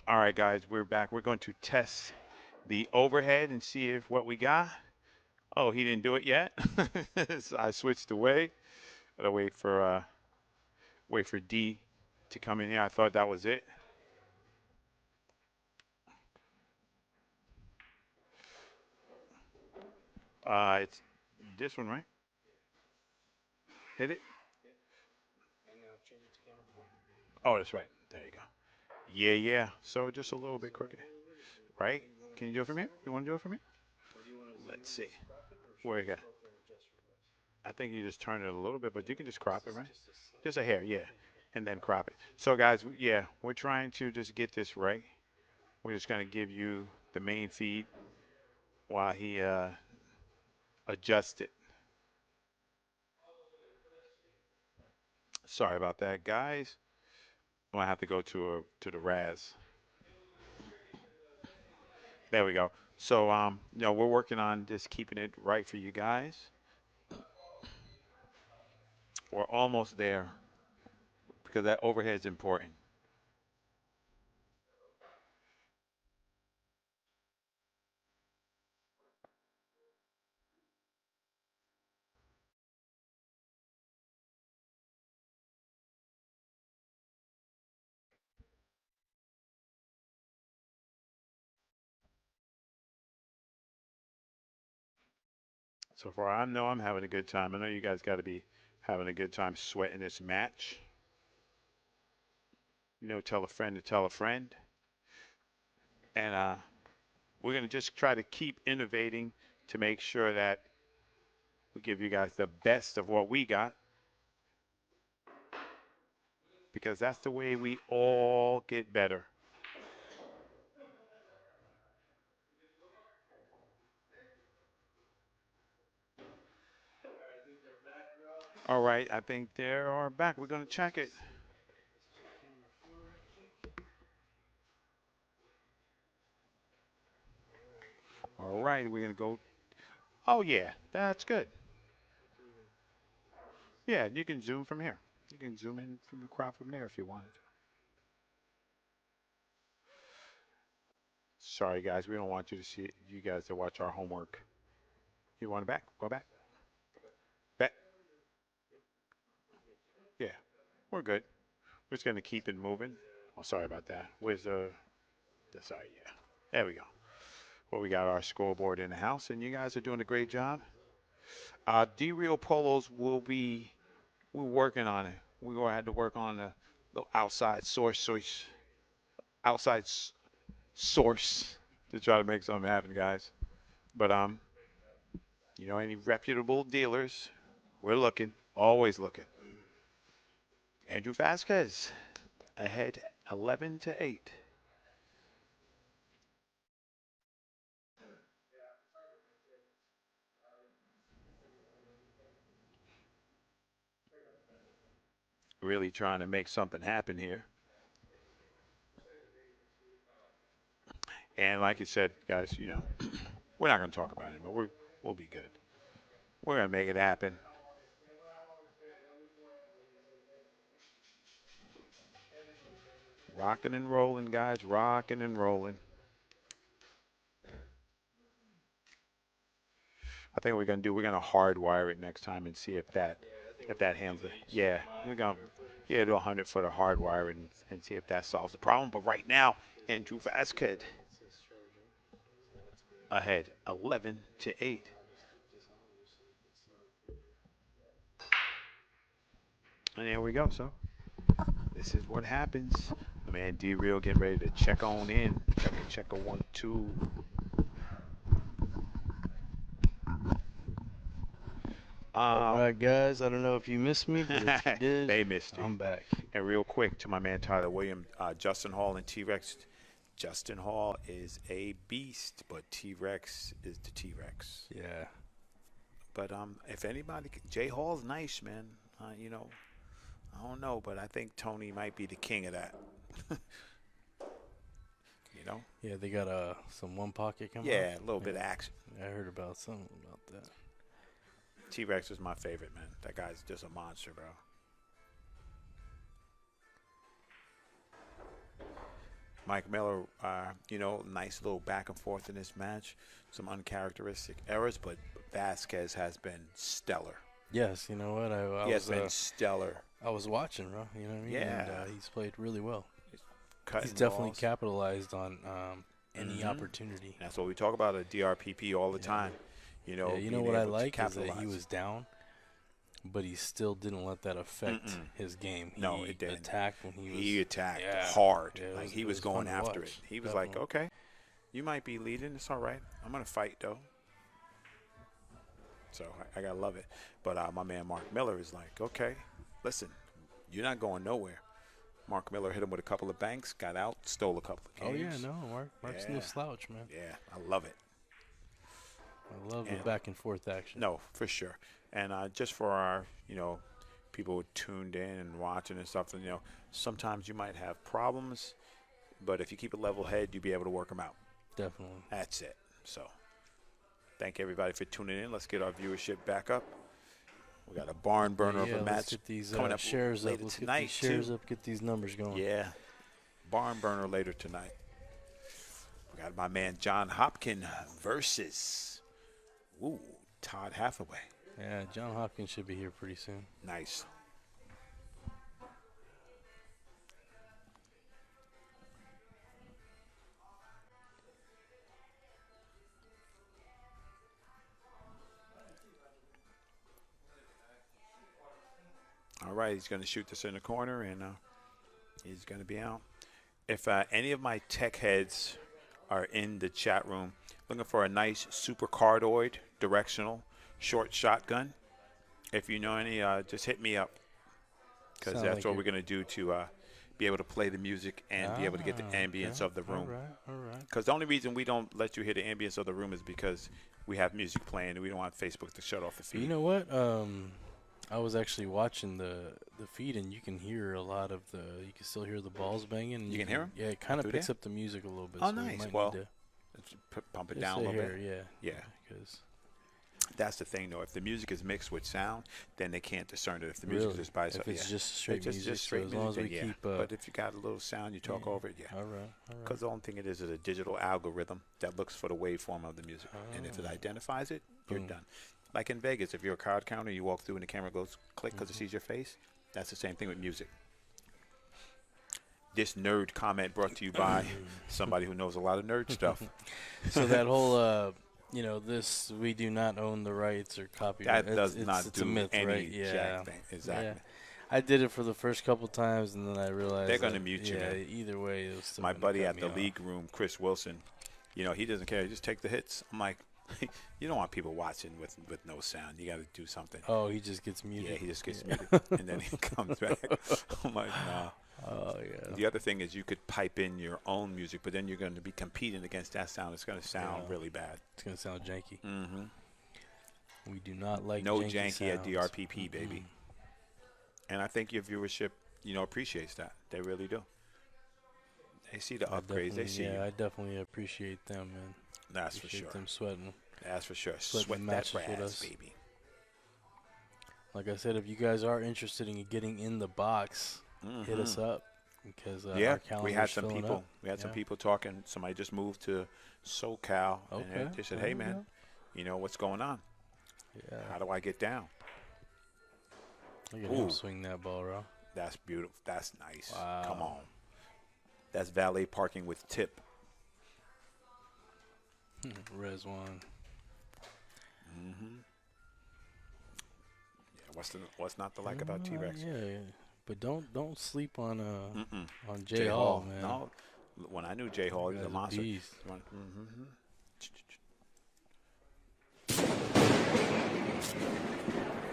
All right, guys, we're back. We're going to test the overhead and see if what we got. Oh, he didn't do it yet. So I switched away. Gotta wait for D to come in here. I thought that was it. It's this one, right? Hit it. Oh, that's right. There you go. Yeah, yeah. So just a little bit crooked, right? Can you do it from here? You want to do it from here? Let's see. Where you got? I think you just turn it a little bit, but you can just crop it, right? Just a hair, yeah, and then crop it. So, guys, yeah, we're trying to just get this right. We're just gonna give you the main feed while he adjusts it. Sorry about that, guys. I'm gonna have to go to the Raz. There we go. So, we're working on just keeping it right for you guys. We're almost there because that overhead is important. So far, I know I'm having a good time. I know you guys got to be having a good time sweating this match. Tell a friend to tell a friend. And we're going to just try to keep innovating to make sure that we give you guys the best of what we got because that's the way we all get better. All right, I think they are back. We're going to check it. All right, we're going to go. Oh, yeah, that's good. Yeah, you can zoom from here. You can zoom in from the crowd from there if you wanted. Sorry, guys, we don't want you to see you guys to watch our homework. You want it back? Go back. Back. Yeah, we're good. We're just going to keep it moving. Oh, sorry about that. Where's sorry, yeah. There we go. Well, we got our scoreboard in the house, and you guys are doing a great job. D-Real Polos we're working on it. We're going to have to work on the outside source to try to make something happen, guys. But, any reputable dealers, we're looking, always looking. Andrew Vasquez ahead 11-8. Really trying to make something happen here. And like you said, guys, we're not going to talk about it, but we'll be good. We're going to make it happen. Rocking and rolling, guys. Rocking and rolling. I think what we're gonna hardwire it next time and see if that handles it. Yeah, we're gonna do 100 for the hardwire and see if that solves the problem. But right now, Andrew Vasquez ahead 11-8. And there we go. So this is what happens. My man D Real getting ready to check on in. Check a 1-2. All right, guys. I don't know if you missed me, but if you did, They missed you. I'm back. And real quick to my man Tyler Williams, Justin Hall and T-Rex. Justin Hall is a beast, but T-Rex is the T-Rex. Yeah. But if anybody, Jay Hall's nice, man. I don't know, but I think Tony might be the king of that. you know? Yeah, they got some one pocket coming up. Yeah, a little bit of action. I heard about something about that. T-Rex is my favorite, man. That guy's just a monster, bro. Mike Miller, nice little back and forth in this match. Some uncharacteristic errors, but Vasquez has been stellar. Yes, you know what? He has been stellar. I was watching, bro. You know what I mean? Yeah. And he's played really well. Cutting He's definitely balls. capitalized on any opportunity. That's what we talk about at DRPP all the time. You know, you know being what I able to like is that capitalize. he was down, but he still didn't let that affect his game. No, He it didn't. attacked when he was. He attacked Yeah. hard. Yeah, like he it was fun going to after watch. it. He was like, okay, you might be leading. It's all right. I'm going to fight, though. So I got to love it. But my man Mark Miller is like, okay, listen, you're not going nowhere. Mark Miller hit him with a couple of banks, got out, stole a couple of games. Oh, yeah, no, Mark's no slouch, man. Yeah, I love it. I love the back and forth action. No, for sure. And just for our, people who tuned in and watching and stuff, sometimes you might have problems, but if you keep a level head, you'll be able to work them out. Definitely. That's it. So thank everybody for tuning in. Let's get our viewership back up. We got a barn burner of a match let's get these coming up shares later up. Let's tonight, get these shares too. up, get these numbers going. Yeah, barn burner later tonight. We got my man John Hopkins versus Todd Hathaway. Yeah, John Hopkins should be here pretty soon. Nice. All right, he's going to shoot this in the corner, and he's going to be out. If any of my tech heads are in the chat room looking for a nice super cardioid directional short shotgun, if you know any, just hit me up, because that's what we're going to do to be able to play the music and be able to get the ambience of the room. All right. Because the only reason we don't let you hear the ambience of the room is because we have music playing and we don't want Facebook to shut off the feed. You know what? I was actually watching the feed, and you can hear a lot of you can still hear the balls banging. And you can hear them? Yeah, it kind of picks up the music a little bit. Oh, so nice. We might Well, need to pump it down a little bit. Yeah. Yeah. Because That's the thing, though. If the music is mixed with sound, then they can't discern it. If the music is just by itself, if it's just straight music, just straight so as long as we music, then keep. but if you got a little sound, you talk over it, All right. Because the only thing it is a digital algorithm that looks for the waveform of the music, and if it identifies it, you're done. Like in Vegas, if you're a card counter, you walk through and the camera goes click because it sees your face. That's the same thing with music. This nerd comment brought to you by somebody who knows a lot of nerd stuff. So that whole, this we do not own the rights or copyright. That does not it's do a myth, any right? jack thing. Exactly. Yeah. I did it for the first couple times, and then I realized They're gonna mute you, Yeah, man. either way, it was still My gonna buddy cut at me the off. league room, Chris Wilson, he doesn't care. Just take the hits. I'm like, you don't want people watching with no sound. You got to do something. Oh, he just gets muted. Yeah, he just gets muted, and then he comes back. I'm like, nah. Oh, yeah. The other thing is you could pipe in your own music, but then you're going to be competing against that sound. It's going to sound really bad. It's going to sound janky. Mm-hmm. We do not like No janky janky at sounds. DRPP, baby. And I think your viewership, appreciates that. They really do. They see the upgrades. They see you. I definitely appreciate them, man. That's for Appreciate sure. them sweating. That's for sure. Sweating Sweat that matches with Raz, us. baby. Like I said, if you guys are interested in getting in the box, hit us up. Because our Yeah, calendar's we had some filling people. up. We had some Yeah. people talking. Somebody just moved to SoCal, and Okay. they said, There "Hey, we man, what's going on? Yeah. How do I get down?" Look at Ooh. him swing that ball, bro. That's beautiful. That's nice. Wow. Come on. That's valet parking with tip. Res one. Mm-hmm. Yeah, what's not to like about T-Rex? Yeah, but don't sleep on Mm-mm. Jay Hall, man. No, when I knew Jay Hall, he was a Guy's a monster. beast. Mm-hmm.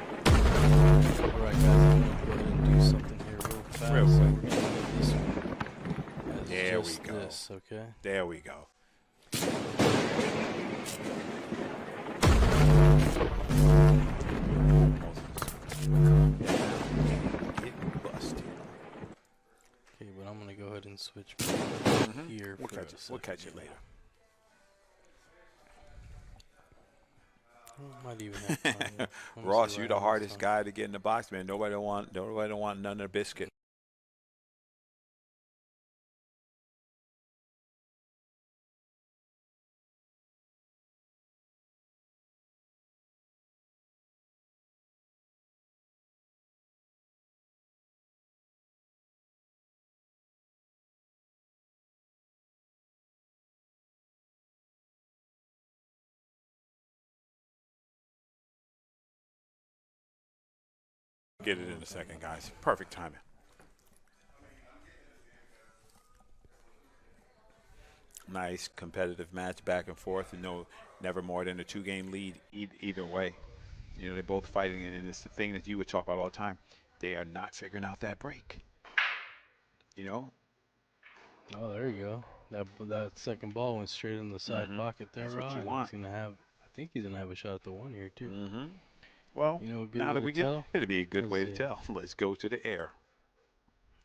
All right, guys, I'm gonna go ahead and do something here real fast. Real quick. We're gonna do this one as There we just go. This, okay. There we go. Get busted. Okay, but I'm gonna go ahead and switch here. We'll for catch a it. We'll second. catch it later. Might even have time. Let me Ross, see you what the happens hardest on- guy to get in the box, man. Nobody want none of the biscuit. Get it in a second, guys. Perfect timing. Nice competitive match back and forth. No, never more than a 2-game lead either way. You know, they're both fighting, and it's the thing that you would talk about all the time. They are not figuring out that break. You know? Oh, there you go. That second ball went straight in the side pocket there, That's what you Ron. want. He's gonna have. I think he's gonna have a shot at the one here too. Well, You know, a good now way that to we get, tell. it'll be a good Let's way to see. tell. Let's go to the air.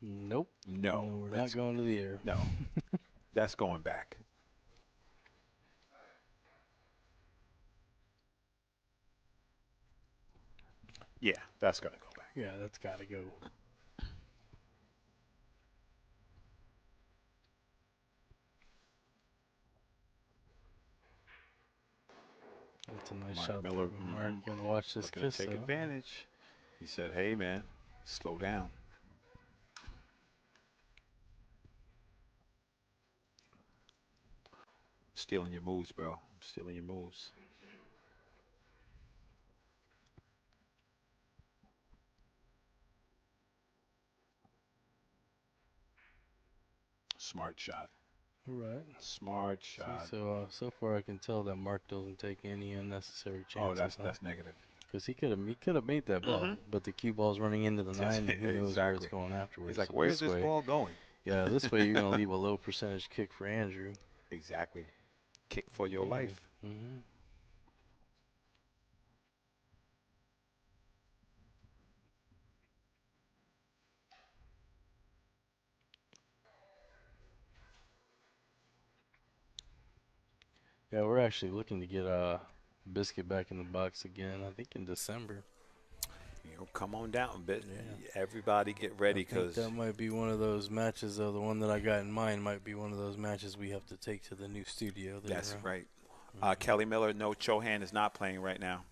Nope. No, No, we're not going to the air. No, that's going back. Yeah, that's gonna go back. Yeah, that's got to go. That's a nice Mark shot. Miller, Mark, gonna watch this looking to kiss take though. advantage. He said, "Hey, man, slow down." Stealing your moves, bro. Stealing your moves. Smart shot. Right. Smart See, shot. so far I can tell that Mark doesn't take any unnecessary Oh, chances. that's negative. Because he could have made that ball, but the cue ball's running into the nine, and who knows where it's Exactly. going afterwards. He's like, So "Where's this this way, ball going?" yeah, this way you're gonna leave a low percentage kick for Andrew. Exactly. Kick for your life. Mm-hmm. Yeah, we're actually looking to get Biscuit back in the box again. I think in December. You know, come on down a bit. Yeah. Everybody get ready, I think because that might be one of those matches. Though the one that I got in mind might be one of those matches we have to take to the new studio. There, that's right. Kelly Miller, no, Chohan is not playing right now.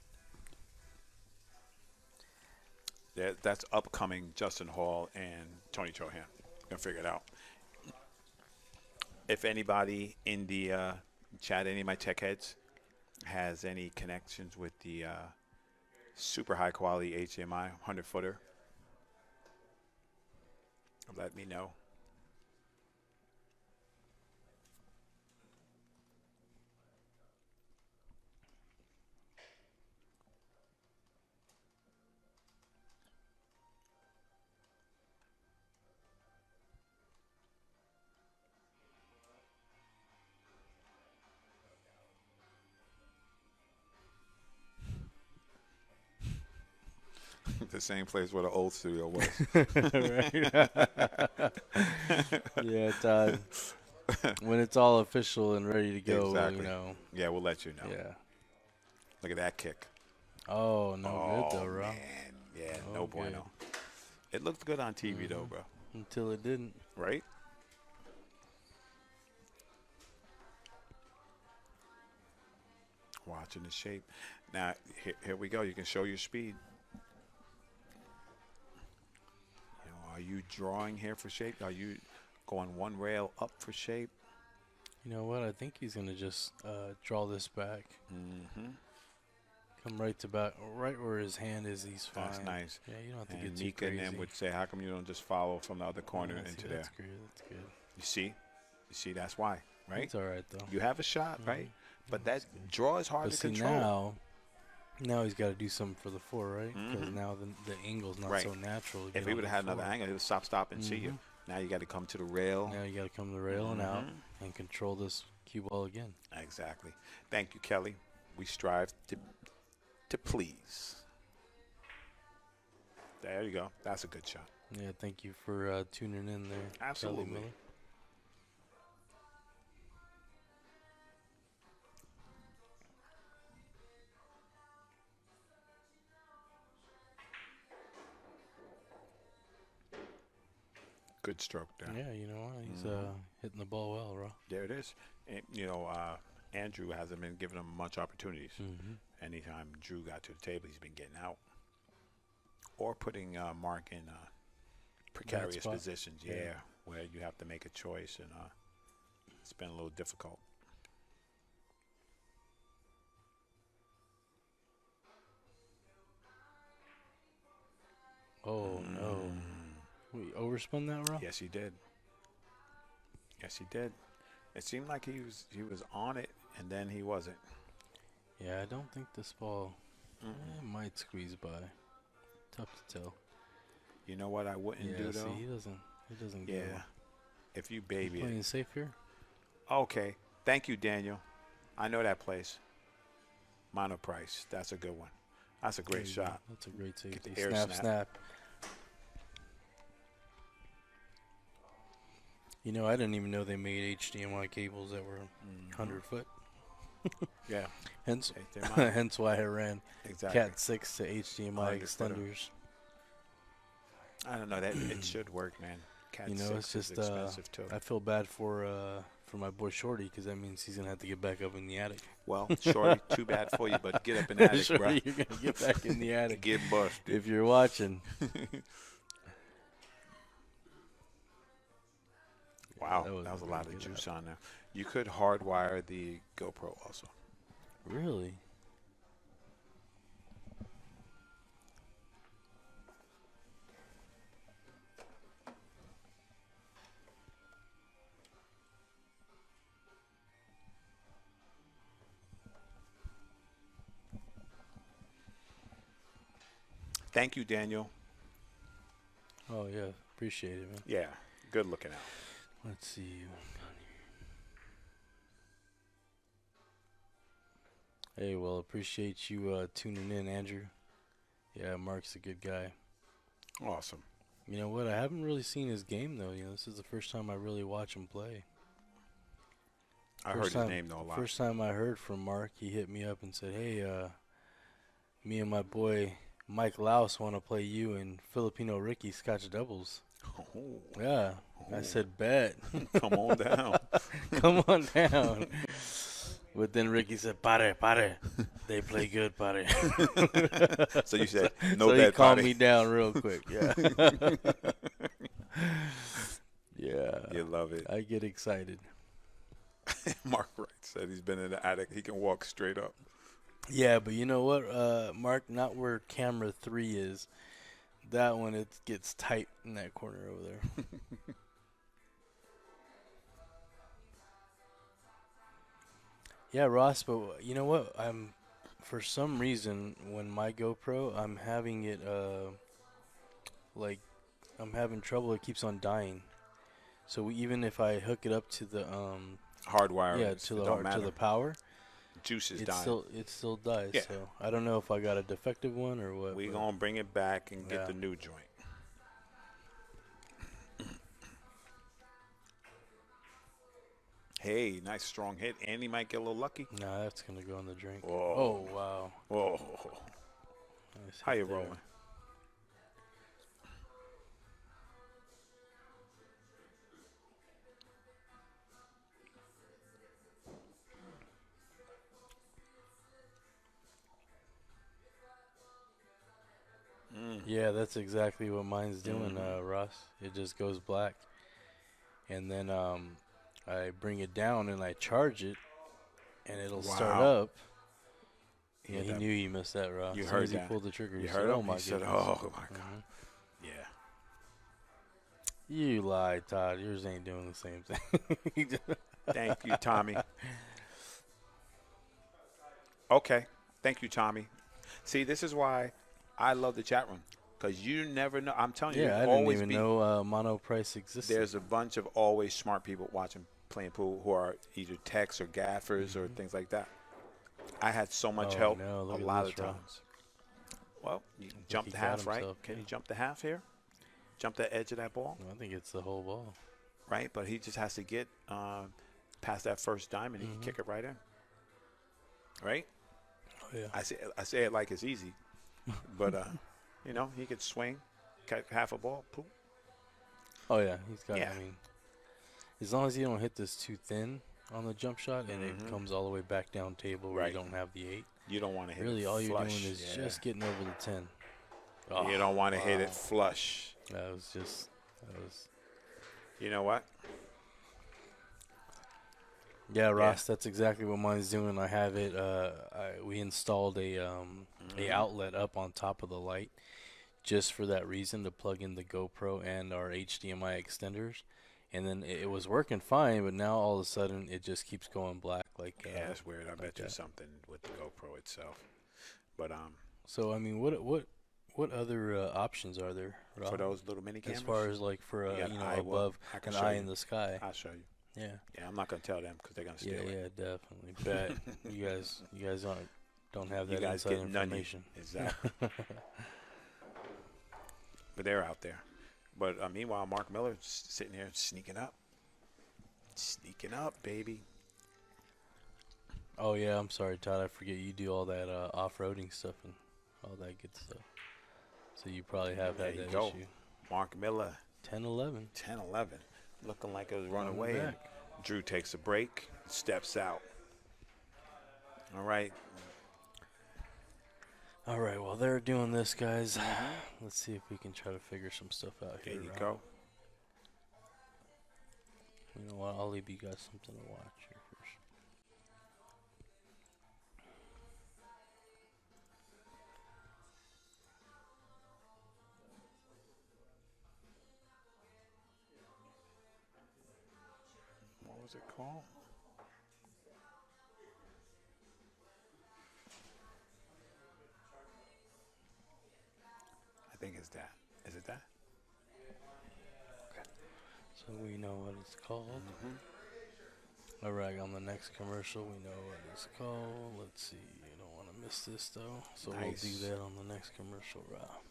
That's upcoming Justin Hall and Tony Chohan. Gonna figure it out. If anybody in the chat, any of my tech heads, has any connections with the super high quality HDMI 100-footer, let me know. The same place where the old studio was. Yeah, Todd. When it's all official and ready to go, Exactly. you know. Yeah, we'll let you know. Yeah. Look at that kick. Oh, no good though, Rob. Man. Yeah, No no good. bueno. It looked good on TV though, bro. Until it didn't. Right? Watching the shape. Now, here we go. You can show your speed. You know, are you drawing here for shape? Are you going one rail up for shape? You know what? I think he's gonna just draw this back. Mm-hmm. Come right to back, right where his hand is. He's fine. That's nice. Yeah, you don't have to And get too Nika crazy. and them would say, "How come you don't just follow from the other corner See, into there?" that's good. That's good. You see, that's why, right? It's all right though. You have a shot, right? But that draw is hard But to see control. now he's got to do something for the four, right? Because now the angle's not Right. so natural. If he would have had another angle, he would stop, and see you. Now you got to come to the rail. Now you got to come to the rail and out and control this cue ball again. Exactly. Thank you, Kelly. We strive to please. There you go. That's a good shot. Yeah, thank you for tuning in there. Absolutely. Kelly Miller. Good stroke there. Yeah, you know what? He's hitting the ball well, bro. There it is. And, you know, Andrew hasn't been giving him much opportunities. Anytime Drew got to the table, he's been getting out or putting Mark in precarious positions. Yeah, where you have to make a choice, and it's been a little difficult. Oh no. We overspun that, Rob? Yes, he did. Yes, he did. It seemed like he was on it, and then he wasn't. Yeah, I don't think this ball might squeeze by. Tough to tell. You know what I wouldn't do, see, though? he doesn't Yeah. go. If you You baby playing it. safe here? Okay. Thank you, Daniel. I know that place. Mono Price. That's a good one. That's a great There you go. shot. That's a great safety. the air Snap, snap. snap. You know, I didn't even know they made HDMI cables that were 100 foot. Yeah. Hence, HDMI. hence why I ran Exactly. Cat 6 to HDMI 100 footer. extenders. I don't know. That it should work, man. Cat You know, 6 it's just is expensive, too. I feel bad for my boy Shorty because that means he's gonna have to get back up in the attic. Well, Shorty, too bad for you, but get up in the attic, bro. Shorty, you're gonna get back in the attic. Get busted. If you're watching. Wow, that was that was a a lot really of good juice on there. You could hardwire the GoPro also. Really? Thank you, Daniel. Oh yeah, appreciate it, man. Yeah, good looking out. Let's see. Hey, well, appreciate you tuning in, Andrew. Yeah, Mark's a good guy. Awesome. You know what? I haven't really seen his game though. You know, this is the first time I really watch him play. I heard his name though a lot. First time I heard from Mark, he hit me up and said, "Hey, me and my boy Mike Laus want to play you and Filipino Ricky Scotch doubles." Oh, Yeah, I said, "Bet, come on down. come on down." But then Ricky said, "Pare, pare, they play good, pare." So you said no so bet he calmed party. me down real quick. Yeah, yeah. You love it. I get excited. Mark Wright said he's been in the attic. He can walk straight up. Yeah, but you know what, Mark? Not where camera 3 is. That one, it gets tight in that corner over there. Yeah, Ross, but you know what? For some reason, when my GoPro, I'm having it, like, I'm having trouble. It keeps on dying. So even if I hook it up to the, Hardwire. yeah, to the power, Juice is it dying. still dies. Yeah. So I don't know if I got a defective one or what. We but- gonna bring it back and get Yeah. the new joint. Hey, nice strong hit. Andy might get a little lucky. Nah, that's gonna go in the drink. Whoa. Oh wow. Whoa. Nice How hit you there. rolling? Yeah, that's exactly what mine's doing, Ross. It just goes black, and then I bring it down and I charge it, and it'll start Wow. up. Yeah, hit he that. knew he missed that, Ross. You As soon heard as he that. pulled the trigger. You He heard said, him? "Oh my He said, goodness." "Oh my God." Mhm. Yeah. You lied, Todd. Yours ain't doing the same thing. Thank you, Tommy. Okay. Thank you, Tommy. See, this is why I love the chat room, because you never know. I'm telling you, Yeah, I there'll didn't always even be, know Mono Price existed. there's a bunch of always smart people watching playing pool who are either techs or gaffers or things like that. I had so much Oh, help no, a look at lot this, of Rob. times. Well, you think jump he the got half, right? himself, Can yeah. you jump the half here? Jump the edge of that ball, I think it's the whole ball. right? But he just has to get past that first diamond. He can kick it right in, right? Oh, yeah. I say it like it's easy, but you know, he could swing, cut half a ball, poop. Oh yeah, he's got. Yeah. I mean, as long as you don't hit this too thin on the jump shot, and it comes all the way back down table where Right. you don't have the 8. You don't want to hit Really, it all you're flush. doing is Yeah. just getting over the 10. You don't want to hit it wow. flush. That was. You know what? Yeah, Ross, that's exactly what mine's doing. I have it. We installed a outlet up on top of the light just for that reason to plug in the GoPro and our HDMI extenders, and then it was working fine, but now all of a sudden it just keeps going black Yeah, that's weird. I bet you that. something with the GoPro itself. But So I mean, what other options are there, for Rob, those little mini cameras, as far as like for you got you know eye. Well, above I can an show eye you. in the sky? I'll show you. Yeah. Yeah, I'm not gonna tell them because they're gonna steal Yeah, it. yeah, definitely. Bet you guys don't have You that guys inside get none. information. Exactly. But they're out there. But meanwhile, Mark Miller's sitting there sneaking up, baby. Oh yeah, I'm sorry, Todd. I forget you do all that off-roading stuff and all that good stuff. So you probably have There had you that go. issue. Mark Miller, 10-11. 10-11, looking like it was run Coming away. back. Drew takes a break, steps out. All right. All right, while they're doing this, guys, let's see if we can try to figure some stuff out There here. you Rob. go. You know what? I'll leave you guys something to watch here first. What was it called? I think it's that. Is it that? So we know what it's called. All right, on the next commercial, we know what it's called. Let's see. You don't want to miss this, though. So Nice. we'll do that on the next commercial, Rob.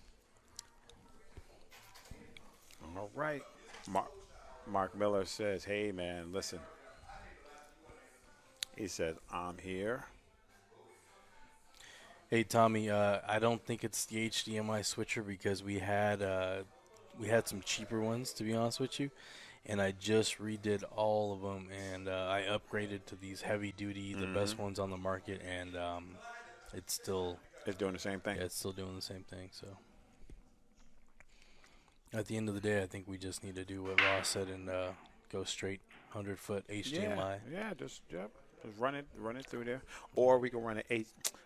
All right. Mark Miller says, hey, man, listen. He says, I'm here. Hey, Tommy, I don't think it's the HDMI switcher because we had some cheaper ones, to be honest with you. And I just redid all of them, and I upgraded to these heavy-duty, the best ones on the market, and it's still doing the same thing. Yeah, it's still doing the same thing. So at the end of the day, I think we just need to do what Ross said and go straight 100-foot HDMI. Yeah, just run it through there, or we can run an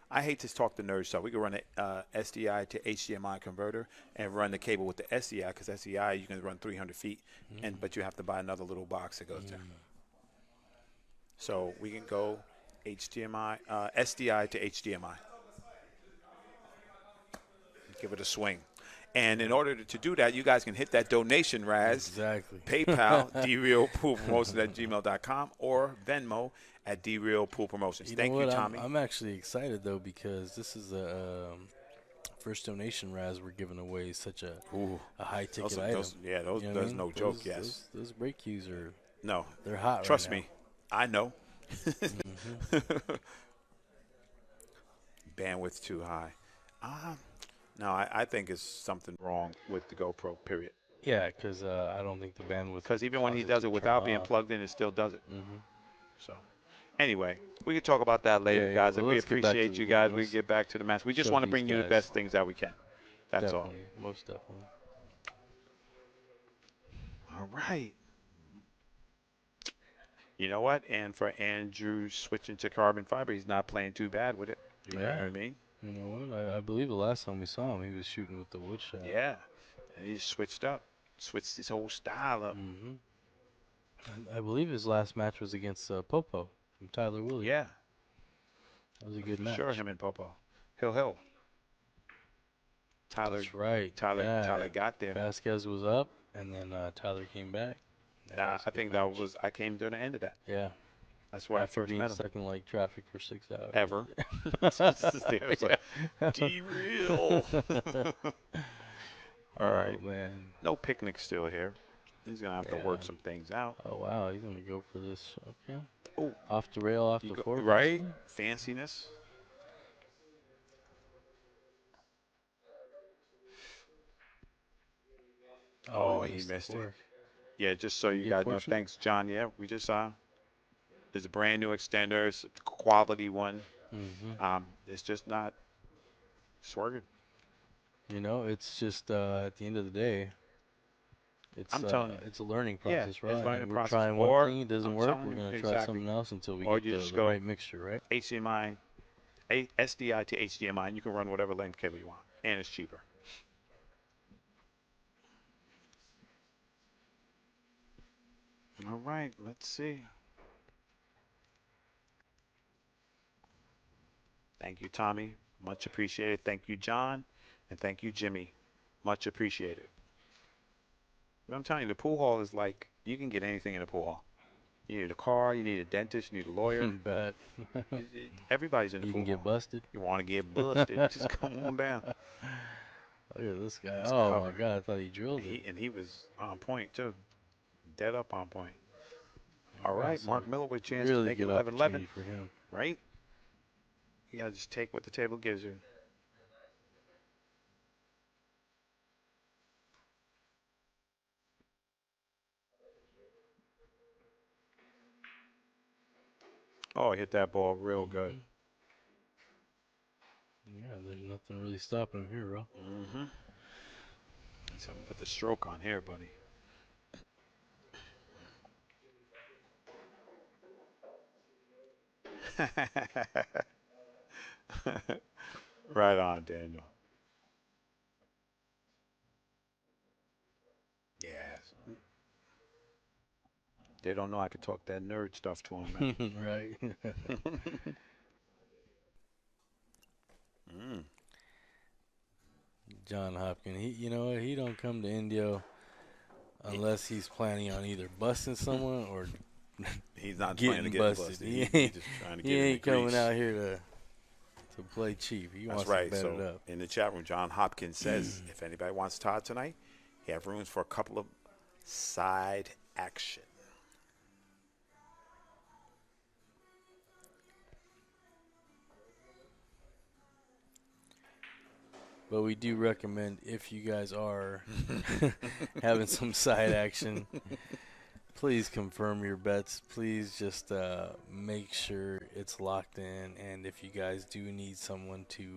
I hate to talk the nerd stuff. We can run a SDI to HDMI converter and run the cable with the SDI because SDI you can run 300 feet, but you have to buy another little box that goes there. So we can go HDMI, SDI to HDMI. Give it a swing. And in order to do that, you guys can hit that donation, Raz. Exactly. PayPal, DRealPoolPromotions@gmail.com, or Venmo at DRealPoolPromotions. Thank you, Tommy. I'm actually excited, though, because this is a first donation, Raz. We're giving away such a high-ticket item. Those no joke, yes. Those brake cues are they're hot Trust right me, I know. Bandwidth too high. No, I think it's something wrong with the GoPro, period. Yeah, because I don't think the bandwidth. Because even when he does it without being plugged in, it still does it. So, anyway, we can talk about that later, guys. But We let's get back to appreciate the you game. guys. We Let's can get back to the match. We just show want to these bring you the guys. best things that we can. That's all. Definitely, most definitely. All right. You know what? And for Andrew switching to carbon fiber, he's not playing too bad with it. You know what I mean? You know what? I believe the last time we saw him, he was shooting with the wood shot. Yeah. And he switched up. Switched his whole style up. I believe his last match was against Popo from Tyler Williams. Yeah. That was a good match. Sure, him and Popo. Hill. Tyler. That's right. Tyler got there. VAZQUEZ was up, and then Tyler came back. I think I came to the end of that. Yeah. That's where After I first being met him. stuck in like traffic for 6 hours. Ever. It was like, D-Real. All right. Oh, man. No picnic still here. He's going to have to work some things out. Oh, wow. He's going to go for this. Okay. Oh. Off the rail, off the fork. Right? Fanciness. Oh, he missed it. Yeah, just so you guys know. Thanks, John. Yeah, we just saw. There's a brand new extender. It's a quality one. It's just not swerving. You know, it's just at the end of the day, I'm telling you, it's a learning process, right? It's a learning process. We're trying one thing, it doesn't work. We're going to try exactly. something else until we get the right mixture, right? HDMI, SDI to HDMI, and you can run whatever length cable you want, and it's cheaper. All right, let's see. Thank you, Tommy. Much appreciated. Thank you, John. And thank you, Jimmy. Much appreciated. But I'm telling you, the pool hall is like, you can get anything in a pool hall. You need a car, you need a dentist, you need a lawyer. Bet. Everybody's in the You pool can get hall. busted. You want to get busted, just come on down. Look at this guy. It's Oh my covered. God, I thought he drilled it. He was on point, too. Dead up on point. All right, That's a Mark Miller with a chance to really make it good 11-11, opportunity for him. right? You got to just take what the table gives you. Oh, he hit that ball real good. Hmm. Yeah, there's nothing really stopping him here, bro. Mm-hmm. So put the stroke on here, buddy. Right on, Daniel. Yes. They don't know I could talk that nerd stuff to them, man. Right. Mm. John Hopkins. You know what? He don't come to Indio unless he's planning on either busting someone or He's not trying to getting get busted. busted. He He's ain't, just trying to he get in the ain't coming grease. out here to play cheap. He That's wants right. to bet it So up. in the chat room, John Hopkins says if anybody wants Todd tonight, he have rooms for a couple of side action. But we do recommend if you guys are having some side action, please confirm your bets. Please just make sure it's locked in. And if you guys do need someone to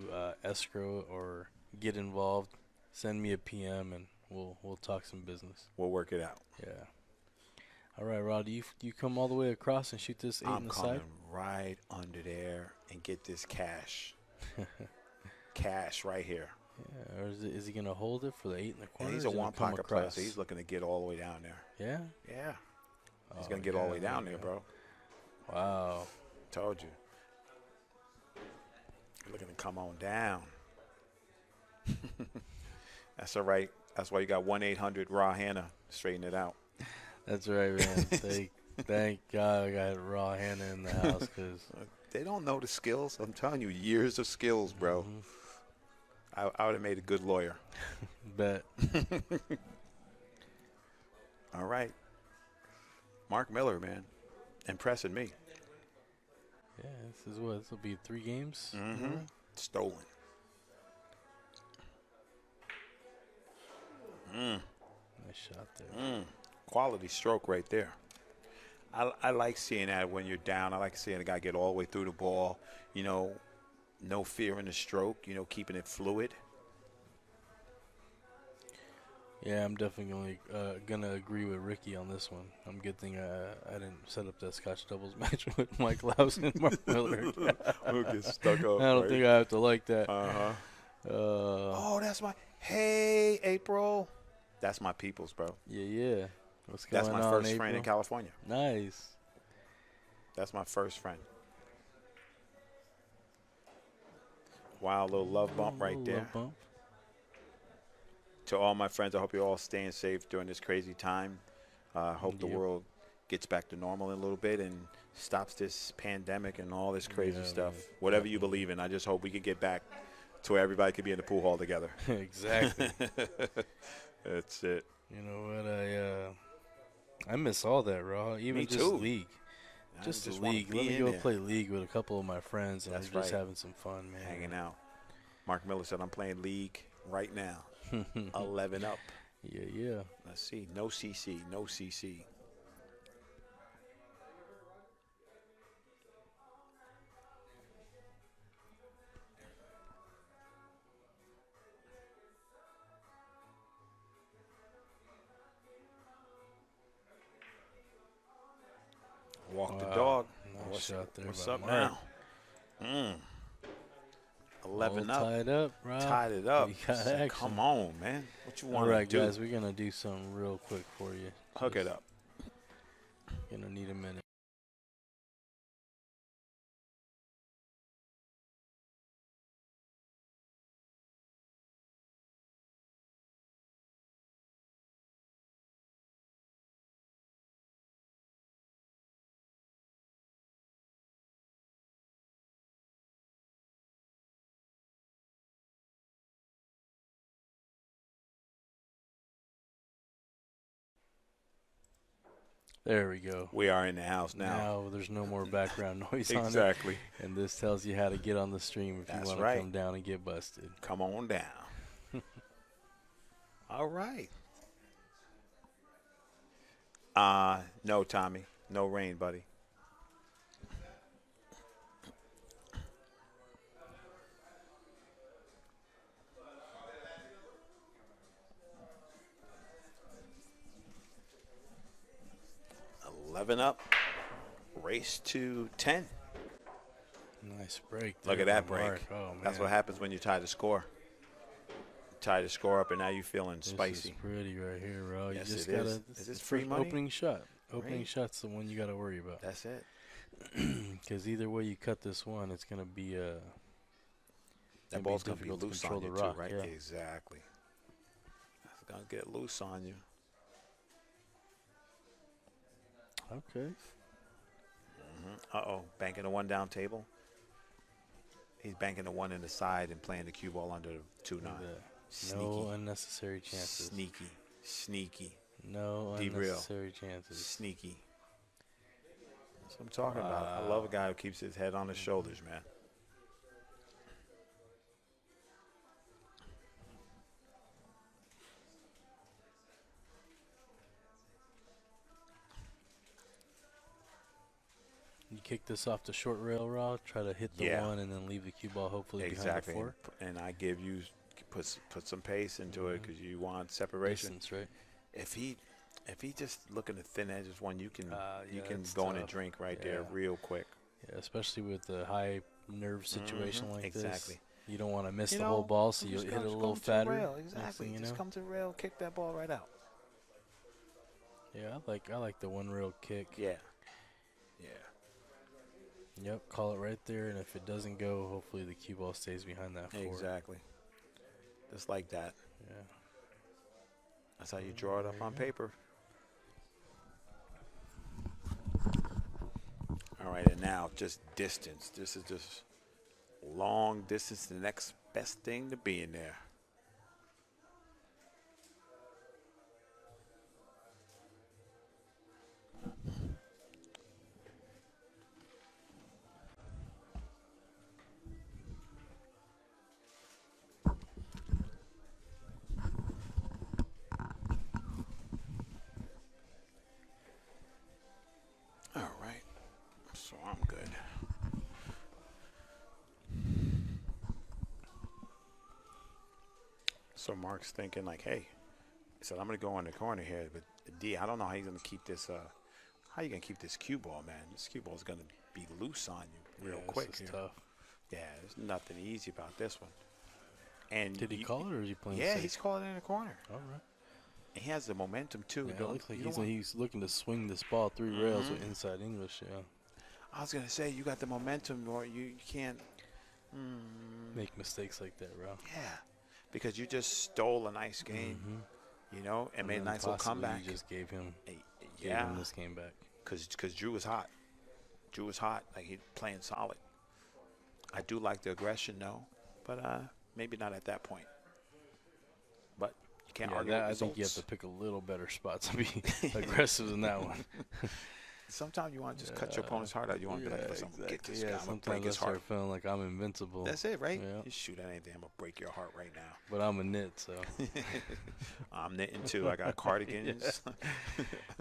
escrow or get involved, send me a PM and we'll talk some business. We'll work it out. Yeah. All right, Rod. Do you come all the way across and shoot this 8 I'm in the coming side? right under there and get this cash. Cash right here. Yeah. Or is he gonna hold it for the 8 in the And corner? he's or a is he gonna one come pocket player, across? so he's looking to get all the way down there. Yeah. Yeah. He's Oh, going to get all the way yeah, down yeah. there, bro. Wow. Told you. Looking to come on down. That's all right. That's why you got 1-800 Raw Hannah. Straighten it out. That's right, man. Thank God I got Raw Hannah in the house because They don't know the skills. I'm telling you, years of skills, bro. I would have made a good lawyer. bet. All right. Mark Miller, man. Impressing me. Yeah, this will be 3 games. Mm-hmm. Stolen. Nice shot there. Quality stroke right there. I like seeing that when you're down. I like seeing a guy get all the way through the ball. You know, no fear in the stroke. You know, keeping it fluid. Yeah, I'm definitely gonna agree with Ricky on this one. I'm good thing I didn't set up that Scotch doubles match with Mike Laus and Mark Miller. We'll get stuck up. I don't right? think I have to like that. Uh-huh. Oh, that's my. Hey, April. That's my peoples, bro. yeah. What's going That's on, my first April? friend in California. Nice. That's my first friend. Wow, little love bump right Little there. love bump. To all my friends, I hope you're all staying safe during this crazy time. I hope the Yep. world gets back to normal in a little bit and stops this pandemic and all this crazy Yeah, stuff. man. Whatever you believe in, I just hope we can get back to where everybody could be in the pool hall together. Exactly. That's it. You know what? I miss all that, Raw. Even Me just too. league. I Just the wanna league. be Let me in go there, play league with a couple of my friends, and That's we're just right. having some fun, man. hanging out. Mark Miller said, I'm playing league right now. 11 up. Yeah. Let's see. No CC. No CC. Walk the Wow. dog. Nice shot there What's by up Mark. now? 11 All up. tied up, Rob. Tied it up. We got Said, action. come on, man. What you All want to right, do? guys, we're gonna do something real quick for you. Hook it up. Gonna need a minute. There we go. We are in the house now. Now there's no more background noise on it. Exactly. And this tells you how to get on the stream if That's you want to right. come down and get busted. Come on down. All right. No, Tommy. No rain, buddy. Up, race to 10. Nice break. Look at that break. Oh, man. That's what happens when you tie the score. Tie the score up, and now you're feeling This spicy. is pretty right here, bro. Yes, you just it gotta. is. Is this free money? Opening shot. Opening Right. shot's the one you got to worry about. That's it. Because either way you cut this one, it's gonna be That ball's going to be difficult to loose control on you, the rock, too, right? yeah. Exactly. It's going to get loose on you. Okay. Uh-oh. Banking a one down table. He's banking the one in the side and playing the cue ball under the 2-9. Sneaky. No unnecessary chances. Sneaky. Sneaky. No Derail. unnecessary chances. Sneaky. That's what I'm talking about. I love a guy who keeps his head on his shoulders, man. You kick this off the short rail, Raw, try to hit the Yeah. one and then leave the cue ball hopefully Exactly. behind the 4. And I give you put some pace into it because you want separation. Distance, right? If he just looking to thin edges one, you can Yeah, can it's go in a tough. drink right there Yeah. real quick. Yeah, especially with the high nerve situation like Exactly. this. You don't want to miss You the know, whole ball, so you just hit it a come little to the fatter. rail. Next Exactly. thing you Just know. come to the rail, kick that ball right out. Yeah, I like the one rail kick. Yeah. Yeah. Yep, call it right there, and if it doesn't go, hopefully the cue ball stays behind that 4. Exactly. Just like that. Yeah. That's how you draw it up on paper. All right, and now just distance. This is just long distance, the next best thing to be in there. All right, so I'm good. So Mark's thinking like, hey, he said, I'm going to go in the corner here, but D, I don't know how you're going to keep this, how you going to keep this cue ball, man? This cue ball is going to be loose on you real quick. This is here. tough. Yeah, there's nothing easy about this one. And Did he call it, or is he playing Yeah, safe? he's calling it in the corner. All right. And he has the momentum, too. Yeah, it Don't- looks like you don't want- he's looking to swing this ball 3 rails with inside English, yeah. I was going to say, you got the momentum, or you can't. Make mistakes like that, bro. Yeah, because you just stole a nice game, you know, and made a then nice little possibly comeback. You just gave him Yeah, this game back. because Drew was hot. Drew was hot. Like, he's playing solid. I do like the aggression, though, but maybe not at that point. But you can't argue with I results. think you have to pick a little better spot to be aggressive than that one. Sometimes you want to just cut your opponent's heart out. You want to be like, listen, get this guy. I'm going to break Sometimes I his heart. start feeling like I'm invincible. That's it, right? Yeah. You shoot at anything, I'm going to break your heart right now. But I'm a knit, so. I'm knitting, too. I got cardigans.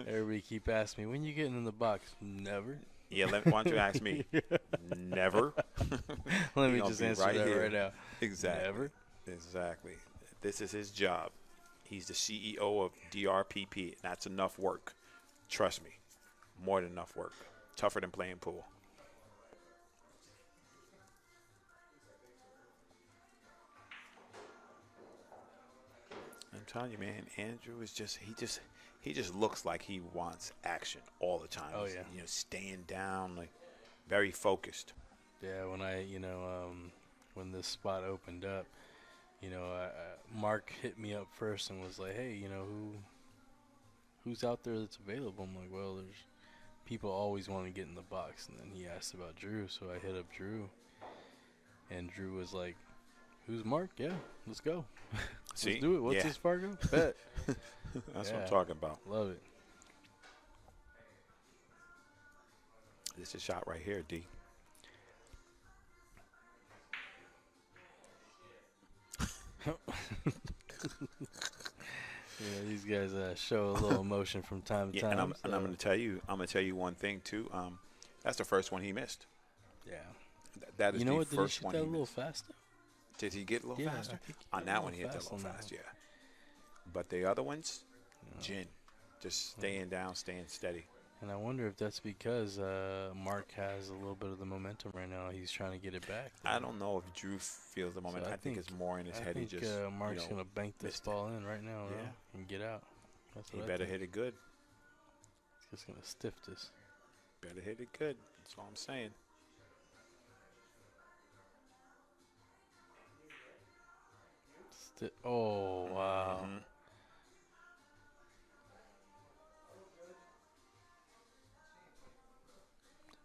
Everybody keep asking me, when you getting in the box? Never. Yeah, why don't you ask me? Never. Let He me gonna just be answer right that here. right now. Exactly. Never. Exactly. This is his job. He's the CEO of DRPP. That's enough work. Trust me. More than enough work. Tougher than playing pool. telling you, man, Andrew is he just looks like he wants action all the time. Oh, He's, yeah. staying down, like very focused. Yeah, when this spot opened up, Mark hit me up first and was like, "Hey, who's out there that's available?" I'm like, "Well, there's people always want to get in the box." And then he asked about Drew, so I hit up Drew, and Drew was like, "Who's Mark? Yeah, let's go. See? Let's do it. What's Yeah. his Fargo? Bet." That's what Yeah. I'm talking about. Love it. This is a shot right here, D. Yeah, these guys show a little emotion from time to Yeah, time. and I'm gonna tell you one thing too. That's the first one he missed. Yeah. That is You know the what? Did he first shoot one that a he little missed. faster? Did he get a little Yeah, I faster? think he On got a that little one, he hit that a fast little on that fast, one. yeah. But the other ones, gin, just staying down, staying steady. And I wonder if that's because Mark has a little bit of the momentum right now. He's trying to get it back. I don't know if Drew feels the moment. So I think it's more in his head. He just Mark's gonna bank this missed it. ball in right now, Yeah. and get out. That's He what I better think. hit it good. He's just gonna stiff this. Better hit it good. That's all I'm saying. Oh wow. Mhm.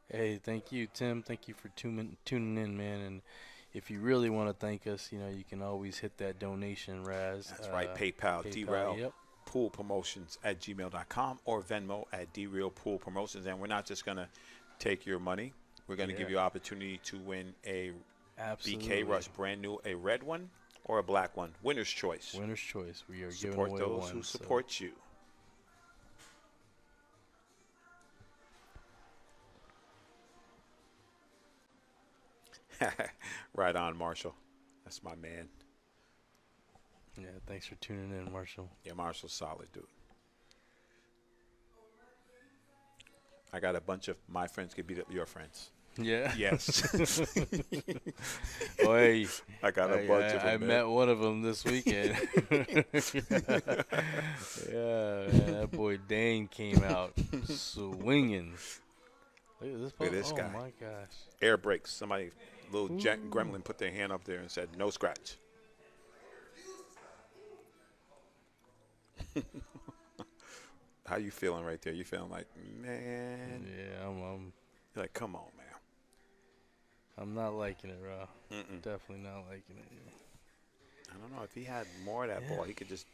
Hey, thank you, Tim. Thank you for tuning in, man. And if you really want to thank us, you can always hit that donation, Raz. That's right. PayPal, D-Rail, Yep. poolpromotions at gmail.com or Venmo at D-Real Pool Promotions. And we're not just going to take your money. We're going to give Yeah. you opportunity to win a Absolutely. BK Rush brand new, a red one or a black one. Winner's choice. Winner's choice. We are giving Support away those one. who so- support you. Right on, Marshall. That's my man. Yeah, thanks for tuning in, Marshall. Yeah, Marshall's solid, dude. I got a bunch of my friends could beat up your friends. Yeah. Yes. Boy, I got a bunch of them. I man. met one of them this weekend. Yeah, man, that boy Dane came out swinging. Look at this, Look at this oh guy. my gosh. Air brakes. Somebody, little gremlin, put their hand up there and said, "No scratch." How you feeling right there? You feeling like, man? Yeah, You're like, come on, man. I'm not liking it, Raw. Mm-mm. Definitely not liking it. I don't know. If he had more of that Yeah. ball, he could just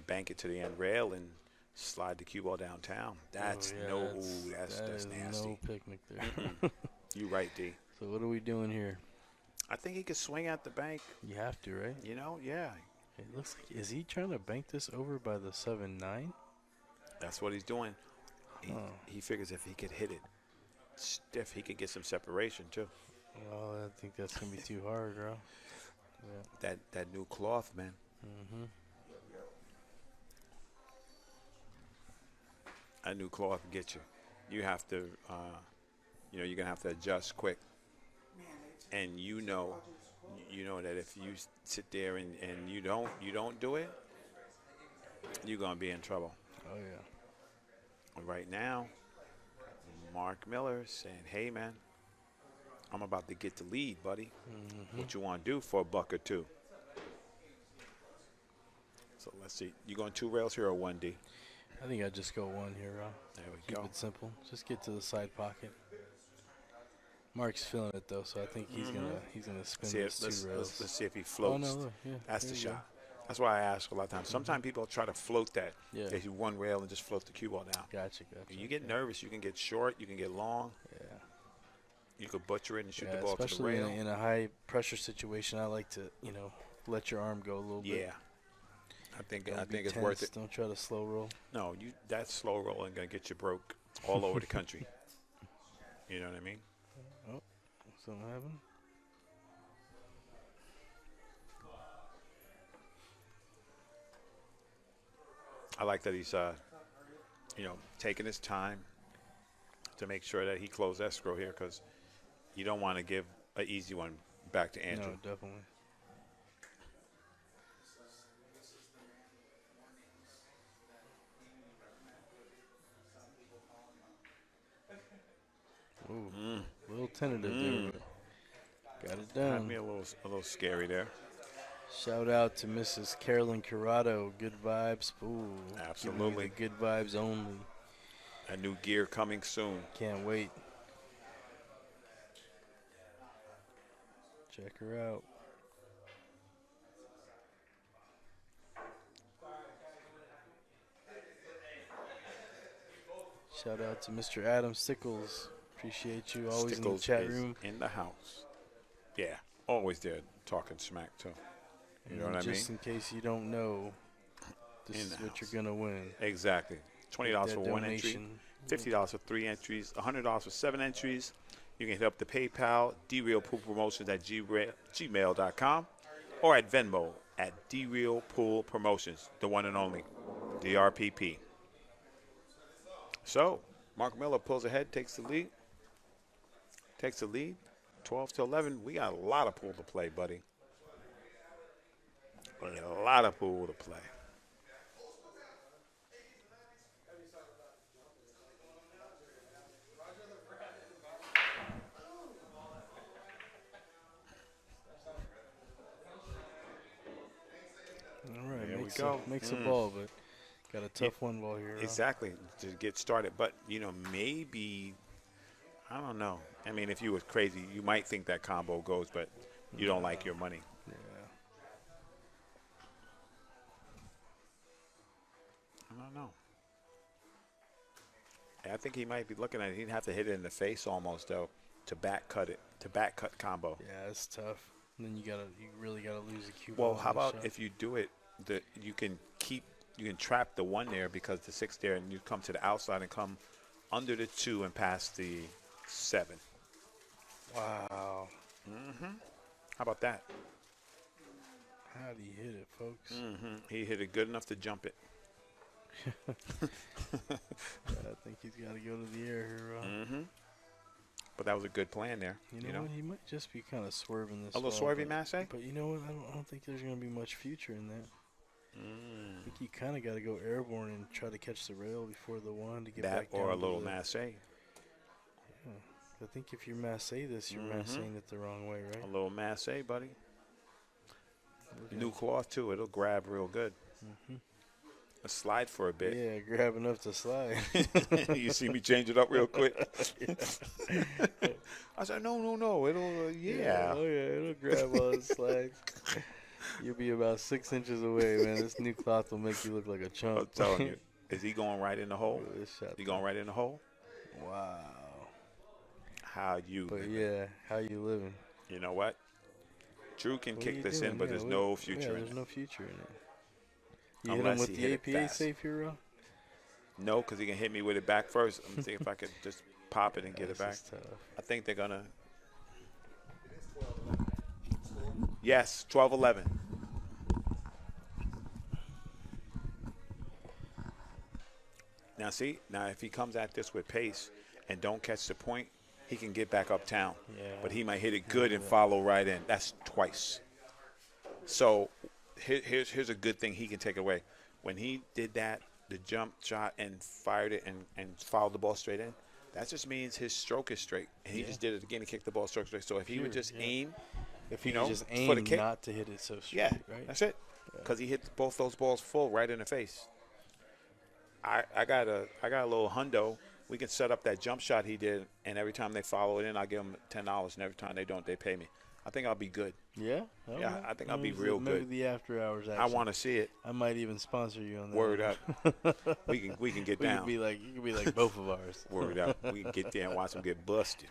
bank it to the end rail and slide the cue ball downtown. That's that's nasty. No picnic there. Mm-mm. You right, D. So what are we doing here? I think he could swing at the bank. You have to, right? Yeah. It looks like, is he trying to bank this over by the 7-9? That's what he's doing. Oh. He figures if he could hit it stiff, he could get some separation too. Well, I think that's gonna be too hard, bro. Yeah. That new cloth, man. Mm-hmm. That new cloth will get you. You have to, you're gonna have to adjust quick. And you know that if you sit there and you don't do it, you're gonna be in trouble. Oh yeah. And right now, Mark Miller saying, "Hey man, I'm about to get the lead, buddy. Mm-hmm. What you want to do for a buck or two?" So let's see. You going 2 rails here or 1D? I think I'd just go one here, Rob. There we Keep go. it simple. Just get to the side pocket. Mark's feeling it though, so I think he's gonna spin See those let's, 2 rails. let's see if he Oh floats. no, look, yeah. That's there the you go. shot. That's why I ask a lot of times. Sometimes people try to float that. Yeah. They do 1 rail and just float the cue ball down. Gotcha. When you get yeah. nervous, you can get short, you can get long, Yeah. you could butcher it and shoot Yeah, the ball to the especially rail. in a high pressure situation, I like to, let your arm go a little bit. Yeah. I think Don't be it's worth tense, it. Don't try to slow roll. No, that slow rolling gonna get you broke all over the country. You know what I mean? Oh, something happened. I like that he's taking his time to make sure that he closed escrow here, because you don't want to give an easy one back to Andrew. No, definitely. Ooh, Mm. a little tentative there, but got it Had me done. a little scary there. Shout out to Mrs. Carolyn Corrado. Good vibes. Ooh, giving me the Absolutely. good vibes only. A new gear coming soon. Can't wait. Check her out. Shout out to Mr. Adam Sickles. Appreciate you. Always in the Stickles chat is room. in the house. Yeah, always there talking smack too. You know And what I mean? just in case you don't know, this In is the what you're house. going to win. Exactly. $20 That for one entry, donation. $50 for 3 entries, $100 for 7 entries. You can hit up the PayPal, drealpoolpromotions at gmail.com, or at Venmo at drealpoolpromotions, the one and only, DRPP. So, Mark Miller pulls ahead, takes the lead. 12 to 11. We got a lot of pool to play, buddy. A lot of pool to play. All right, There we makes go. a ball, but got a tough one ball here. Exactly, to get started. But, maybe, I don't know. I mean, if you was crazy, you might think that combo goes, but you don't like your money. Yeah. I don't know. I think he might be looking at it. He'd have to hit it in the face almost, though, to back cut combo. Yeah, it's tough. And then you really gotta lose the cue Well, ball how on the about shot. if you do it, you can trap the 1 there because the 6 there, and you come to the outside and come under the 2 and past the 7. Wow. How about that? How do you hit it, folks? He hit it good enough to jump it. Yeah, I think he's got to go to the air here. But that was a good plan there. You know what? He might just be kind of swerving this. A little swervy, Massey? But you know what? I don't think there's going to be much future in that. I think you kind of got to go airborne and try to catch the rail before the 1 to get That back down or a to little the, Massey. Yeah. I think if you massé this, you're massing it the wrong way, right? A little Massey, buddy. Okay. New cloth, too. It'll grab real good. A slide for a bit. Yeah, grab enough to slide. You see me change it up real quick? I said, no. It'll, yeah. Oh, yeah, it'll grab all the slides. You'll be about 6 inches away, man. This new cloth will make you look like a chump. I'm telling you. Is he going right in the hole? This shot He going right in the hole? Wow. How you But, living? yeah, how you living? You know what? Drew can What are kick you this doing? in, but Yeah, there's what- no future in there's it. no future in it. You hit him Unless with he the hit it APA fast. safe hero? No, because he can hit me with it back first. I'm see if I could just pop it and get it back. This is tough. I think they're going to. Yes, 12-11. Now, see, if he comes at this with pace and don't catch the point, he can get back uptown. Yeah. But he might hit it good and follow right in. That's twice. So here's a good thing he can take away. When he did that, the jump shot and fired it and followed the ball straight in, that just means his stroke is straight. And he just did it again and kicked the ball straight. So if he would just aim, If you you know, just for the aim kick. not to hit it so straight, yeah, right? that's it. Because he hit both those balls full right in the face. I got a little hundo. We can set up that jump shot he did, and every time they follow it in, I give them $10, and every time they don't, they pay me. I think I'll be good. Yeah? Yeah, Okay. I think I'll be Maybe real maybe good. the after hours action. I want to see it. I might even sponsor you on that. Word one. up. We can get We could down. be like, you could be like both of ours. Word up. We can get there and watch them get busted.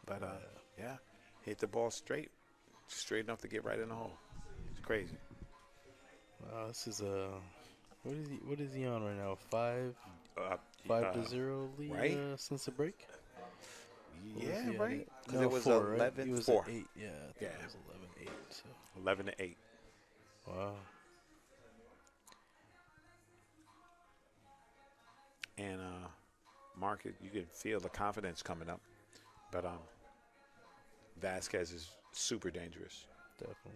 But yeah, hit the ball straight enough to get right in the hole. It's crazy. This is a what is he on right now? 5 to 0 lead right? Since the break. What was Yeah, he at? right. Because No, it was 4, right? 11-4. He was at 8. Yeah, I thought Yeah. it was 11-8. So 11-8. wow. And Mark, you can feel the confidence coming up. But VAZQUEZ is super dangerous. Definitely.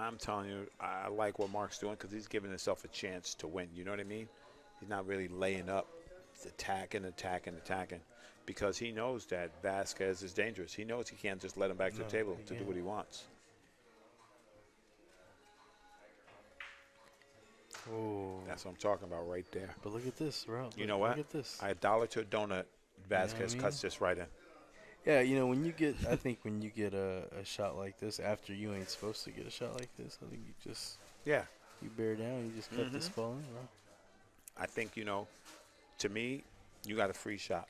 I'm telling you, I like what Mark's doing because he's giving himself a chance to win. You know what I mean? He's not really laying up. He's attacking, attacking, attacking. Because he knows that Vasquez is dangerous. He knows he can't just let him back to the table to do what he wants. Oh. That's what I'm talking about right there. But look at this, bro. You know what? Look at this. A dollar to a donut, Vasquez cuts this right in. Yeah, you know, I think when you get a shot like this after you ain't supposed to get a shot like this, I think you just, Yeah. you bear down, you just cut this ball in, bro. I think, to me, you got a free shot.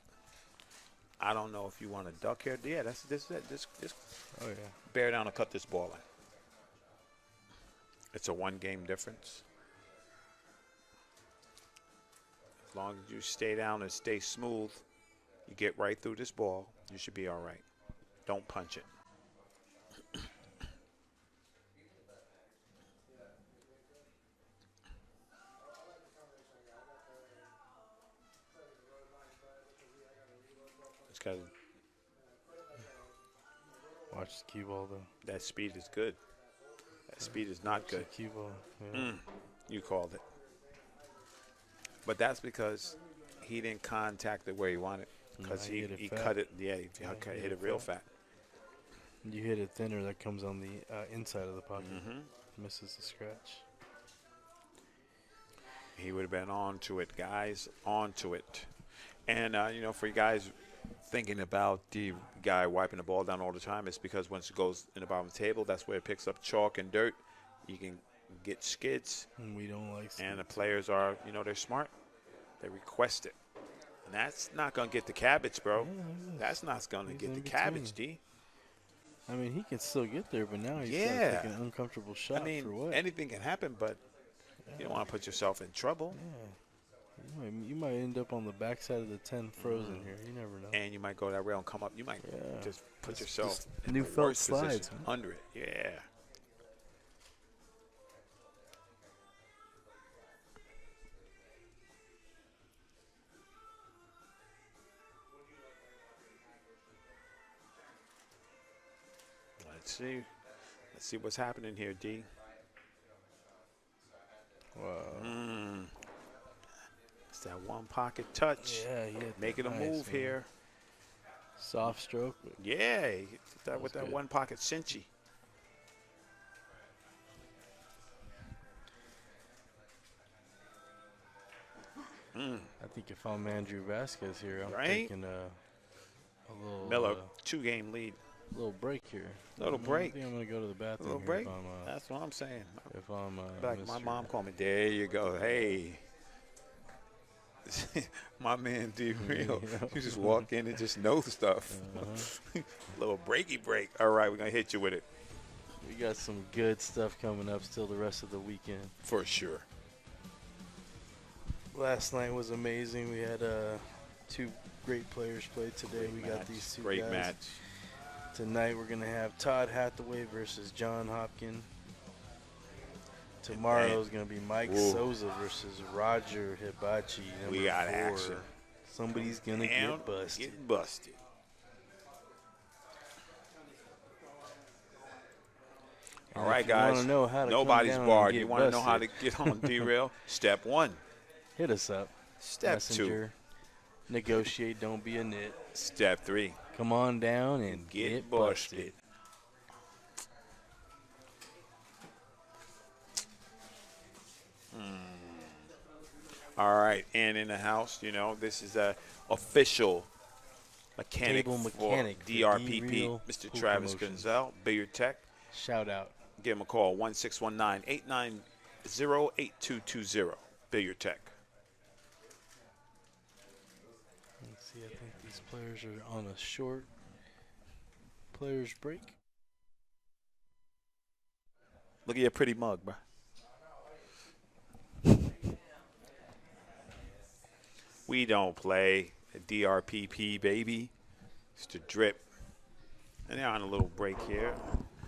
I don't know if you want to duck here. Yeah, this is it. Just Oh, yeah. bear down and cut this ball in. It's a one-game difference. As long as you stay down and stay smooth, you get right through this ball, you should be all right. Don't punch it. It's got Watch the cue ball, though. that speed is good. That speed is not good. The cue ball. Yeah. You called it. But that's because he didn't contact it where he wanted. Because No, he hit it cut fat. it. Yeah, he hit it real fat. You hit it thinner, that comes on the inside of the pocket. Misses the scratch. He would have been on to it, guys, on to it. And, for you guys thinking about the guy wiping the ball down all the time, it's because once it goes in the bottom of the table, that's where it picks up chalk and dirt. You can get skids. And we don't like And the players are, they're smart. They request it. And that's not going to get the cabbage, bro. Yeah, That's not going to He's get in the between. cabbage, D. I mean, he can still get there, but now he's Yeah. taking an uncomfortable shot I mean, for what? anything can happen, but you don't want to put yourself in trouble. Yeah. You might end up on the backside of the 10 frozen here. You never know. And you might go that rail and come up. You might just put yourself just in new the felt worst position slides, man. under it. Yeah. Let's see. Let's see what's happening here, D. Wow. It's that one pocket touch. Yeah, he hit Making a that move nice, man. here. Soft stroke. But Yeah, he hit that with that good. one pocket cinchy. I think if I'm Andrew Vasquez here, I'm Right? taking a little Miller, 2-game lead. little break here. Little break. I think I'm gonna go to the bathroom. Little here break. If I'm, That's what I'm saying. if I'm Like my Mr. mom called me. There you go. Hey. My man D Real. Yeah. You just walk in and just know stuff. Little breaky break. All right, we're gonna hit you with it. We got some good stuff coming up still the rest of the weekend. For sure. Last night was amazing. We had two great players play today. We got these two Great guys. match. Tonight we're gonna have Todd Hathaway versus John Hopkins. Tomorrow's gonna be Mike Ooh. Souza versus Roger Hibachi. We got 4. action. Somebody's gonna And get busted. Get busted. And All right, if you wanna guys. know how to come Nobody's down and barred. get You want to know how to busted, get on D-Rail? Step 1. hit us up. Step 2. Messenger. Negotiate, don't be a nit. Step 3. Come on down and Get busted. busted. All right, and in the house, this is a official mechanic Table for mechanic for DRPP, D-Real Mr. Pool Travis Promotions. Gonzalez, Billiard Tech. Shout out. Give him a call, 1-619-890-8220, Billiard Tech. Let's see, I think these players are on a short players break. Look at your pretty mug, bro. We don't play a DRPP, baby. It's the drip. And they're on a little break here.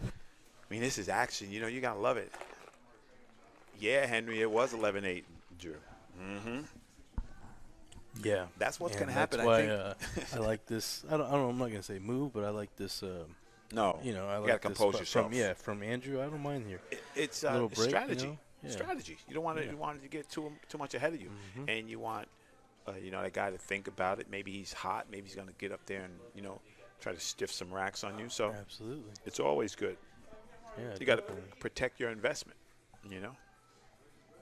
I mean, this is action. You got to love it. Yeah, Henry, it was 11-8, Drew. Yeah, That's what's going to happen, That's why, I think. I like this. I don't. I'm not gonna say move, but I like this No, You know, I you got to like this compose yourself. from Andrew. I don't mind here. It's A little it's break, strategy. you know? Yeah. Strategy. You don't want to Yeah. you want it to get too much ahead of you, and you want that guy to think about it. Maybe he's hot. Maybe he's going to get up there and try to stiff some racks on you. So Absolutely. it's always good. Yeah, You got to definitely. protect your investment. You know.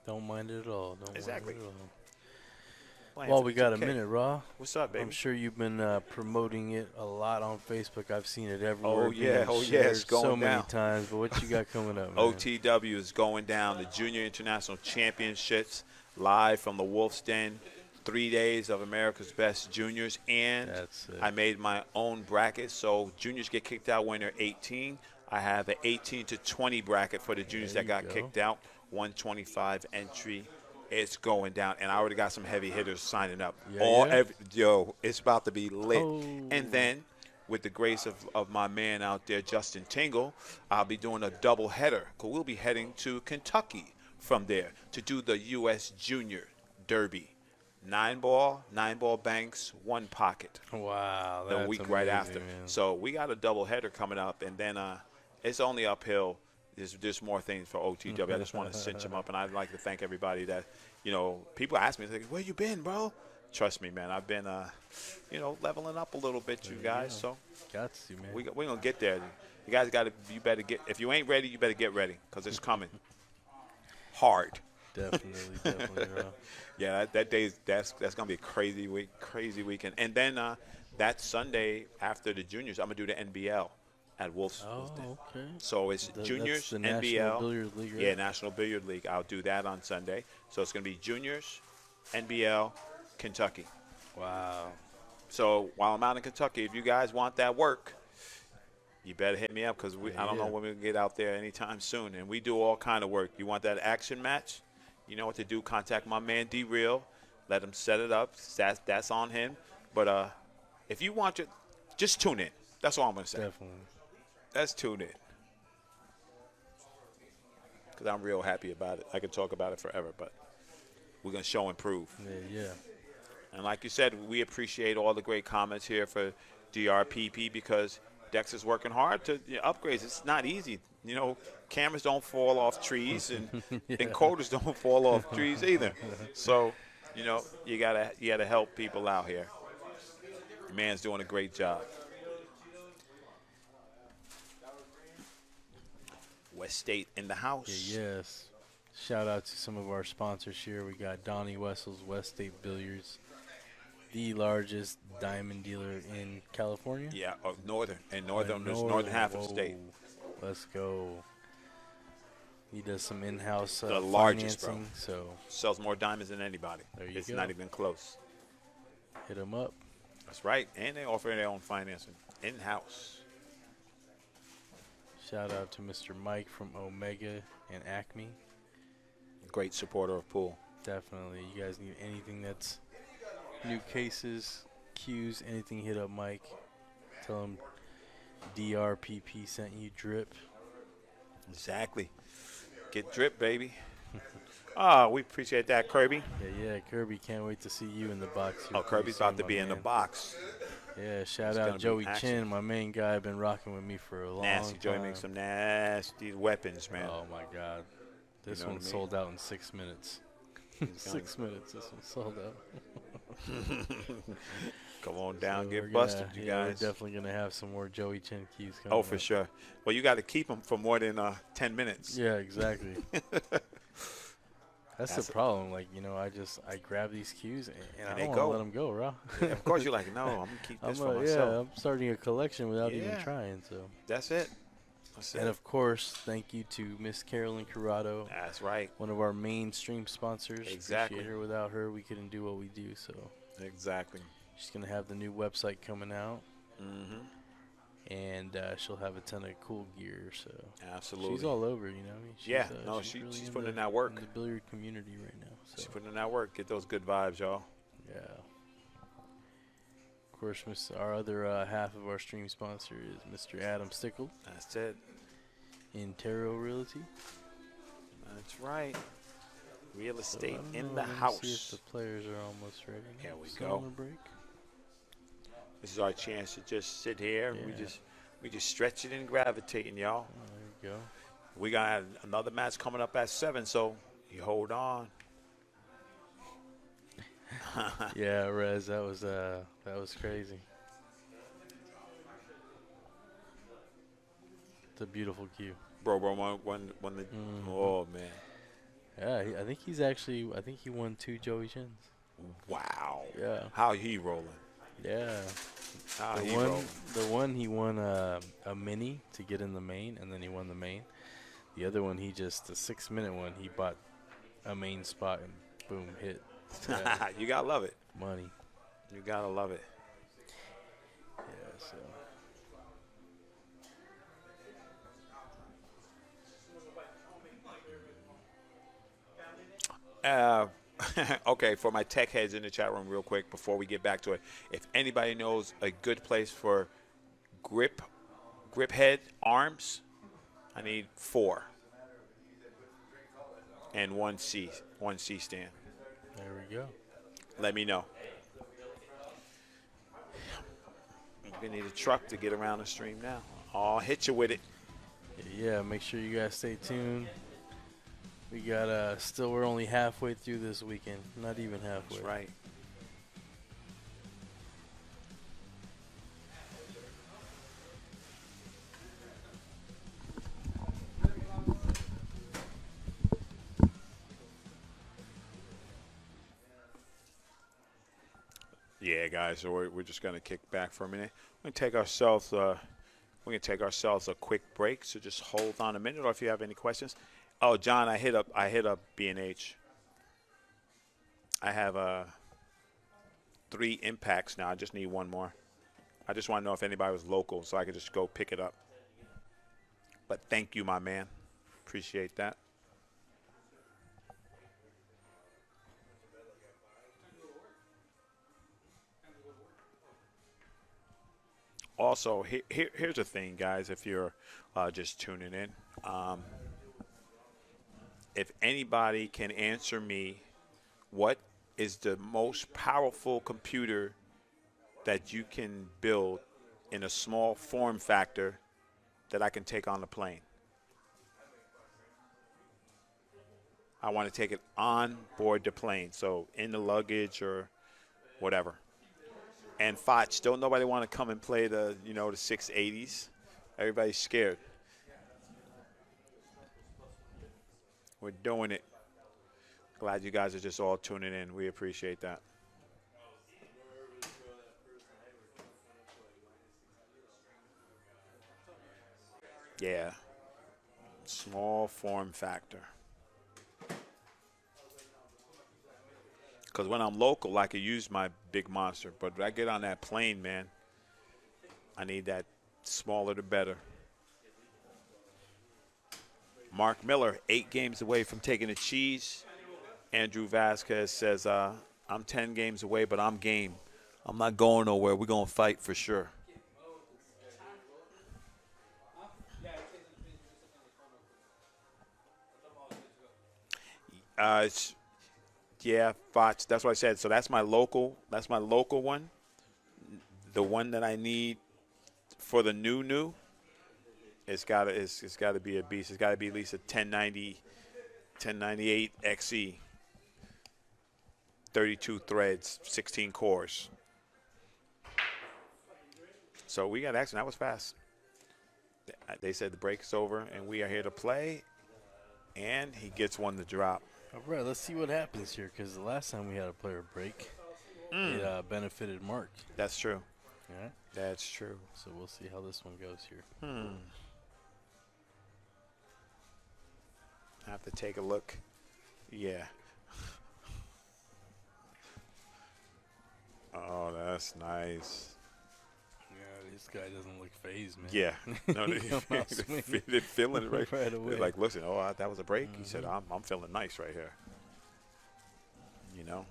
Don't mind it at all. Don't Exactly. mind it at all. Well, Well, we Anthony's got okay. a minute, Raw. What's up, baby? I'm sure you've been promoting it a lot on Facebook. I've seen it everywhere. Oh, yeah. being Oh, yeah. shared It's going so many down. times. But what you got coming up, man? OTW is going down. The Junior International Championships live from the Wolf's Den. 3 days of America's Best Juniors, and That's it. I made my own bracket. So juniors get kicked out when they're 18. I have an 18 to 20 bracket for the juniors There that you got go. kicked out. 125 entry. It's going down, and I already got some heavy hitters signing up. Yeah, It's about to be lit. Oh. And then, with the grace of my man out there, Justin Tingle, I'll be doing a double header. Cause we'll be heading to Kentucky from there to do the U.S. Junior Derby. 9-ball banks, 1 pocket. Wow, The that's week right amazing, after. man. So we got a double header coming up, and then it's only uphill. There's more things for OTW. I just want to cinch them up, and I'd like to thank everybody that, people ask me, like, where you been, bro? Trust me, man. I've been, leveling up a little bit, you guys. So Got to, man. we're going to get there. You guys you better get, if you ain't ready, you better get ready, because it's coming hard. Definitely, bro. Yeah, that day that's gonna be a crazy weekend. And then that Sunday after the juniors, I'm gonna do the NBL at Wolf's Den. Oh, okay. So it's That's juniors, the NBL, National Billiard League, right? yeah, National Billiard League. I'll do that on Sunday. So it's gonna be juniors, NBL, Kentucky. Wow. So while I'm out in Kentucky, if you guys want that work, you better hit me up, because I don't know when we can get out there anytime soon. And we do all kind of work. You want that action match? You know what to do. Contact my man D-Real. Let him set it up. That's on him. But if you want to, just tune in. That's all I'm going to say. Definitely. Let's tune in. Because I'm real happy about it. I could talk about it forever, but we're going to show and prove. Yeah. And like you said, we appreciate all the great comments here for DRPP, because Dex is working hard to upgrades. It's not easy. Cameras don't fall off trees, and encoders don't fall off trees either. So, you gotta help people out here. The man's doing a great job. West State in the house. Yes. Shout out to some of our sponsors here. We got Donnie Wessel's West State Billiards, the largest diamond dealer in California. Yeah, northern half of the state. Let's go. He does some in-house The largest, bro. financing, so Sells more diamonds than anybody. There you It's go. not even close. hit him up. That's right. And they offer their own financing in-house. Shout out to Mr. Mike from Omega and Acme. Great supporter of pool. Definitely. You guys need anything that's new cases, cues, anything, hit up Mike. Tell him DRPP sent you drip. Exactly. Get drip, baby. We appreciate that, Kirby. Yeah, Kirby, can't wait to see you in the box here. Oh, Kirby's pretty about to soon, be my in the man. box. Yeah, shout It's gonna out be Joey action. Chin, my main guy, been rocking with me for a long Nasty. time. Joey makes some nasty weapons, man. Oh my God, this know what one I mean? sold out in 6 minutes. He's gonna- 6 minutes, this one sold out. Come on down, So get we're busted, gonna- you yeah, guys. We're definitely gonna have some more Joey Chin cues coming. Oh, for up. sure. Well, you got to keep them for more than 10 minutes. Yeah, exactly. That's That's the problem. Like, I grab these cues and I they don't want go. to let them go, bro. Of course, you're like, no, I'm going to keep this for myself. I'm starting a collection without even Yeah. trying. So, That's it. That's and it. of course, thank you to Miss Carolyn Corrado, That's right. one of our mainstream sponsors. Exactly. Appreciate her. Without her, we couldn't do what we do. So, Exactly. she's gonna have the new website coming out, and she'll have a ton of cool gear. So, Absolutely. she's all over. She's, Yeah, no, she's in putting in the- that work. in the billiard community right now. She's So, putting in that work. Get those good vibes, y'all. yeah. Of course, our other half of our stream sponsor is Mr. Adam Stickle That's it. in Tarot Realty. That's right. Real So, estate I don't in know, the let me house. See if the players are almost ready. Here we Still go. on the break. This is our chance to just sit here. And we Yeah. just We just stretching and gravitating, y'all. There you go. We got another match coming up at 7, so you hold on. Yeah, Rez, that was crazy. It's a beautiful cue. Bro, when the oh man. Yeah, I think he won 2 Joey Chins. Wow. Yeah. How he rolling? Yeah. How The he one, rolling? the one he won a mini to get in the main, and then he won the main. The other one, the 6-minute one, he bought a main spot and boom, hit. Yeah, You gotta love it. money. You gotta love it. Yeah, so. Okay, for my tech heads in the chat room, real quick, before we get back to it, if anybody knows a good place for grip head arms, I need 4 and one C stand. There we go. Let me know. We need a truck to get around the stream now. I'll hit you with it. Yeah, make sure you guys stay tuned. We got we're only halfway through this weekend. Not even halfway. That's right. Yeah, guys. So we're just gonna kick back for a minute. We're gonna take ourselves. A quick break. So just hold on a minute, or if you have any questions. Oh, John, I hit up B&H. I have 3 impacts now. I just need 1 more. I just want to know if anybody was local, so I could just go pick it up. But thank you, my man. Appreciate that. Also, here's the thing, guys, if you're just tuning in. If anybody can answer me what is the most powerful computer that you can build in a small form factor that I can take on the plane. I want to take it on board the plane, so in the luggage or whatever. And Foch, don't nobody want to come and play the 680s. Everybody's scared. We're doing it. Glad you guys are just all tuning in. We appreciate that. Yeah. Small form factor. Because when I'm local, I can use my big monster. But when I get on that plane, man, I need that smaller the better. Mark Miller, 8 games away from taking the cheese. Andrew Vasquez says, I'm 10 games away, but I'm game. I'm not going nowhere. We're going to fight for sure. Yeah, Fox. That's what I said. So that's my local. That's my local one. The one that I need for the new. It's got to be a beast. It's got to be at least a 1098 XE. 32 threads, 16 cores. So we got action. That was fast. They said the break is over, and we are here to play. And he gets one to drop. All right, let's see what happens here, because the last time we had a player break, it benefited Mark. That's true. Yeah. That's true. So we'll see how this one goes here. I have to take a look. Yeah. Oh, that's nice. Yeah, this guy doesn't look phased, man. Yeah. No, they're feeling it right away. They're like, listen, that was a break? He said, I'm feeling nice right here. You know?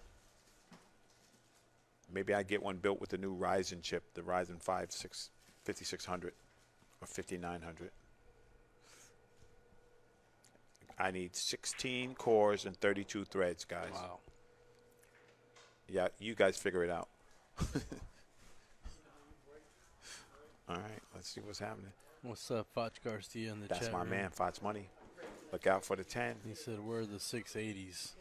Maybe I get one built with the new Ryzen chip, the Ryzen 5600 or 5900. I need 16 cores and 32 threads, guys. Wow. Yeah, you guys figure it out. All right, Let's see what's happening. What's up, Foch Garcia in the That's chat my room? man, Fox Money. Look out for the 10. He said, "Where are the 680s?"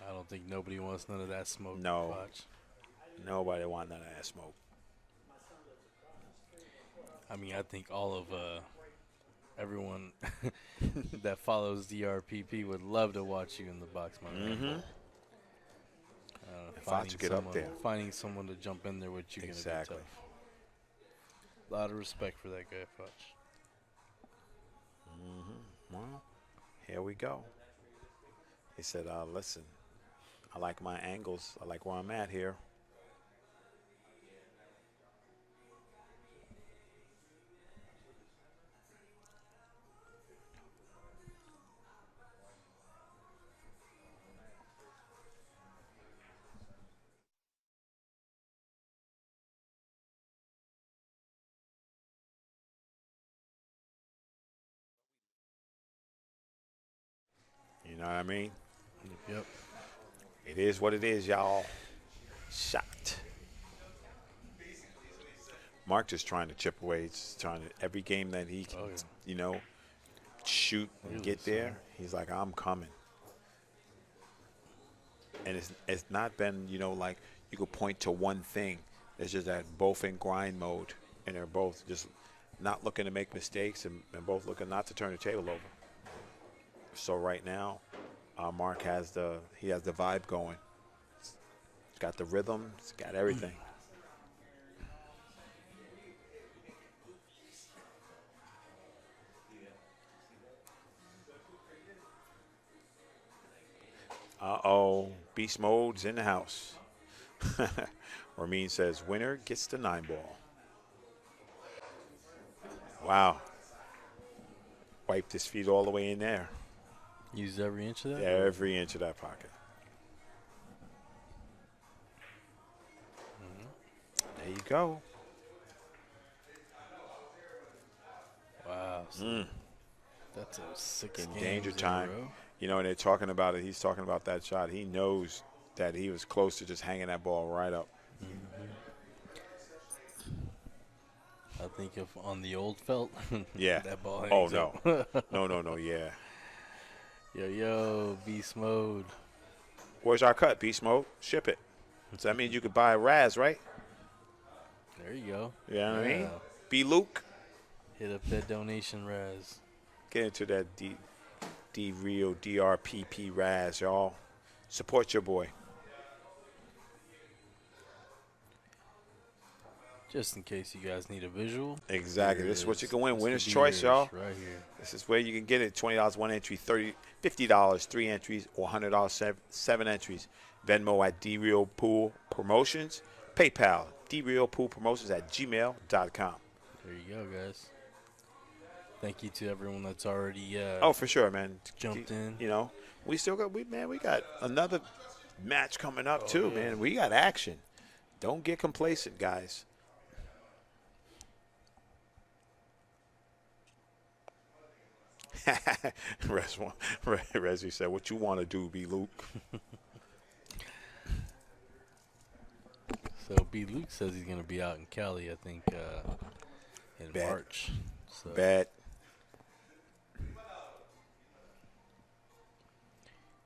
I don't think nobody wants none of that smoke. No. Foch. Nobody want none of that smoke. I mean, I think all of everyone that follows DRPP would love to watch you in the box, my man. Mm-hmm. Fox will get up there. Finding someone to jump in there with you Exactly. gonna be tough. A lot of respect for that guy, Foch. Mm-hmm. Well, here we go. He said, listen, I like my angles. I like where I'm at here. You know what I mean? Yep. It is what it is, y'all. Shot. Mark just trying to chip away. He's trying to, every game that he can, you know, shoot and Really, get there, he's like, I'm coming. And it's not been, you know, like you could point to one thing. It's just that both in grind mode, and they're both just not looking to make mistakes and both looking not to turn the table over. So right now, Mark has the vibe going. He's got the rhythm. He's got everything. Uh-oh, beast mode's in the house. Ramin says, winner gets the 9-ball. Wow. Wiped his feet all the way in there. Used every inch of that? Every inch of that pocket. There you go. Wow. So that's a 6 in games danger in a time. row. You know, and they're talking about it. He's talking about that shot. He knows that he was close to just hanging that ball right up. I think if on the old felt, Yeah. that ball Oh, hangs no. up. No, yeah. Yo, beast mode. Where's our cut, Beast Mode? Ship it. So that means you could buy a Raz, right? There you go. You know what I mean? B. Luke. Hit up that donation, Raz. Get into that D Rio DRPP Raz, y'all. Support your boy. Just in case you guys need a visual. Exactly. This is what you can win. This Winner's could be choice, y'all. yours right here. This is where you can get it. $20 one entry, $50 three entries, or $100 seven entries. Venmo at D-Real Pool Promotions. PayPal, DRealPoolPromotions at gmail.com. There you go, guys. Thank you to everyone that's already Oh, for sure, man. jumped in. You know, we still got, we got another match coming up, too, man. We got action. Don't get complacent, guys. Resi said, what you want to do, B. Luke? So B. Luke says he's going to be out in Cali, I think, in Bet. March. So Bet.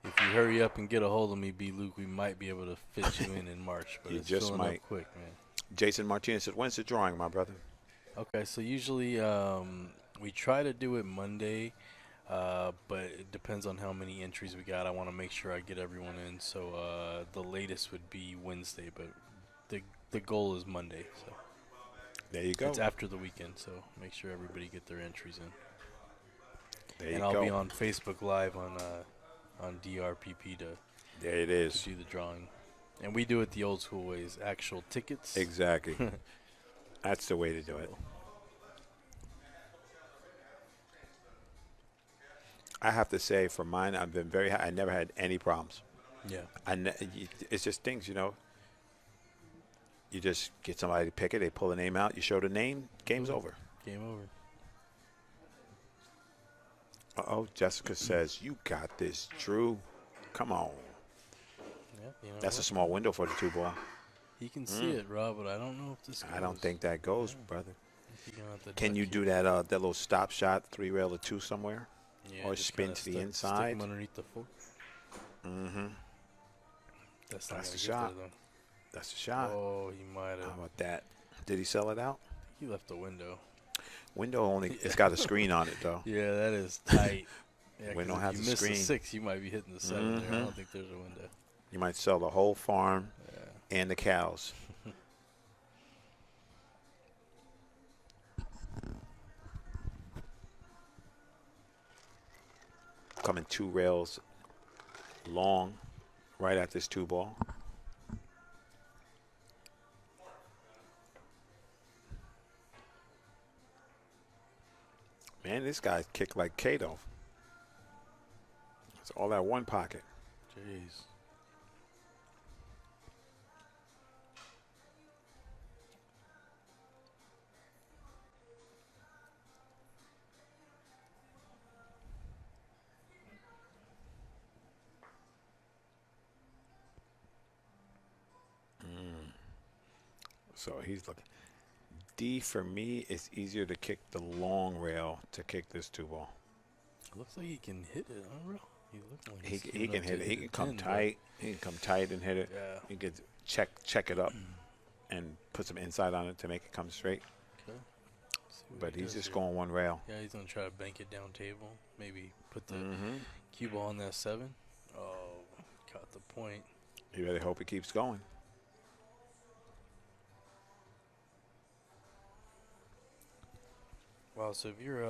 if you hurry up and get a hold of me, B. Luke, we might be able to fit you in March. But You it's just filling might. up quick, man. Jason Martinez said, when's the drawing, my brother? Okay, so usually we try to do it Monday, but it depends on how many entries we got. I want to make sure I get everyone in, so the latest would be Wednesday, but the goal is Monday. So There you go. it's after the weekend, so make sure everybody get their entries in. There you And I'll go. be on Facebook Live on DRPP to There it is. do the drawing. And we do it the old school ways, actual tickets. Exactly. That's the way to do it. I have to say, for mine, I've been very I never had any problems. Yeah. It's just things, you know. You just get somebody to pick it. They pull a name out. You show the name. Game's over. Game over. Uh-oh. Jessica says, you got this, Drew. Come on. Yeah, you know That's a what? small window for the 2-ball. He can see it, Rob, but I don't know if this goes. I don't think that goes, brother. You're gonna have to Can duck you here. do that little stop shot, 3 rail or 2 somewhere? Yeah, or just spin kinda to the stick inside? him underneath the fork. Mm-hmm. That's not That's gonna the get shot. there, That's the though. shot. Oh, he might How have. about that? Did he sell it out? He left the window. Window only, it's got a screen on it, though. Yeah, that is tight. Yeah, Window 'cause has if a you miss screen. the 6, you might be hitting the 7 there. I Mhm. don't think there's a window. You might sell the whole farm Yeah. and the cows. Coming 2 rails long right at this 2 ball. Man, this guy kicked like Kato. It's all that one pocket. Jeez. So he's looking. D for me, it's easier to kick the long rail to kick this 2 ball. Looks like he can hit it, huh, bro? He looks like He he's can giving up hit to it. He can come 10, but- tight. He can come tight and hit it. Yeah. He can check it up and put some inside on it to make it come straight. Okay. See what But he he's does just here. going one rail. Yeah, he's gonna try to bank it down table. Maybe put the Mm-hmm. cue ball on that 7. Oh, caught the point. You better hope it keeps going. Wow. So if you're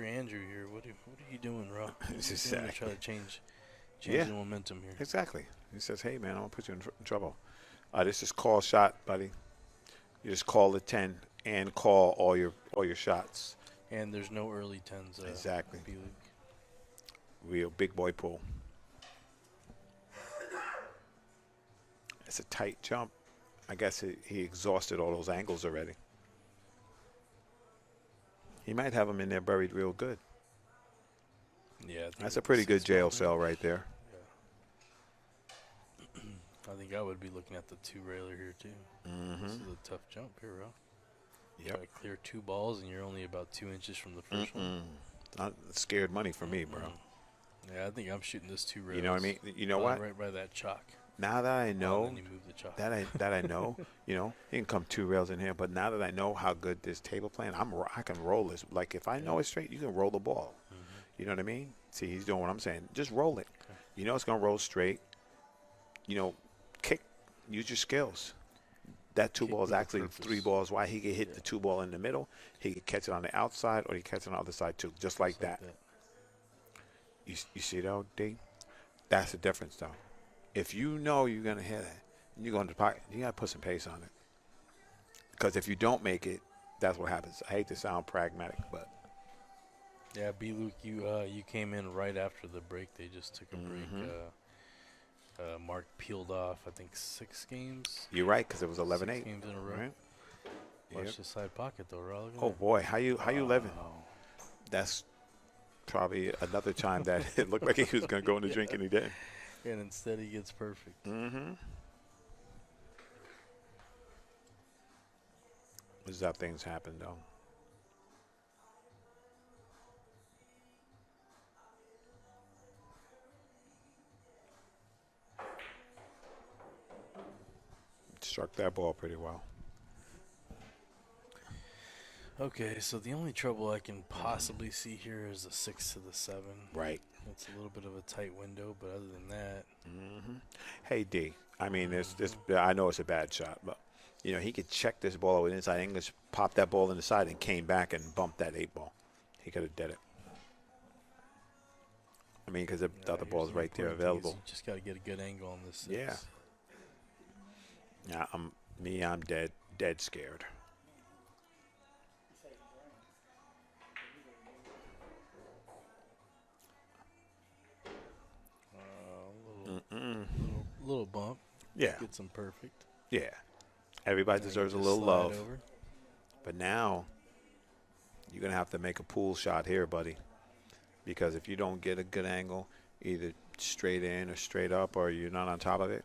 Andrew here, what are you doing, Rob? What are you doing to Exactly. try to change Yeah. the momentum here? Exactly. He says, hey, man, I'm going to put you in trouble. This is call shot, buddy. You just call the 10 and call all your shots. And there's no early 10s. Exactly. B-Luke. Real big boy pool. It's a tight jump. I guess he exhausted all those angles already. He might have them in there buried real good. Yeah. I think That's a it's pretty good 6 jail ball cell range. right there. Yeah. I think I would be looking at the 2 railer here too. This is a tough jump here, bro. Yep. Try to clear 2 balls, and you're only about 2 inches from the first one. Not scared money for me, bro. Yeah, I think I'm shooting this 2 rails. You know what I mean? You know what? Right by that chalk. Now that I And know then you move the chalk. that I know, you know, he can come 2 rails in here. But now that I know how good this table playing, I can roll this. Like if I know it's straight, you can roll the ball. You know what I mean? See, he's doing what I'm saying. Just roll it. Okay. You know it's gonna roll straight. You know, kick. Use your skills. That 2 Kick ball is with a actually purpose. 3 balls wide. He could hit the 2 ball in the middle. He could catch it on the outside, or he could catch it on the other side too, just like that. You see though, D? That's the difference though. If you know you're gonna hit it, you're going to the pocket. You gotta put some pace on it. Because if you don't make it, that's what happens. I hate to sound pragmatic, but Yeah, B-Luke, you came in right after the break. They just took a break. Mark peeled off, I think, 6 games. you're right because it was 11-8. 6 games in a row. Right? Watch Yep. the side pocket, though, Raul. Oh boy, how you living? That's probably another time that it looked like he was gonna go in the drink and he didn't. And instead he gets perfect. Mm-hmm. This is how things happen, though. Struck that ball pretty well. Okay, so the only trouble I can possibly see here is a 6 to the 7. Right. It's a little bit of a tight window, but other than that, Hey, D. I mean, this. I know it's a bad shot, but you know he could check this ball with inside English, pop that ball in the side, and came back and bumped that 8 ball. He could have did it. I mean, because the other here's ball's the right there important thing is available. You just got to get a good angle on this 6. Yeah. Yeah, I'm dead scared. Little bump. Yeah, Gets him perfect. yeah. Everybody Now you deserves a just little slide love. over. But now you're going to have to make a pool shot here, buddy. Because if you don't get a good angle, either straight in or straight up, or you're not on top of it,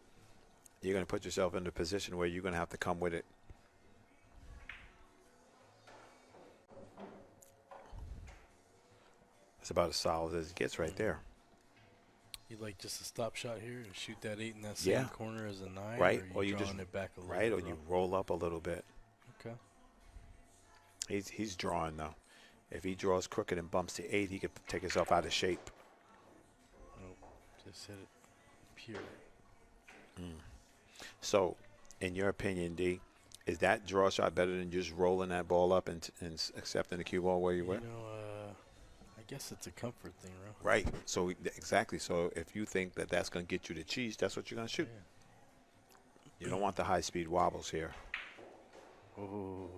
you're going to put yourself in a position where you're going to have to come with it. It's about as solid as it gets right there. You like just a stop shot here and shoot that 8 in that Yeah. same corner as a 9, Right, or or you you just drawing it back a little right, bit? or you roll up a little bit. Okay. He's drawing though. If he draws crooked and bumps the 8, he could take himself out of shape. Nope. Just hit it pure. So, in your opinion, D, is that draw shot better than just rolling that ball up and accepting the cue ball where you went? I guess it's a comfort thing, right? Right. So exactly. So if you think that that's going to get you the cheese, that's what you're going to shoot. Yeah. You don't want the high-speed wobbles here. Oh,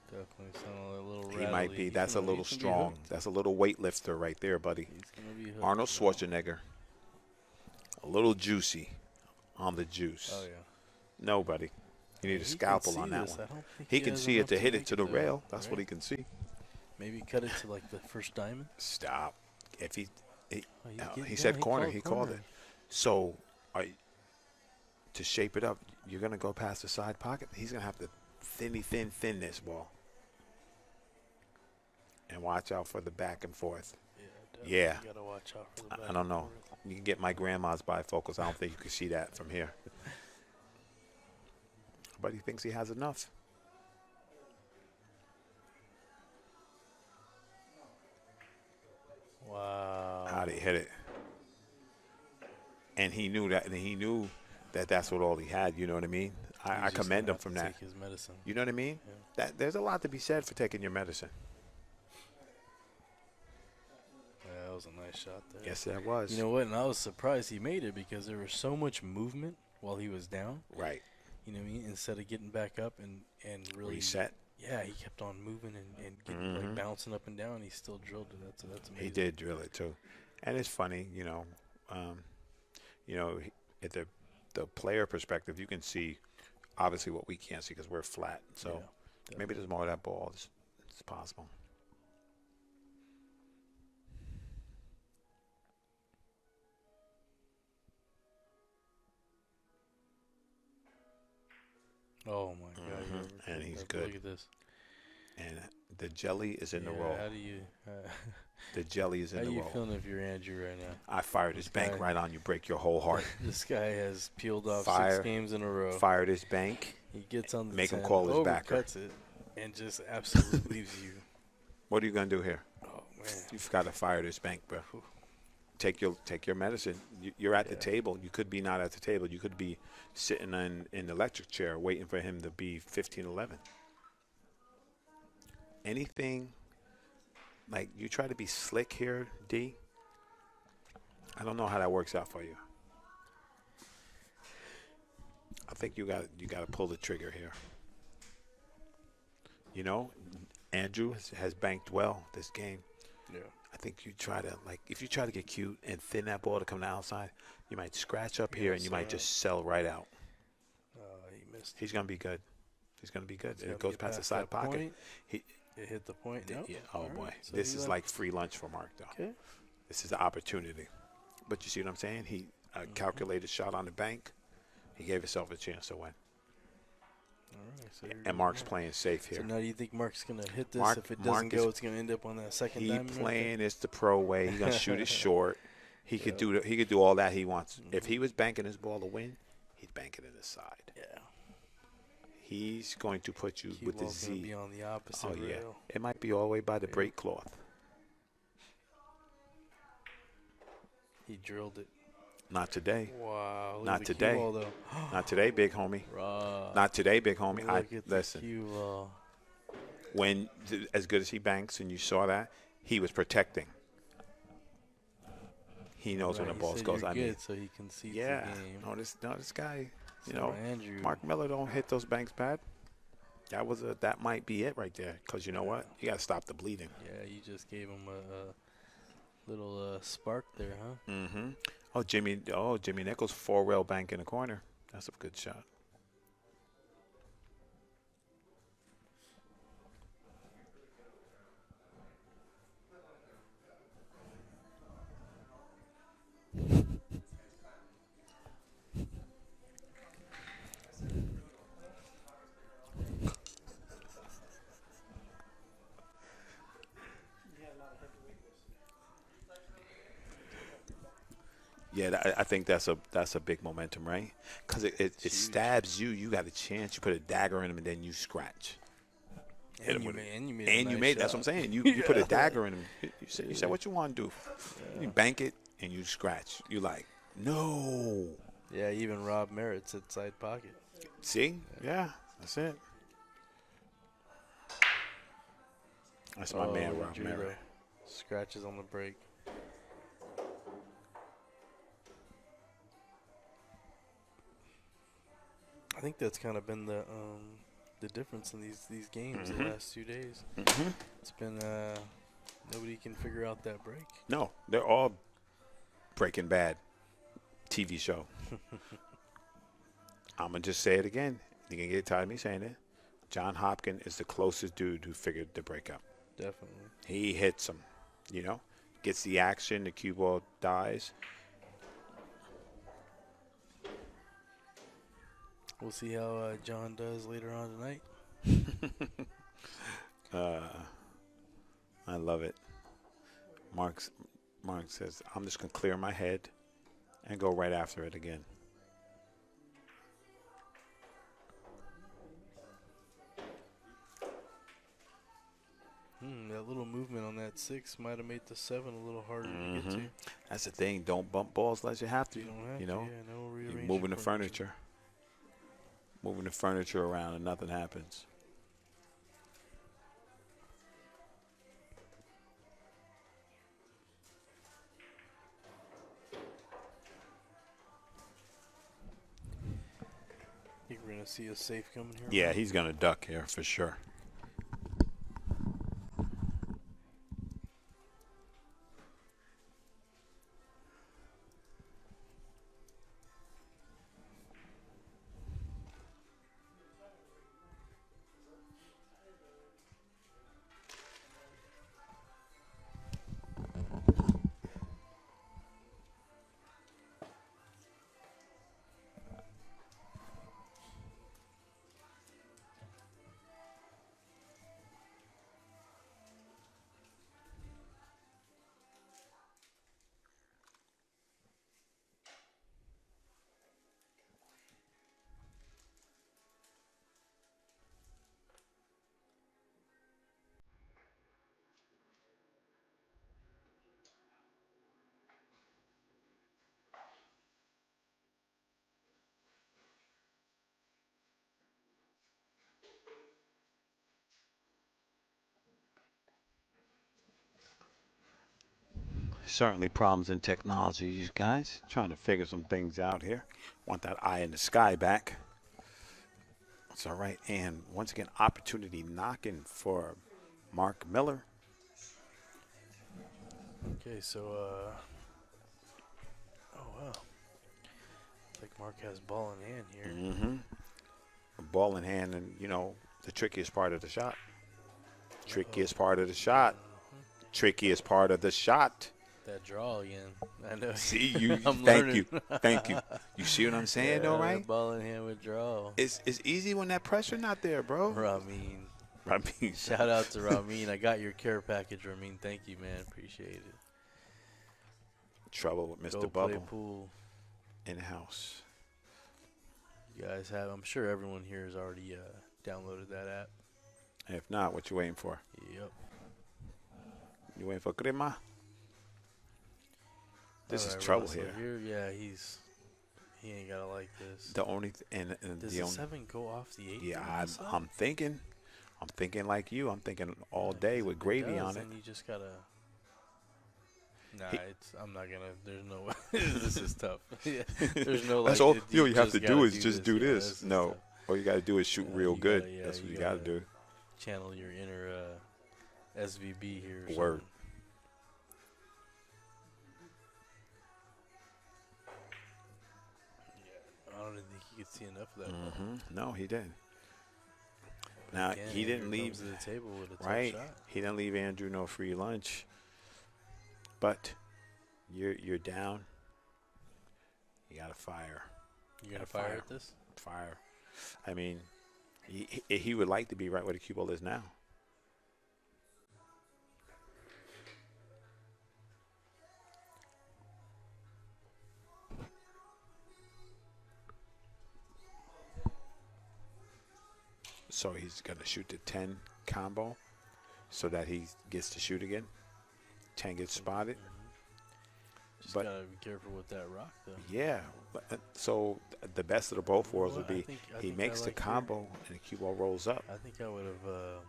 definitely sounded a little He rattly. might be. That's a little He's gonna be strong. hooked. That's a little weightlifter right there, buddy. He's gonna be hooked. Arnold Schwarzenegger. A little juicy on the juice. Oh yeah. No, buddy. You need a He can scalpel see on that this. one. I don't think He can has see it enough to hit it make to the though, rail. That's what right? he can see. Maybe cut it to like the first diamond. Stop. If he getting he down. said corner, he called called it. So, to shape it up, you're going to go past the side pocket. He's going to have to thin this ball. And watch out for the back and forth. Yeah. You gotta watch out for the back I don't and know. forth. You can get my grandma's bifocals. I don't think you can see that from here. But he thinks he has enough. Wow. How did he hit it? And he knew that. And he knew that that's what all he had. You know what I mean? I He's just commend gonna him have from to that. take his medicine. You know what I mean? Yeah. That there's a lot to be said for taking your medicine. Yeah, that was a nice shot there. Yes, that was. You know what? And I was surprised he made it because there was so much movement while he was down. Right. You know what I mean? Instead of getting back up and really Reset. Yeah, he kept on moving and getting, like bouncing up and down. He still drilled it. That's amazing. He did drill it too, and it's funny, at the player perspective, you can see obviously what we can't see because we're flat. So Yeah, maybe there's more of that ball. It's possible. Oh my God! And he's Look good. at this. And the jelly is in the Yeah, roll. How do you? The jelly is in How the you roll. feeling if you're Andrew right now? I fired his bank guy- right on you. Break your whole heart. This guy has peeled off Fire. 6 games in a row. Fired his bank. He gets on the Make him 10, call his backer. overcuts it, and just absolutely leaves you. What are you gonna do here? Oh man! You've got to fire this bank, bro. Take your medicine. You're at the table. You could be not at the table. You could be sitting in the electric chair waiting for him to be 15-11. Anything like you try to be slick here, D. I don't know how that works out for you. I think you got to pull the trigger here. You know, Andrew has banked well this game. Yeah. I think you try to, if you try to get cute and thin that ball to come to the outside, you might scratch up here and you might just sell right out. He missed. He's going to be good. He's going to be good. He's It gonna goes get past the past side that pocket. point. He, It hit the point. Nope. yeah, oh, All boy. right. So This he is left. like free lunch for Mark, though. Okay. This is an opportunity. But you see what I'm saying? He calculated shot on the bank. He gave himself a chance to win. All right. So you're And good Mark's now. playing safe So here. now do you think Mark's gonna hit this? Mark- If it doesn't Mark go, is- it's gonna end up on that second He diamond. right there? playing is the pro way. He's gonna shoot it short. He could do all that he wants. If he was banking his ball to win, he'd bank it in the side. Yeah. He's going to put you Cue with the ball's gonna Z. be on the opposite Oh yeah, rail. it might be all the way by the break cloth. He drilled it. Not today. Wow. Look Not at the today. cue ball, though. Not today, big homie. Raw. Not today, big homie. Look at the Listen. cue ball. When as good as he banks, and you saw that, he was protecting. He knows when Right, the he ball said goes. you're I mean, good, so he concedes yeah. the game. No, this guy. You So know, Andrew, Mark Miller don't hit those banks bad. That might be it right there. Because you know what? You got to stop the bleeding. Yeah, you just gave him a little spark there, huh? Mm-hmm. Jimmy Nichols 4-rail bank in the corner. That's a good shot. Yeah, I think that's a big momentum, right? Because it stabs you. You got a chance. You put a dagger in him, and then you scratch. Hit him with it. And you made a nice That's what I'm shot. saying. You put a dagger in him. You said what you want to do. You bank it, and you scratch. You like, no. Yeah, even Rob Merritt's at side pocket. See? Yeah, that's it. That's my man, Rob Merritt. Scratches on the break. I think that's kind of been the difference in these games the last 2 days. It's been nobody can figure out that break. No, they're all Breaking Bad TV show. I'm going to just say it again. You can get tired of me saying it. John Hopkins is the closest dude who figured the breakup. Definitely. He hits him, gets the action, the cue ball dies. We'll see how John does later on tonight. I love it. Mark says, I'm just going to clear my head and go right after it again. That little movement on that 6 might have made the 7 a little harder to get to. That's the thing. Don't bump balls unless you have to. You don't have to. Yeah, no You're rearranging moving the furniture. Moving the furniture around and nothing happens. Think we're going to see a safe coming here? Yeah, he's going to duck here for sure. Certainly problems in technology, you guys. Trying to figure some things out here. Want that eye in the sky back. It's all right. And once again, opportunity knocking for Mark Miller. Okay, so, oh, wow. Looks like Mark has ball in hand here. Ball in hand and, the trickiest part of the shot. Trickiest part of the shot. Trickiest part of the shot. That draw again. I know. See, you. I'm Thank learning. you. Thank you. You see what I'm saying, though, right? Ball in hand with draw. It's easy when that pressure not there, bro. Ramin. Ramin. Shout out to Ramin. I got your care package, Ramin. Thank you, man. Appreciate it. Trouble with Mr. Go Bubble. play pool. In the house. You guys have. I'm sure everyone here has already downloaded that app. If not, what you waiting for? Yep. You waiting for Crema? This is All right, trouble Ross, here. He ain't gotta like this. The only and Does the the only 7 go off the 8? yeah, I'm thinking like you. I'm thinking all day with gravy on it. And you just gotta. Nah, I'm not gonna. There's no way. This is tough. Yeah, there's no. That's like, all you you have to just do gotta is just do Yeah, this. is No, tough. all you got to do is shoot real you good. gotta- That's what you you got to gotta do. Channel your inner SVB here. Or Word. something. I don't think he could see enough of that. No, he didn't. Now Again, he didn't Andrew leave. comes to the table with a tough Right, shot. he didn't leave Andrew no free lunch. But you're down. You got to fire. You gonna fire at this? Fire. I mean, he would like to be right where the cue ball is now. So he's going to shoot the 10 combo so that he gets to shoot again. 10 gets spotted. Just But- gotta be careful with that rock, though. Yeah. So the best of the both worlds would be I he think makes I the like your- combo and the cue ball rolls up. I think I would have.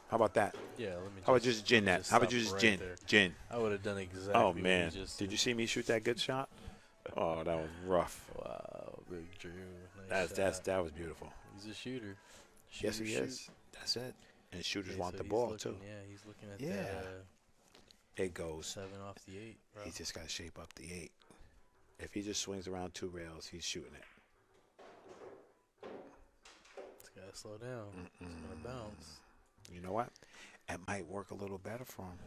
How about that? Yeah, let me. How about just gin that? How about you just stop gin? there. Gin. I would have done exactly. Oh, what you man. just Did you did. see me shoot that good shot? Oh, that was rough. Wow, Big Drew. Nice That was beautiful. He's a shooter. Yes, he Shooter, is. shoot. That's it. And shooters Okay, want so the he's ball, looking- too. Yeah, he's looking at Yeah. that It goes. 7 off the 8, bro. He's just got to shape up the 8. If he just swings around 2 rails, he's shooting it. He's gotta slow down. It's gonna bounce. You know what? It might work a little better for him.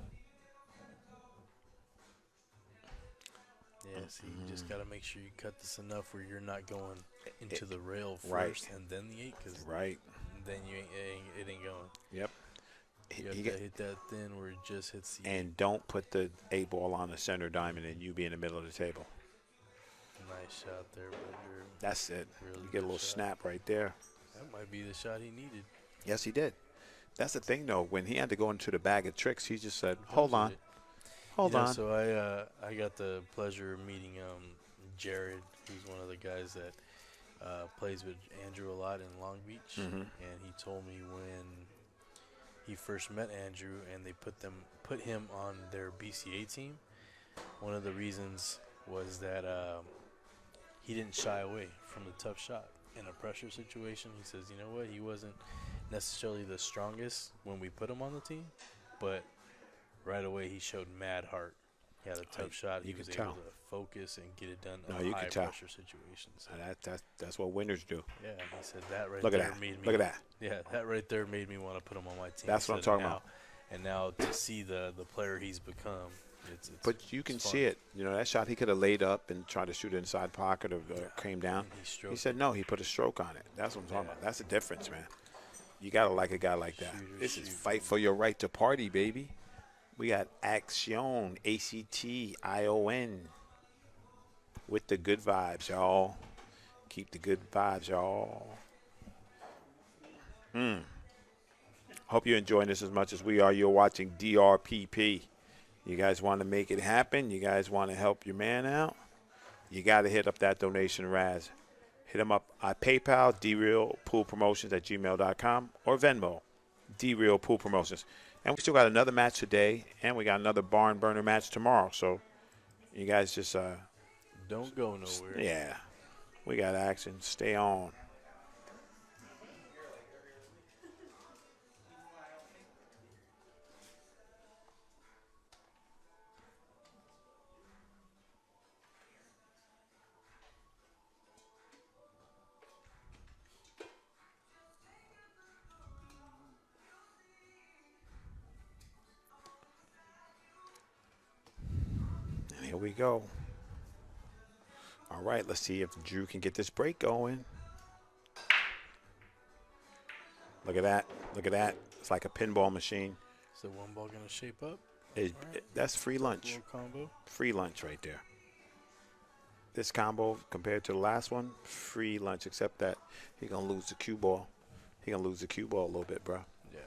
Yeah, see, you just gotta make sure you cut this enough where you're not going into the rail first right. and then the 8, because Right. then it ain't going. Yep. You have to hit that thin where it just hits the And don't put the 8 ball on the center diamond and you be in the middle of the table. Nice shot there, Big Drew. That's it. Really You get a good little shot. snap right there. That might be the shot he needed. Yes, he did. That's the thing, though. When he had to go into the bag of tricks, he just said, hold on. Hold You know, on. So I got the pleasure of meeting Jared, who's one of the guys that plays with Andrew a lot in Long Beach, Mhm. and he told me when he first met Andrew and they put him on their BCA team, one of the reasons was that he didn't shy away from the tough shot in a pressure situation. He says, you know what, he wasn't necessarily the strongest when we put him on the team, but right away he showed mad heart. He had a tough shot. you He was could able tell. to focus and get it done No, in you high could tell. pressure situations. And that's what winners do. Yeah, he said that right Look at there that. made me. Look at that. Yeah, that right there made me want to put him on my team. That's He what I'm said, talking now- about. And now to see the player he's become, it's But you can it's fun. see it. You know, that shot he could have laid up and tried to shoot it inside pocket or came down. And he He stroked said no. He put a stroke on it. That's what I'm talking Yeah. about. That's the difference, man. You gotta like a guy like that. Shooters This is shoot. fight for your right to party, baby. We got Action, ACTION, with the good vibes, y'all. Keep the good vibes, y'all. Hope you're enjoying this as much as we are. You're watching DRPP. You guys want to make it happen? You guys want to help your man out? You got to hit up that donation, Raz. Hit him up at PayPal, DRealPoolPromotions@gmail.com, or Venmo, DRealPoolPromotions. And we still got another match today, and we got another barn burner match tomorrow. So you guys just, Don't go nowhere. yeah, we got action. Stay on. And here we go. All right, let's see if Drew can get this break going. Look at that. Look at that. It's like a pinball machine. Is the one ball gonna shape up? That's free lunch. Little combo. Free lunch right there. This combo compared to the last one, free lunch, except that he going to lose the cue ball. He going to lose the cue ball a little bit, bro. Yeah.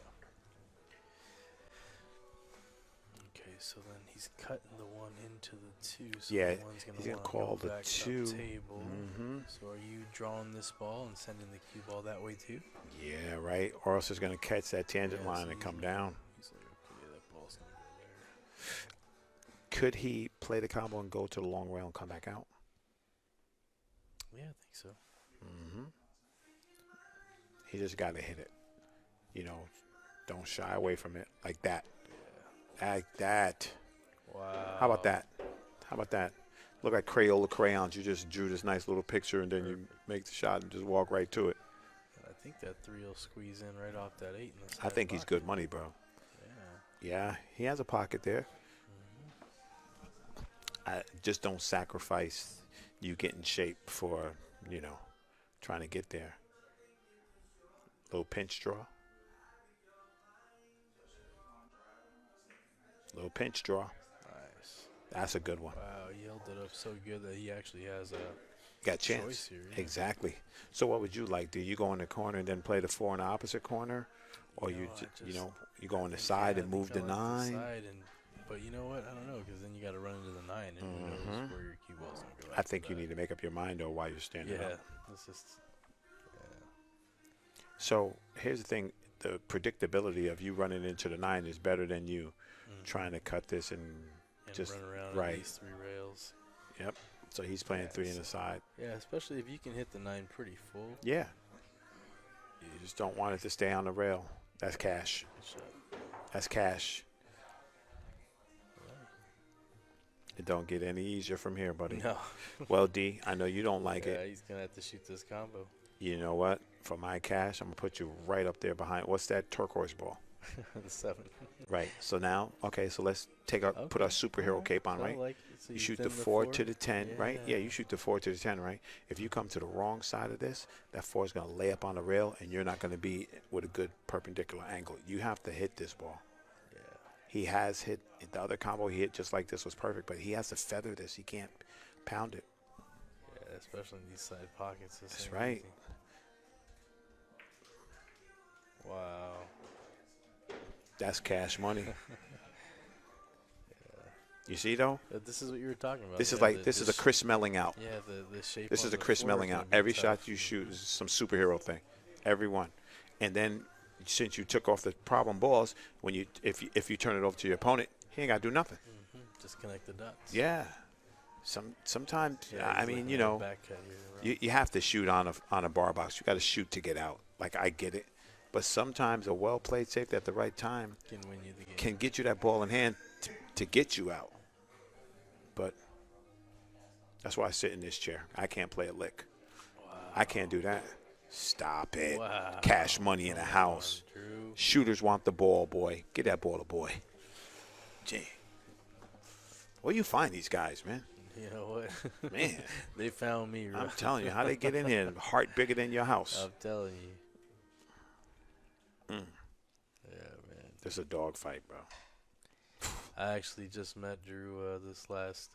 Okay, so then he's cutting the one into the 2. So Yeah, the one's he's gonna wanna call go the back up 2. Table. Mm-hmm. So are you drawing this ball and sending the cue ball that way too? Yeah, right. Or else it's going to catch that tangent Yeah, line so and come he's- down. He's like, okay, yeah, that ball's gonna go there. Could he play the combo and go to the long rail and come back out? Yeah, I think so. Mm-hmm. He just got to hit it. You know, don't shy away from it like that. Like that. Wow. How about that? How about that? Look like Crayola crayons. You just drew this nice little picture and then you make the shot and just walk right to it. I think that 3 will squeeze in right off that 8 in the I side think he's pocket. good money, bro. Yeah. Yeah, he has a pocket there. I just don't sacrifice you get in shape for, you know, trying to get there. Little pinch draw. Little pinch draw. Nice. That's a good one. Wow, he held it up so good that he actually has a got a chance. choice here. Yeah. Exactly. So what would you like? Do you go in the corner and then play the 4 in the opposite corner, or No, you go on the think, side yeah, and I move think the I like 9? side but you know what? I don't know, because then you got to run into the 9, and who knows where your cue ball's gonna go. I think you need to make up your mind though while you're standing Yeah, up. it's just. So here's the thing: the predictability of you running into the 9 is better than you trying to cut this and just run around right. at least 3 rails. Yep. So he's playing 3 in the side. Yeah, especially if you can hit the 9 pretty full. Yeah. You just don't want it to stay on the rail. That's cash. That's cash. It don't get any easier from here, buddy. No. Well, D, I know you don't like Yeah, it. he's gonna have to shoot this combo. You know what? For my cash, I'm gonna put you right up there behind. What's that turquoise ball? The 7. Right. So now, okay. So let's put our superhero cape on, So I right? like it. So You shoot the thin 4 to the 10, right? Yeah. Yeah, you shoot the 4 to the 10, right? If you come to the wrong side of this, that 4 is gonna lay up on the rail, and you're not gonna be with a good perpendicular angle. You have to hit this ball. Yeah. He has hit the other combo he hit just like this was perfect, but he has to feather this. He can't pound it. Yeah, especially in these side pockets. That's right. Easy. Wow. That's cash money. You see though? This is what you were talking about. This is yeah, like this is a Chris Melling out. Yeah, the shape. This on is a the Chris floor is Melling gonna out. be Every tough. shot you shoot is some superhero thing. Every one. And then since you took off the problem balls, when if you turn it over to your opponent, he ain't got to do nothing. Just connect the dots. Yeah. Sometimes Yeah, I he's mean, looking you at a know, back cut here, you have to shoot on a bar box. You got to shoot to get out. Like I get it. But sometimes a well played safety at the right time can win you the game. can get you that ball in hand to get you out. But that's why I sit in this chair. I can't play a lick. Wow. I can't do that. Stop it. Wow. Cash money in the house. Drew. Shooters want the ball, boy. Get that ball to boy. Gee. Where you find these guys, man? You know what? Man. They found me. I'm telling you, how they get in here, heart bigger than your house. I'm telling you. Yeah, man. This is a dog fight, bro. I actually just met Drew this last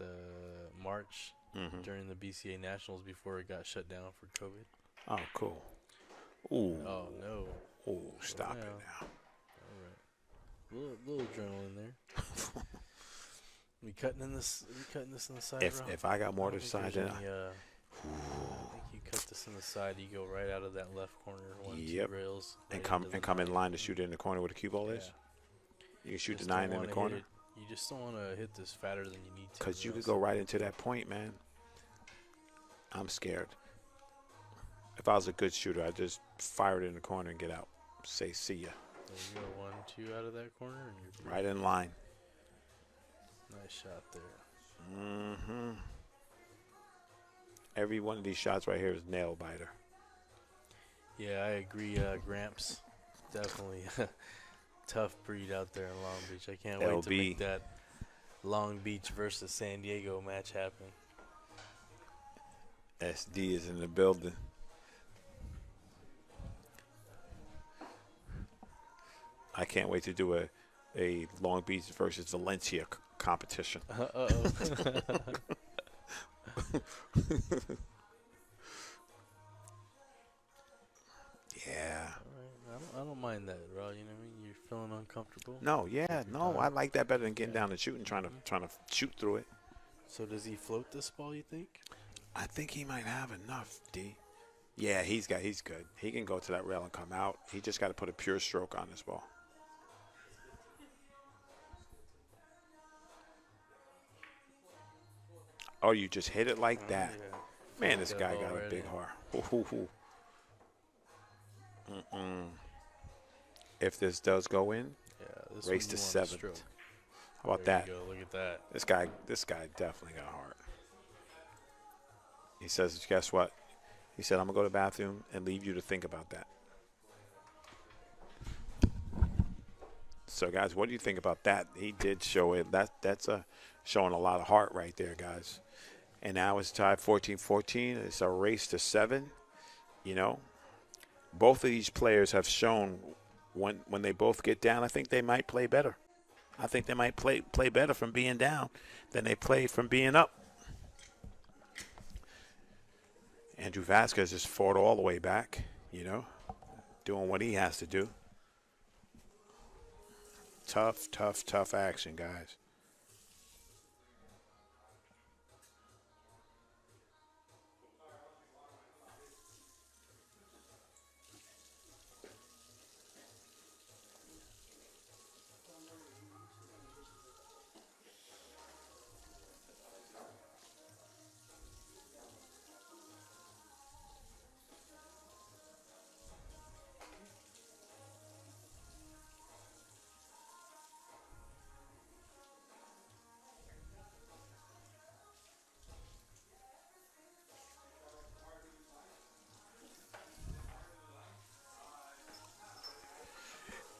March during the BCA Nationals before it got shut down for COVID. Oh, cool. Ooh. Oh, no. Ooh, stop Yeah. it now. All right. Little adrenaline there. We cutting this in the side, bro? If I got more I to don't the think side, there's then any, I think you cut this in the side, you go right out of that left corner, 1, 2 rails. and right come into the and come in 9. line to shoot it in the corner where the cue ball is. You can shoot Just the 9 don't in the wanna hit corner. it. You just don't want to hit this fatter than you need to. Because you or could else go right into that point, man. I'm scared. If I was a good shooter, I'd just fire it in the corner and get out. Say, see ya. There you go, 1, 2 out of that corner, and you're Right in line. Nice shot there. Mm-hmm. Every one of these shots right here is nail biter. Yeah, I agree. Gramps, definitely tough breed out there in Long Beach. I can't wait to LB. make that Long Beach versus San Diego match happen. SD is in the building. I can't wait to do a Long Beach versus Valencia competition. Uh-oh. Yeah. All right. I don't mind that, bro. You know what I mean? You're feeling uncomfortable. No, yeah, no, I like that better than getting down and shooting, trying to shoot through it. So does he float this ball, you think? I think he might have enough, D. Yeah, he's good. He can go to that rail and come out. He just got to put a pure stroke on this ball. Oh, you just hit it like that. Yeah. Man, this That guy ball got a right big in. heart. Ooh. If this does go in, Yeah, this race one to you want 7th. stroke. How about There that? you go. Look at that. This guy definitely got a heart. He says, guess what? He said, I'm going to go to the bathroom and leave you to think about that. So, guys, what do you think about that? He did show it. That's showing a lot of heart right there, guys. And now it's tied 14-14. It's a race to 7. You know, both of these players have shown when they both get down, I think they might play better. I think they might play better from being down than they play from being up. Andrew Vasquez just fought all the way back, you know, doing what he has to do. Tough, tough, tough action, guys.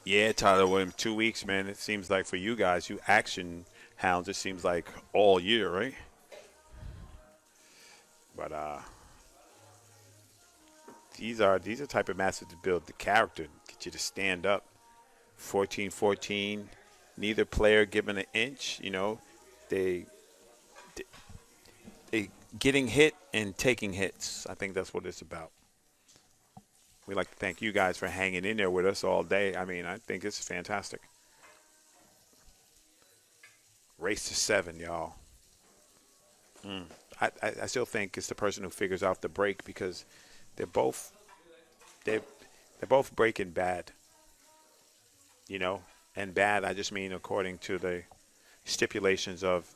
Yeah, Tyler Williams, 2 weeks, man. It seems like for you guys, you action hounds, it seems like all year, right? But these are type of matches to build the character, get you to stand up. 14-14, neither player given an inch. You know, they they getting hit and taking hits. I think that's what it's about. We'd like to thank you guys for hanging in there with us all day. I mean, I think it's fantastic. Race to 7, y'all. I still think it's the person who figures out the break because they're both they're, they're both breaking bad. You know, and bad I just mean according to the stipulations of,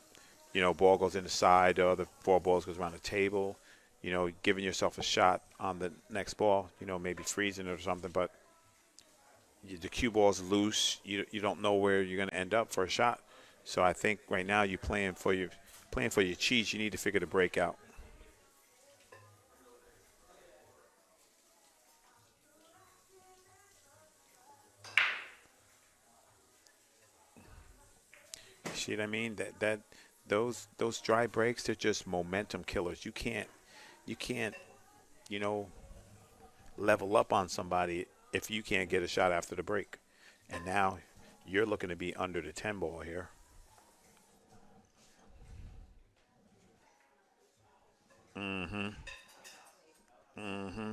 you know, ball goes in the side, the other 4 balls goes around the table. You know, giving yourself a shot on the next ball. You know, maybe freezing it or something, but the cue ball's loose. You don't know where you're going to end up for a shot. So I think right now you're playing for your cheese. You need to figure the break out. See what I mean? That those dry breaks, they're just momentum killers. You can't you know level up on somebody if you can't get a shot after the break. And now you're looking to be under the 10 ball here. Mm-hmm. Mm-hmm.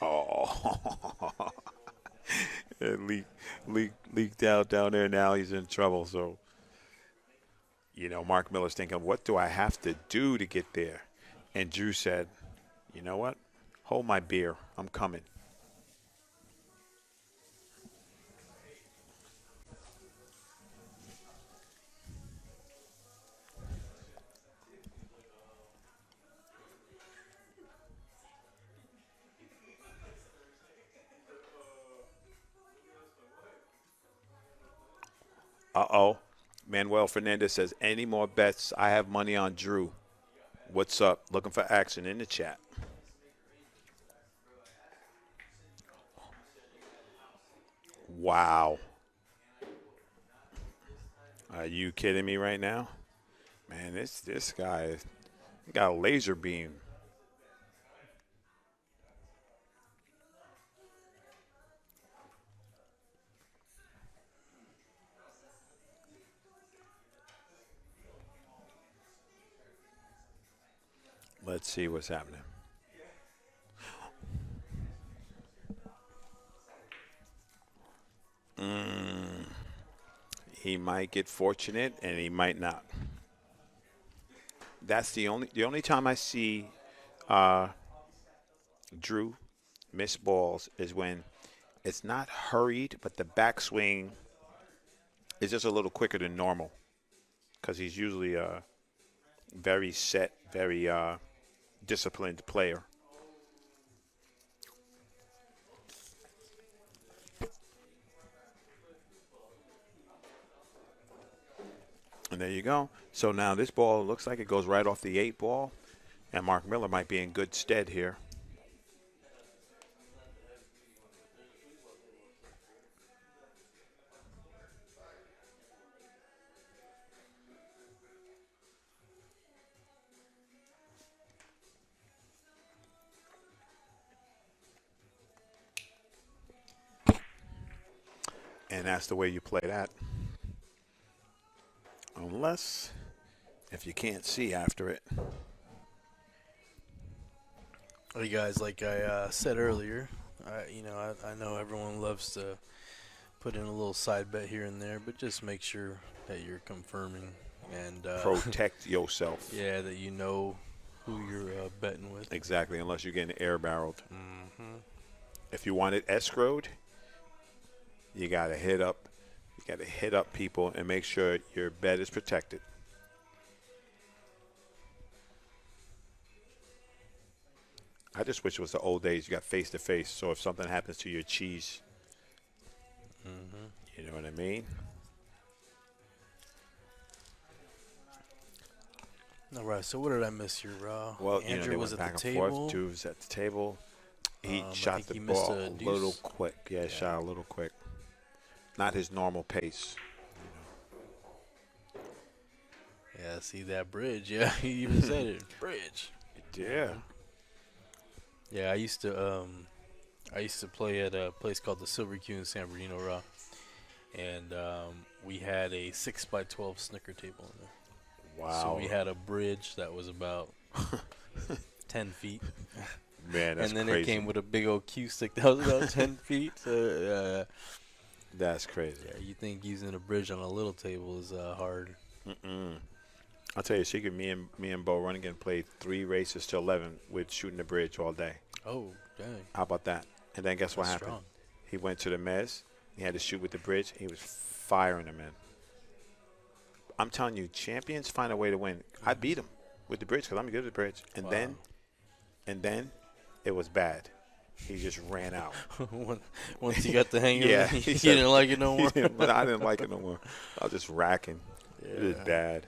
Oh, it leaked out down there. Now he's in trouble. So, you know, Mark Miller's thinking, what do I have to do to get there? And Drew said, you know what? Hold my beer. I'm coming. Uh-oh. Manuel Fernandez says, any more bets? I have money on Drew. What's up? Looking for action in the chat. Wow. Are you kidding me right now? Man, this guy got a laser beam. Let's see what's happening. Mm, he might get fortunate and he might not. That's the only time I see uh, Drew miss balls is when it's not hurried, but the backswing is just a little quicker than normal because he's usually a very set, very disciplined player. And there you go. So now this ball looks like it goes right off the 8 ball, and Mark Miller might be in good stead here. And that's the way you play that. Unless if you can't see after it. Hey guys, like I said earlier, I know everyone loves to put in a little side bet here and there, but just make sure that you're confirming and Protect yourself. yeah, that you know who you're betting with. Exactly, unless you're getting air barreled. Mm-hmm. If you want it escrowed, you gotta hit up. You gotta hit up people and make sure your bet is protected. I just wish it was the old days. You got face to face. So if something happens to your cheese, Mm-hmm. you know what I mean? All right. So what did I miss here, Raw? Well, Andrew they was went at back the and table. forth. Drew was at the table. He I shot think the he missed ball a a deuce. little quick. Yeah, shot a little quick. Not his normal pace. Yeah, see that bridge. Yeah, he even said it. Bridge. Yeah. Yeah, I used to play at a place called the Silver Q in San Bernardino, Raw, and we had a 6x12 snooker table in there. Wow. So we had a bridge that was about 10 feet. Man, that's and then crazy. it came with a big old cue stick that was about 10 feet. So, That's crazy. yeah, you think using a bridge on a little table is hard. Mm-mm. I'll tell you a secret. Me and Bo Runnigan played 3 races to 11 with shooting the bridge all day. Oh, dang. How about that? And then guess what That's happened? strong. He went to the mez. He had to shoot with the bridge. He was firing them in. I'm telling you, champions find a way to win. I beat him with the bridge because I'm good at the bridge. And then it was bad. He just ran out. Once you got the hang of Yeah, it, he you said- didn't like it no more. But I didn't like it no more. I was just racking. It was Yeah. bad.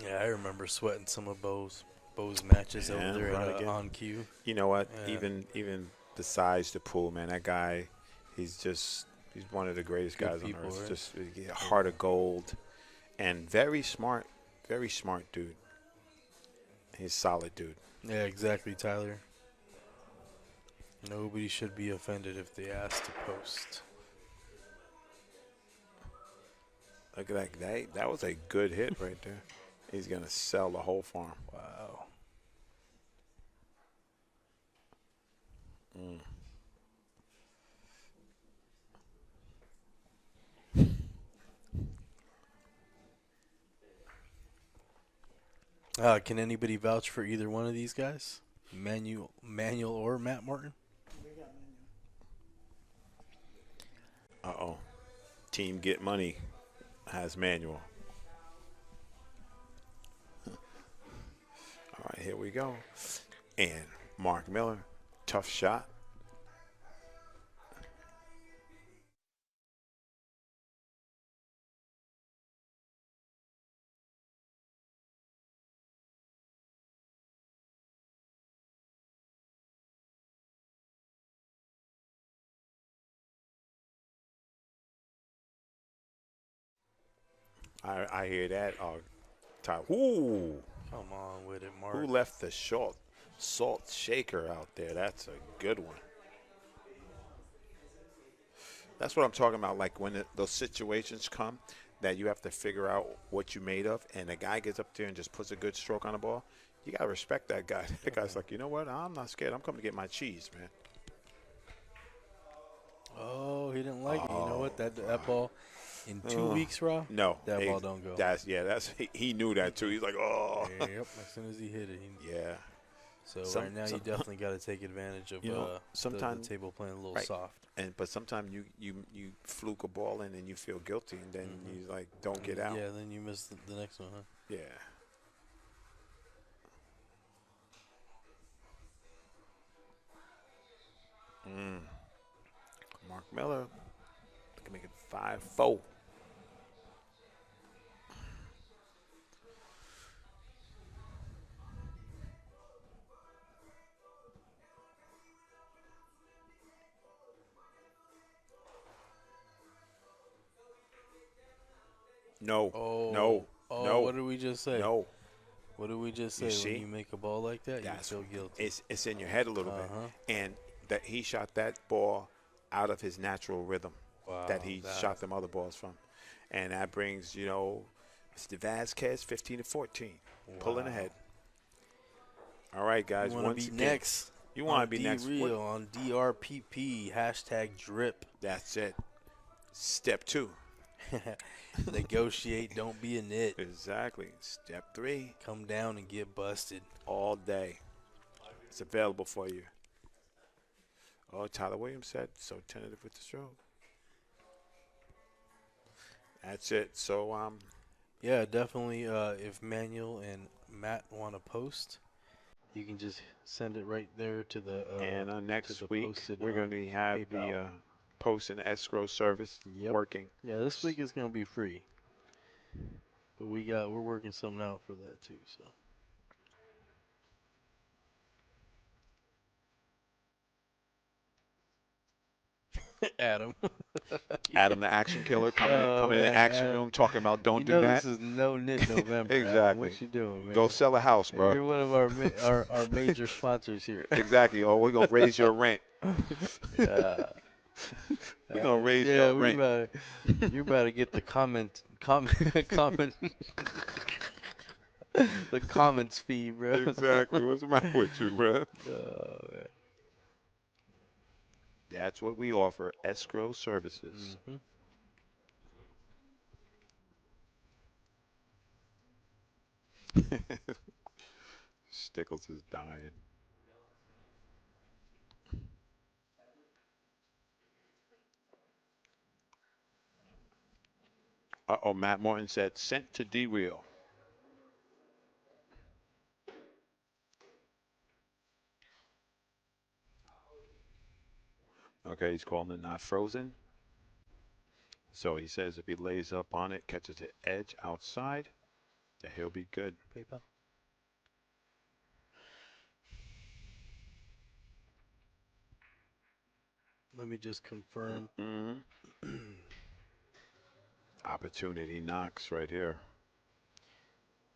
Yeah, I remember sweating some of Bo's matches Yeah, over there right at again. On Cue. You know what? Yeah. Even besides the pool, man, that guy, he's one of the greatest Good guys people, on earth. right? Just a heart of gold, and very smart dude. He's a solid dude. Yeah, exactly, Tyler. Nobody should be offended if they ask to post. Look at that. That was a good hit right there. He's gonna sell the whole farm. Wow. Can anybody vouch for either one of these guys? Manuel or Matt Martin? Uh-oh. Team Get Money has Manuel. All right, here we go. And Mark Miller, tough shot. I hear that. Tyler. Ooh. Come on with it, Mark. Who left the salt shaker out there? That's a good one. That's what I'm talking about. Like when those situations come that you have to figure out what you made of, and a guy gets up there and just puts a good stroke on the ball, you gotta respect that guy. That guy's like, you know what? I'm not scared. I'm coming to get my cheese, man. Oh, he didn't like it. You know what? That ball in 2 weeks, Raw? No, That ball don't go. That's he knew that too. He's like, oh, Yep. As soon as he hit it, yeah. So Some- right now, you definitely got to take advantage of the table playing a little right. soft. But sometimes you fluke a ball in and you feel guilty, and then you like don't get out. Yeah, then you miss the next one, huh? Yeah. Mark Miller can make it 5-4. No. Oh, No. Oh, No. what did we just say? No. What did we just say? You see? When you make a ball like that, you That's feel guilty. It's in your head a little Uh-huh. bit, and that he shot that ball out of his natural rhythm that he shot them other balls from, and that brings Mr. VAZQUEZ 15-14, pulling Wow. ahead. All right, You guys. want to Once be again, next you want to on be D next. What? Real on DRPP hashtag drip. That's it. Step 2. Negotiate, don't be a nit. Exactly. Step 3. Come down and get busted. All day. It's available for you. Oh, Tyler Williams said so tentative with the stroke. That's it. So Yeah, definitely. If Manuel and Matt want to post, you can just send it right there to the and to next the week posted we're going to have PayPal. the post and escrow service Yep. working. Yeah, this week is gonna be free, but we're working something out for that too. So. Adam. Adam the action killer Oh coming in the man, action Adam. room talking about don't You do know that. this is no knit November, Adam. Exactly. What you doing, Go man? sell a house, bro. You're one of our major sponsors here. Exactly. Oh, we're gonna raise your rent. Yeah. We're gonna raise Yeah, your rent. you're about to get the comment the comments fee, bro. Exactly. What's the matter with you, bro? Oh, man. That's what we offer. Escrow services. Hmm. Stickles is dying. Uh-oh, Matt Morton said sent to D-Wheel. Okay, he's calling it not frozen. So he says if he lays up on it, catches the edge outside, that he'll be good. PayPal. Let me just confirm. Hmm. Opportunity knocks right here.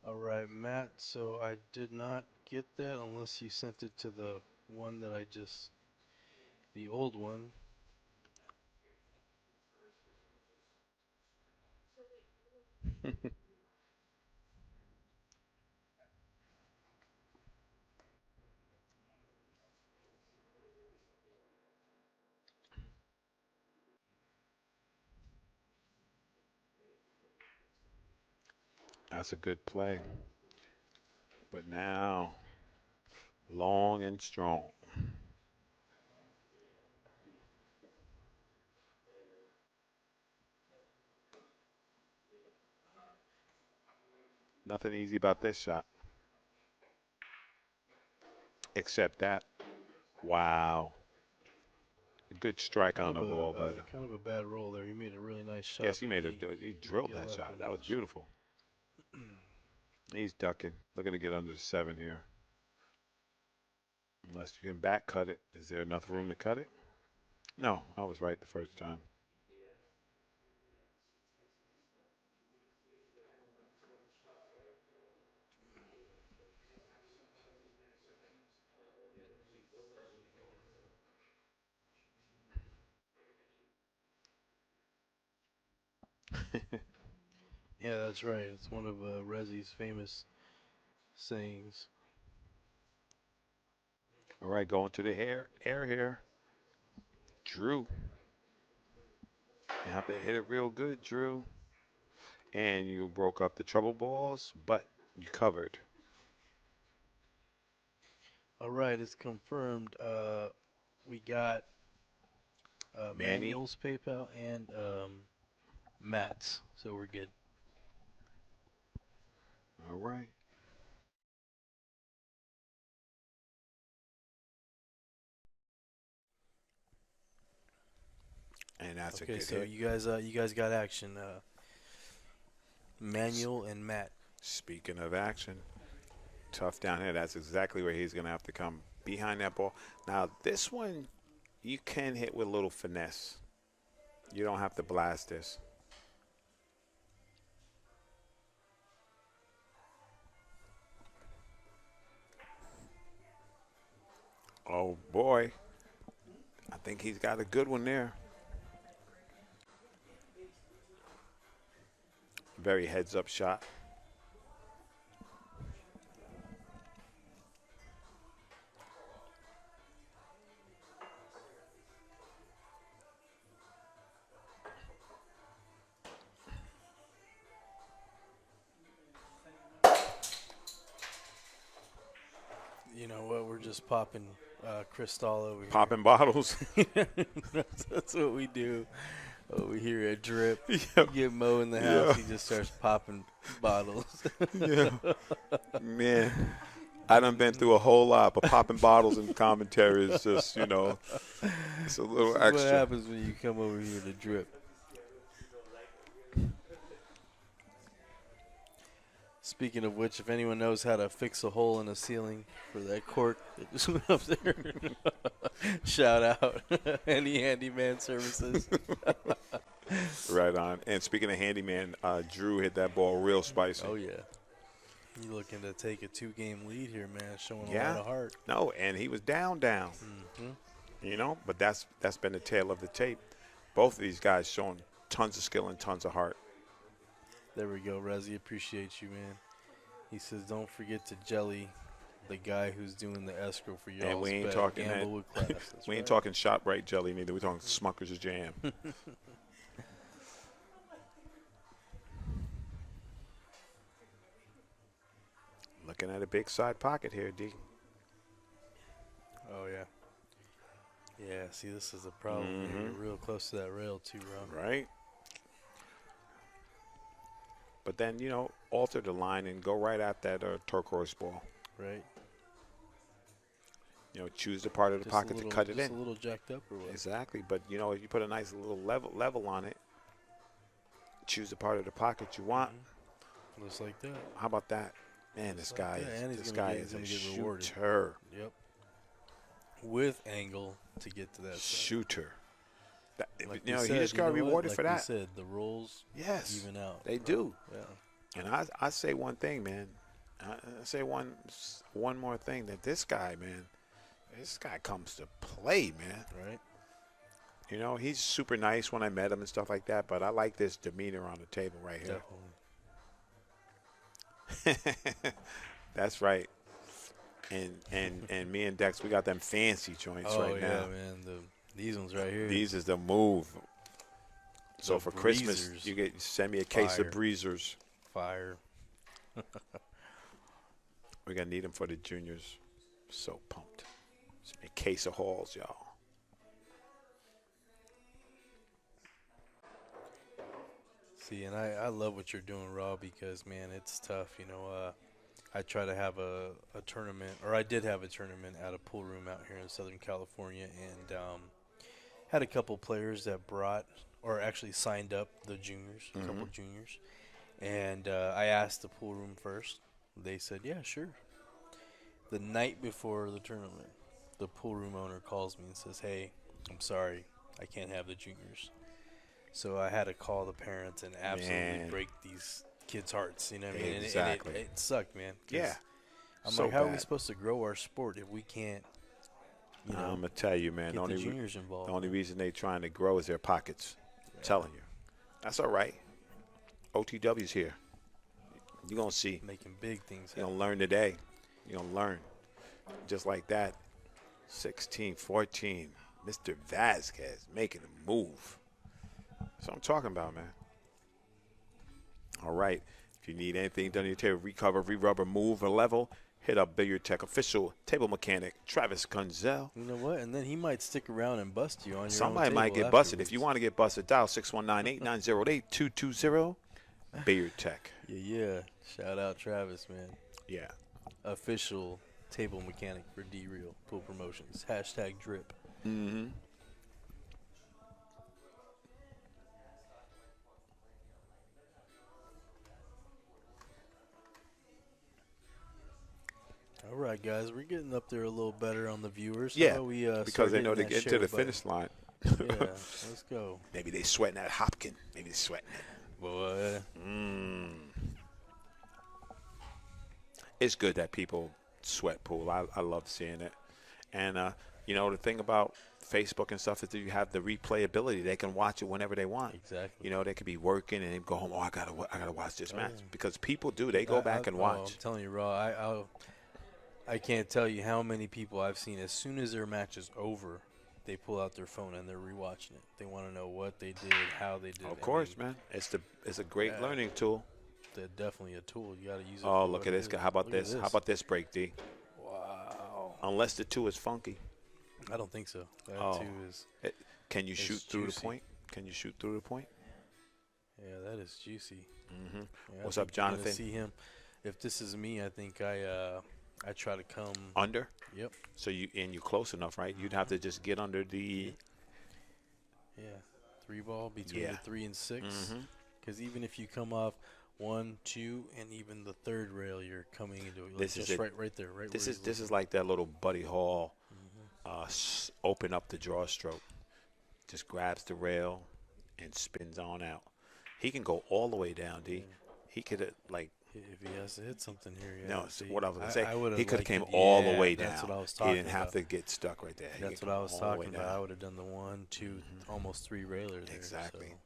All right, Matt. So I did not get that unless you sent it to the one that the old one. That's a good play. But now, long and strong. Nothing easy about this shot. Except that. Wow. A good strike Kind on of the ball, but a bad roll there. You made a really nice shot. yes, he But made he drilled you that left shot. him That was much. beautiful. He's ducking, looking to get under the 7 here. Unless you can back cut it. Is there enough room to cut it? No, I was right the first time. Yeah, that's right. It's one of Rezzy's famous sayings. All right, going to the air here. Drew. You have to hit it real good, Drew. And you broke up the trouble balls, but you covered. All right, it's confirmed. We got Manny. Manuel's PayPal and Matt's, so we're good. All right. And that's a Okay, good so hit. you guys got action. Manuel and Matt. Speaking of action, tough down here. That's exactly where he's going to have to come behind that ball. Now, this one, you can hit with a little finesse. You don't have to blast this. Oh, boy. I think he's got a good one there. Very heads-up shot. You know what? We're just popping Cristal over here. Popping bottles. That's what we do over here at Drip. Yeah. You get Mo in the house, Yeah. he just starts popping bottles. Yeah. Man, I done been through a whole lot, but popping bottles and commentary is just, it's a little What extra. happens when you come over here to Drip? Speaking of which, if anyone knows how to fix a hole in a ceiling for that cork that just went up there, shout out. Any handyman services. Right on. And speaking of handyman, Drew hit that ball real spicy. Oh, yeah. You looking to take a 2-game lead here, man. Showing a Yeah. lot of heart. No, and he was down. Mm-hmm. But that's been the tail of the tape. Both of these guys showing tons of skill and tons of heart. There we go, Rezzy. Appreciate you, man. He says, don't forget to jelly the guy who's doing the escrow for y'all. And we ain't talking Gamble with class. That's we ain't right. talking ShopRite jelly neither. We're talking Smucker's Jam. Looking at a big side pocket here, D. Oh, yeah. Yeah, see, this is a problem. Mhm. You're real close to that rail, too, bro. Right? But then, alter the line and go right at that turquoise ball. Right? Choose the part of the Just pocket to cut it just in. a little jacked up or what? Exactly. But, if you put a nice little level on it, choose the part of the pocket you want. Just like that. How about that? Man, this Just guy like that. And is he's this gonna guy get- is he's a gonna get rewarded. shooter. Yep. With angle to get to that side. Shooter. That, Like he we said, just got know what? rewarded Like for we that. said, the rolls Yes, even out. they bro. do. Yeah. And I say one thing, man. I say one more thing, that this guy, man, this guy comes to play, man. Right? He's super nice when I met him and stuff like that, but I like this demeanor on the table right here. Definitely. That's right. And me and Dex, we got them fancy joints Oh, right yeah, now. man. These ones right here. These is the move. So The for Christmas, breezers. you send me a case of Fire. breezers. Fire. We're gonna need them for the juniors. So pumped. Send me a case of halls, y'all. See, and I love what you're doing, Raw, because, man, it's tough. I try to have a tournament, or I did have a tournament at a pool room out here in Southern California, and had a couple players that brought, or actually signed up the juniors, a couple juniors. And I asked the pool room first. They said, yeah, sure. The night before the tournament, the pool room owner calls me and says, hey, I'm sorry, I can't have the juniors. So I had to call the parents and absolutely break these kids' hearts. You know what I mean? Exactly. And it sucked, man. 'cause Yeah. I'm So like, how are we bad. supposed to grow our sport if we can't, I'm gonna tell you, man. get the juniors involved? The only reason they trying to grow is their pockets. I'm telling you, that's all right. OTW's here. You're gonna see. Making big things You're happen. gonna learn today. You're gonna learn. Just like that. 16-14. Mr. VAZQUEZ making a move. That's what I'm talking about, man. All right. If you need anything done to your table, recover, re-rubber, move, or level, hit up Billiard Tech official table mechanic Travis Gunzel. You know what? And then he might stick around and bust you on your Somebody own might table get busted. afterwards. If you want to get busted, dial 619-890-8220. Billiard Tech. Yeah. Shout out Travis, man. Yeah. Official table mechanic for D-Real Pool Promotions. # drip. Mm-hmm. All right, guys, we're getting up there a little better on the viewers. How Yeah, about we, because start they know hitting they that get to share the button? finish line. Yeah, let's go. Maybe they sweating that Hopkin. Maybe they sweating it. Boy, It's good that people sweat pool. I love seeing it. And, the thing about Facebook and stuff is that you have the replayability. They can watch it whenever they want. exactly. They could be working and they go home, I gotta watch this match. Because people do. They go back and I'm watch. telling you, Raw, I can't tell you how many people I've seen as soon as their match is over, they pull out their phone and they're rewatching it. They want to know what they did, how they did it. Of course, man. It's a great learning tool. They're definitely a tool. You got to use it. Oh, for look what at it this is. guy. How about Look at this? How about this break, D? Wow. unless the two is funky. I don't think so. That Oh, too is it, can you shoot through the juicy. point? Can you shoot through the point? Yeah, that is juicy. Mm-hmm. Yeah, I What's think up, you're gonna Jonathan? see him. If this is me, I think I try to come. Under? Yep. So you close enough, right? You'd have to just get under the. Yeah. Three ball between Yeah. the 3 and 6. Mm-hmm. Because even if you come off 1, 2, and even the third rail, you're coming into it. Like This is just it. right there, right This where is he's this looking. is like that little Buddy Hall, Hmm. open up the draw stroke. Just grabs the rail and spins on out. He can go all the way down, D. Yeah. He could have like If he has to hit something here, yeah. no. See, What I was gonna say, I would he have could have liked came it. all the Yeah, way that's down. what I was He talking didn't have about. to get stuck right there. He That's could what I come was all the way talking about. down. I would have done the 1, 2, almost 3 railers there. Exactly. So.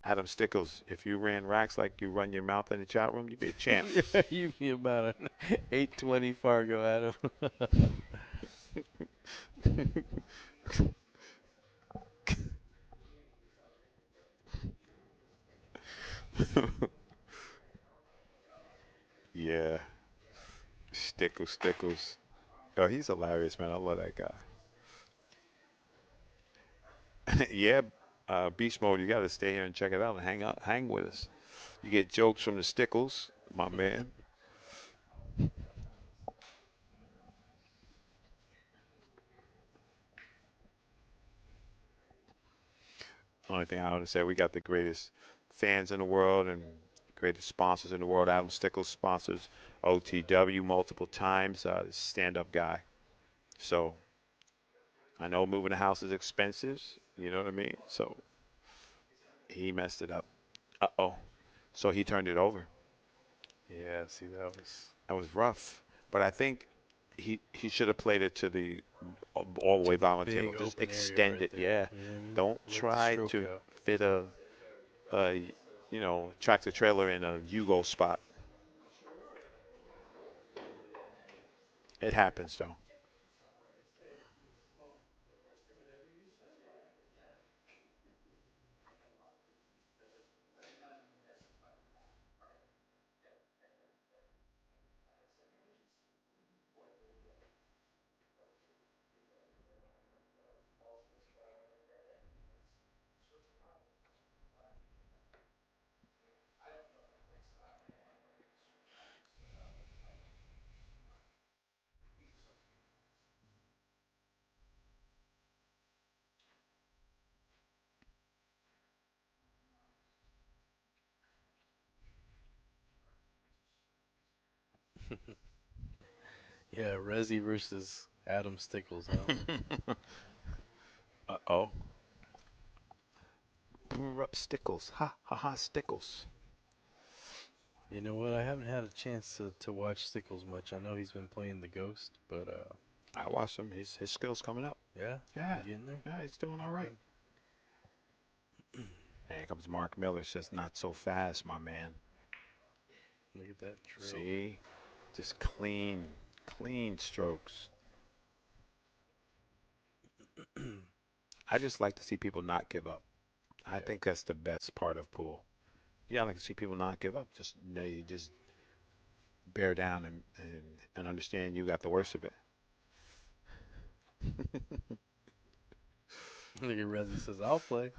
Adam Stickles, if you ran racks like you run your mouth in the chat room, you'd be a champ. You be about an 820 Fargo, Adam. Yeah, Stickles. Oh, he's hilarious, man. I love that guy. Yeah, Beast Mode. You got to stay here and check it out and hang with us. You get jokes from the Stickles, my man. Only thing I want to say, we got the greatest fans in the world and greatest sponsors in the world. Adam Stickles sponsors OTW multiple times. Stand-up guy. So I know moving a house is expensive. You know what I mean? So he messed it up. Uh-oh. So he turned it over. Yeah, see, That was rough. But I think he should have played it to the all the way bottom of the table. Big Just open area extend right it. there. Yeah. You know what I mean? Don't Let the try stroke to out. fit a tractor trailer in a Yugo spot. It happens though. Yeah, Resi versus Adam Stickles, huh? Uh-oh. Up Stickles. Ha ha ha Stickles. You know what? I haven't had a chance to watch Stickles much. I know he's been playing the Ghost, but I watched him. His skills coming up. yeah, Yeah. you getting there? Yeah, he's doing all right. Okay. Here comes Mark Miller. Says not so fast, my man. Look at that drill. See? Just clean strokes. I just like to see people not give up. I Yeah. think that's the best part of pool. Yeah, I like to see people not give up. Just you just bear down and understand you got the worst of it. Look at Resi says, "I'll play."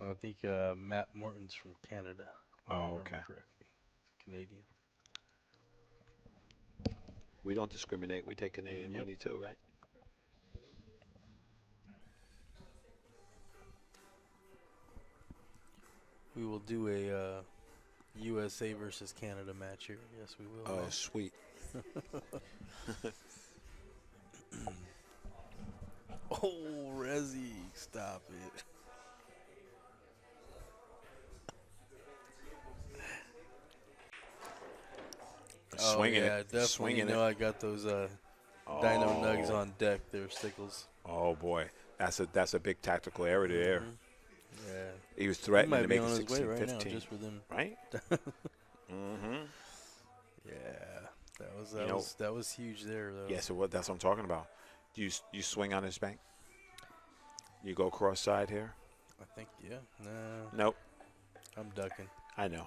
I think Matt Morton's from Canada, if I Oh, remember okay. correctly. Canadian. We don't discriminate. We take Canadian Yep. money too, right? We will do a USA versus Canada match here. Yes, we will, Oh, man. sweet. Oh, Resi, stop it. Oh Swinging it. yeah, definitely. You Swinging it. know I got those Dino Nugs Oh. on deck there, Stickles. Oh boy. That's a big tactical error there. Hmm. Yeah. He was He threatening might to be make on it his way 16, right now 15, just for them. right? Mm-hmm. Yeah. That was You know, that was huge there though. yeah, so that's what I'm talking about. Do you swing on his bank? You go cross side here. I think, yeah. Nah, Nope. I'm ducking. I know.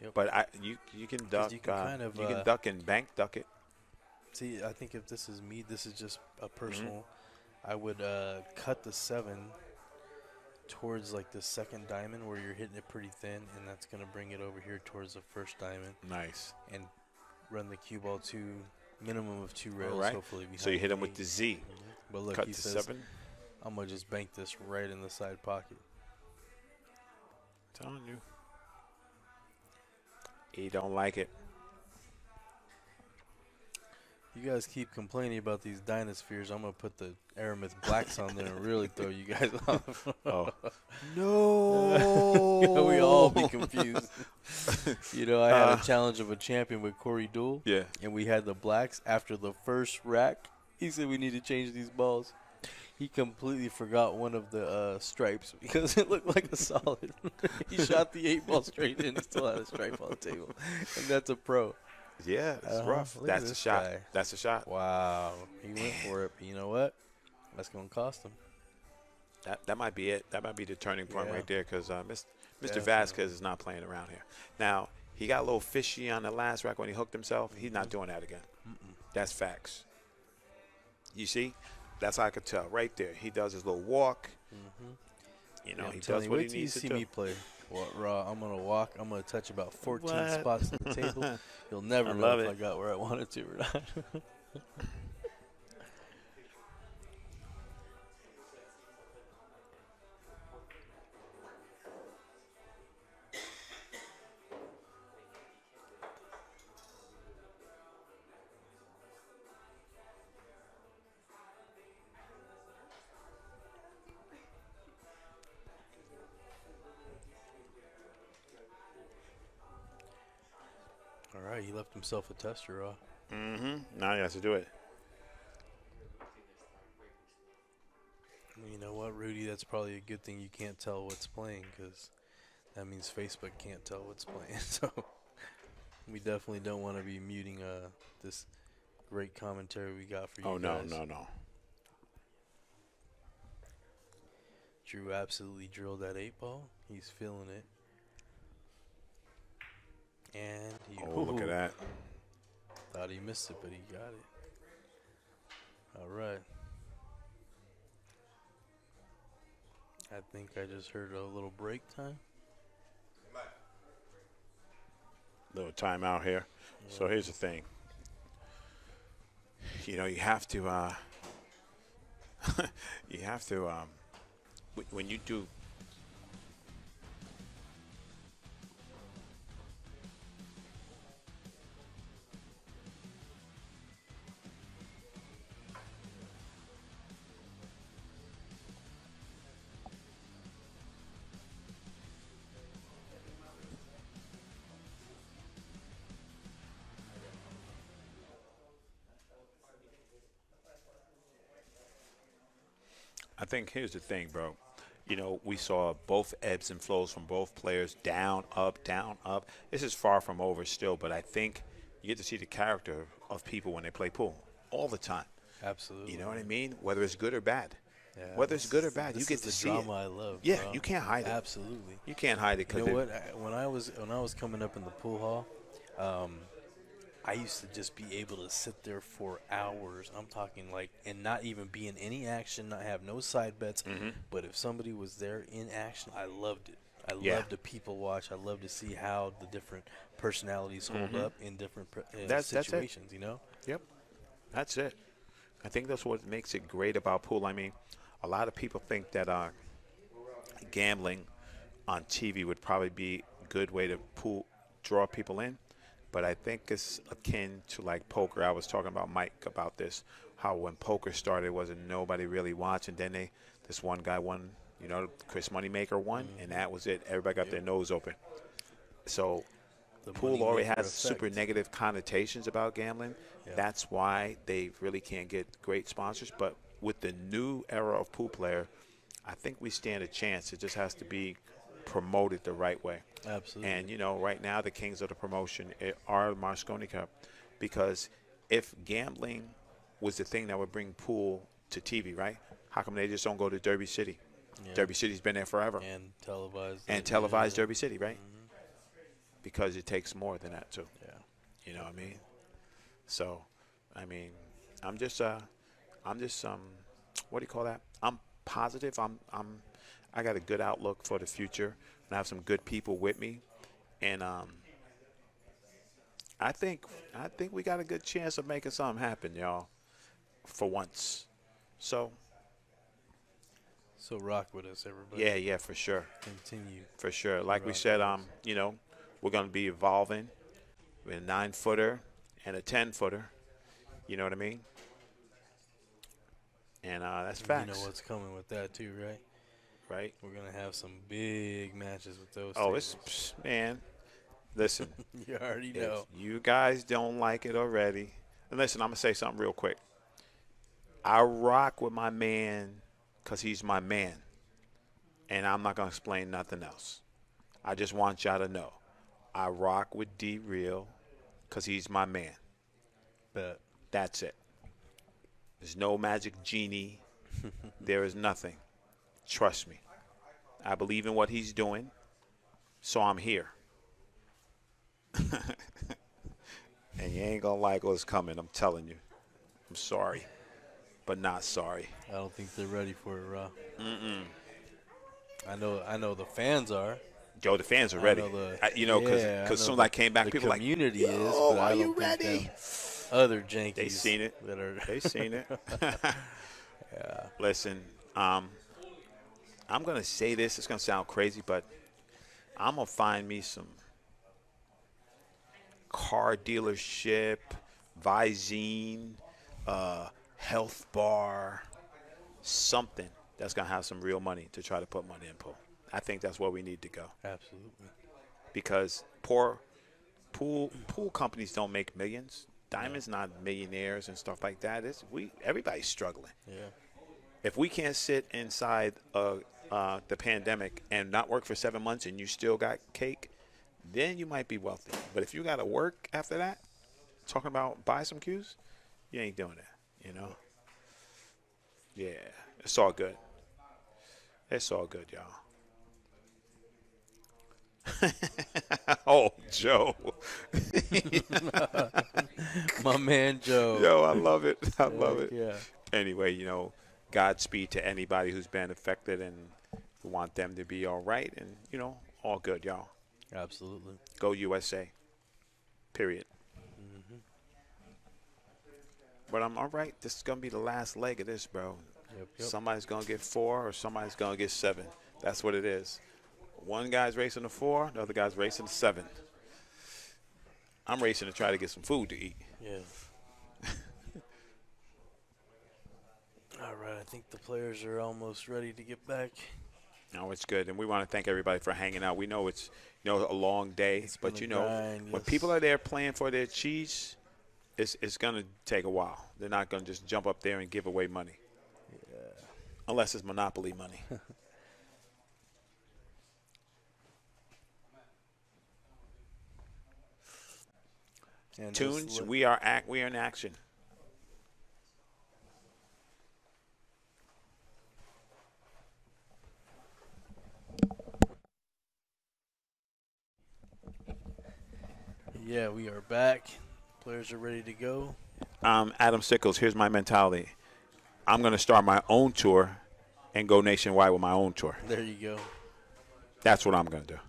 Yep. But you can duck. You can kind of, you can duck and bank duck it. See, I think if this is me, this is just a personal. Mm-hmm. I would cut the 7 towards like the second diamond where you're hitting it pretty thin, and that's going to bring it over here towards the first diamond. Nice. And run the cue ball to minimum of 2 rails, All right. hopefully. So you hit him him with the Z. But look, Cut he to says, 7. I'm going to just bank this right in the side pocket. Telling you. He don't like it. You guys keep complaining about these Dynaspheres. I'm going to put the Aramith Blacks on there and really throw you guys off. Oh. No. We all be confused. I had a challenge of a champion with Corey Dool. Yeah. And we had the Blacks after the first rack. He said we need to change these balls. He completely forgot one of the stripes because it looked like a solid. He shot the 8-ball straight in and still had a stripe on the table. And that's a pro. Yeah, it's rough. Look at That's a this shot. guy. That's a shot. Wow. He went for it. But you know what? That's going to cost him. That might be it. That might be the turning point Yeah. right there because Mr. Definitely. VAZQUEZ is not playing around here. Now, he got a little fishy on the last rack when he hooked himself. He's not doing that again. That's facts. You see? That's how I could tell right there. He does his little walk. You know, Yeah, he I'm telling does you, what wait he till you needs to see do. me play. Raw. I'm going to walk. I'm going to touch about 14 What? spots at the table. You'll never I know love if it. I got where I wanted to or not. All right, he left himself a tester, Raw. Now he has to do it. You know what, Rudy? That's probably a good thing you can't tell what's playing because that means Facebook can't tell what's playing. So we definitely don't want to be muting this great commentary we got for you guys. No. Drew absolutely drilled that 8-ball. He's feeling it. And he Look at that. thought he missed it, but he got it. All right. I think I just heard a little break time. Little timeout here. So here's the thing. You know, you have to when you do I think here's the thing, bro. You know, we saw both ebbs and flows from both players, down, up, down, up. This is far from over still, but I think you get to see the character of people when they play pool all the time. Absolutely. You know what I mean? Whether it's good or bad. Yeah, Whether it's good or bad, you this get is to the see drama it. I love. Yeah, bro. you can't hide it. Absolutely. You can't hide it. You Cause know what? When I was coming up in the pool hall, I used to just be able to sit there for hours. I'm talking like, and not even be in any action, not have no side bets. But if somebody was there in action, I loved it. I loved to people watch. I love to see how the different personalities hold up in different situations. You know. Yep, that's it. I think that's what makes it great about pool. I mean, a lot of people think that gambling on TV would probably be a good way to draw people in. But I think it's akin to like poker. I was talking about Mike about this, how when poker started, wasn't nobody really watching. Then this one guy won, you know, Chris Moneymaker won, and that was it. Everybody got their nose open. So The pool already moneymaker has super effect. negative connotations about gambling. Yeah. That's why they really can't get great sponsors. But with the new era of pool player, I think we stand a chance. It just has to be promoted the right way. Absolutely. And, you know, right now the kings of the promotion are Moscone Cup, because if gambling was the thing that would bring pool to TV, right, How come they just don't go to Derby City? Yeah. Derby City's been there forever. And televised. And it, televised yeah. Derby City, right? Mhm. Because it takes more than that, too. Yeah. You know what I mean? So, I mean, I'm just, what do you call that? I'm positive. I got a good outlook for the future. And I have some good people with me. And, I think we got a good chance of making something happen, y'all, for once. So rock with us, everybody. yeah, for sure, Continue. for sure. Like we Rock said, with us. we're gonna be evolving with a 9-footer and a 10-footer. You know what I mean? And that's You facts, know what's coming with that too, right? right? We're gonna have some big matches with those. Oh, tables. man. Listen, You already if know. you guys don't like it already, and listen, I'm gonna say something real quick. I rock with my man because he's my man. And I'm not going to explain nothing else. I just want y'all to know. I rock with D Real because he's my man. Bet. That's it. There's no magic genie. There is nothing. Trust me. I believe in what he's doing, so I'm here. And you ain't going to like what's coming, I'm telling you. I'm sorry, but not sorry. I don't think they're ready for it, Rob. I know the fans are. Yo, the fans are I ready. know the- Because yeah, I as know soon as the- I came back, the people were like, community yo, is, but I are don't you think ready? them other jankies. They seen it. That are. They seen it. Yeah. Listen, I'm going to say this. It's going to sound crazy, but I'm going to find me some car dealership, Visine, health bar, something that's going to have some real money to try to put money in pool. I think that's where we need to go. Absolutely. Because poor pool companies don't make millions. Diamond's not millionaires and stuff like that. Everybody's struggling. Yeah. If we can't sit inside the pandemic and not work for 7 months and you still got cake, then you might be wealthy. But if you got to work after that, talking about buy some cues, you ain't doing that, you know? Yeah, it's all good. It's all good, y'all. Oh, Joe. My man Joe. Yo, I love it. I love it. Yeah. Anyway, Godspeed to anybody who's been affected, and we want them to be all right, and, all good, y'all. Absolutely. Go USA. Period. Mm-hmm. But I'm all right. This is going to be the last leg of this, bro. Yep. Somebody's going to get 4 or somebody's going to get 7. That's what it is. One guy's racing to 4, the other guy's racing to 7. I'm racing to try to get some food to eat. Yeah. All right. I think the players are almost ready to get back. No, it's good. And we want to thank everybody for hanging out. We know it's, a long day. But, been a grind, when yes. people are there playing for their cheese, it's going to take a while. They're not going to just jump up there and give away money. Yeah. Unless it's Monopoly money. And Tunes, just we are in action. Yeah, we are back. Players are ready to go. Adam Sickles, here's my mentality. I'm going to start my own tour and go nationwide with my own tour. There you go. That's what I'm going to do.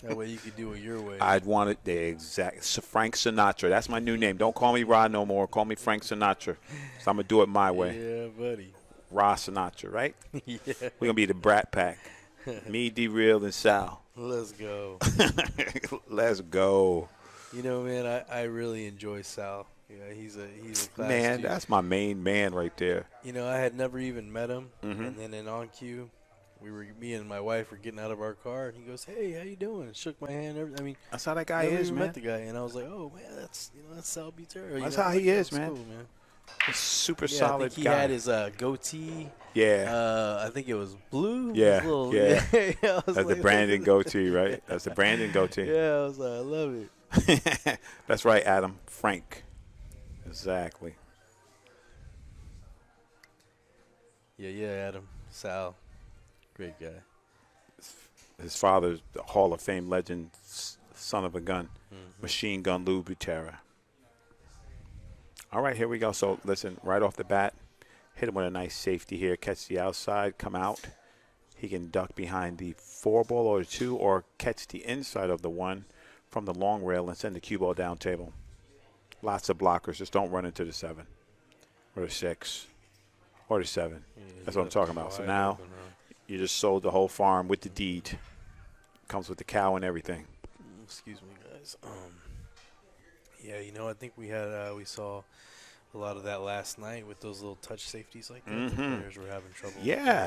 That way you could do it your way. I'd want it the exact Frank Sinatra. That's my new name. Don't call me Rod no more. Call me Frank Sinatra. So I'm going to do it my way. Yeah, buddy. Rod Sinatra, right? Yeah. We're going to be the Brat Pack. Me, D-Real, and Sal. Let's go. Let's go. Man, I really enjoy Sal. Yeah, he's a class Man, dude. that's my main man right there. I had never even met him, Mhm. and then in on cue, me and my wife were getting out of our car, and he goes, "Hey, how you doing?" And shook my hand. That's how that guy never is, even man. met the guy, and I was like, "Oh man, that's Sal Butera." That's how he is, That's man. cool, man. A super Yeah, solid I think he guy. had his goatee. Yeah. I think it was blue. Yeah, His little, yeah. I was That's the like, Brandon goatee, right? That's the Brandon goatee. Yeah, I was like, I love it. That's right, Adam. Frank. Exactly. Yeah, Adam. Sal. Great guy. His father's the Hall of Fame legend, son of a gun, Mm-hmm. Machine Gun Lou Butera. All right, here we go. So, listen, right off the bat, hit him with a nice safety here. Catch the outside, come out. He can duck behind the 4-ball or the 2 or catch the inside of the 1 from the long rail and send the cue ball down table. Lots of blockers. Just don't run into the 7 or the 6 or the 7. Yeah, That's he what I'm left talking him about. So wide now open, huh? you just sold the whole farm with the deed. Comes with the cow and everything. Excuse me, guys. Yeah, I think we saw a lot of that last night with those little touch safeties like that. The players were having trouble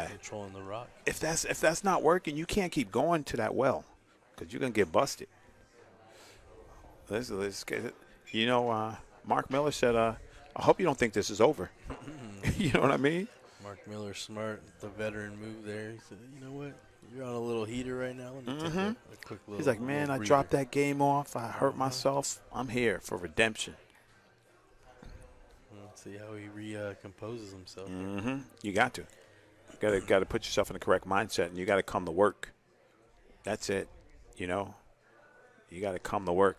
controlling the rock. If that's not working, you can't keep going to that well because you're going to get busted. Let's get it. Mark Miller said, I hope you don't think this is over. You know what I mean? Mark Miller, smart, the veteran move there. He said, you know what? You're on a little heater right now. Let me take a quick little He's like, man, I breather." dropped that game off. I hurt myself. I'm here for redemption. Let's see how he recomposes himself. You got to. Got to put yourself in the correct mindset, and you got to come to work. That's it. You got to come to work.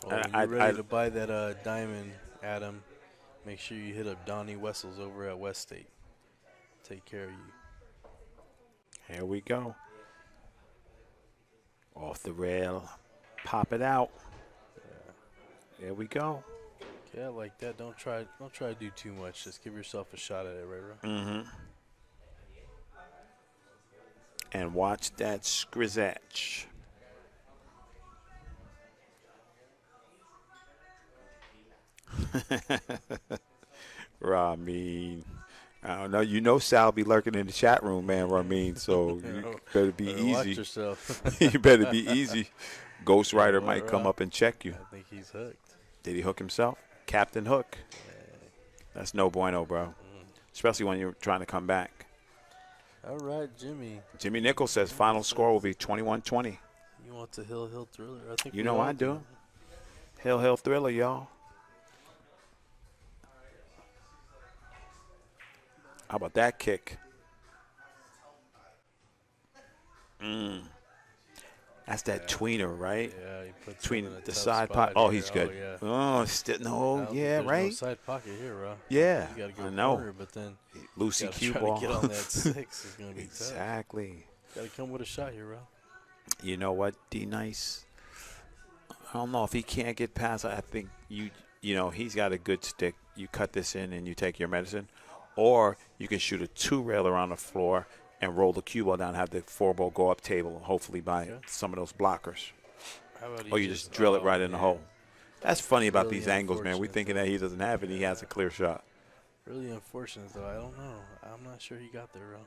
Well, when you're ready to buy that diamond, Adam, make sure you hit up Donnie Wessels over at West State. Take care of you. Here we go. Off the rail. Pop it out. There we go. Yeah, I like that. Don't try to do too much. Just give yourself a shot at it, right? And watch that scrizzatch. Ramin. I don't know. Sal be lurking in the chat room, man, Ramin. So you better be easy. Watch yourself. You better be easy. Ghost Rider might come up and check you. I think he's hooked. Did he hook himself? Captain Hook. That's no bueno, bro. Especially when you're trying to come back. All right, Jimmy. Jimmy Nichols says final score will be 21-20. You want the Hill Thriller? I think You know I do. Hill Thriller, y'all. How about that kick? That's that tweener, right? Yeah, he puts Between him in a the tough side spot pocket. Oh, here. he's good. Yeah. Oh, There's right? no side pocket here, bro. Yeah, You got to go I know. corner, but then Lucy you got to cue try ball. to get on that 6. It's going to be tough. Exactly. Got to come with a shot here, bro. You know what, D Nice? I don't know if he can't get past. I think he's got a good stick. You cut this in and you take your medicine, or you can shoot a 2-railer on the floor and roll the cue ball down, have the 4-ball go up table, hopefully by some of those blockers. How about Or you just drill it right in the hole. That's funny about Really these angles, man. We're unfortunate, thinking though. that he doesn't have it. He has a clear shot. Really unfortunate, though. I don't know. I'm not sure he got there, bro.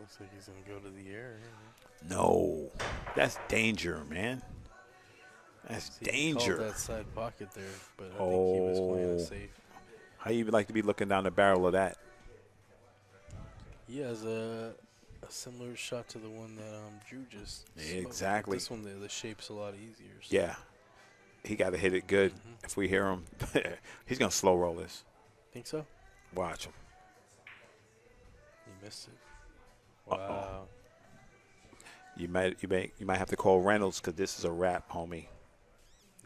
Looks like he's going to go to the air here. No. That's danger, man. That's See, he danger. called that side pocket there, but I think he was playing it safe. How you like to be looking down the barrel of that? He has a similar shot to the one that Drew just spoke. Exactly. This one, the shape's a lot easier. So. Yeah. He got to hit it good. If we hear him, he's going to slow roll this. Think so? Watch him. He missed it. Wow. You might have to call Reynolds because this is a wrap, homie.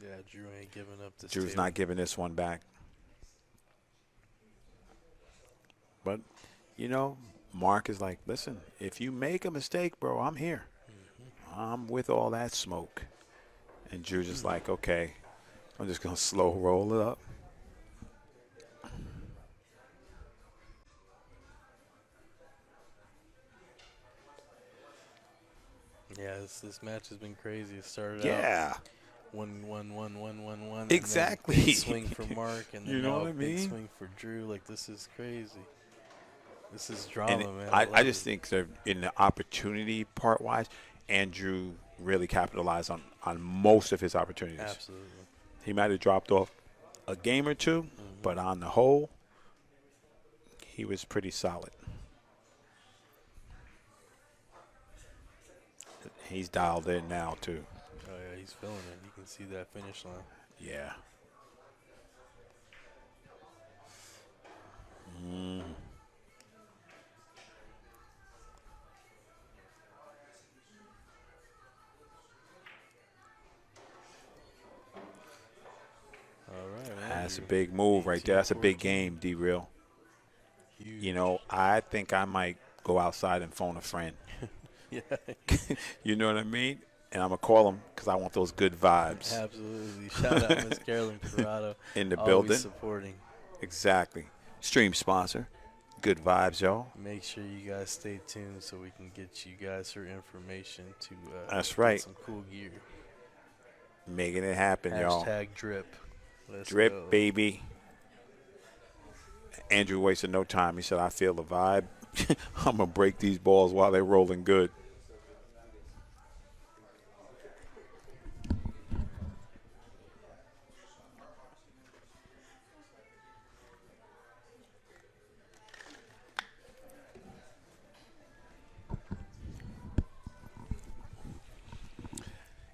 Yeah, Drew ain't giving up this Drew's table. not giving this one back. But, Mark is like, listen, if you make a mistake, bro, I'm here. I'm with all that smoke. And Drew's just like, okay, I'm just going to slow roll it up. Yeah, this match has been crazy. It started Yeah. out 1-1-1-1-1-1. Exactly. And then big swing for Mark, and then You know now what I a big mean? swing for Drew. Like, this is crazy. This is drama, And man. I love just it. think that in the opportunity part-wise, Andrew really capitalize on most of his opportunities. Absolutely. He might have dropped off a game or two, but on the whole, he was pretty solid. He's dialed in now, too. Oh, yeah, he's feeling it. You can see that finish line. Yeah. All right, man. That's a big move right there. That's a big 18-14. game, D-Real. Huge. You know, I think I might go outside and phone a friend. Yeah, You know what I mean? And I'm going to call him because I want those good vibes absolutely. Shout out Miss Carolyn Corrado. in the Always building. supporting. Exactly. Stream sponsor. Good vibes, y'all. Make sure you guys stay tuned so we can get you guys her information to That's get right. some cool gear. Making it happen, y'all. Hashtag drip. Let's Drip, go. baby. Andrew wasted no time. He said, I feel the vibe. I'm going to break these balls while they're rolling good.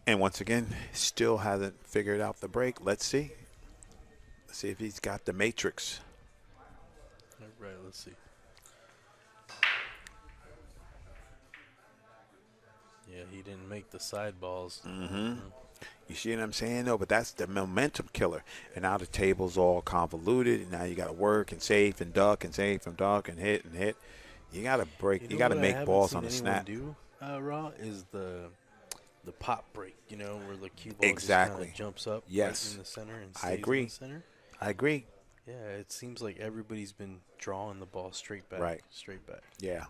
And once again, still hasn't figured out the break. Let's see. Let's see if he's got the matrix. All right, let's see. Yeah, he didn't make the side balls. You see what I'm saying? No, but that's the momentum killer. And now the table's all convoluted, and now you got to work and safe and duck and safe and duck and hit and hit. You got to break. You got to what I make haven't balls seen on the anyone snap. do, Raw, is the pop break, you know, where the cue ball Exactly. just kind of jumps up Yes. right in the center and I stays agree. in the center. I agree. Yeah, it seems like everybody's been drawing the ball straight back. Right. Straight back. Yeah.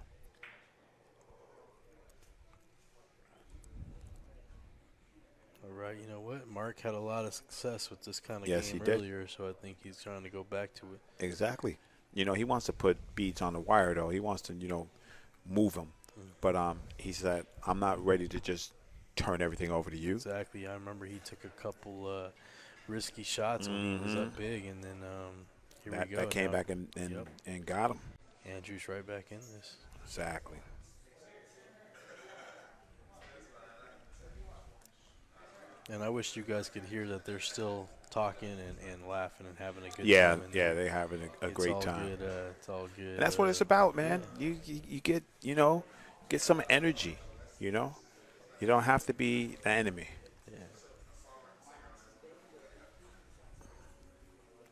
All right, you know what? Mark had a lot of success with this kind of Yes, game he did. earlier, so I think he's trying to go back to it. Exactly. You know, he wants to put beats on the wire, though. He wants to, you know, move them. But he said, I'm not ready to just turn everything over to you. Exactly. I remember he took a couple risky shots when he was up big, and then here we go. That came now. back and got him. Andrew's right back in this. Exactly. And I wish you guys could hear that they're still talking and laughing and having a good Yeah, time. yeah, they're having a It's great all time. Good, it's all good. And that's what it's about, man. You get, you know, get some energy, you know. You don't have to be the enemy. Yeah.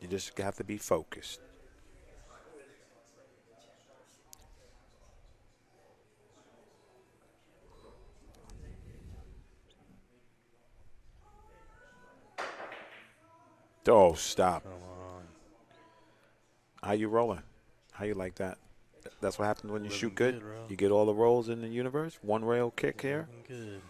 You just have to be focused. Oh, stop. Come on. How you rolling? How you like that? That's what happens when you Living shoot good. good, bro. You get all the rolls in the universe. One rail kick here. Looking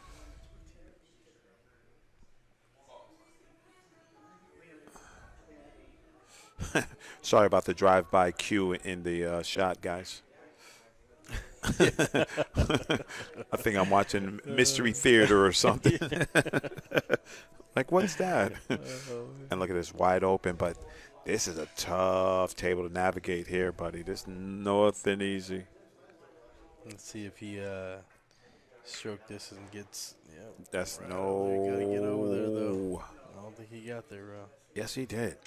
good. Sorry about the drive-by cue in the shot, guys. I think I'm watching Mystery Theater or something. Like, what's that? And look at this, wide open. But this is a tough table to navigate here, buddy. This is nothing easy. Let's see if he stroke this and gets. Yeah. That's Right, no. we gotta get over there, though. I don't think he got there, bro. Yes, he did.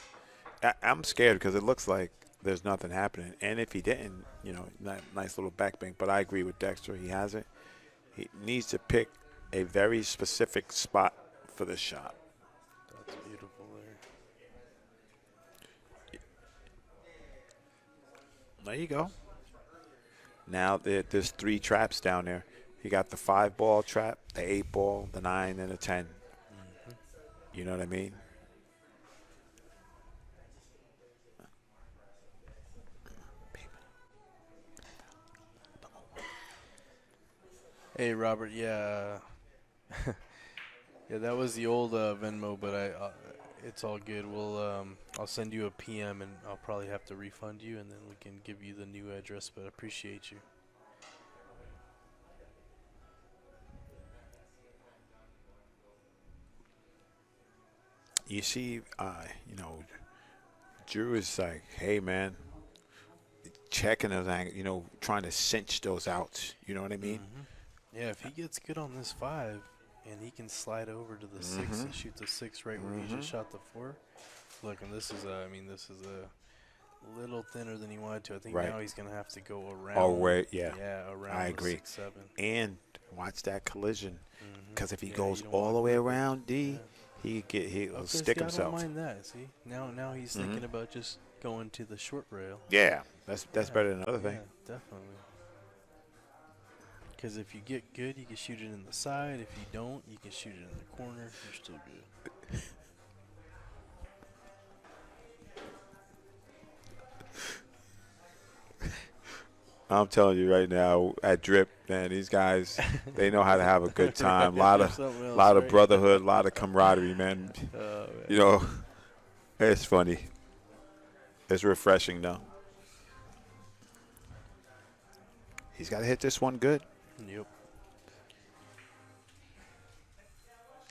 I'm scared because it looks like there's nothing happening. And if he didn't, you know, nice little backbank. But I agree with Dexter. He has it. He needs to pick a very specific spot for the shot. That's beautiful there. There you go. Now there's 3 traps down there. You got the 5-ball trap, the 8-ball, the 9, and the 10. You know what I mean? Hey, Robert. Yeah. Yeah, that was the old Venmo, but it's all good. I'll send you a PM, and I'll probably have to refund you, and then we can give you the new address. But I appreciate you. you see, Drew is like, hey, man, checking those angles, trying to cinch those outs. You know what I mean? Yeah, if he gets good on this 5 and he can slide over to the 6 and shoot the 6 right where he just shot the 4. Look, and this is a little thinner than he wanted to. I think Right. now he's going to have to go around. Oh, wait, yeah. Yeah, around I the agree. 6-7. And watch that collision. Because if he Yeah, goes you don't all wanna the way rip it. around D, Yeah. he'll Okay, stick see, himself. I don't mind that. See, now he's thinking about just going to the short rail. Yeah, that's better than another thing. Yeah, definitely. Because if you get good, you can shoot it in the side. If you don't, you can shoot it in the corner. You're still good. I'm telling you right now, at Drip, man, these guys, they know how to have a good time. lot of brotherhood, a lot of camaraderie, man. Man. It's funny. It's refreshing, though. He's got to hit this one good. Yep.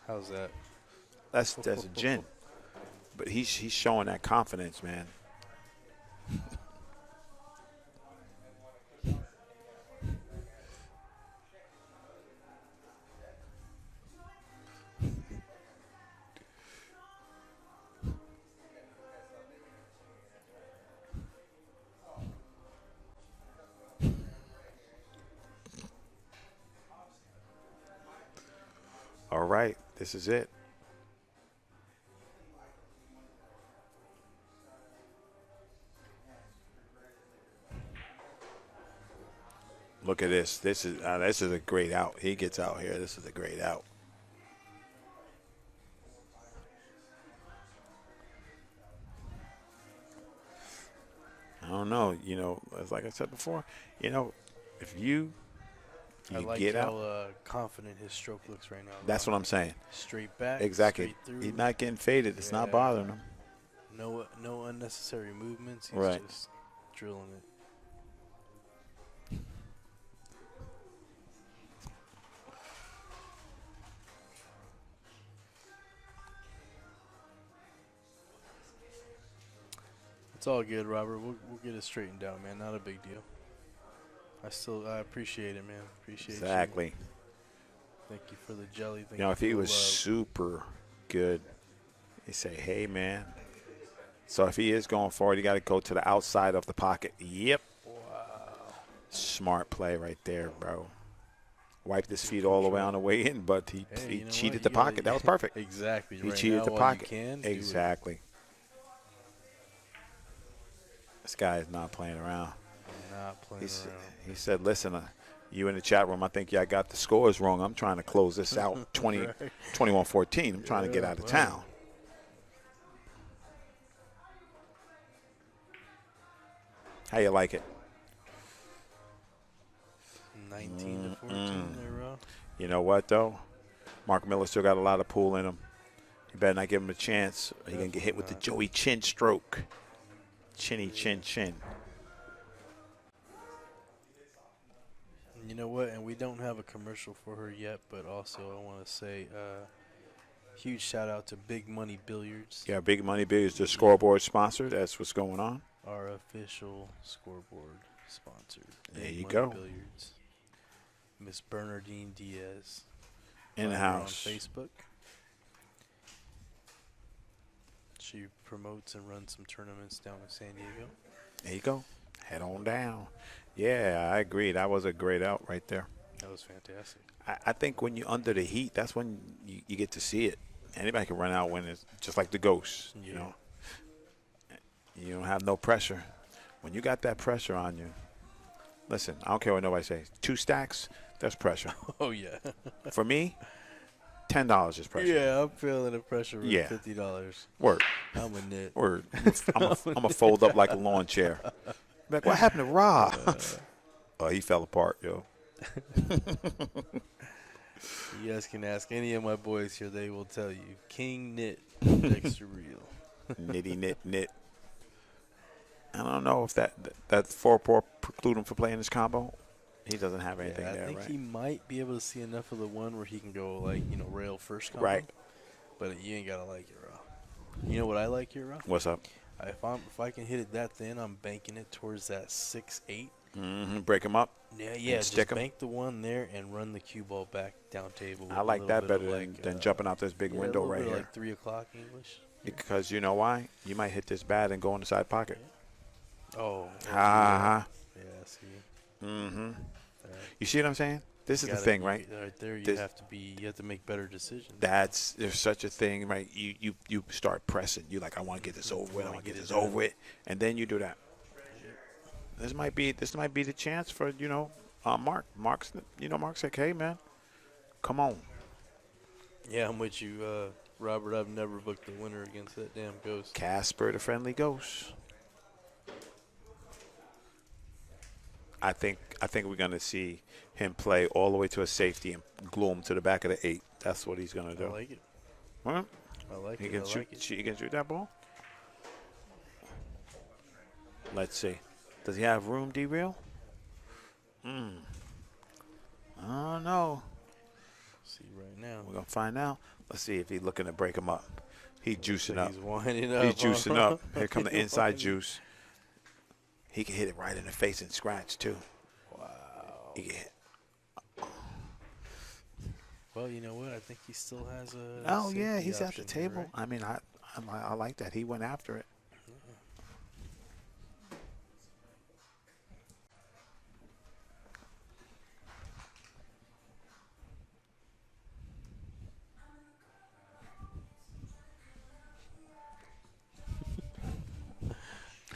How's that? That's a gin. But he's showing that confidence, man. All right, this is it. Look at this. This is a great out. He gets out here. This is a great out. I don't know. As like I said before, if you I like get how out. confident his stroke looks right now. That's what I'm saying. Straight back. Exactly. Straight through. He's not getting faded. It's not bothering him. No unnecessary movements. He's Right. just drilling it. It's all good, Robert. We'll get it straightened out, man. Not a big deal. I appreciate it, man. Appreciate Exactly. you. Thank you for the jelly. Thank If you he for the was love. super good, he say, hey, man. So if he is going forward, you got to go to the outside of the pocket. Yep. Wow. Smart play right there, bro. Wiped his feet all the way on the way in, but he Hey, cheated the pocket. That was perfect. Exactly. He right cheated now, the while pocket. You can, do it. Exactly. This guy is not playing around. Not playing around. He said, listen, you in the chat room, I think y'all got the scores wrong. I'm trying to close this out 21-14. I'm trying to get out of town. How you like it? 19 to 14 there, Rob. You know what, though? Mark Miller still got a lot of pool in him. You better not give him a chance. He going to get hit with the Joey Chin stroke. Chinny chin chin. You know what? And we don't have a commercial for her yet, but also I want to say huge shout out to Big Money Billiards, Yeah, Big Money Big is the scoreboard sponsor. That's what's going on. our official scoreboard sponsor. There Big you Money go. Billiards. Miss Bernardine Diaz. In the Find her on house. Facebook. She promotes and runs some tournaments down in San Diego. There you go. Head on down. Yeah, I agree. That was a great out right there. That was fantastic. I think when you're under the heat, that's when you get to see it. Anybody can run out when it's just like the ghost, you Yeah. know. You don't have no pressure. When you got that pressure on you, listen, I don't care what nobody says. 2 stacks, that's pressure. Oh, yeah. For me, $10 is pressure. Yeah, I'm feeling the pressure with Yeah. $50. Word. I'm a nit. Word. I'm going to fold up like a lawn chair. Like, what happened to Rob? Oh, he fell apart, yo. You guys can ask any of my boys here. They will tell you. King Knit, extra real. Nitty knit. I don't know if that 4-4 preclude him from playing this combo. He doesn't have anything I there, think right? he might be able to see enough of the one where he can go, like, rail first combo. Right. But you ain't got to like it, Raw. You know what I like here, Ruff? What's up? If I can hit it that thin, I'm banking it towards that 6-8. Break them up. Yeah. And stick Just 'em. bank the one there and run the cue ball back down table. With I a like little that bit better of than jumping out this big yeah, window a little right bit of here. like 3 o'clock English. Because you know why? You might hit this bad and go in the side pocket. Oh. Ha ha. Yeah. See. Mm-hmm. Right. You see what I'm saying? This is the thing, right? Right there, you This- have to make better decisions. There's such a thing, right? You start pressing. You like, I want to get this over with. I want to get this done. over with, and then you do that. This might be the chance for Mark. Mark's like, hey man, come on. Yeah, I'm with you, Robert. I've never booked a winner against that damn ghost. Casper the friendly ghost. I think we're gonna see him play all the way to a safety and glue him to the back of the 8. That's what he's gonna do. I like it. Huh? I like He it. can I shoot. like it. He can shoot that ball. Let's see. Does he have room, D-Real? I don't know. See right now. We're gonna find out. Let's see if he's looking to break him up. He's juicing up. He's winding up. He's juicing huh? up. Here come the inside juice. He can hit it right in the face and scratch too. Wow. He can hit. Well, you know what? I think he still has a. Oh yeah, safety he's at the option here, table. right? I mean, I like that. He went after it.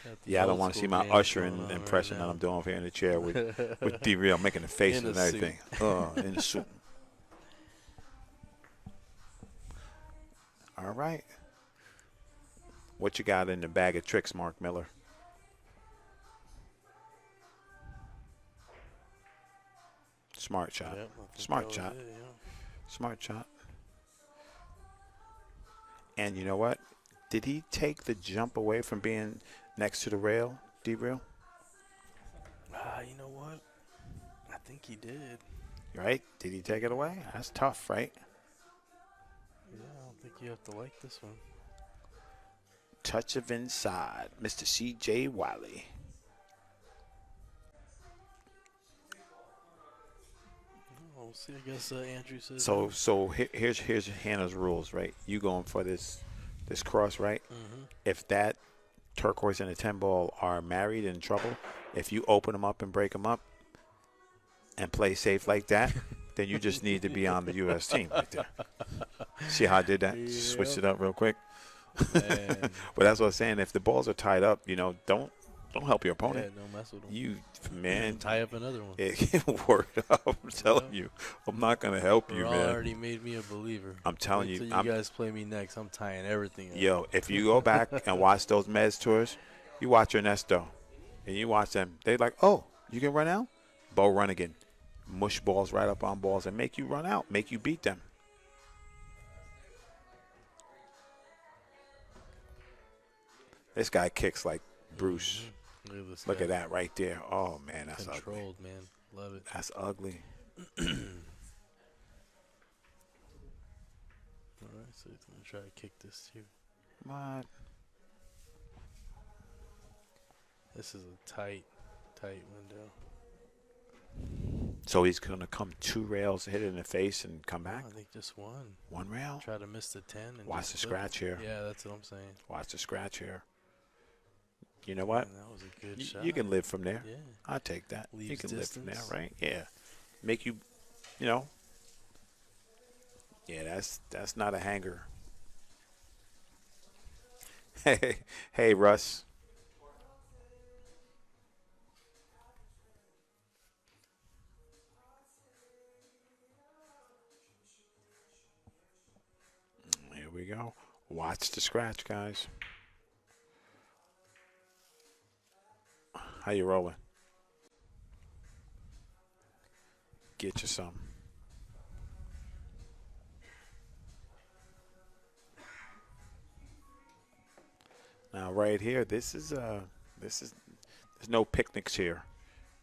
Got the Yeah, I don't old want to see school my games ushering going on impression right that now. I'm doing over here in the chair with D-Real making the faces In a and everything. In the suit. All right. What you got in the bag of tricks, Mark Miller? Smart shot. Yep, I think Smart that was shot. it, yeah. Smart shot. And you know what? Did he take the jump away from being next to the rail, D-Real? You know what? I think he did. Right? Did he take it away? That's tough, right? Yeah, I don't think you have to like this one. Touch of inside, Mr. C.J. Wiley. Oh, we'll see. I guess Andrew says. So here's Hannah's rules, right? You going for this cross, right? Mm-hmm. If that turquoise and a 10 ball are married in trouble, if you open them up and break them up and play safe like that, then you just need to be on the U.S. team right there. See how I did that? Switched it up real quick. Man. But that's what I'm saying. If the balls are tied up, don't help your Yeah, opponent. don't mess with him. You man, Tie up another one. it worked out. I'm telling you, I'm not gonna help you, Raul man. already made me a believer. I'm telling Wait you, till you guys play me next. I'm tying everything up. Yo, if you go back and watch those Mez tours, you watch Ernesto, and you watch them. They like, oh, you can run out? Bo Runnigan, mush balls right up on balls and make you run out, make you beat them. This guy kicks like Bruce. Look at this. Look guy. at that right there. Oh man, that's ugly. Controlled, man. Love it. That's ugly. All right, so he's gonna try to kick this too. What? This is a tight window. So he's gonna come 2 rails, hit it in the face, and come back. I think just one. 1 rail. Try to miss the 10. And Watch just the flip scratch here. it. Yeah, that's what I'm saying. Watch the scratch here. You know what? Man, that was a good shot. You can live from there. Yeah. I'll take that. You Leaves can live from there, distance. right? Yeah. Make you, you know. Yeah, that's not a hanger. Hey, Russ. Here we go. Watch the scratch, guys. How you rolling? Get you some. Now, right here, there's no picnics here.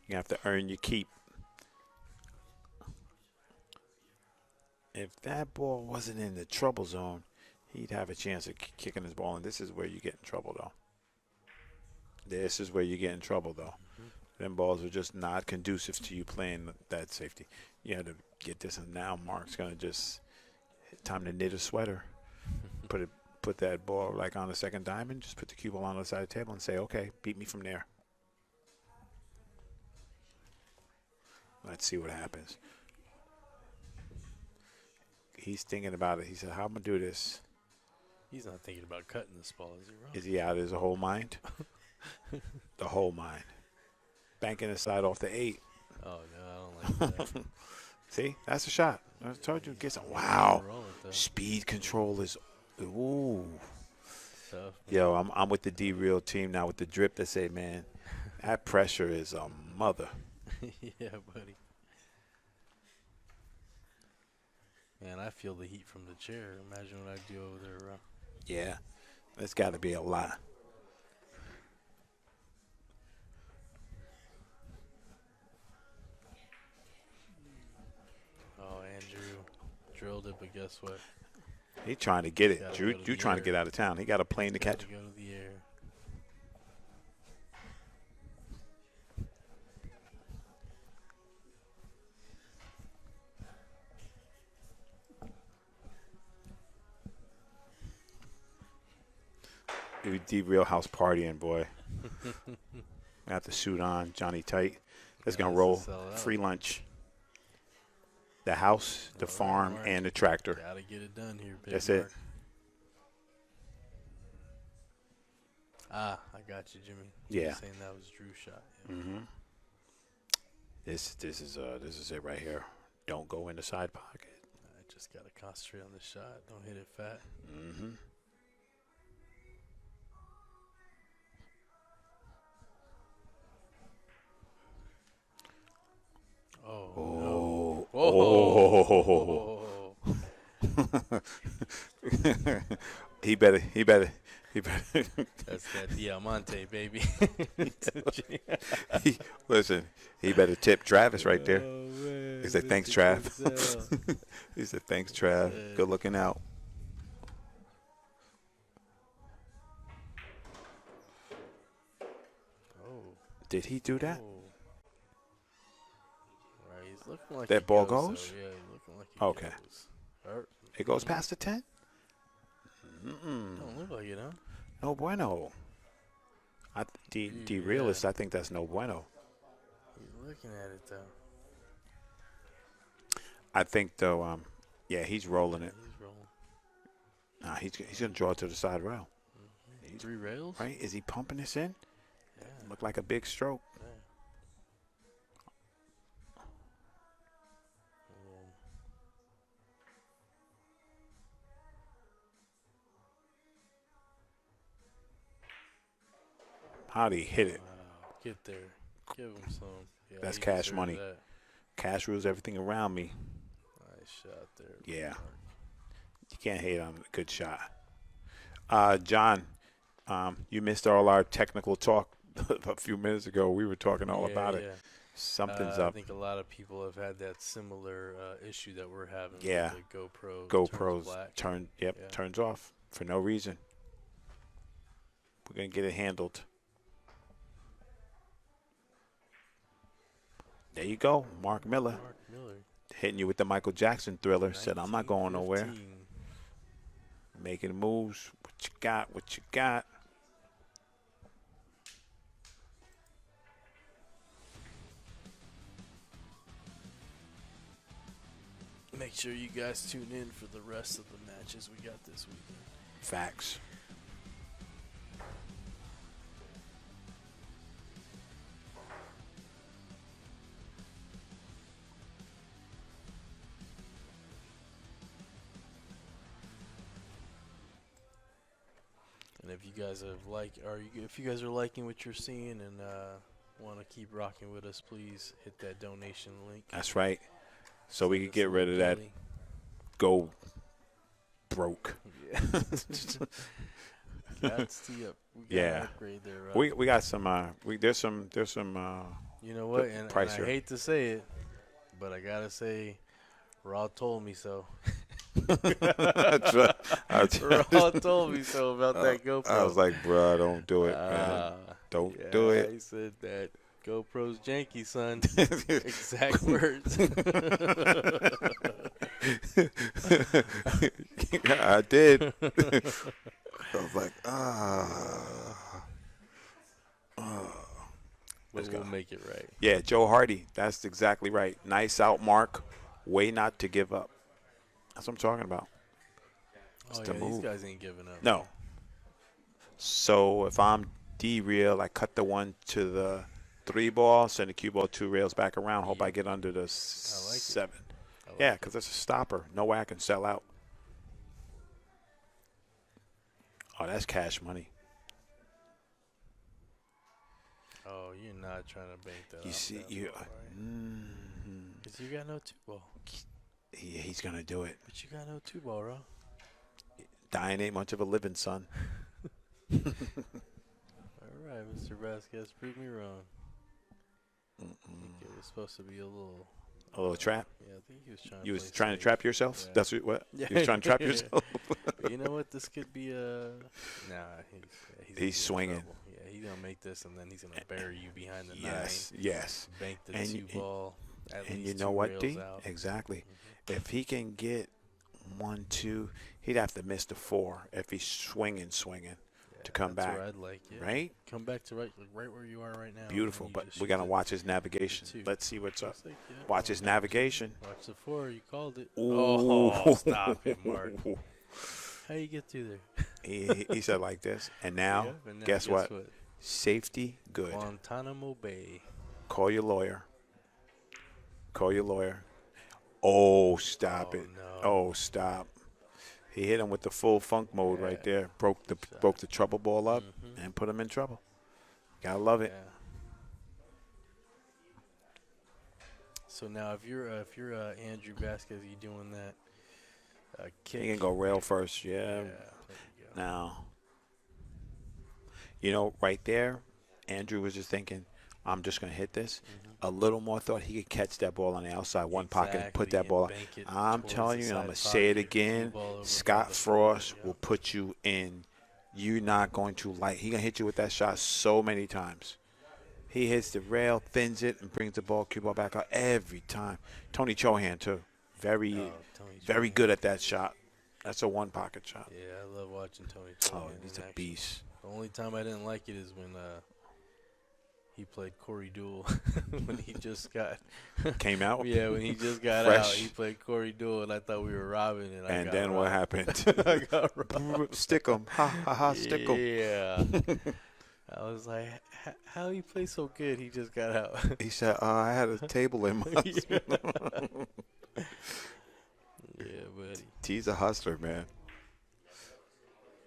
You have to earn your keep. If that ball wasn't in the trouble zone, he'd have a chance of kicking his ball. And this is where you get in trouble, though. This is where you get in trouble, though. Them balls are just not conducive to you playing that safety. You had to get this, and now Mark's gonna just time to knit a sweater. Put that ball like on the second diamond. Just put the cue ball on the side of the table and say, okay, beat me from there. Let's see what happens. He's thinking about it. He said, how am I gonna do this? He's not thinking about cutting this ball, is he, Ron? Is he out of his whole mind? The whole mind. Banking the side off the 8. Oh, no, I don't like that. See, that's a shot. I told you, get some. Wow, speed control is. Ooh. Tough. Yo, I'm with the D-Real team now with the drip that say, man, that pressure is a mother. Yeah, buddy. Man, I feel the heat from the chair. Imagine what I do over there, Ron. Yeah, that's got to be a lot. Oh, Andrew drilled it, but guess what? He trying to get it. Gotta Drew, go to you the trying to air. get out of town. He got a plane to catch. Go to the air. D-Real house partying, boy. Got the suit on, Johnny Tight. That's going to roll free lunch. The house, the farm, Mark. and the tractor. Gotta get it done here, big That's Mark. it. Ah, I got you, Jimmy. You Yeah. were saying that was Drew's shot. Yeah. Mm-hmm. This is it right here. Don't go in the side pocket. I just gotta concentrate on the shot. Don't hit it fat. Mm-hmm. Oh, Oh. no. Oh. He better. That's that Diamante, baby. Listen, he better tip Travis right there. Oh, man. He said, thanks, Mr. Trav. Denzel. He said, thanks, Trav. Good looking out. Oh. Did he do that? Oh. Right, he's looking like That he ball goes, goes? though. Yeah, he's looking like he Okay. goes. Or- It goes past the 10? Don't look like it, huh? No bueno. D-Realist, I think that's no bueno. He's looking at it, though. I think, though, yeah, he's rolling it. He's rolling. Nah, he's going to draw it to the side rail. Mm-hmm. 3 rails? Right? Is he pumping this in? Yeah. Look like a big stroke. Yeah. Um, How'd he hit it? wow. Get there. Give him some. Yeah, That's he cash deserved money. that. Cash rules everything around me. Nice shot there. Yeah. Mark. You can't hate on a good shot. John, you missed all our technical talk a few minutes ago. We were talking all about it. Yeah. Something's I up. think a lot of people have had that similar issue that we're having. Yeah. With the GoPro. GoPros turns black. Yeah. turns off for no reason. We're going to get it handled. There you go. Mark Miller Mark Miller. hitting you with the Michael Jackson Thriller. Said, I'm not going nowhere. 19-15. Making moves. What you got? What you got? Make sure you guys tune in for the rest of the matches we got this weekend. Facts. And if you guys have if you guys are liking what you're seeing and want to keep rocking with us, please hit that donation link. That's right. So we Send can us get a rid of that jelly. go broke. Yeah. That's the up. We got Yeah. an upgrade there. We got some there's some You know what? And I pricier. hate to say it, but I gotta say, Raw told me so. Raw told me so about that GoPro. I was like, bro, don't do it, man. Don't do it. He said that GoPro's janky, son. Exact words. I did. I was like, ah. But we'll make it right. Yeah, Joe Hardy. That's exactly right. Nice out, Mark. Way not to give up. That's what I'm talking about. Oh, yeah, these guys ain't giving up. No. So if I'm D-reel, I cut the 1 to the 3 ball, send the cue ball 2 rails back around. Hope I get under the 7. Yeah, because it's a stopper. No way I can sell out. Oh, that's cash money. Oh, you're not trying to bank that. You see, you. Right? Cause you got no 2-ball. Yeah, he's gonna do it. But you got no 2-ball, bro. Dying ain't much of a living, son. All right, Mr. Vasquez, prove me wrong. I think it was supposed to be a little trap. Yeah, I think he was trying. You was trying to trap yourself. Yeah. That's what. Yeah. You was trying to trap yourself. You know what? This could be a. Nah, he's swinging. Yeah, he's gonna make this, and then he's gonna bury you behind the 9. Yes. Bank the And 2-ball. And you know what, D? Exactly. If he can get 1, 2, he'd have to miss the 4 if he's swinging to come back. Where I'd like, right? Come back to right where you are right now. Beautiful, but we gotta watch his navigation. Let's see what's up. Like, Watch his navigation. Watch the 4. You called it. Ooh. Oh, stop it, Mark. How you get through there? he said like this, and now, guess what? Safety good. Guantanamo Bay. Call your lawyer. Oh, stop it. No. Oh, stop. He hit him with the full funk mode right there. Broke the trouble ball up and put him in trouble. Gotta love it. Yeah. So now, if you're Andrew Vasquez, you doing that kick? He can go rail first. Yeah. There you go. Now, right there, Andrew was just thinking, I'm just going to hit this. A little more thought, he could catch that ball on the outside, one pocket, and put that ball out. I'm telling you, and I'm going to say it again, Scott Frost will put you in. You're not going to like. He going to hit you with that shot so many times. He hits the rail, thins it, and brings the cue ball back out every time. Tony Chohan, too. Very good at that shot. That's a one-pocket shot. Yeah, I love watching Tony Chohan. Oh, he's a beast. The only time I didn't like it is when he played Corey Deuel when he just got came out. Yeah, when he just got Fresh. out, he played Corey Deuel, and I thought we were robbing. And then what happened? I got robbed. Stick him, ha ha ha, stick him. Yeah. I was like, how he play so good? He just got out. He said, I had a table in my. Yeah, buddy. He's a hustler, man.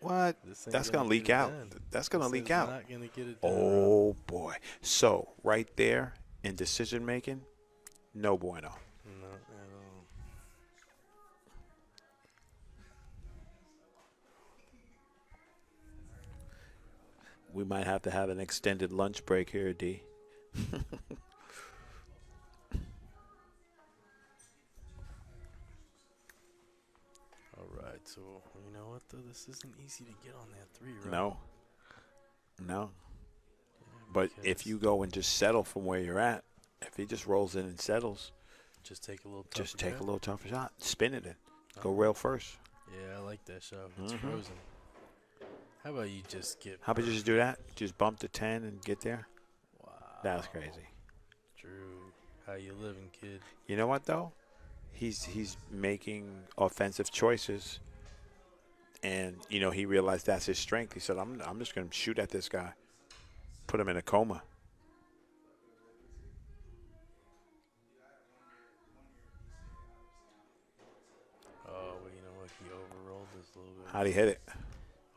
What? That's going to leak out. That's going to leak out. Not gonna get it done, oh, boy. So, right there in decision making, no bueno. Not at all. We might have to have an extended lunch break here, D. All right, so you know what though, this isn't easy to get on that 3, right? No. Yeah, But if you go and just settle from where you're at, if he just rolls in and settles, just take a little tougher shot, spin it in, go rail first. Yeah, I like that shot. It's frozen. How about you just get? How about you just do that? Just bump to 10 and get there. Wow. That's crazy. Drew, how you living, kid? You know what though? He's making offensive choices, and he realized that's his strength. He said, "I'm just going to shoot at this guy, put him in a coma." Oh, well, you know what? He overrolled this a little bit. How'd he hit it?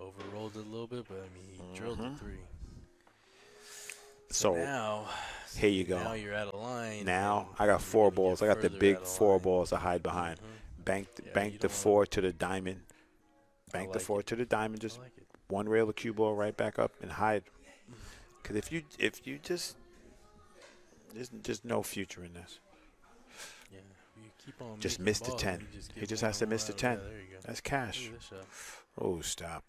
Overrolled it a little bit, but I mean, he drilled the 3. So now, here you go. Now you're out of line. Now I got 4 balls. I got the big 4 balls to hide behind. Bank the 4 to the diamond. Bank the 4 to the diamond. Just one rail of cue ball right back up and hide. Because if you just there's no future in this. Yeah, you keep on Just making missed the balls, 10. and you just He get just more has to and miss the more. 10. Yeah, there you go. That's cash. Look at this shot. Oh, stop.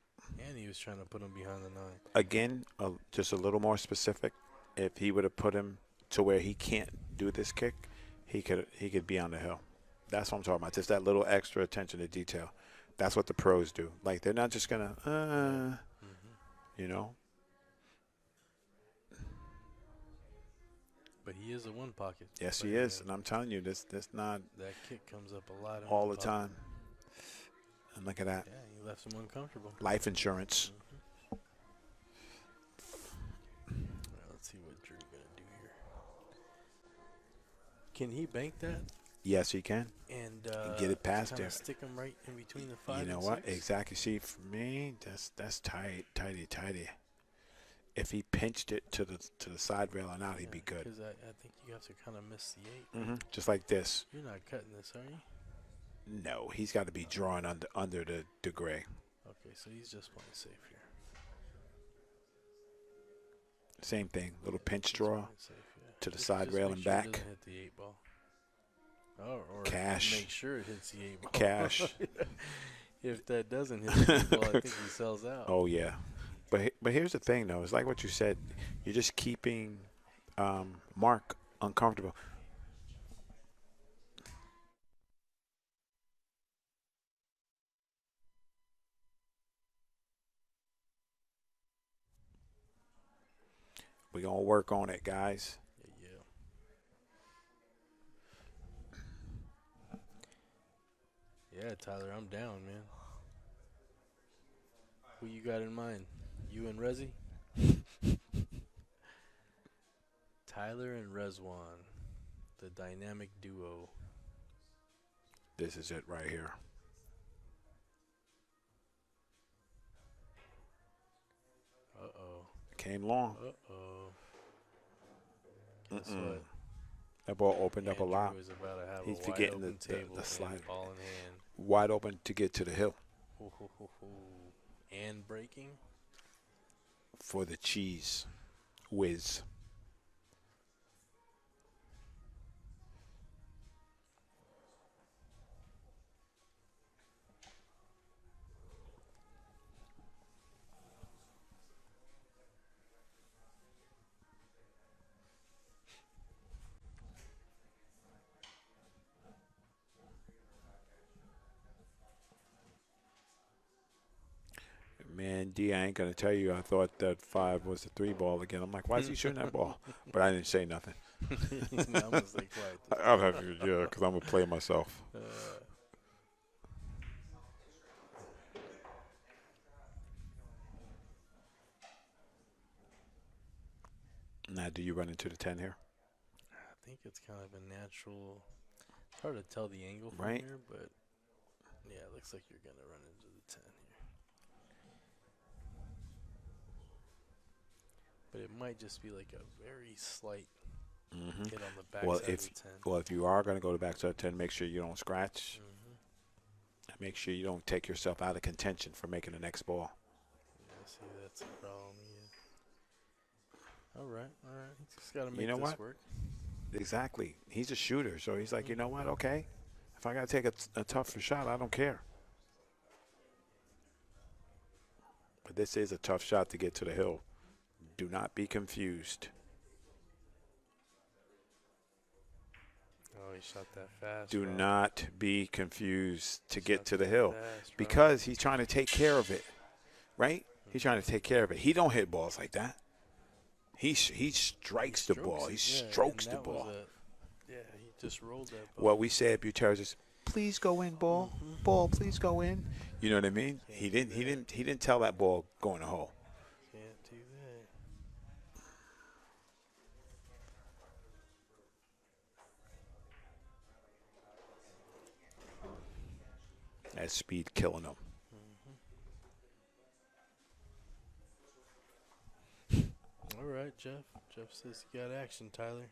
And he was trying to put him behind the 9. Again, just a little more specific. If he would have put him to where he can't do this kick, he could be on the hill. That's what I'm talking about. Just that little extra attention to detail. That's what the pros do. Like, they're not just going to, you know. But he is a one pocket. Yes, he player, is. man. And I'm telling you, this not That kick comes up a lot in all one the pocket. time. And look at that. Yeah, he left him uncomfortable. Life insurance. All right, let's see what Drew's gonna do here. Can he bank that Yes, he can. and Get it past there. Stick him right in between the 5 You know and what? 6? Exactly. See, for me, that's tighty. If he pinched it to the side rail and out, he'd be good. Because I think you have to kind of miss the 8. Just like this. You're not cutting this, are you? No, he's got to be drawn under the gray. Okay, so he's just playing safe here. Same thing. Little pinch He's draw playing safe, yeah. to the Just- side just rail make and sure it back. doesn't hit the 8 ball. Or Cash. Make sure it hits the 8 ball. Cash. If that doesn't hit the 8 ball, I think he sells out. Oh yeah, but here's the thing though. It's like what you said. You're just keeping Mark uncomfortable. We're gonna work on it, guys. Yeah, Tyler, I'm down, man. Who you got in mind? You and Rezi? Tyler and Rezwan, the dynamic duo. This is it right here. Uh-oh. Came long. Uh-oh. Guess what? That ball opened up a lot. Andrew is about to have He's a forgetting wide open the table slide. and ball in hand. Wide open to get to the hill Ho, ho, ho, ho. And breaking. for the cheese whiz. Man, D, I ain't going to tell you. I thought that 5 was the 3 ball again. I'm like, why is he shooting that ball? But I didn't say nothing. I'm gonna stay quiet. I'll have to, yeah, because I'm going to play myself. Now, do you run into the 10 here? I think it's kind of a natural. It's hard to tell the angle from Right. here, but yeah, it looks like you're gonna run into the 10 here. But it might just be like a very slight hit on the backside Well, of the 10. if you are going to go to backside 10, make sure you don't scratch. And make sure you don't take yourself out of contention for making the next ball. Yeah, see, that's the problem. Yeah. All right. He's just got to make You know this what? work. Exactly. He's a shooter, so he's like, you know what? Okay. If I got to take a tougher shot, I don't care. But this is a tough shot to get to the hill. Do not be confused. Oh, he shot that fast. Do bro. not be confused to Shot get to the that hill fast, bro. because he's trying to take care of it, right? He's trying to take care of it. He don't hit balls like that. He strikes the ball. He strokes the ball. Yeah, he just rolled that ball. What we say at Buterres is, please go in, ball. Ball, please go in. You know what I mean? He didn't tell that ball go in the hole. Can't do that. That speed killing him. All right, Jeff. Jeff says you got action, Tyler.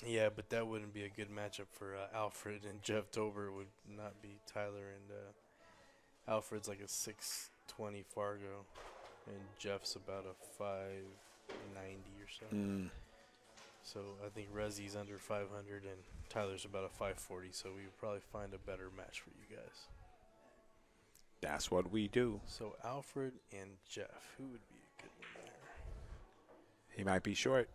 Yeah, but that wouldn't be a good matchup for Alfred and Jeff Tober. It would not be Tyler and Alfred's like a 6'20" Fargo, and Jeff's about a 5'90" or so. So I think Rezzy's under 500 and Tyler's about a 540. So we would probably find a better match for you guys. That's what we do. So Alfred and Jeff, who would be a good one there? He might be short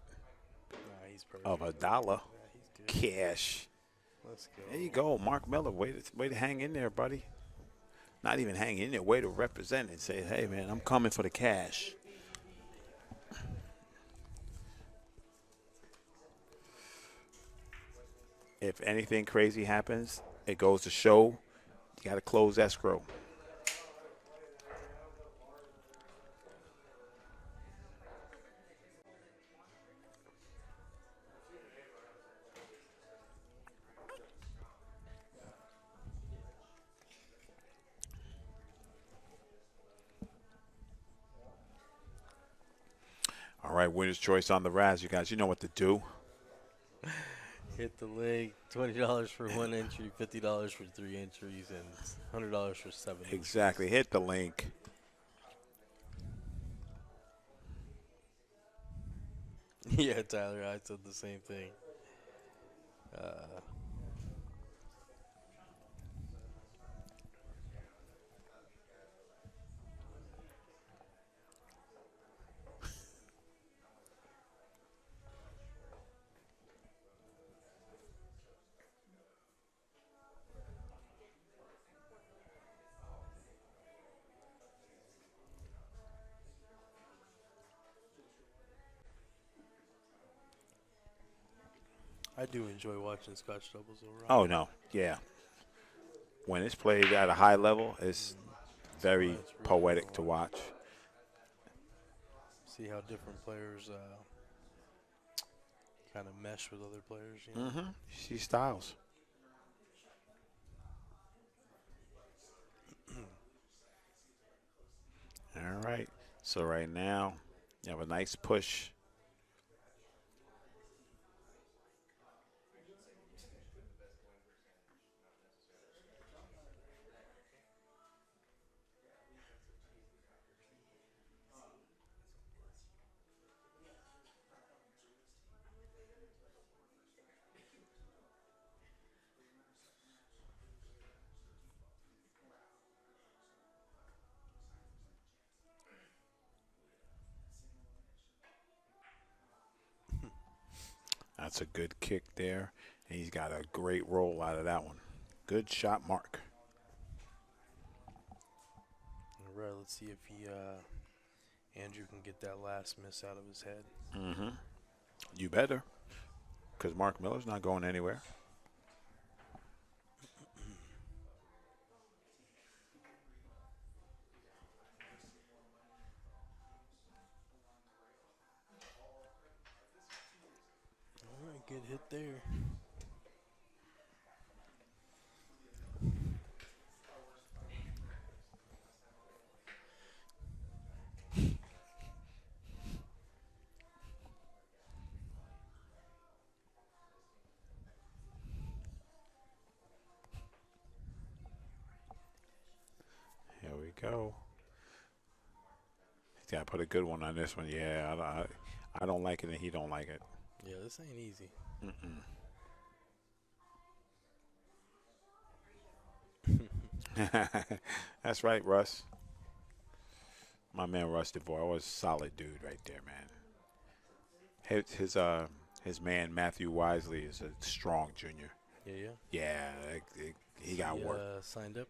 Nah, he's perfect. of $1 Yeah, he's good. cash. Let's go. There you go, Mark Miller. Way to hang in there, buddy. Not even hang in there. Way to represent and say, hey, man, I'm coming for the cash. If anything crazy happens, it goes to show you got to close escrow. All right, winner's choice on the Raz. You guys, you know what to do. Hit the leg. $20 for 1 entry, $50 for 3 entries, and $100 for 7 entries. Exactly. Hit the link. Yeah, Tyler, I said the same thing. I do enjoy watching Scotch doubles overall. Oh, no. Yeah. When it's played at a high level, it's very It's really poetic fun to watch. See how different players kind of mesh with other players. You know? Mm-hmm. See styles. All right. So right now, you have a nice push. That's a good kick there. And he's got a great roll out of that one. Good shot, Mark. All right, let's see if he Andrew can get that last miss out of his head. Mm-hmm. You better, because Mark Miller's not going anywhere. All right, good hit there. Here we go. He's got to put a good one on this one. Yeah, I don't like it, and he don't like it. Yeah, this ain't easy. That's right, Russ. My man Russ DeVore was a solid dude right there, man. His man Matthew Wisely is a strong junior. Yeah. Yeah, he got work. Signed up.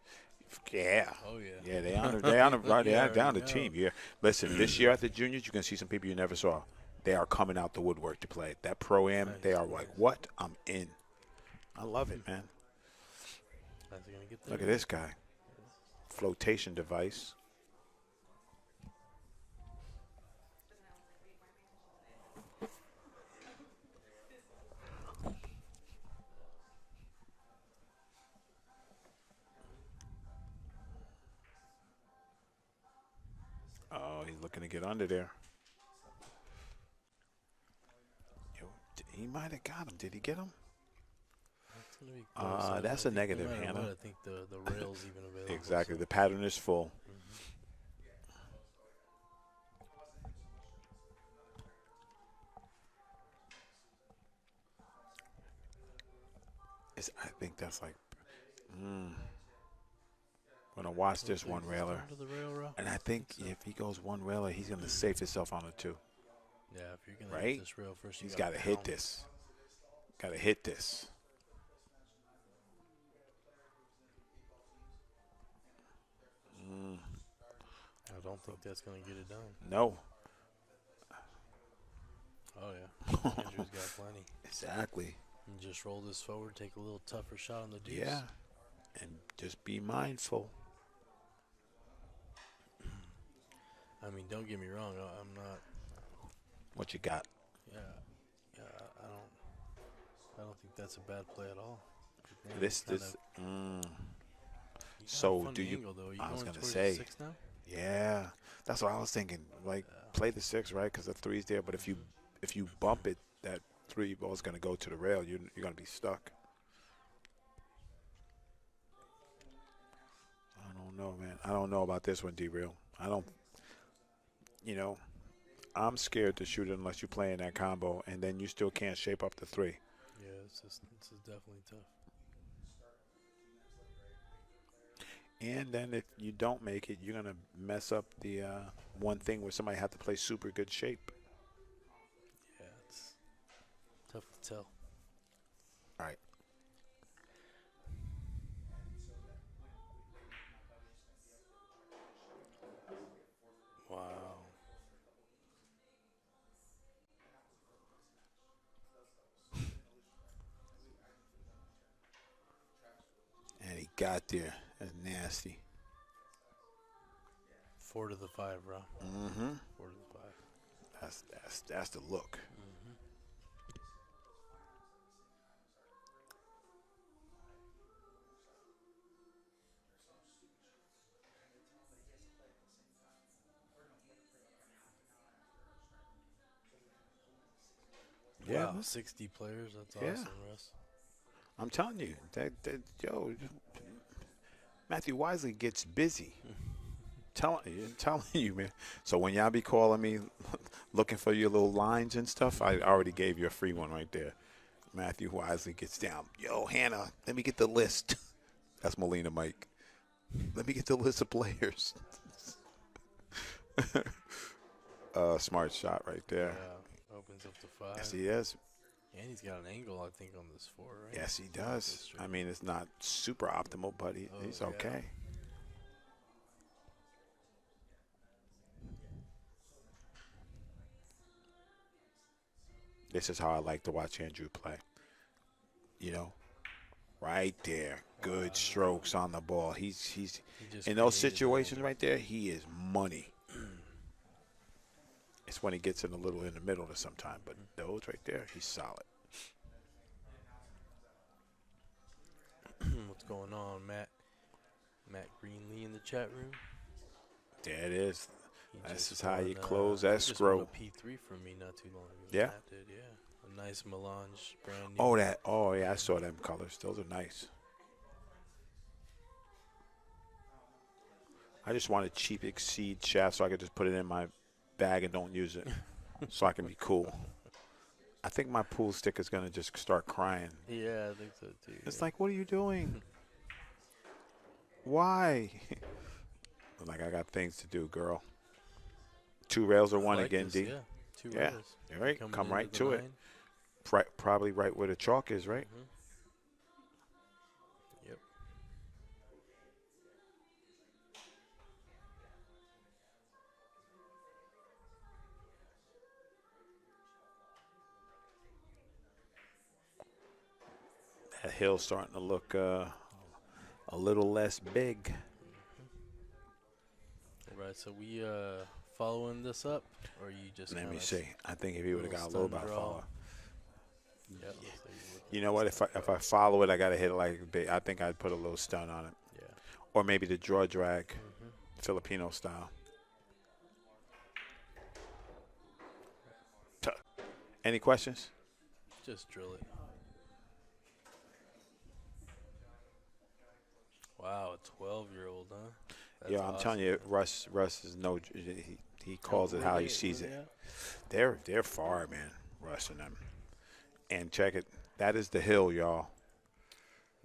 Yeah. Oh yeah. Yeah, they on right Yeah, down the I know. team. Yeah. Listen, this year at the juniors, you can see some people you never saw. They are coming out the woodwork to play. That pro-am, Nice, they are nice. like, what? I'm in. I love it, man. How's he gonna get there? Look at this guy. Flotation device. Oh, he's looking to get under there. Yo, he might have got him. Did he get him? That's gonna be close. I That's think a negative, no matter Hannah. what, I think the rail's even available. Exactly. so- The pattern is full. I think that's like, gonna watch Don't this think one he's railer, going to the rail, Raw? and I think so. if he goes one railer, he's gonna save himself on a 2. Yeah, if you're going to Right? hit this rail first, you He's got got to hit this. Got to hit this. I don't think that's going to get it done. No. Oh, yeah. Andrew's got plenty. Exactly. And just roll this forward, take a little tougher shot on the deuce. Yeah. And just be mindful. I mean, don't get me wrong. I'm not. What you got? Yeah. I don't think that's a bad play at all. So do you? Angle, though. Are you I was going gonna towards say. the 6 now? Yeah, that's what I was thinking. Like play the 6, right? Because the 3's there. But if you bump it, that 3 ball's gonna go to the rail. You're gonna be stuck. I don't know, man. I don't know about this one, D-Real. I don't. I'm scared to shoot it unless you play in that combo, and then you still can't shape up the 3. Yeah, this is definitely tough. And then if you don't make it, you're gonna mess up the one thing where somebody had to play super good shape. Yeah, it's tough to tell. All right. Wow. And he got there. That's nasty. 4 to the 5, bro. 4 to the 5. That's the look. Yeah, Wow, 60 players. That's Yeah. awesome, Russ. I'm telling you that Matthew Wisely gets busy. telling you, man. So when y'all be calling me, looking for your little lines and stuff, I already gave you a free one right there. Matthew Wisely gets down. Yo, Hannah, let me get the list. That's Molina Mike. Let me get the list of players. Smart shot right there. Yeah, opens up to 5. Yes, he is. And he's got an angle, I think, on this 4, right? Yes, he does. I mean, it's not super optimal, but he's yeah. okay. This is how I like to watch Andrew play. Right there. Good strokes on the ball. He's in those situations right there, he is money. It's when he gets in a little in the middle or sometime, but those right there, he's solid. What's going on, Matt? Matt Greenlee in the chat room. There it is. He This just is how you won, close he just won escrow. a P3 from me not too long ago. Yeah? Matt did, yeah. A nice melange, brand new. Oh yeah, I saw them colors. Those are nice. I just want a cheap Exceed shaft so I could just put it in my bag and don't use it, so I can be cool. I think my pool stick is gonna just start crying. Yeah, I think so too. It's like, what are you doing? Why? Like, I got things to do, girl. 2 rails or one like again, this, D. Yeah, 2 Yeah. rails. All right, Coming come into right the to it. 9. Probably right where the chalk is, right? Yep. That hill's starting to look a little less big. All right, so we following this up, or you just Let me kinda see. I think if he would have got a little bit follow. Yep. So You know what? If I follow it, I gotta hit it like a bit. I think I'd put a little stun on it, yeah. or maybe the draw drag, Filipino style. Any questions? Just drill it. Wow, a 12-year-old, huh? That's Yeah, I'm telling you, Russ is no. He calls it how he sees it. They're far, man. Russ and them. And check it. That is the hill, y'all.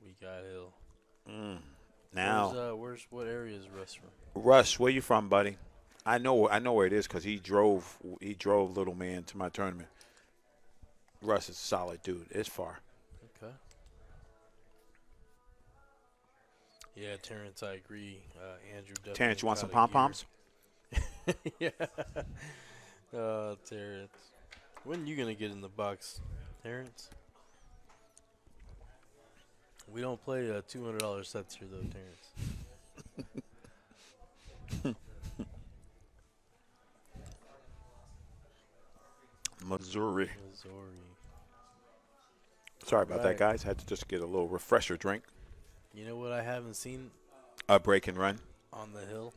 We got Hill. Now, Where's what area is Russ from? Russ, where you from, buddy? I know where it is because he drove little man to my tournament. Russ is a solid dude. It's far. Okay. Yeah, Terrence, I agree. Andrew definitely. Terrence, you want some got a pom poms? gear. Yeah. Oh, Terrence. When you gonna get in the box, Terrence? We don't play $200 sets here, though, Terrence. Missouri. Missouri. Sorry about that, Right. guys. Had to just get a little refresher drink. You know what I haven't seen A break and run. on the hill?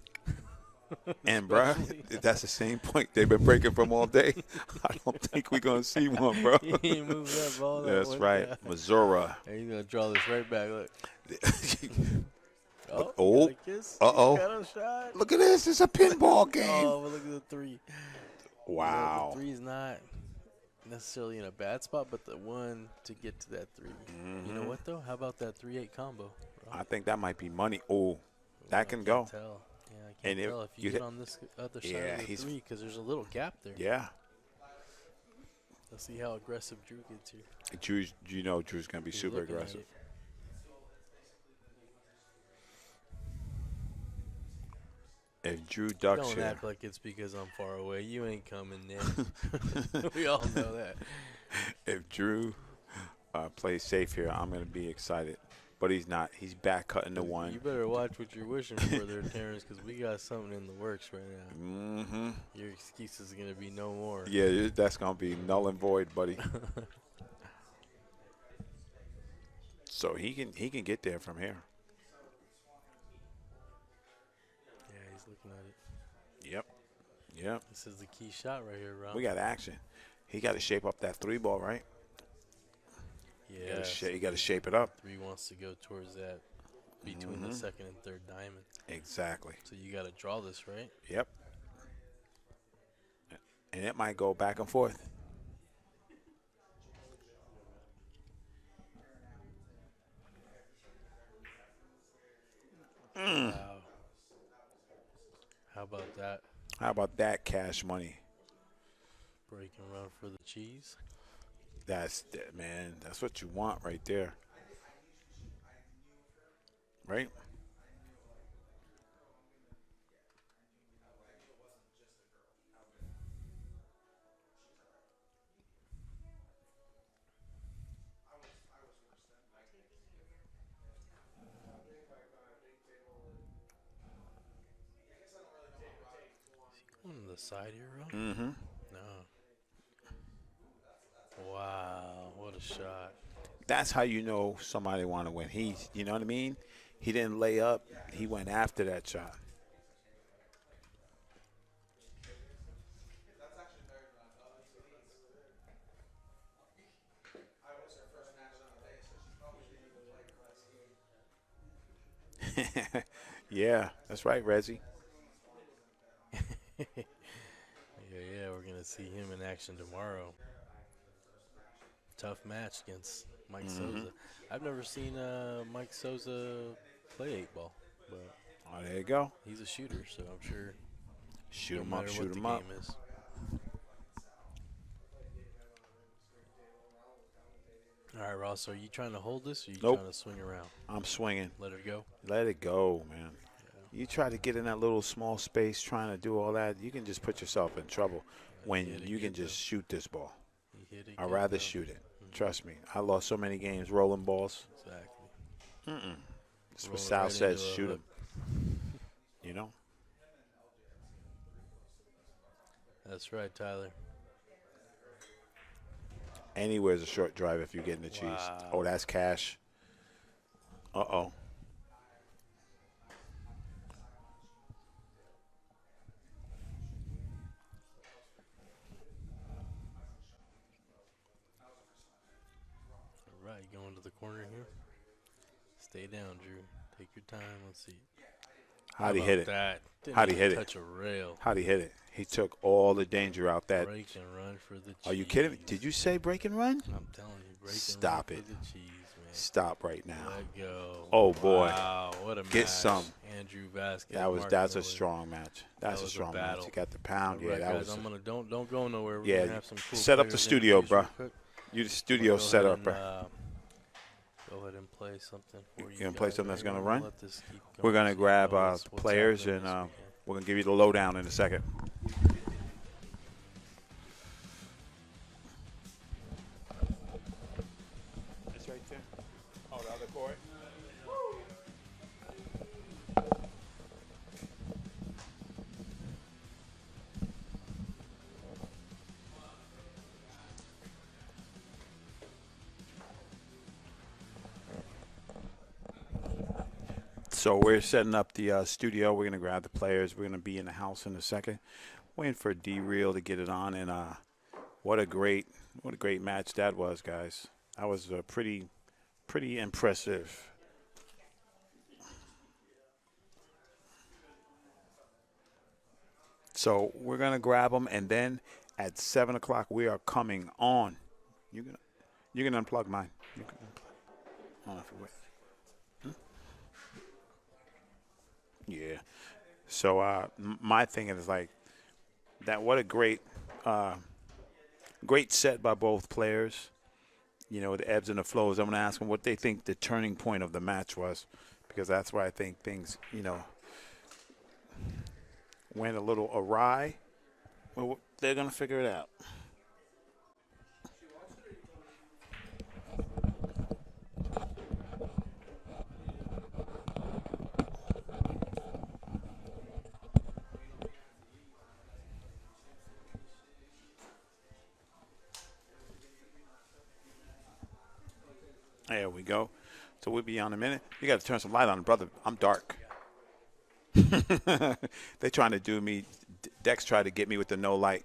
And, bruh, that's the same point they've been breaking from all day. I don't think we're going to see one, bro. He ain't moved that ball. That's that right. way. Missouri. Hey, he's going to draw this right back. Look. Oh, Oh, you got a kiss? uh-oh. You got a shot? Look at this. It's a pinball game. Oh, but look at the three. Wow. The three's not necessarily in a bad spot, but the one to get to that 3. You know what, though? How about that 3-8 combo? Bro? I think that might be money. Oh, that I can can't go. Tell. Yeah, I And can't if tell if you you get hit- on this other side Yeah, of the he's- 3 because there's a little gap there. Yeah. Let's see how aggressive Drew gets here. Drew's going to be He's super looking at aggressive. it. If Drew ducks Don't here. act like it's because I'm far away. You ain't coming in. We all know that. If Drew plays safe here, I'm going to be excited. But he's not. He's back cutting the one. You better watch what you're wishing for there, Terrence, because we got something in the works right now. Mm-hmm. Your excuse is going to be no more. Yeah, that's going to be null and void, buddy. So he can get there from here. Yeah, he's looking at it. Yep. This is the key shot right here, Rob. We got action. He got to shape up that 3 ball, right? Yeah. You got to shape it up. 3 wants to go towards that between the second and third diamond. Exactly. So you got to draw this, right? Yep. And it might go back and forth. Wow. How about that? How about that cash money? Break and run for the cheese. Man, that's what you want right there. Right? On the side here, Rob? Mm-hmm. No. Wow, what a shot. That's how you know somebody want to win. You know what I mean? He didn't lay up. He went after that shot. Yeah, that's right, Rezzy. Yeah, we're going to see him in action tomorrow. Tough match against Mike Souza. I've never seen Mike Souza play 8-ball, but Oh, there you go. he's a shooter, so I'm sure Shoot no him up, matter shoot what him the up. game is. All right, Ross, are you trying to hold this or are you Nope. trying to swing around? I'm swinging. Let her go? Let it go, man. You try to get in that little small space trying to do all that, you can just put yourself in trouble when hit it you can good, just shoot this ball. He hit it I'd good, rather though. shoot it. Trust me. I lost so many games rolling balls. Exactly. That's Roll what it Sal right says, into a shoot hook. him. You know? That's right, Tyler. Anywhere's a short drive if you're getting the cheese. Wow. Oh, that's cash. Uh-oh. All right, going to the corner here. Stay down, Drew. Take your time. Let's see. How'd he How hit about it? That? Didn't How'd he even hit it? touch a rail. How'd he hit it? He took all the danger out that. Break and run for the cheese. Are you kidding me? Did you say break and run? I'm telling you, break Stop and it. run for the cheese, Stop right now. Let go. Oh, boy. Wow, what a match. Get some. Andrew VAZQUEZ. That's a strong match. That's a was a strong match. battle. You got the pound. All Yeah, right, that guys, was. I'm gonna don't go nowhere. We're Yeah, gonna have some cool set up the players studio, interviews bro. real quick. You the I'm studio gonna go set ahead up, bro. Go ahead and play something for you. You gonna play guys something that's right gonna here. run? Let this keep We're going gonna so you grab know what's players, happening and this weekend. we're gonna give you the lowdown in a second. It's right there. Oh, the other court. So we're setting up the studio. We're gonna grab the players. We're gonna be in the house in a second. Waiting for D-Real to get it on, and what a great match that was, guys. That was pretty impressive. So we're gonna grab them, and then at 7 o'clock we are coming on. You can unplug mine. You can unplug. Hold on for wait. Yeah. So my thing is like that. What a great set by both players. You know, the ebbs and the flows. I'm going to ask them what they think the turning point of the match was, because that's where I think things, went a little awry. Well, they're going to figure it out. There we go. So we'll be on in a minute. You got to turn some light on, brother. I'm dark. They trying to do me. Dex tried to get me with the no light.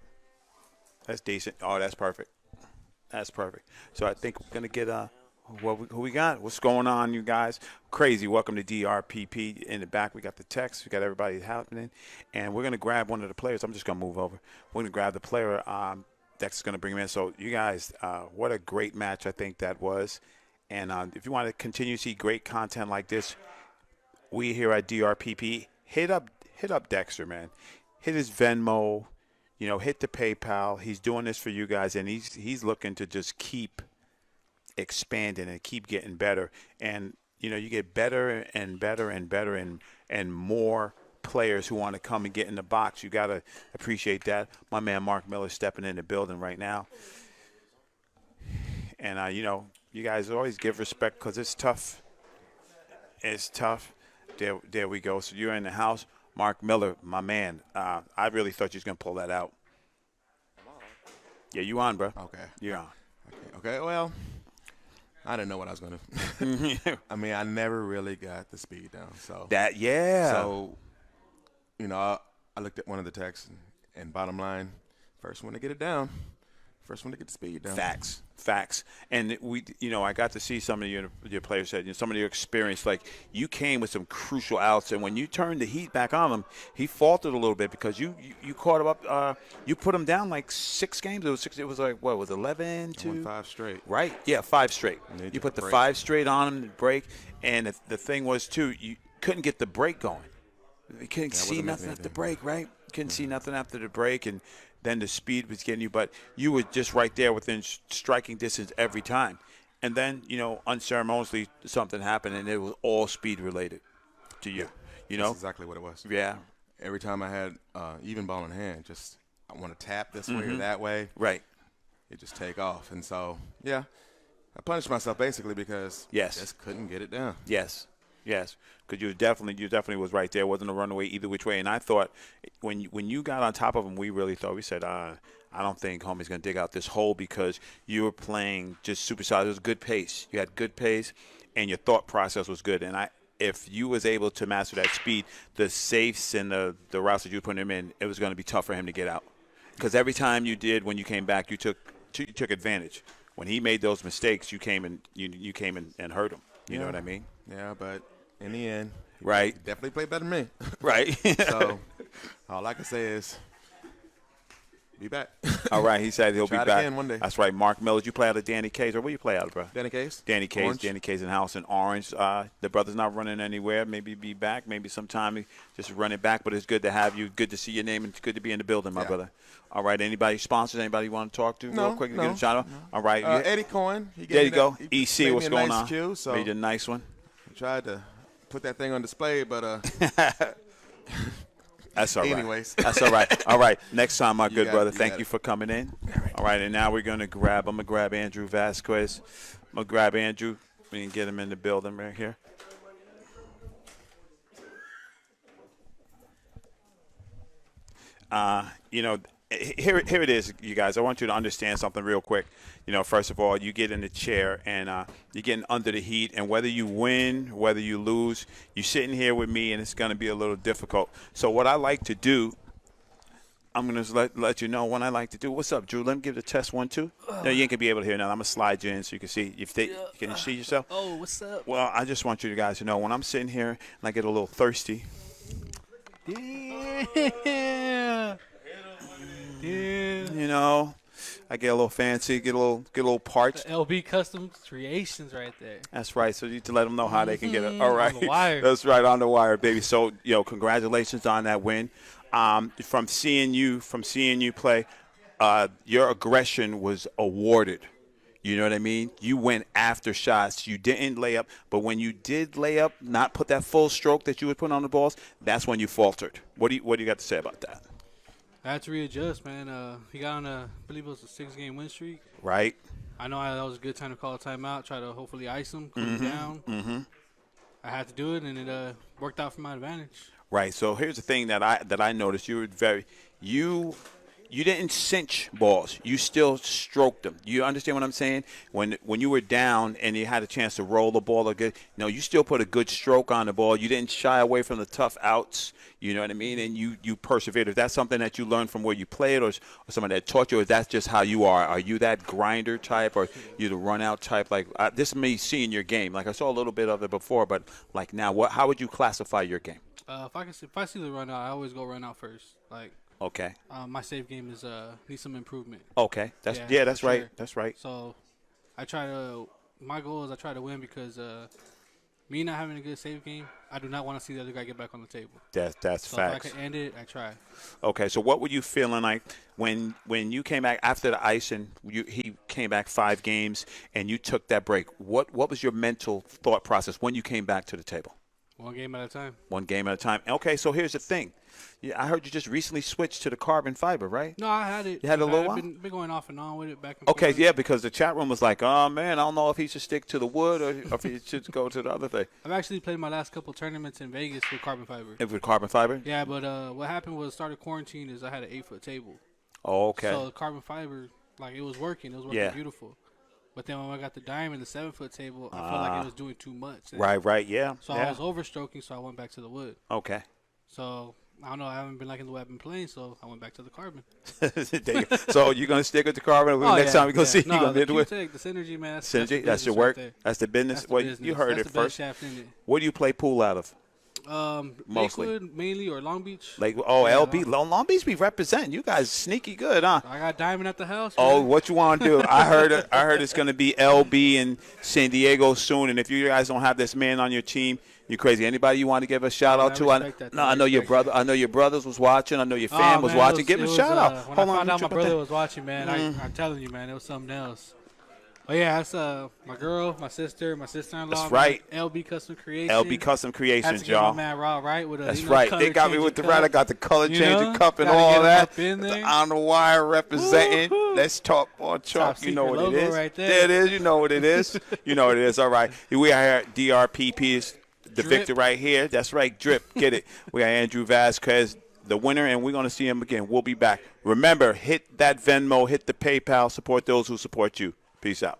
That's decent. Oh, that's perfect. That's perfect. So I think we're gonna get who we got? What's going on, you guys? Crazy. Welcome to DRPP. In the back, we got the text. We got everybody happening, and we're gonna grab one of the players. I'm just gonna move over. We're gonna grab the player. Dex is gonna bring him in. So you guys, what a great match I think that was. And if you want to continue to see great content like this, we here at DRPP hit up Dexter, man. Hit his Venmo, hit the PayPal. He's doing this for you guys, and he's looking to just keep expanding and keep getting better. And you get better and better and better and more players who want to come and get in the box. You gotta appreciate that. My man Mark Miller stepping in the building right now, and you guys always give respect because it's tough. It's tough. There we go. So you're in the house. Mark Miller, my man. I really thought you was going to pull that out. Yeah, you on, bro. Okay. You're on. Okay, well, I didn't know what I was going to – I mean, I never really got the speed down. So So, I looked at one of the texts, and bottom line, first one to get it down. First one to get the speed down. Facts. And I got to see some of your players said, some of your experience. Like you came with some crucial outs, and when you turned the heat back on him, he faltered a little bit because you caught him up. You put him down like 6 games. It was 6. It was like what was 11 to 5 straight. Right? Yeah, 5 straight. You put the break. 5 straight on him to break, and the thing was too, you couldn't get the break going. You couldn't see nothing after the break, right? Couldn't see nothing after the break, and then the speed was getting you, but you were just right there within striking distance every time. And then, unceremoniously something happened, and it was all speed related to you. That's exactly what it was. Yeah. Every time I had even ball in hand, just I want to tap this way or that way. Right. It just take off. And so, I punished myself basically because I just couldn't get it down. Yes, because you definitely was right there. It wasn't a runaway either which way. And I thought when you got on top of him, we said, I don't think homie's going to dig out this hole because you were playing just super solid. It was good pace. You had good pace, and your thought process was good. And if you was able to master that speed, the safes and the routes that you were putting him in, it was going to be tough for him to get out. Because every time you did, when you came back, you took advantage. When he made those mistakes, you came and hurt him. You know what I mean? Yeah, but in the end, right, he definitely played better than me. Right. So all I can say is Be back. All right, he said he'll Try be it back. again one day. That's right. Mark Miller, you play out of Danny K's, or where you play out of, bro? Danny Case. Danny K's. Orange. Danny K's in house in Orange. The brother's not running anywhere. Maybe be back. Maybe sometime just run it back. But it's good to have you. Good to see your name. And it's good to be in the building, my brother. All right. Anybody sponsors? Anybody you want to talk to real quick? Get a shout out. All right. Eddie Cohen. There you go. He EC, made what's me a going nice on? Cue, so Made you a nice one. I tried to put that thing on display, but That's all right. anyways. That's all right. All right. Next time, my good brother. Thank got you it. for coming in. All right. And now we're going to grab. I'm going to grab Andrew VAZQUEZ. I'm going to grab Andrew. We can get him in the building right here. Here it is, you guys. I want you to understand something real quick. First of all, you get in the chair and you're getting under the heat. And whether you win, whether you lose, you're sitting here with me, and it's going to be a little difficult. So what I like to do, I'm going to let you know what I like to do. What's up, Drew? Let me give the test 1, 2. No, you ain't going to be able to hear now. I'm going to slide you in so you can see. Can you see yourself? Oh, what's up? Well, I just want you guys to know when I'm sitting here and I get a little thirsty. Yeah. I get a little fancy, get a little parched. LB Custom Creations right there. That's right. So you need to let them know how they can get it. All right. On the wire. That's right, on the wire, baby. So, congratulations on that win. From seeing you play, your aggression was awarded. You know what I mean? You went after shots. You didn't lay up, but when you did lay up, not put that full stroke that you would put on the balls, that's when you faltered. What do you got to say about that? I had to readjust, man. He got on I believe it was a 6-game win streak. Right. I know that was a good time to call a timeout, try to hopefully ice him, cool him down. Mm-hmm. I had to do it, and it worked out for my advantage. Right. So here's the thing that I noticed. You were you didn't cinch balls. You still stroked them. You understand what I'm saying? When you were down and you had a chance to roll the ball you still put a good stroke on the ball. You didn't shy away from the tough outs. You know what I mean? And you persevered. Is that something that you learned from where you played, or somebody that taught you, or is that just how you are? Are you that grinder type, or you the run-out type? Like this is me seeing your game. Like I saw a little bit of it before, but like now, how would you classify your game? If I see the run out, I always go run out first. Like. Okay. My save game is needs some improvement. Okay. That's right. Sure. That's right. So, my goal is I try to win because me not having a good save game, I do not want to see the other guy get back on the table. That's so facts. If I can end it, I try. Okay. So what were you feeling like when you came back after the ice and he came back 5 games and you took that break? What was your mental thought process when you came back to the table? One game at a time. One game at a time. Okay. So here's the thing. Yeah, I heard you just recently switched to the carbon fiber, right? No, I had it. You had a little while? I've been going off and on with it back and Okay, forth. yeah, because the chat room was like, oh, man, I don't know if he should stick to the wood or if he should go to the other thing. I've actually played my last couple tournaments in Vegas with carbon fiber. With carbon fiber? Yeah, but what happened was started quarantine is I had an 8-foot table. Oh, okay. So the carbon fiber, it was working. It was working beautiful. But then when I got the diamond, the 7-foot table, I felt like it was doing too much. Right, yeah. So I was overstroking, so I went back to the wood. Okay. So I don't know. I haven't been liking the way I've been playing, so I went back to the carbon. So you're going to stick with the carbon? Next time we're going to see you going to do it? The synergy, man. Synergy? That's your work? Right, that's the business? That's the business. You heard that's it the first. Best shaft in it. Where do you play pool out of? Mostly. Lakewood, mainly, or Long Beach. LB. Long Beach be representing. You guys sneaky good, huh? I got Diamond at the house. Oh, what you want to do? I heard it's going to be LB in San Diego soon, and if you guys don't have this man on your team, you're crazy. Anybody you want to give a shout out to? I know your brother. I know your brothers was watching. I know your fam was watching. Give him a shout out. When I found out my brother was watching, man, I'm telling you, man, it was something else. Oh yeah, that's my girl, my sister-in-law. That's right. LB Custom Creations. LB Custom Creations, y'all. My man Raw, right? With that's right. They got me with the right. I got the color changing cup and all that. On the wire representing. Let's talk on chalk. You know what it is. Right there. There it is. You know what it is. You know what it is. All right. We are here at DRPP. Is the victor right here. That's right. Drip. Get it. We got Andrew VAZQUEZ, the winner, and we're going to see him again. We'll be back. Remember, hit that Venmo, hit the PayPal, support those who support you. Peace out.